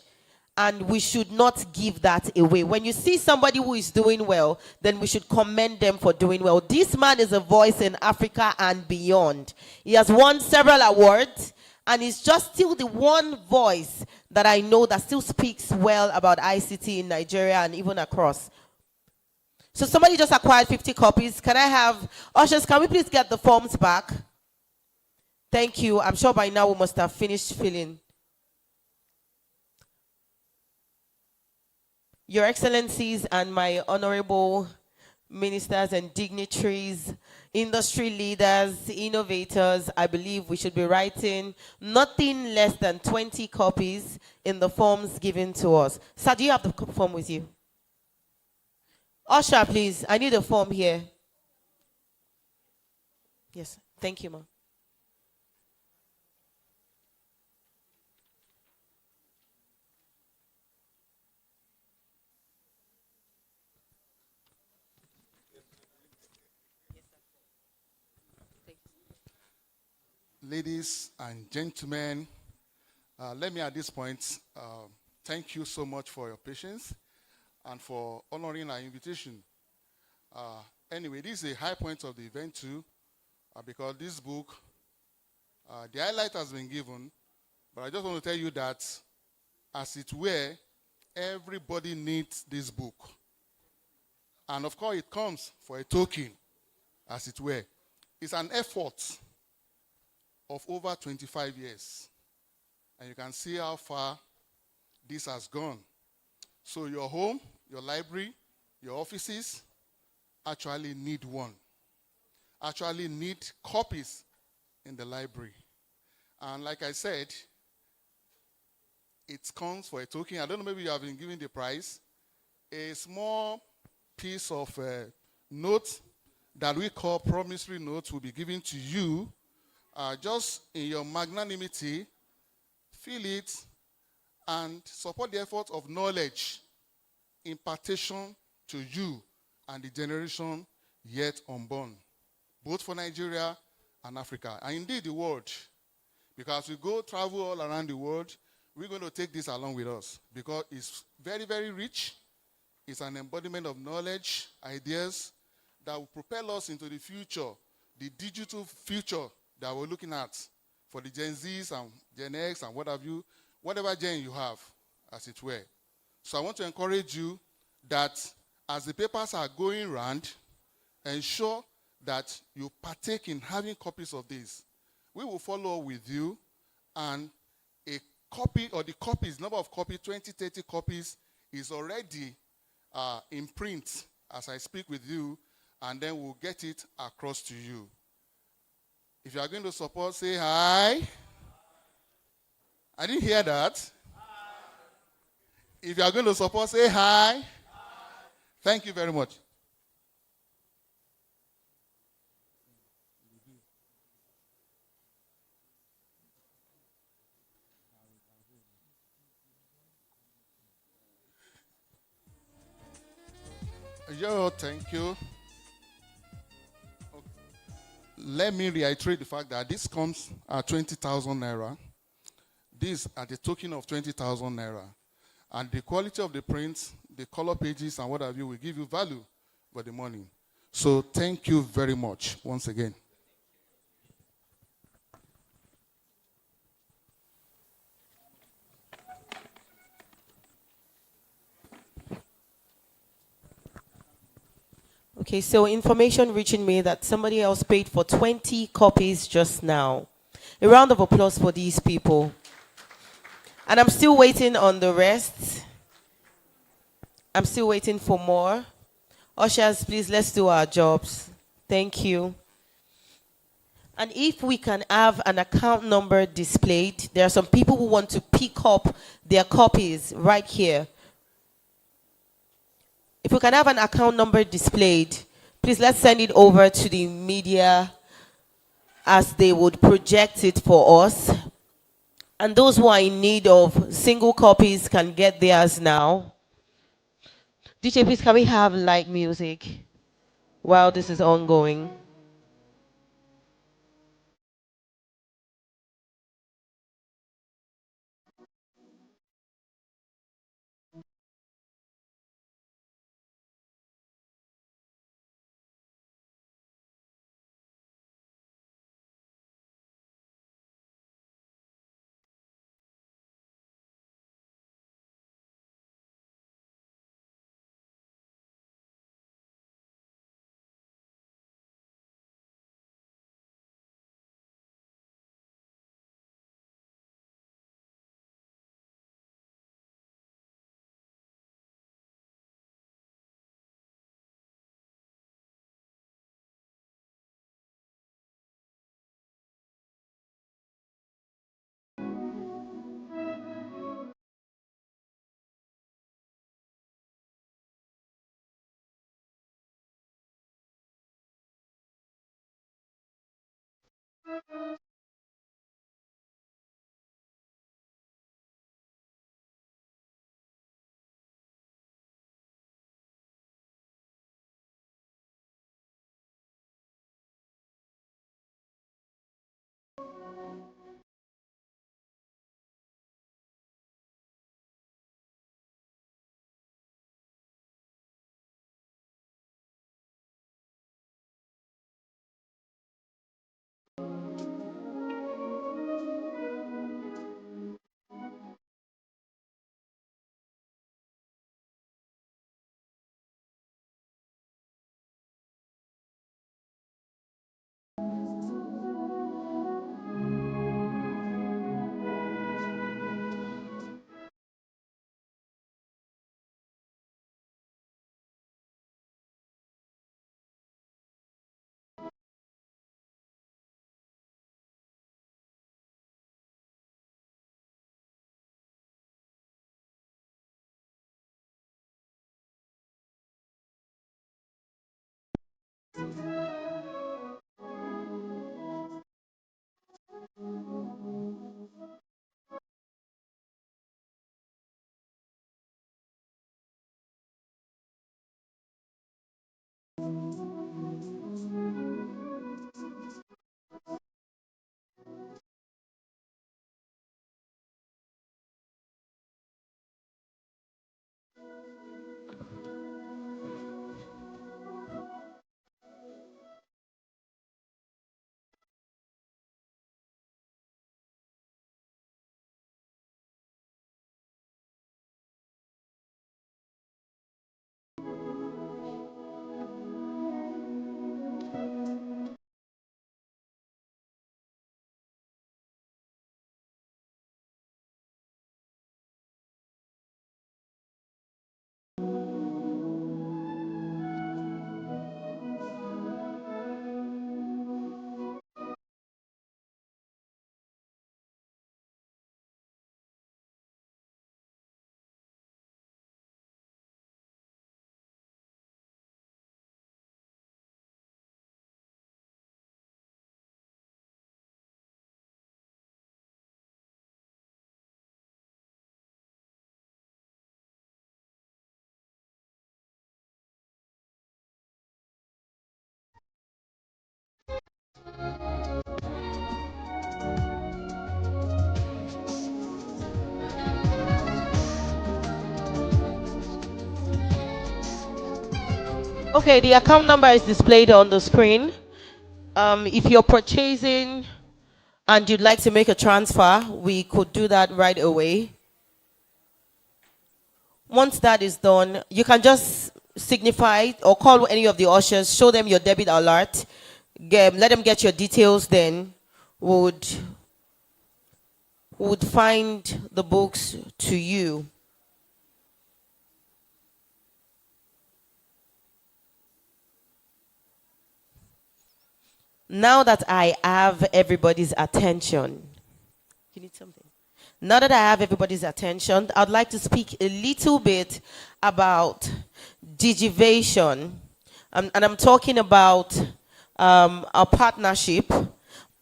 and we should not give that away. When you see somebody who is doing well, then we should commend them for doing well. This man is a voice in Africa and beyond. He has won several awards, and he's just still the one voice that I know that still speaks well about ICT in Nigeria and even across. So somebody just acquired 50 copies. Can I have, ushers, can we please get the forms back? Thank you. I'm sure by now we must have finished filling. Your Excellencies and my honorable ministers and dignitaries, industry leaders, innovators, I believe we should be writing nothing less than 20 copies in the forms given to us. Sir, do you have the form with you? Usher, please. I need a form here. Yes. Thank you, ma'am. Ladies and gentlemen, let me at this point thank you so much for your patience and for honoring our invitation. Anyway, this is a high point of the event too, because this book, the highlight has been given, but I just want to tell you that, as it were, everybody needs this book. And of course, it comes for a token, as it were. It's an effort of over 25 years. And you can see how far this has gone. So your home, your library, your offices actually need one. Actually need copies in the library. And like I said, it comes for a token. I don't know, maybe you have been given the prize. A small piece of note that we call promissory notes will be given to you. Just in your magnanimity, fill it and support the effort of knowledge, impartation to you and the generation yet unborn, both for Nigeria and Africa, and indeed the world. Because we go travel all around the world, we're going to take this along with us because it's very, very rich. It's an embodiment of knowledge, ideas that will propel us into the future, the digital future that we're looking at for the Gen Zs and Gen X and what have you, whatever gen you have, as it were. So I want to encourage you that as the papers are going around, ensure that you partake in having copies of this. We will follow up with you, and a copy or the copies, number of copies, 20, 30 copies is already in print as I speak with you, and then we'll get it across to you. If you are going to support, say hi. I didn't hear that. If you are going to support, say hi. Thank you very much. Yo, thank you. Okay. Let me reiterate the fact that this comes at 20,000 naira. This at the token of 20,000 naira. And the quality of the prints, the color pages, and what have you will give you value for the money. So thank you very much once again. Okay, so information reaching me that somebody else paid for 20 copies just now. A round of applause for these people. And I'm still waiting on the rest. I'm still waiting for more. Ushers, please, let's do our jobs. Thank you. And if we can have an account number displayed, there are some people who want to pick up their copies right here. If we can have an account number displayed, please let's send it over to the media as they would project it for us. And those who are in need of single copies can get theirs now. DJ, please, can we have light music while this is ongoing? Okay, the account number is displayed on the screen. If you're purchasing and you'd like to make a transfer, we could do that right away. Once that is done, you can just signify or call any of the ushers, show them your debit alert, let them get your details, then would find the books to you. Now that I have everybody's attention, you need something? Now that I have everybody's attention, I'd like to speak a little bit about digivation. And I'm talking about our partnership,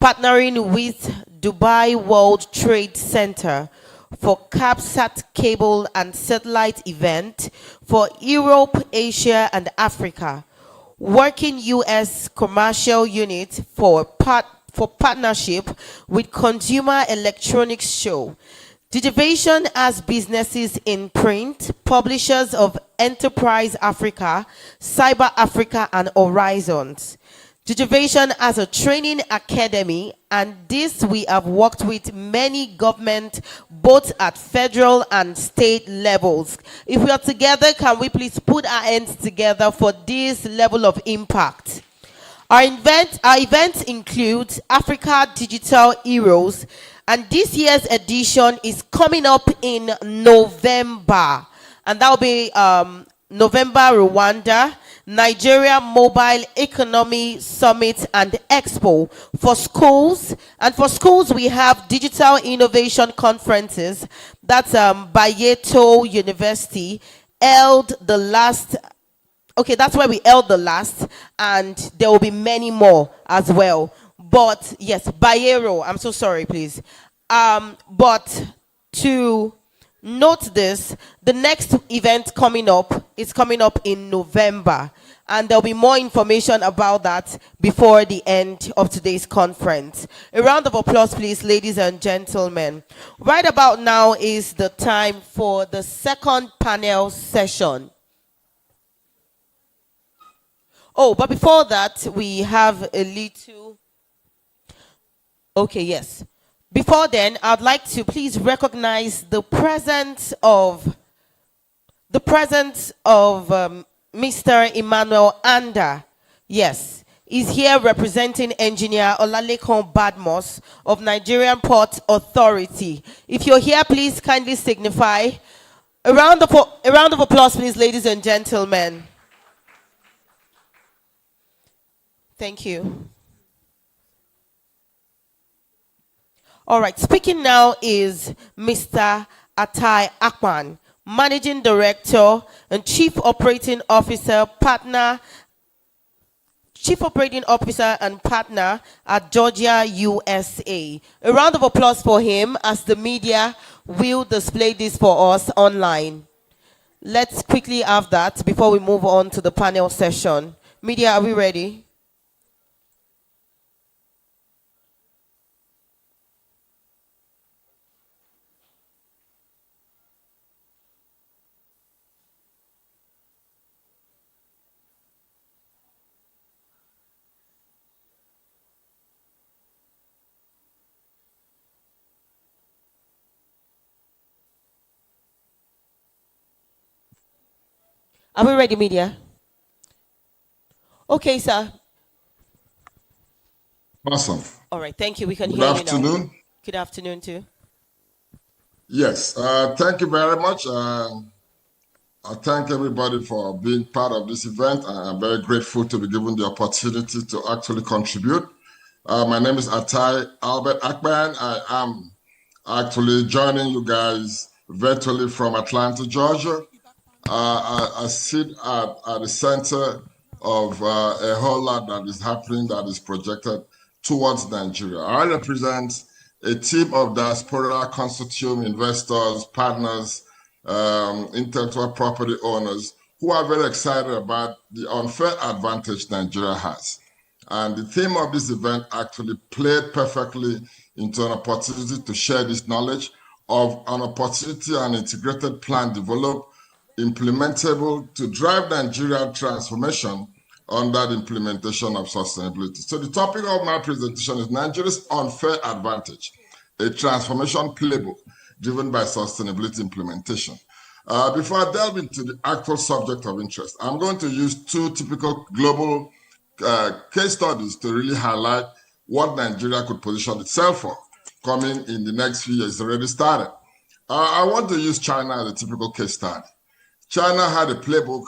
partnering with Dubai World Trade Center for CAPSAT cable and satellite event for Europe, Asia, and Africa. Working U.S. commercial unit for partnership with Consumer Electronics Show. Digivation has businesses in print, publishers of Enterprise Africa, Cyber Africa, and Horizons. Digivation has a training academy, and this we have worked with many government, both at federal and state levels. If we are together, can we please put our hands together for this level of impact? Our events include Africa Digital Heroes, and this year's edition is coming up in November, and that will be November, Rwanda, Nigeria Mobile Economy Summit and Expo for schools. And for schools, we have digital innovation conferences. That's Bayeto University held the last. Okay, that's where we held the last, and there will be many more as well. But yes, Bayero, I'm so sorry, please. But to note this, the next event coming up is coming up in November, and there'll be more information about that before the end of today's conference. A round of applause, please, ladies and gentlemen. Right about now is the time for the second panel session. Oh, but before that, we have a little... Okay, yes. Before then, I'd like to please recognize the presence of Mr. Emmanuel Anda. Yes, he's here representing engineer Olalekan Badmos of Nigerian Port Authority. If you're here, please kindly signify. A round of applause, please, ladies and gentlemen. Thank you. All right, speaking now is Mr. Atai Akpan, Managing Director and Chief Operating Officer and partner at Georgia, USA. A round of applause for him as the media will display this for us online. Let's quickly have that before we move on to the panel session. Media, are we ready? Are we ready, media? Okay, sir. Awesome. All right, thank you. We can Good hear you now. afternoon. Good afternoon, too. Yes, thank you very much. I thank everybody for being part of this event. I'm very grateful to be given the opportunity to actually contribute. My name is Atai Albert Akban. I am actually joining you guys virtually from Atlanta, Georgia. I sit at the center of a whole lot that is happening that is projected towards Nigeria. I represent a team of diaspora consortium investors, partners, intellectual property owners who are very excited about the unfair advantage Nigeria has. And the theme of this event actually played perfectly into an opportunity to share this knowledge of an opportunity and integrated plan developed implementable to drive Nigeria transformation under the implementation of sustainability. So the topic of my presentation is Nigeria's unfair advantage, a transformation playbook driven by sustainability implementation. Before I delve into the actual subject of interest, I'm going to use two typical global case studies to really highlight what Nigeria could position itself for coming in the next few years. It's already started. I want to use China as a typical case study. China had a playbook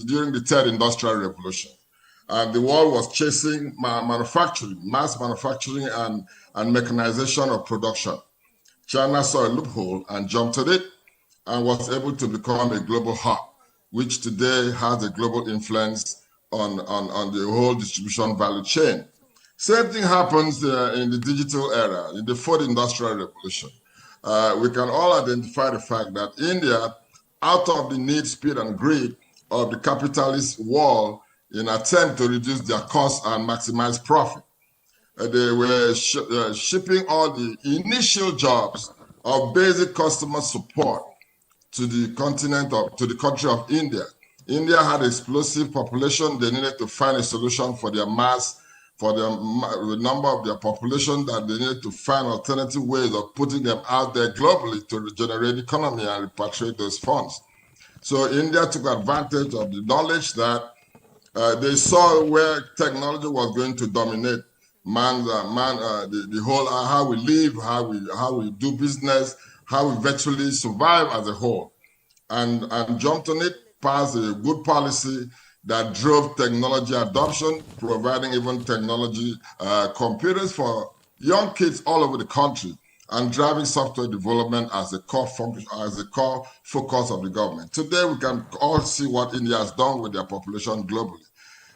during the third industrial revolution. And the world was chasing manufacturing, mass manufacturing and mechanization of production. China saw a loophole and jumped at it and was able to become a global hub, which today has a global influence on the whole distribution value chain. Same thing happens in the digital era, in the fourth industrial revolution. We can all identify the fact that India, out of the need, speed, and greed of the capitalist world in attempt to reduce their costs and maximize profit, they were shipping all the initial jobs of basic customer support to the country of India. India had explosive population. They needed to find a solution for their the number of their population, that they needed to find alternative ways of putting them out there globally to regenerate the economy and repatriate those funds. So India took advantage of the knowledge that they saw where technology was going to dominate the whole how we live, how we do business, how we virtually survive as a whole, and jumped on it, passed a good policy that drove technology adoption, providing even technology computers for young kids all over the country, and driving software development as a core function, as a core focus of the government. Today, we can all see what India has done with their population globally.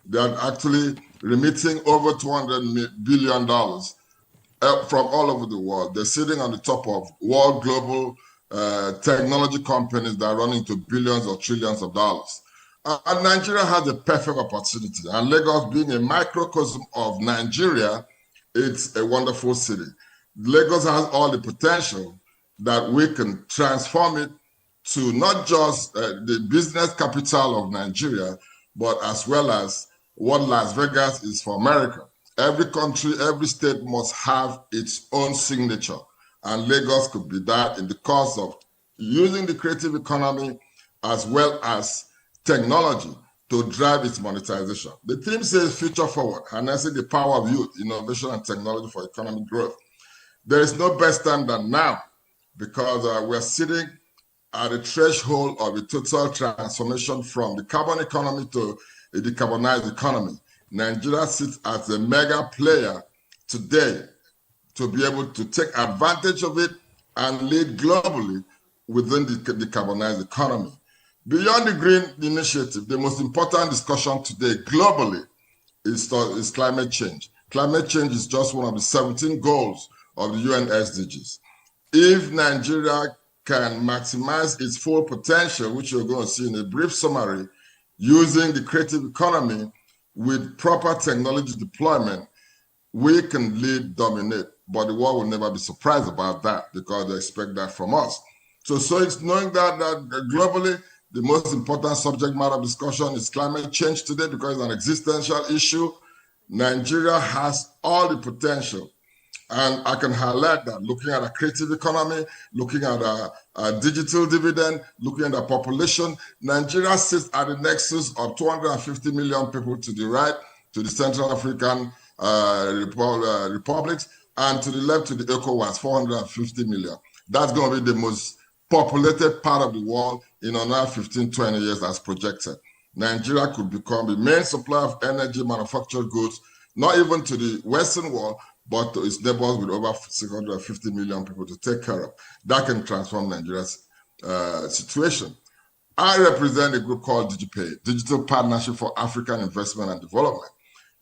They are actually remitting over $200 billion from all over the world. They're sitting on the top of world global technology companies that run into billions or trillions of dollars. And Nigeria has a perfect opportunity. And Lagos, being a microcosm of Nigeria, it's a wonderful city. Lagos has all the potential that we can transform it to not just the business capital of Nigeria, but as well as what Las Vegas is for America. Every country, every state must have its own signature. And Lagos could be that in the course of using the creative economy as well as technology to drive its monetization. The theme says future forward, harnessing the power of youth, innovation, and technology for economic growth. There is no best time than now, because we're sitting at a threshold of a total transformation from the carbon economy to a decarbonized economy. Nigeria sits as a mega player today to be able to take advantage of it and lead globally within the decarbonized economy. Beyond the Green Initiative, the most important discussion today globally is climate change. Climate change is just one of the 17 goals of the UN SDGs. If Nigeria can maximize its full potential, which you're going to see in a brief summary, using the creative economy with proper technology deployment, we can lead, dominate, but the world will never be surprised about that because they expect that from us. So it's knowing that globally, the most important subject matter of discussion is climate change today because it's an existential issue. Nigeria has all the potential. And I can highlight that looking at a creative economy, looking at a digital dividend, looking at the population, Nigeria sits at the nexus of 250 million people to the right, to the Central African republics, and to the left to the ECOWAS, 450 million. That's going to be the most populated part of the world in another 15, 20 years as projected. Nigeria could become the main supplier of energy manufactured goods, not even to the Western world, but to its neighbors with over 650 million people to take care of. That can transform Nigeria's situation. I represent a group called DigiPay, Digital Partnership for African Investment and Development.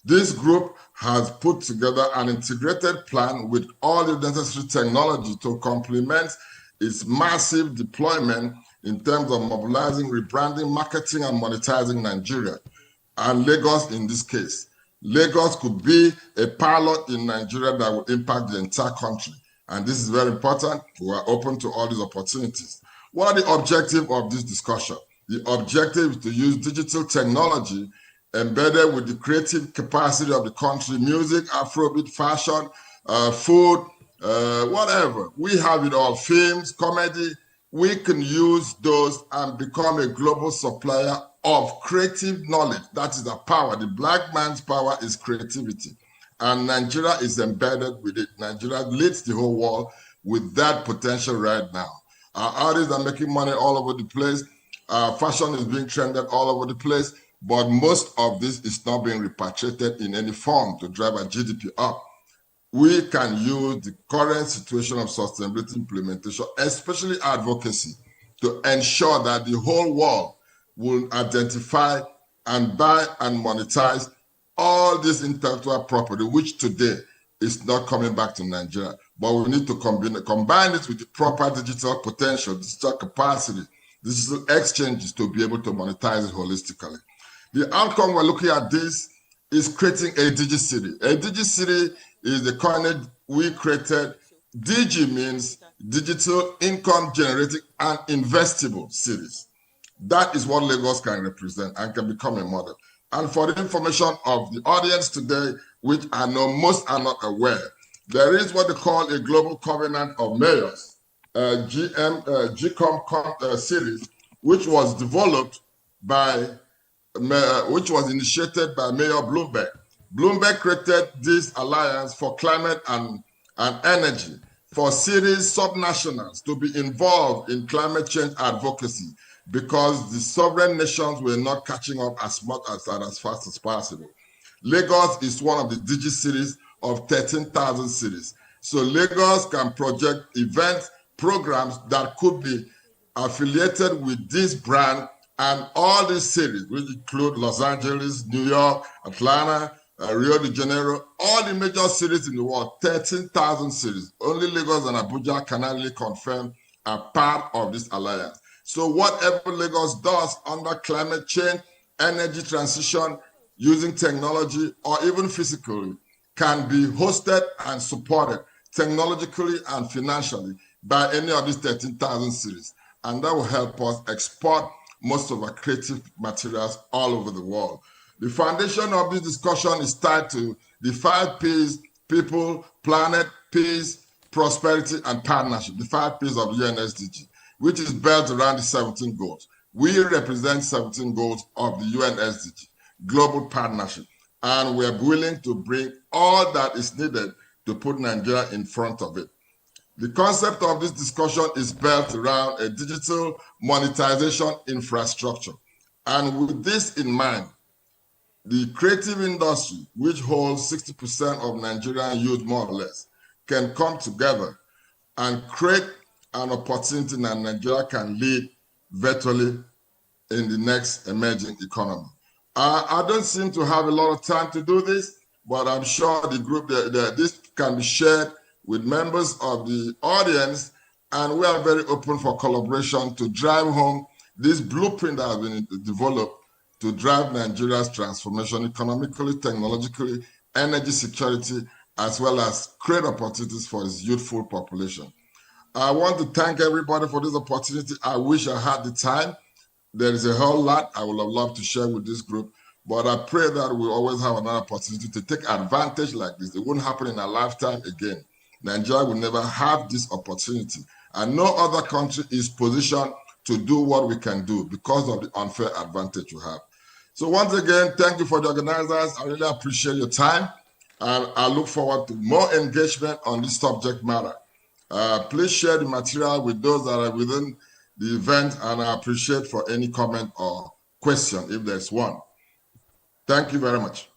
This group has put together an integrated plan with all the necessary technology to complement its massive deployment in terms of mobilizing, rebranding, marketing, and monetizing Nigeria, and Lagos in this case. Lagos could be a pilot in Nigeria that will impact the entire country. And this is very important. We are open to all these opportunities. What are the objectives of this discussion? The objective is to use digital technology embedded with the creative capacity of the country, music, Afrobeat, fashion, food, whatever. We have it all, films, comedy. We can use those and become a global supplier of creative knowledge. That is the power. The black man's power is creativity. And Nigeria is embedded with it. Nigeria leads the whole world with that potential right now. Our artists are making money all over the place. Fashion is being trended all over the place. But most of this is not being repatriated in any form to drive our GDP up. We can use the current situation of sustainability implementation, especially advocacy, to ensure that the whole world will identify and buy and monetize all this intellectual property, which today is not coming back to Nigeria. But we need to combine it with the proper digital potential, digital capacity, digital exchanges to be able to monetize it holistically. The outcome we're looking at this is creating a digicity. A digicity is the coinage we created. Digi means digital income generating and investable cities. That is what Lagos can represent and can become a model. And for the information of the audience today, which I know most are not aware, there is what they call a Global Covenant of Mayors, GCOM series, which was developed by which was initiated by Mayor Bloomberg. Bloomberg created this alliance for climate and energy for cities, subnationals to be involved in climate change advocacy because the sovereign nations were not catching up as much as fast as possible. Lagos is one of the digi cities of 13,000 cities. So Lagos can project events, programs that could be affiliated with this brand and all these cities, which include Los Angeles, New York, Atlanta, Rio de Janeiro, all the major cities in the world, 13,000 cities. Only Lagos and Abuja can only confirm are part of this alliance. So whatever Lagos does under climate change, energy transition, using technology, or even physically, can be hosted and supported technologically and financially by any of these 13,000 cities. And that will help us export most of our creative materials all over the world. The foundation of this discussion is tied to the 5 P's: people, planet, peace, prosperity, and partnership, the 5 P's of UN SDG, which is built around the 17 goals. We represent 17 goals of the UN SDG, global partnership, and we're willing to bring all that is needed to put Nigeria in front of it. The concept of this discussion is built around a digital monetization infrastructure. And with this in mind, the creative industry, which holds 60% of Nigerian youth more or less, can come together and create an opportunity that Nigeria can lead virtually in the next emerging economy. I don't seem to have a lot of time to do this, but I'm sure the group, this can be shared with members of the audience, and we are very open for collaboration to drive home this blueprint that has been developed to drive Nigeria's transformation economically, technologically, energy security, as well as create opportunities for its youthful population. I want to thank everybody for this opportunity. I wish I had the time. There is a whole lot I would have loved to share with this group, but I pray that we'll always have another opportunity to take advantage like this. It won't happen in our lifetime again. Nigeria will never have this opportunity, and no other country is positioned to do what we can do because of the unfair advantage we have. So once again, thank you for the organizers. I really appreciate your time, and I look forward to more engagement on this subject matter. Please share the material with those that are within the event, and I appreciate for any comment or question if there's one. Thank you very much.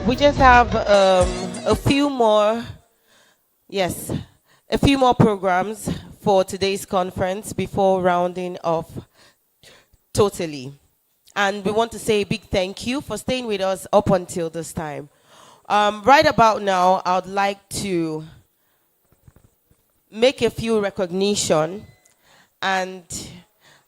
We just have a few more, yes, a few more programs for today's conference before rounding off totally. And we want to say a big thank you for staying with us up until this time. Right about now, I would like to make a few recognition, and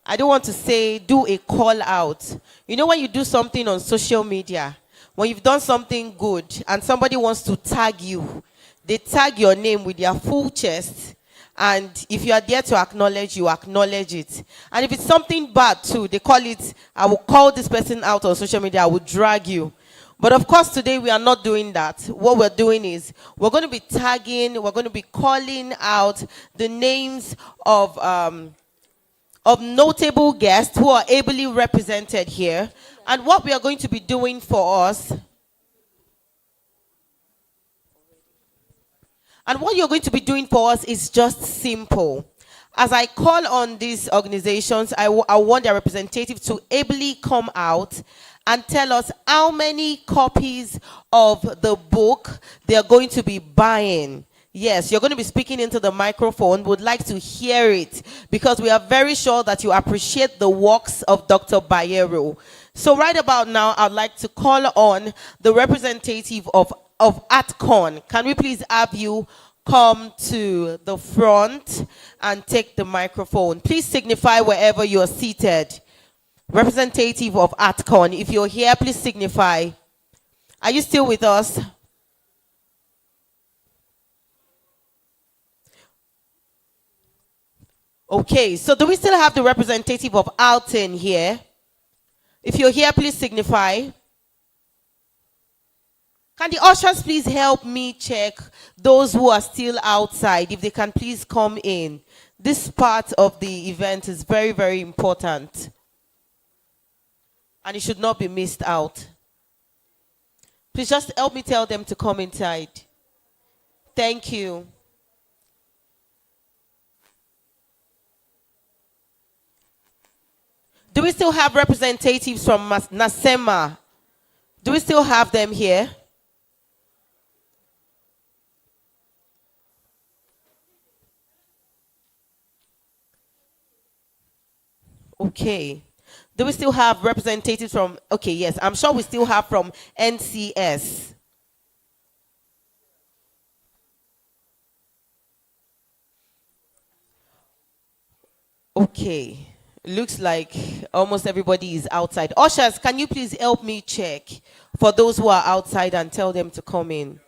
I don't want to say do a call out. You know when you do something on social media, when you've done something good and somebody wants to tag you, they tag your name with their full chest, and if you are there to acknowledge, you acknowledge it. And if it's something bad too, they call it, I will call this person out on social media, I will drag you. But of course, today we are not doing that. What we're doing is we're going to be tagging, we're going to be calling out the names of notable guests who are ably represented here. And what we are going to be doing for us, and what you're going to be doing for us is just simple. As I call on these organizations, I want their representatives to ably come out and tell us how many copies of the book they're going to be buying. Yes, you're going to be speaking into the microphone. Would like to hear it because we are very sure that you appreciate the works of Dr. Bayero. So right about now, I'd like to call on the representative of AtCon. Can we please have you come to the front and take the microphone? Please signify wherever you are seated. Representative of AtCon, if you're here, please signify. Are you still with us? Okay, so do we still have the representative of Alton here? If you're here, please signify. Can the ushers please help me check those who are still outside, if they can please come in? This part of the event is very, very important, and it should not be missed out. Please just help me tell them to come inside. Thank you. Do we still have representatives from NASEMA? Do we still have them here? Okay. Do we still have representatives from, okay, yes, I'm sure we still have from NCS. Okay. Looks like almost everybody is outside. Ushers, can you please help me check for those who are outside and tell them to come in?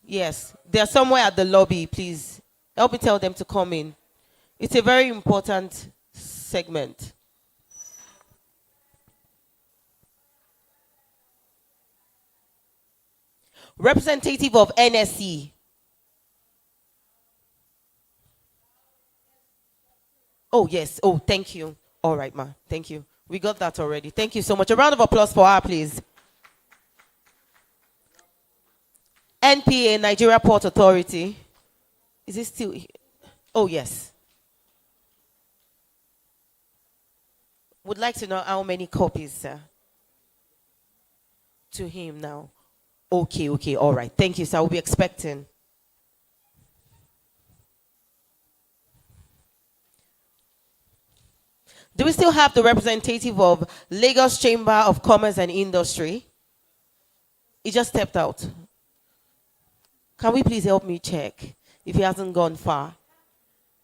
Yes, they're somewhere at the lobby, please. Help me tell them to come in. It's a very important segment. Representative of NSC. Oh, yes. Oh, thank you. All right, ma. Thank you. We got that already. Thank you so much. A round of applause for her, please. NPA, Nigeria Port Authority. Is it still? Oh, yes. Would like to know how many copies, sir. To him now. Okay, okay. All right. Thank you, sir. We'll be expecting. Do we still have the representative of Lagos Chamber of Commerce and Industry? He just stepped out. Can we please help me check if he hasn't gone far?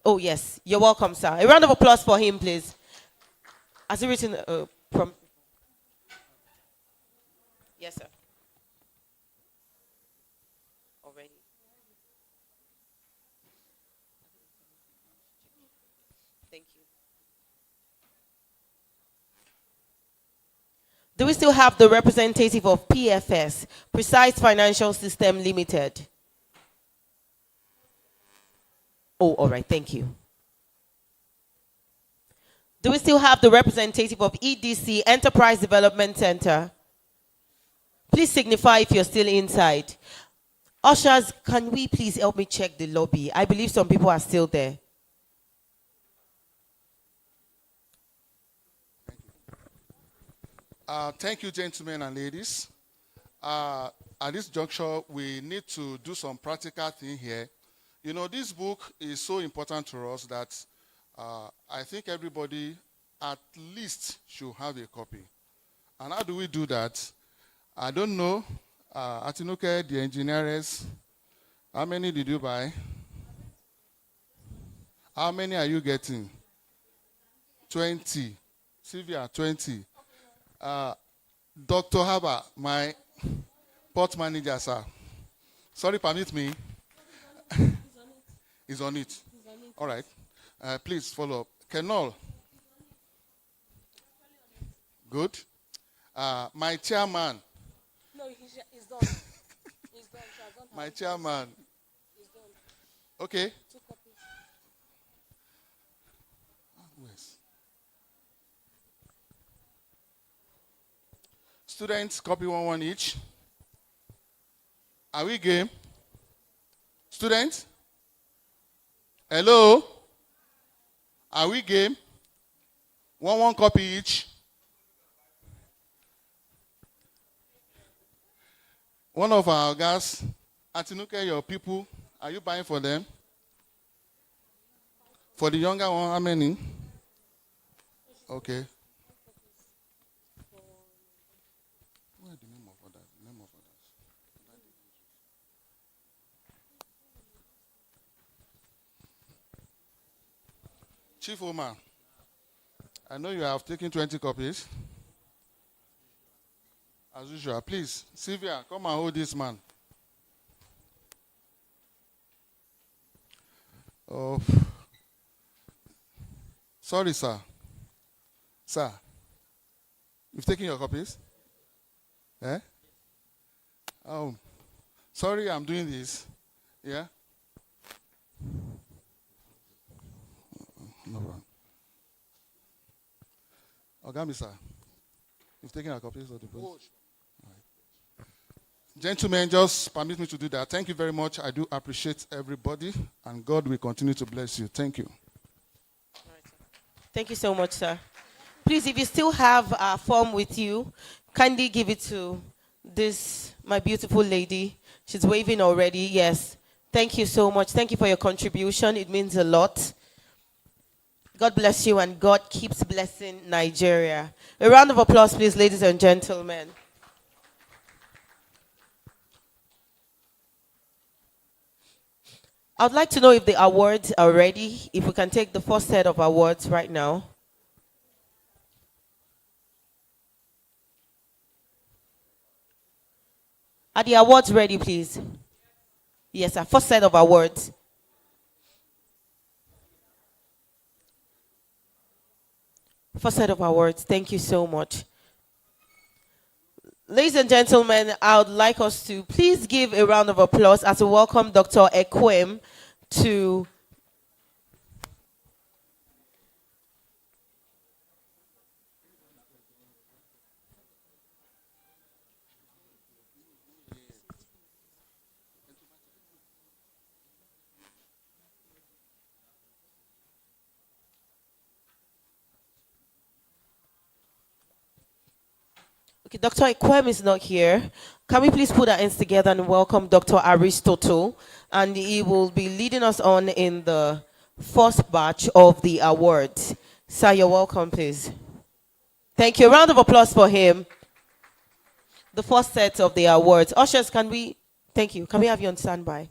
Oh, yes. You're welcome, sir. A round of applause for him, please. Has he written from? Yes, sir. Already. Thank you. Do we still have the representative of PFS, Precise Financial System Limited? Oh, all right. Thank you. Do we still have the representative of EDC, Enterprise Development Center? Please signify if you're still inside. Ushers, can we please help me check the lobby? I believe some people are still there. Thank you, gentlemen and ladies. at this juncture, we need to do some practical thing here. You know, this book is so important to us that I think everybody at least should have a copy. And how do we do that? I don't know. Atinuke, the engineers, how many did you buy? How many are you getting? 20. Sylvia, 20. Dr. Haba, my port manager, sir. Sorry, permit me. He's on it. All right. Please follow up. Kenol. Good. My chairman. No, he's done. He's done. My chairman. He's done. Okay. 2 copies. Yes. Students, copy one each. Are we game? Students? Hello? Are we game? One copy each. One of our guys, Atinuke, your people, are you buying for them? For the younger one, how many? Okay. What is the name of others? Chief Omar, I know you have taken 20 copies. As usual, please, Sylvia, come and hold this man. Oh, sorry, sir. Sir, you've taken your copies? Eh? Oh, sorry, I'm doing this. Yeah? No problem. Ogami, sir, you've taken your copies of the book? Gentlemen, just permit me to do that. Thank you very much. I do appreciate everybody, and God will continue to bless you. Thank you. Thank you so much, sir. Please, if you still have a form with you, kindly give it to this, my beautiful lady. She's waving already. Yes. Thank you so much. Thank you for your contribution. It means a lot. God bless you, and God keeps blessing Nigeria. A round of applause, please, ladies and gentlemen. I'd like to know if the awards are ready, if we can take the first set of awards right now. Are the awards ready, please? Yes, sir. First set of awards. First set of awards. Thank you so much. Ladies and gentlemen, I would like us to please give a round of applause as we welcome Dr. Ekwem to Okay, Dr. Ekwem is not here. Can we please put our hands together and welcome Dr. Aristotle? And he will be leading us on in the first batch of the awards. Sir, you're welcome, please. Thank you. A round of applause for him. The first set of the awards. Ushers, can we, thank you. Can we have you on standby?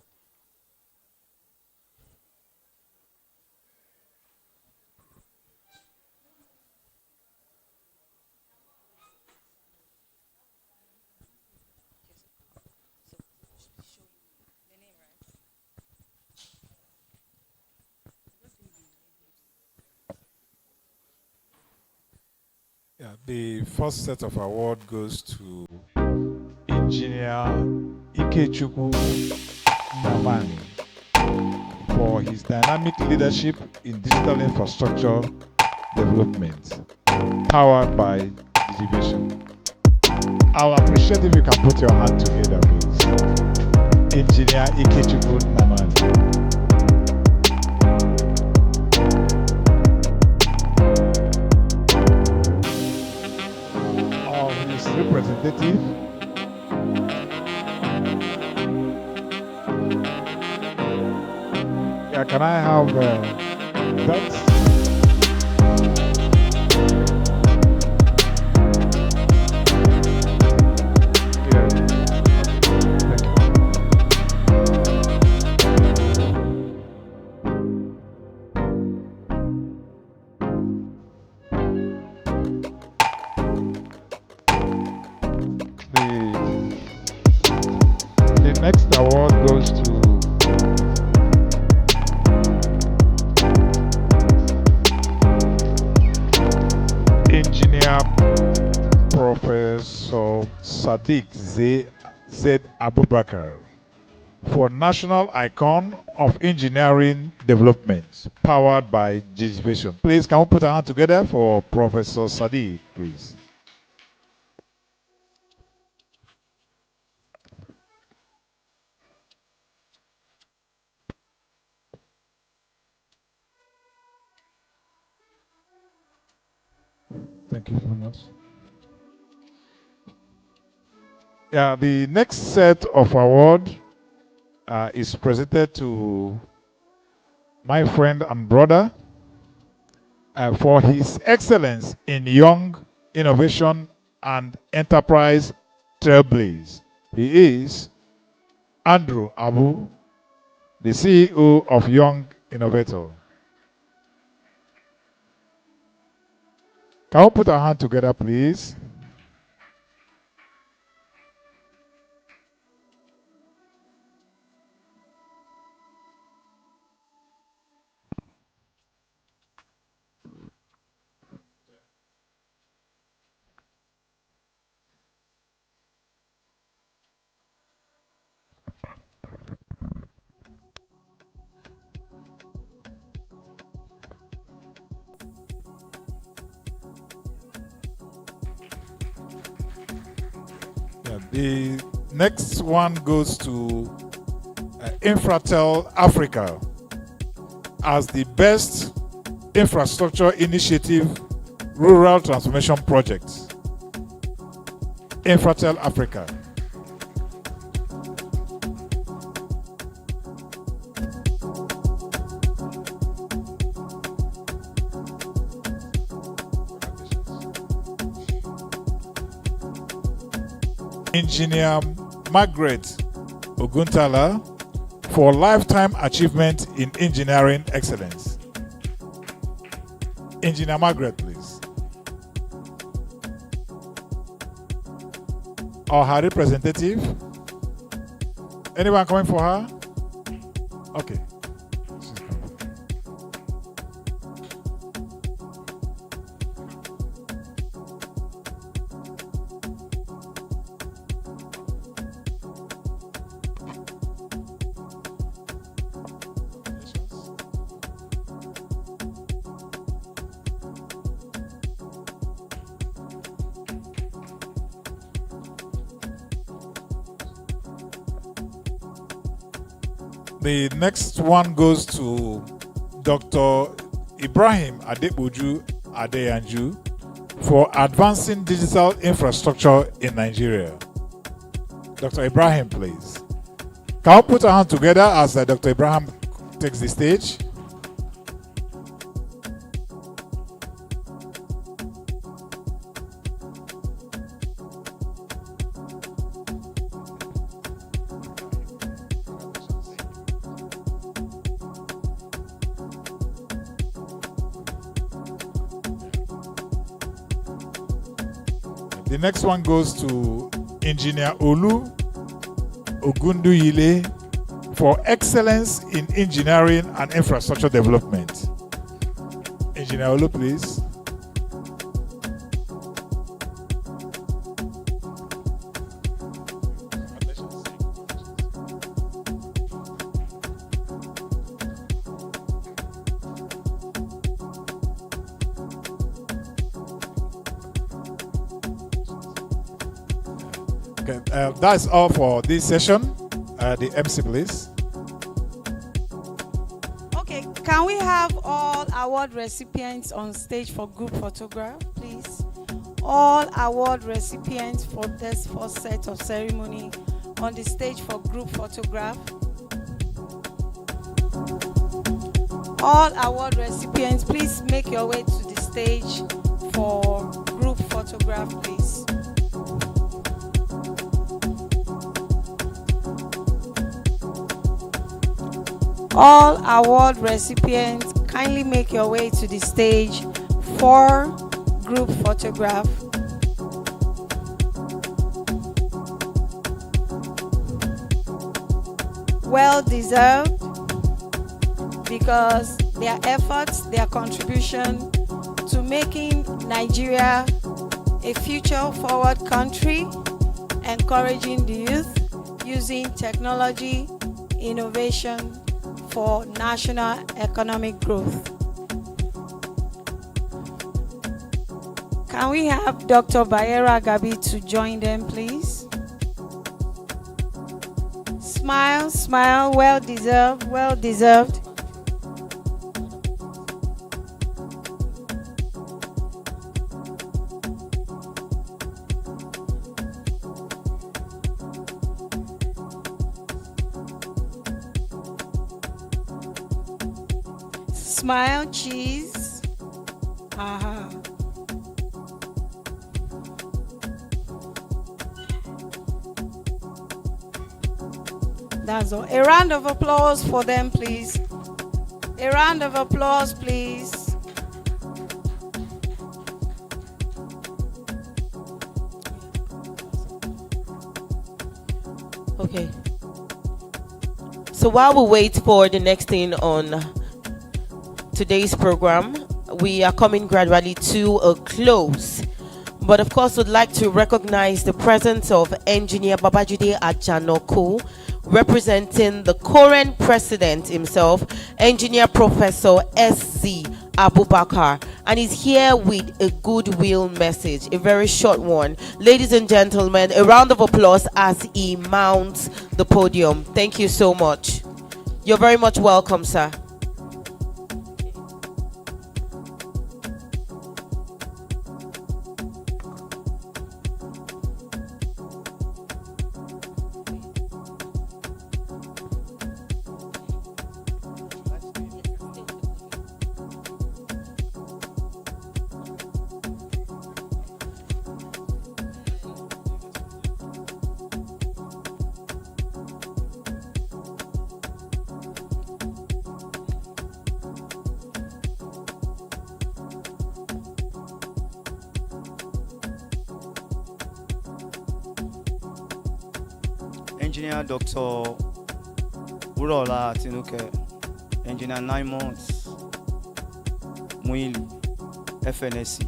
Yeah, the first set of award goes to Engineer Ikechukwu Namani for his dynamic leadership in digital infrastructure development, powered by Digivision. I'll appreciate if you can put your hand together, please. Engineer Ikechukwu Namani. Representative Can I have that? The next award goes to Engineer Professor Sadiq Zaid Abubakar for National Icon of Engineering Development, powered by Digitization. Please, can we put our hand together for Professor Sadiq, please? Thank you very much. Yeah, the next set of award is presented to my friend and brother for his excellence in young innovation and enterprise trailblaze. He is Andrew Abu, the CEO of Young Innovator. Can we put our hand together, please? Yeah, the next one goes to Infratel Africa as the best infrastructure initiative rural transformation project. Infratel Africa. Engineer Margaret Oguntala for lifetime achievement in engineering excellence. Engineer Margaret, please. Or her representative. Anyone coming for her? Okay. The next one goes to Dr. Ibrahim Adebuju Adeyanju for advancing digital infrastructure in Nigeria. Dr. Ibrahim, please. Can we put our hands together as Dr. Ibrahim takes the stage? The next one goes to Engineer Olu Ogunduyile for excellence in engineering and infrastructure development. Engineer Olu, please. Okay, that's all for this session. The MC, please. Okay, can we have all award recipients on stage for group photograph, please? All award recipients for this first set of ceremony on the stage for group photograph. All award recipients, please make your way to the stage for group photograph, please. All award recipients, kindly make your way to the stage for group photograph. Well deserved, because their efforts, their contribution to making Nigeria a future forward country, encouraging the youth, using technology, innovation for national economic growth. Can we have Dr. Bayero Agabi to join them, please? Smile, smile, well deserved, well deserved. Smile, cheese. Aha. That's all. A round of applause for them, please. A round of applause, please. Okay. So while we wait for the next thing on today's program, we are coming gradually to a close. But of course, we'd like to recognize the presence of Engineer Babajide Ajanoku, representing the current president himself, Engineer Professor S.C. Abubakar, and he's here with a goodwill message, a very short one. Ladies and gentlemen, a round of applause as he mounts the podium. Thank you so much. You're very much welcome, sir. Engineer Dr. Urola Tinuke, Engineer 9 months, Muili, FNSC.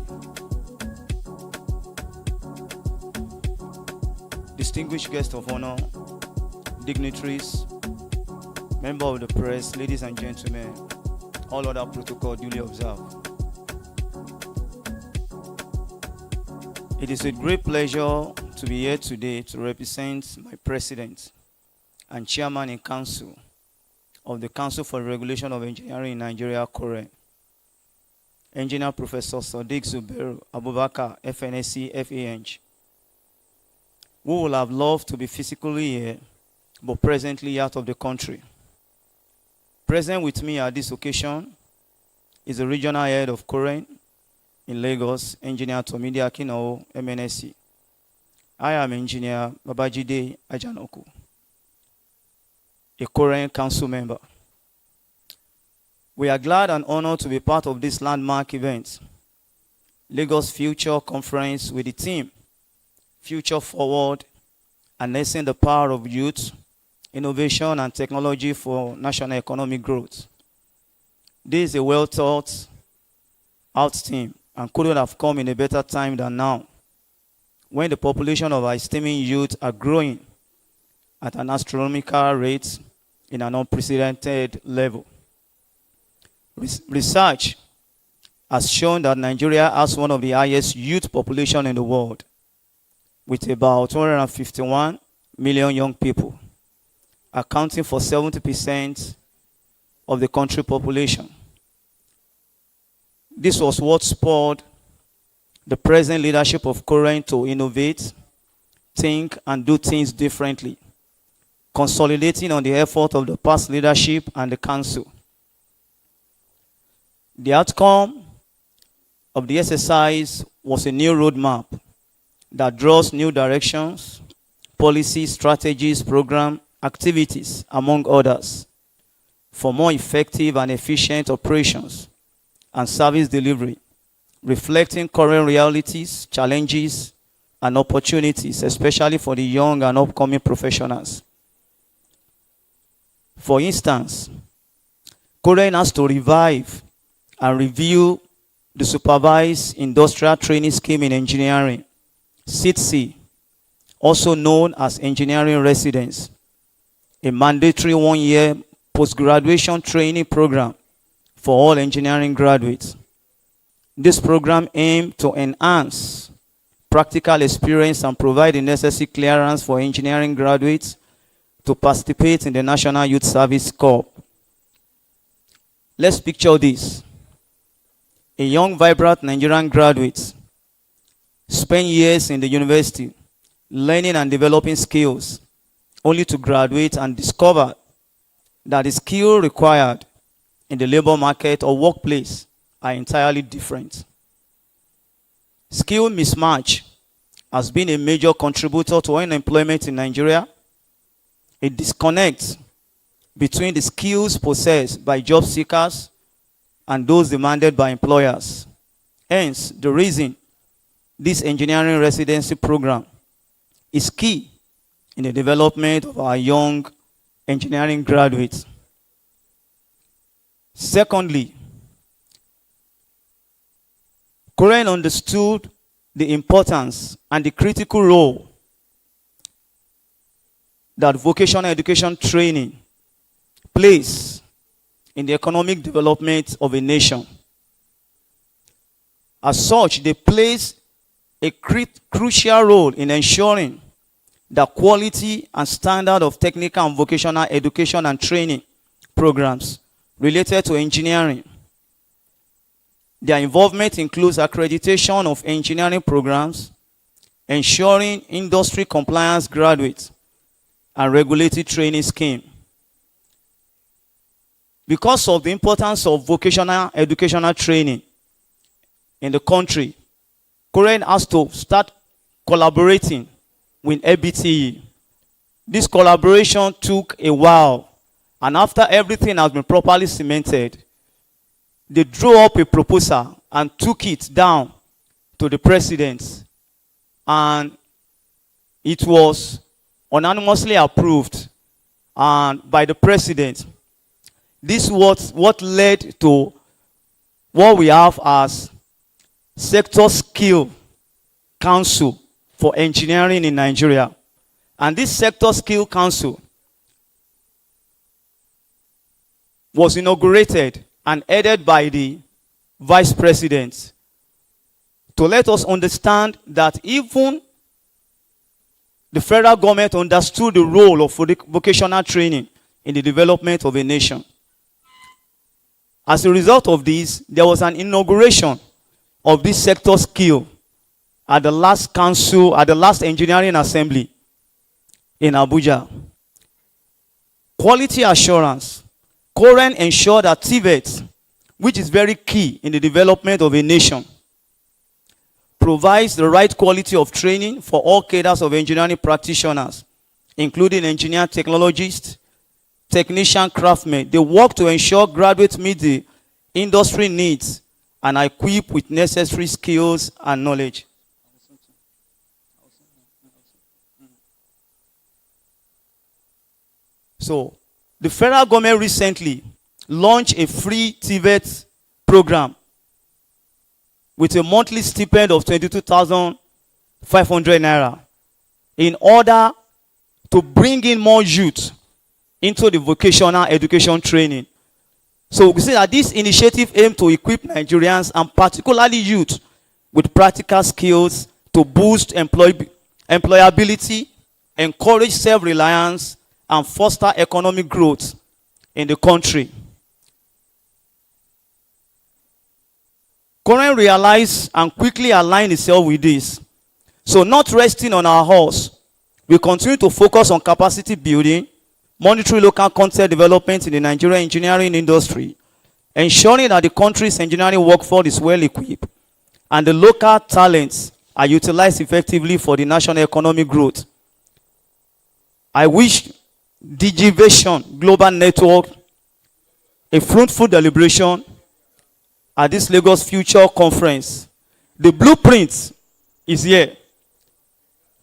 Distinguished guests of honor, dignitaries, members of the press, ladies and gentlemen, all other protocol duly observed. It is a great pleasure to be here today to represent my president and chairman in council of the Council for Regulation of Engineering in Nigeria, Korea, Engineer Professor Sadiq Zubairu Abubakar, FNSC, FANG, who would have loved to be physically here, but presently out of the country. Present with me at this occasion is the regional head of Korea in Lagos, Engineer Tomide Akinowo, MNSC. I am Engineer Babajide Ajanoku, a Korean council member. We are glad and honored to be part of this landmark event, Lagos Future Conference, with the theme, Future Forward, Harnessing the Power of Youth, Innovation and Technology for National Economic Growth. This is a well thought out theme and couldn't have come in a better time than now, when the population of our esteeming youth are growing at an astronomical rate in an unprecedented level. Research has shown that Nigeria has one of the highest youth population in the world, with about 251 million young people, accounting for 70% of the country population. This was what spurred the present leadership of Korea to innovate, think, and do things differently, consolidating on the effort of the past leadership and the council. The outcome of the exercise was a new roadmap that draws new directions, policies, strategies, program, activities, among others, for more effective and efficient operations and service delivery, reflecting current realities, challenges, and opportunities, especially for the young and upcoming professionals. For instance, Korean has to revive and review the Supervised Industrial Training Scheme in Engineering, SITC, also known as Engineering Residence, a mandatory one-year post-graduation training program for all engineering graduates. This program aims to enhance practical experience and provide the necessary clearance for engineering graduates to participate in the National Youth Service Corps. Let's picture this. A young, vibrant Nigerian graduate spent years in the university learning and developing skills, only to graduate and discover that the skill required in the labor market or workplace are entirely different. Skill mismatch has been a major contributor to unemployment in Nigeria. A disconnect between the skills possessed by job seekers and those demanded by employers. Hence, the reason this engineering residency program is key in the development of our young engineering graduates. Secondly, Korean understood the importance and the critical role that vocational education training plays in the economic development of a nation. As such, they plays a crucial role in ensuring the quality and standard of technical and vocational education and training programs related to engineering. Their involvement includes accreditation of engineering programs, ensuring industry compliance graduates, and regulatory training scheme. Because of the importance of vocational educational training in the country, Korean has to start collaborating with ABTE. This collaboration took a while, and after everything has been properly cemented, they drew up a proposal and took it down to the president, and it was unanimously approved and by the president. This was what led to what we have as Sector Skill Council for Engineering in Nigeria. And this Sector Skill Council was inaugurated and headed by the Vice President to let us understand that even the federal government understood the role of vocational training in the development of a nation. As a result of this, there was an inauguration of this sector skill at the last council, at the last engineering assembly in Abuja. Quality assurance. Korean ensured that TVET, which is very key in the development of a nation, provides the right quality of training for all cadres of engineering practitioners, including engineer technologists, technician craftsmen. They work to ensure graduates meet the industry needs and are equipped with necessary skills and knowledge. So, the federal government recently launched a free TVET program with a monthly stipend of 22,500 naira in order to bring in more youth into the vocational education training. So we see that this initiative aims to equip Nigerians and particularly youth with practical skills to boost employability, encourage self-reliance, and foster economic growth in the country. Korean realized and quickly aligned itself with this. So not resting on our horse, we continue to focus on capacity building, monitoring local content development in the Nigerian engineering industry, ensuring that the country's engineering workforce is well equipped and the local talents are utilized effectively for the national economic growth. I wish Digivation Global Network a fruitful deliberation at this Lagos Future Conference. The blueprint is here,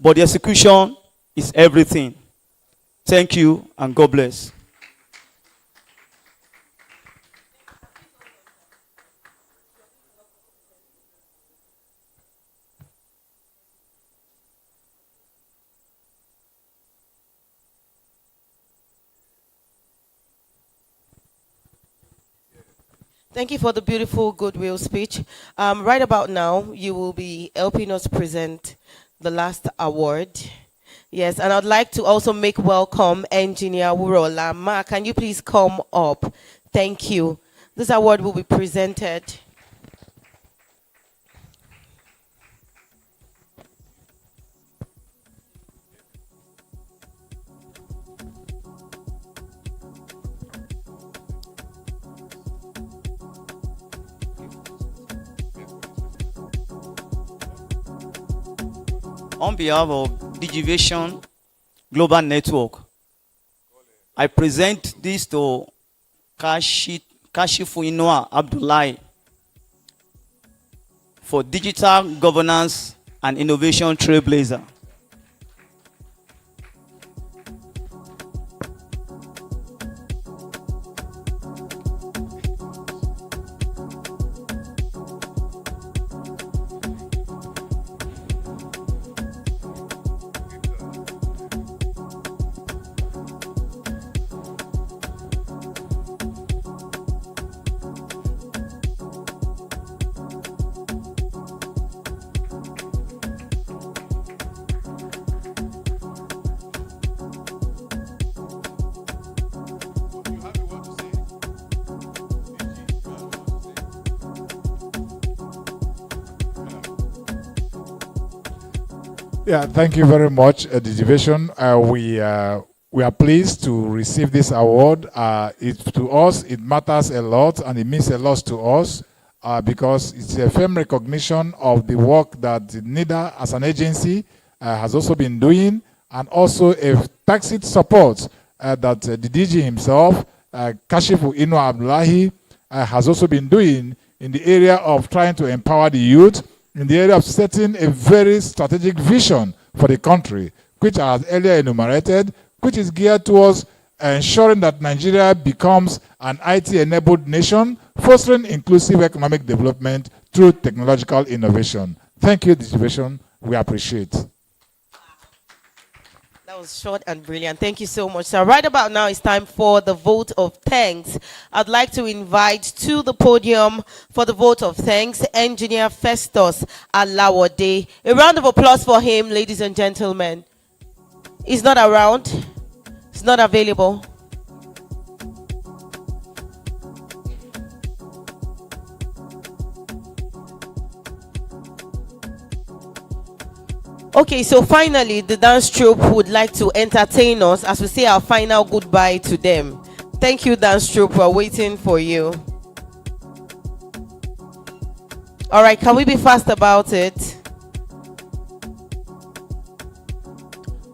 but the execution is everything. Thank you and God bless. Thank you for the beautiful goodwill speech. Right about now, you will be helping us present the last award. Yes, and I'd like to also make welcome Engineer Wurola. Ma, can you please come up? Thank you. This award will be presented. On behalf of Digivation Global Network, I present this to Kashifu Inoa Abdullahi for Digital Governance and Innovation Trailblazer. Yeah, thank you very much, the division. We are pleased to receive this award. To us, it matters a lot, and it means a lot to us because it's a firm recognition of the work that NITDA as an agency has also been doing, and also a tacit support that the DG himself, Kashifu Inu Abdullahi, has also been doing in the area of trying to empower the youth, in the area of setting a very strategic vision for the country, which I had earlier enumerated, which is geared towards ensuring that Nigeria becomes an IT-enabled nation, fostering inclusive economic development through technological innovation. Thank you, division. We appreciate. That was short and brilliant. Thank you so much. So right about now, it's time for the vote of thanks. I'd like to invite to the podium for the vote of thanks, Engineer Festus Alawode. A round of applause for him, ladies and gentlemen. He's not around. He's not available. Okay, so finally, the dance troupe would like to entertain us as we say our final goodbye to them. Thank you, dance troupe. We're waiting for you. All right, can we be fast about it?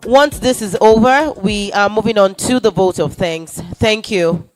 Once this is over, we are moving on to the vote of thanks. Thank you.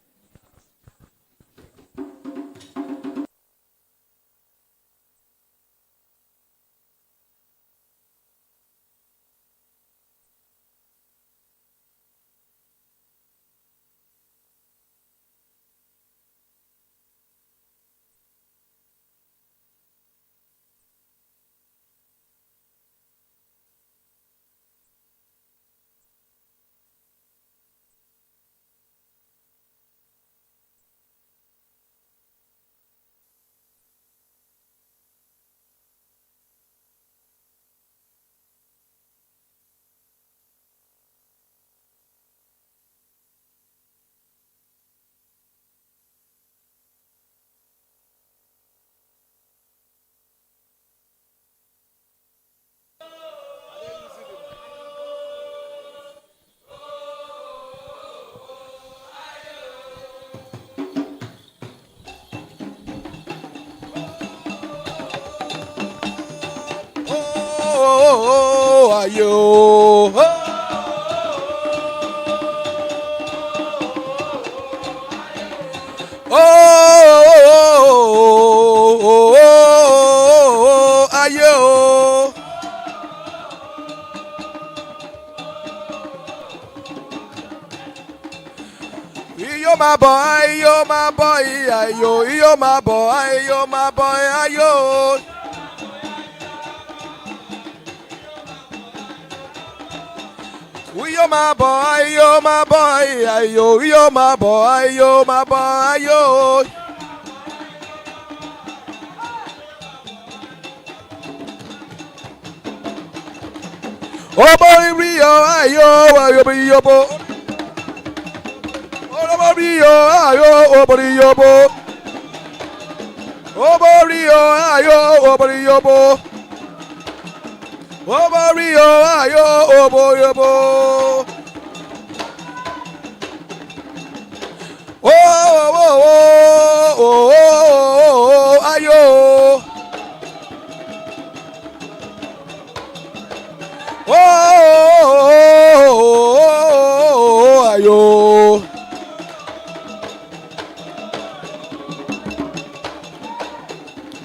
ayo. Ayo. Yo my boy, yo my boy, ayo, yo my boy, yo my boy, ayo. Yo my boy, yo my boy, ayo, yo my boy, yo my boy, ayo. Oh boy, Rio, ayo, ayo, ayo, bo. Oh Rio, ayo, oh Rio, bo. Oh Rio, ayo, oh Rio, bo. Oh Rio, ayo, oh Rio, bo. Oh, oh, oh, oh, oh, oh, ayo. Oh, ayo.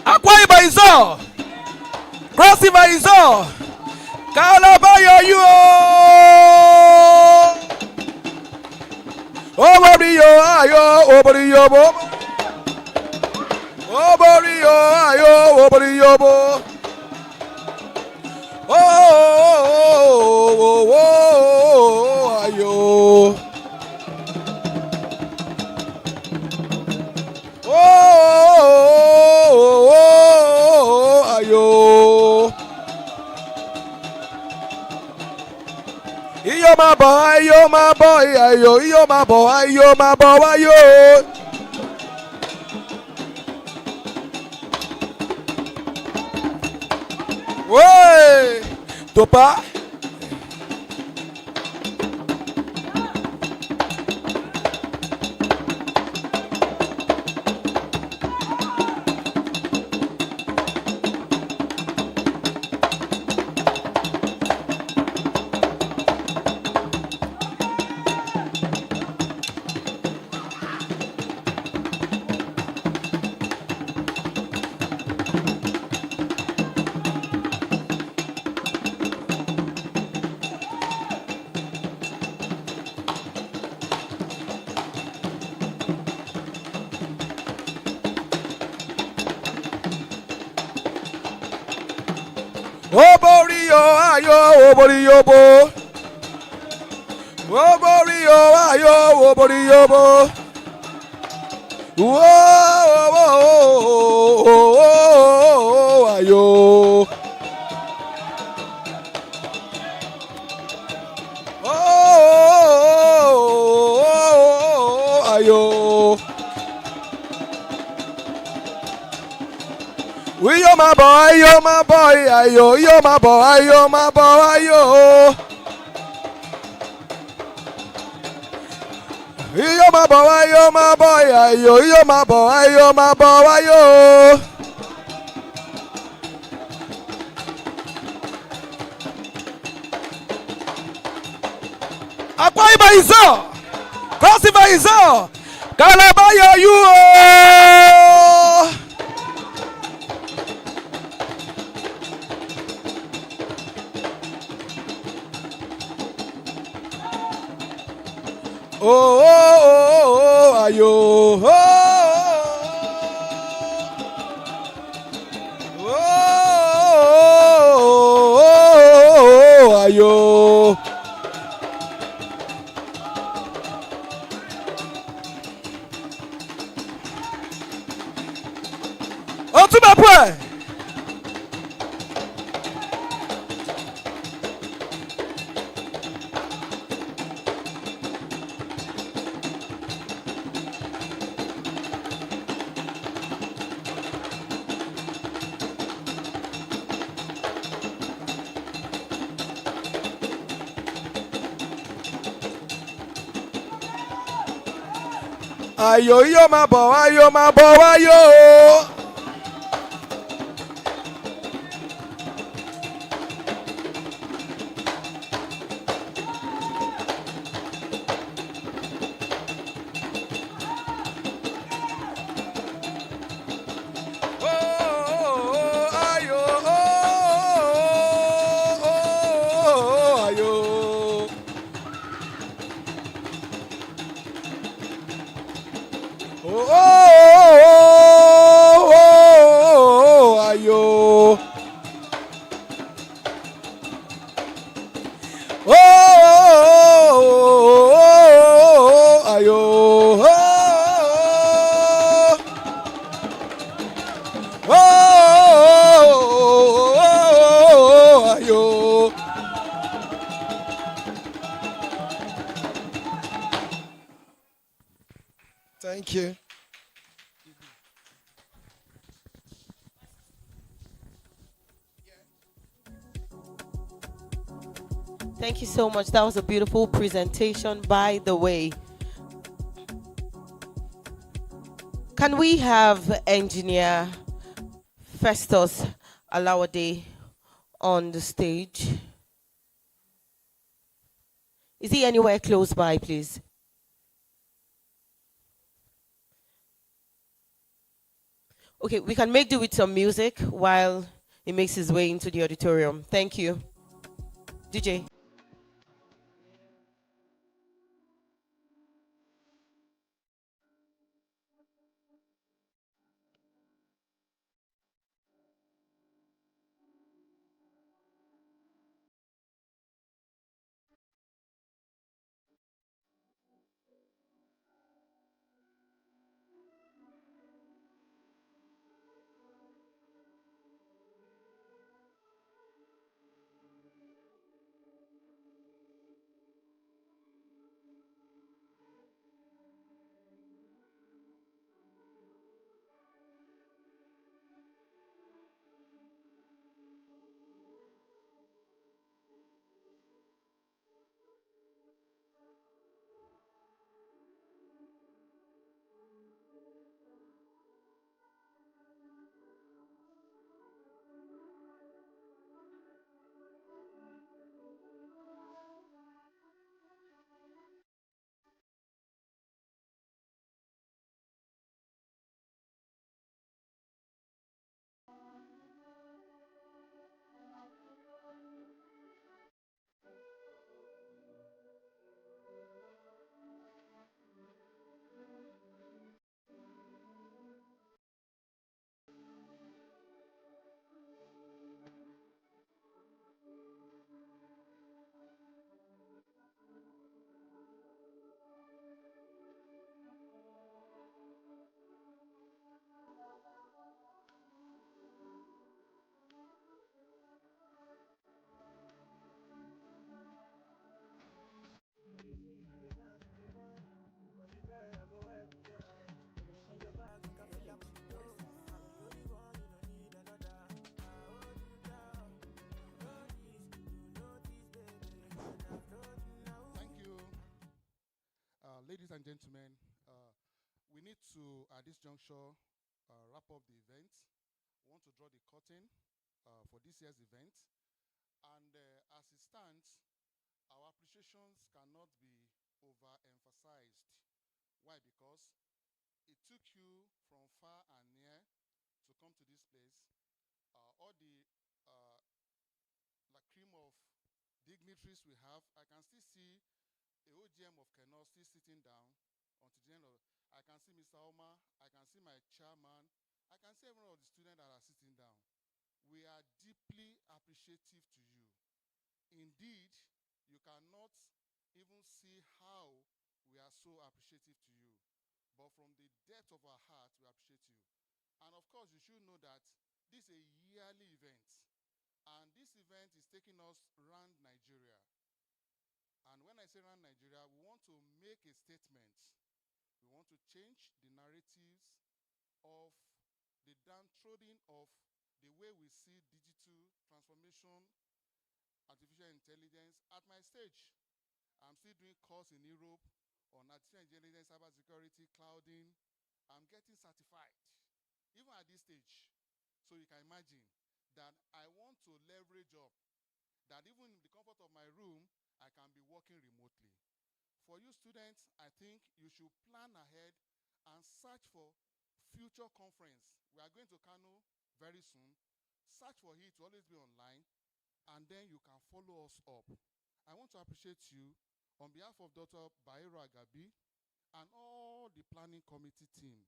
Akwa Ibom izo. Cross River izo. Kalabayo you. Oborio ayo, oborio bo. Oborio ayo, oborio bo. Oh, ayo. Oh, ayo. Yo my boy, ayo, yo my boy, yo my boy, ayo. Oi, topa. Oborio ayo, oborio bo. Oborio ayo, oborio bo. Oh, ayo. Oh, ayo. We yo my boy, ayo, yo my boy, ayo. Yo my boy, ayo, yo my boy, ayo. Akwa Ibom izo, Cross River izo, Kalabayo you. Oh, ayo. Oh, ayo. Otuma pwe. Ayo, yo my boy, ayo. Thank you. Thank you so much. That was a beautiful presentation, by the way. Can we have engineer Festus Alawade on the stage? Is he anywhere close by, please? Okay, we can make do with some music while he makes his way into the auditorium. Thank you. DJ. Thank you. Ladies and gentlemen, we need to, at this juncture, wrap up the event. We want to draw the curtain for this year's event. And as it stands, our appreciations cannot be overemphasized. Why? Because it took you from far and near to come to this place. All the cream of dignitaries we have, I can still see a OGM of Keynote still sitting down until the end of. I can see Mr. Omar, I can see my chairman, I can see every one of the students that are sitting down. We are deeply appreciative to you. Indeed, you cannot even see how we are so appreciative to you. But from the depth of our heart, we appreciate you. And of course, you should know that this is a yearly event. And this event is taking us around Nigeria. And when I say around Nigeria, we want to make a statement. We want to change the narratives of the downtrodden of the way we see digital transformation, artificial intelligence at my stage. I'm still doing course in Europe on artificial intelligence, cybersecurity, clouding. I'm getting certified, even at this stage. So you can imagine that I want to leverage up, that even in the comfort of my room, I can be working remotely. For you students, I think you should plan ahead and search for future conference. We are going to Kano very soon. Search for it to always be online, and then you can follow us up. I want to appreciate you on behalf of Dr. Bayero Agabi and all the planning committee team,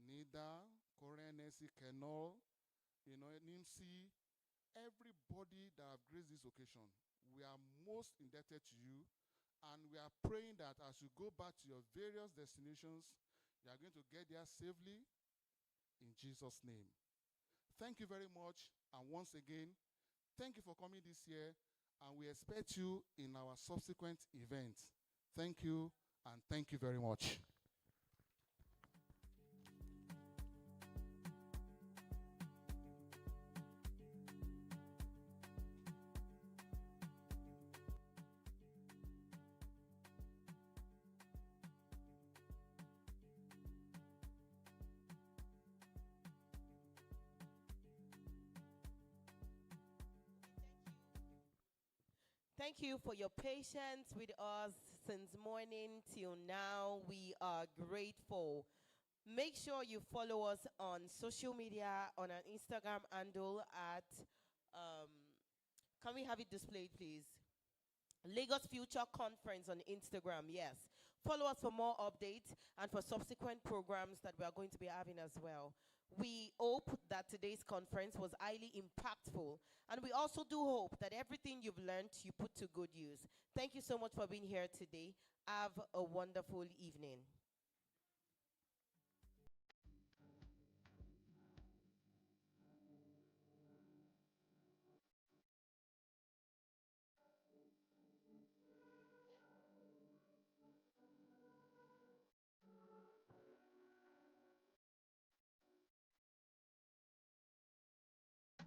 NITDA, Korean NSC, Keynote, NIMCO, everybody that have graced this occasion. We are most indebted to you, and we are praying that as you go back to your various destinations, you are going to get there safely in Jesus' name. Thank you very much, and once again, thank you for coming this year, and we expect you in our subsequent events. Thank you, and thank you very much. Thank you for your patience with us since morning till now. We are grateful. Make sure you follow us on social media on our Instagram handle at, can we have it displayed, please? Lagos Future Conference on Instagram, yes. Follow us for more updates and for subsequent programs that we are going to be having as well. We hope that today's conference was highly impactful, and we also do hope that everything you've learned you put to good use. Thank you so much for being here today. Have a wonderful evening.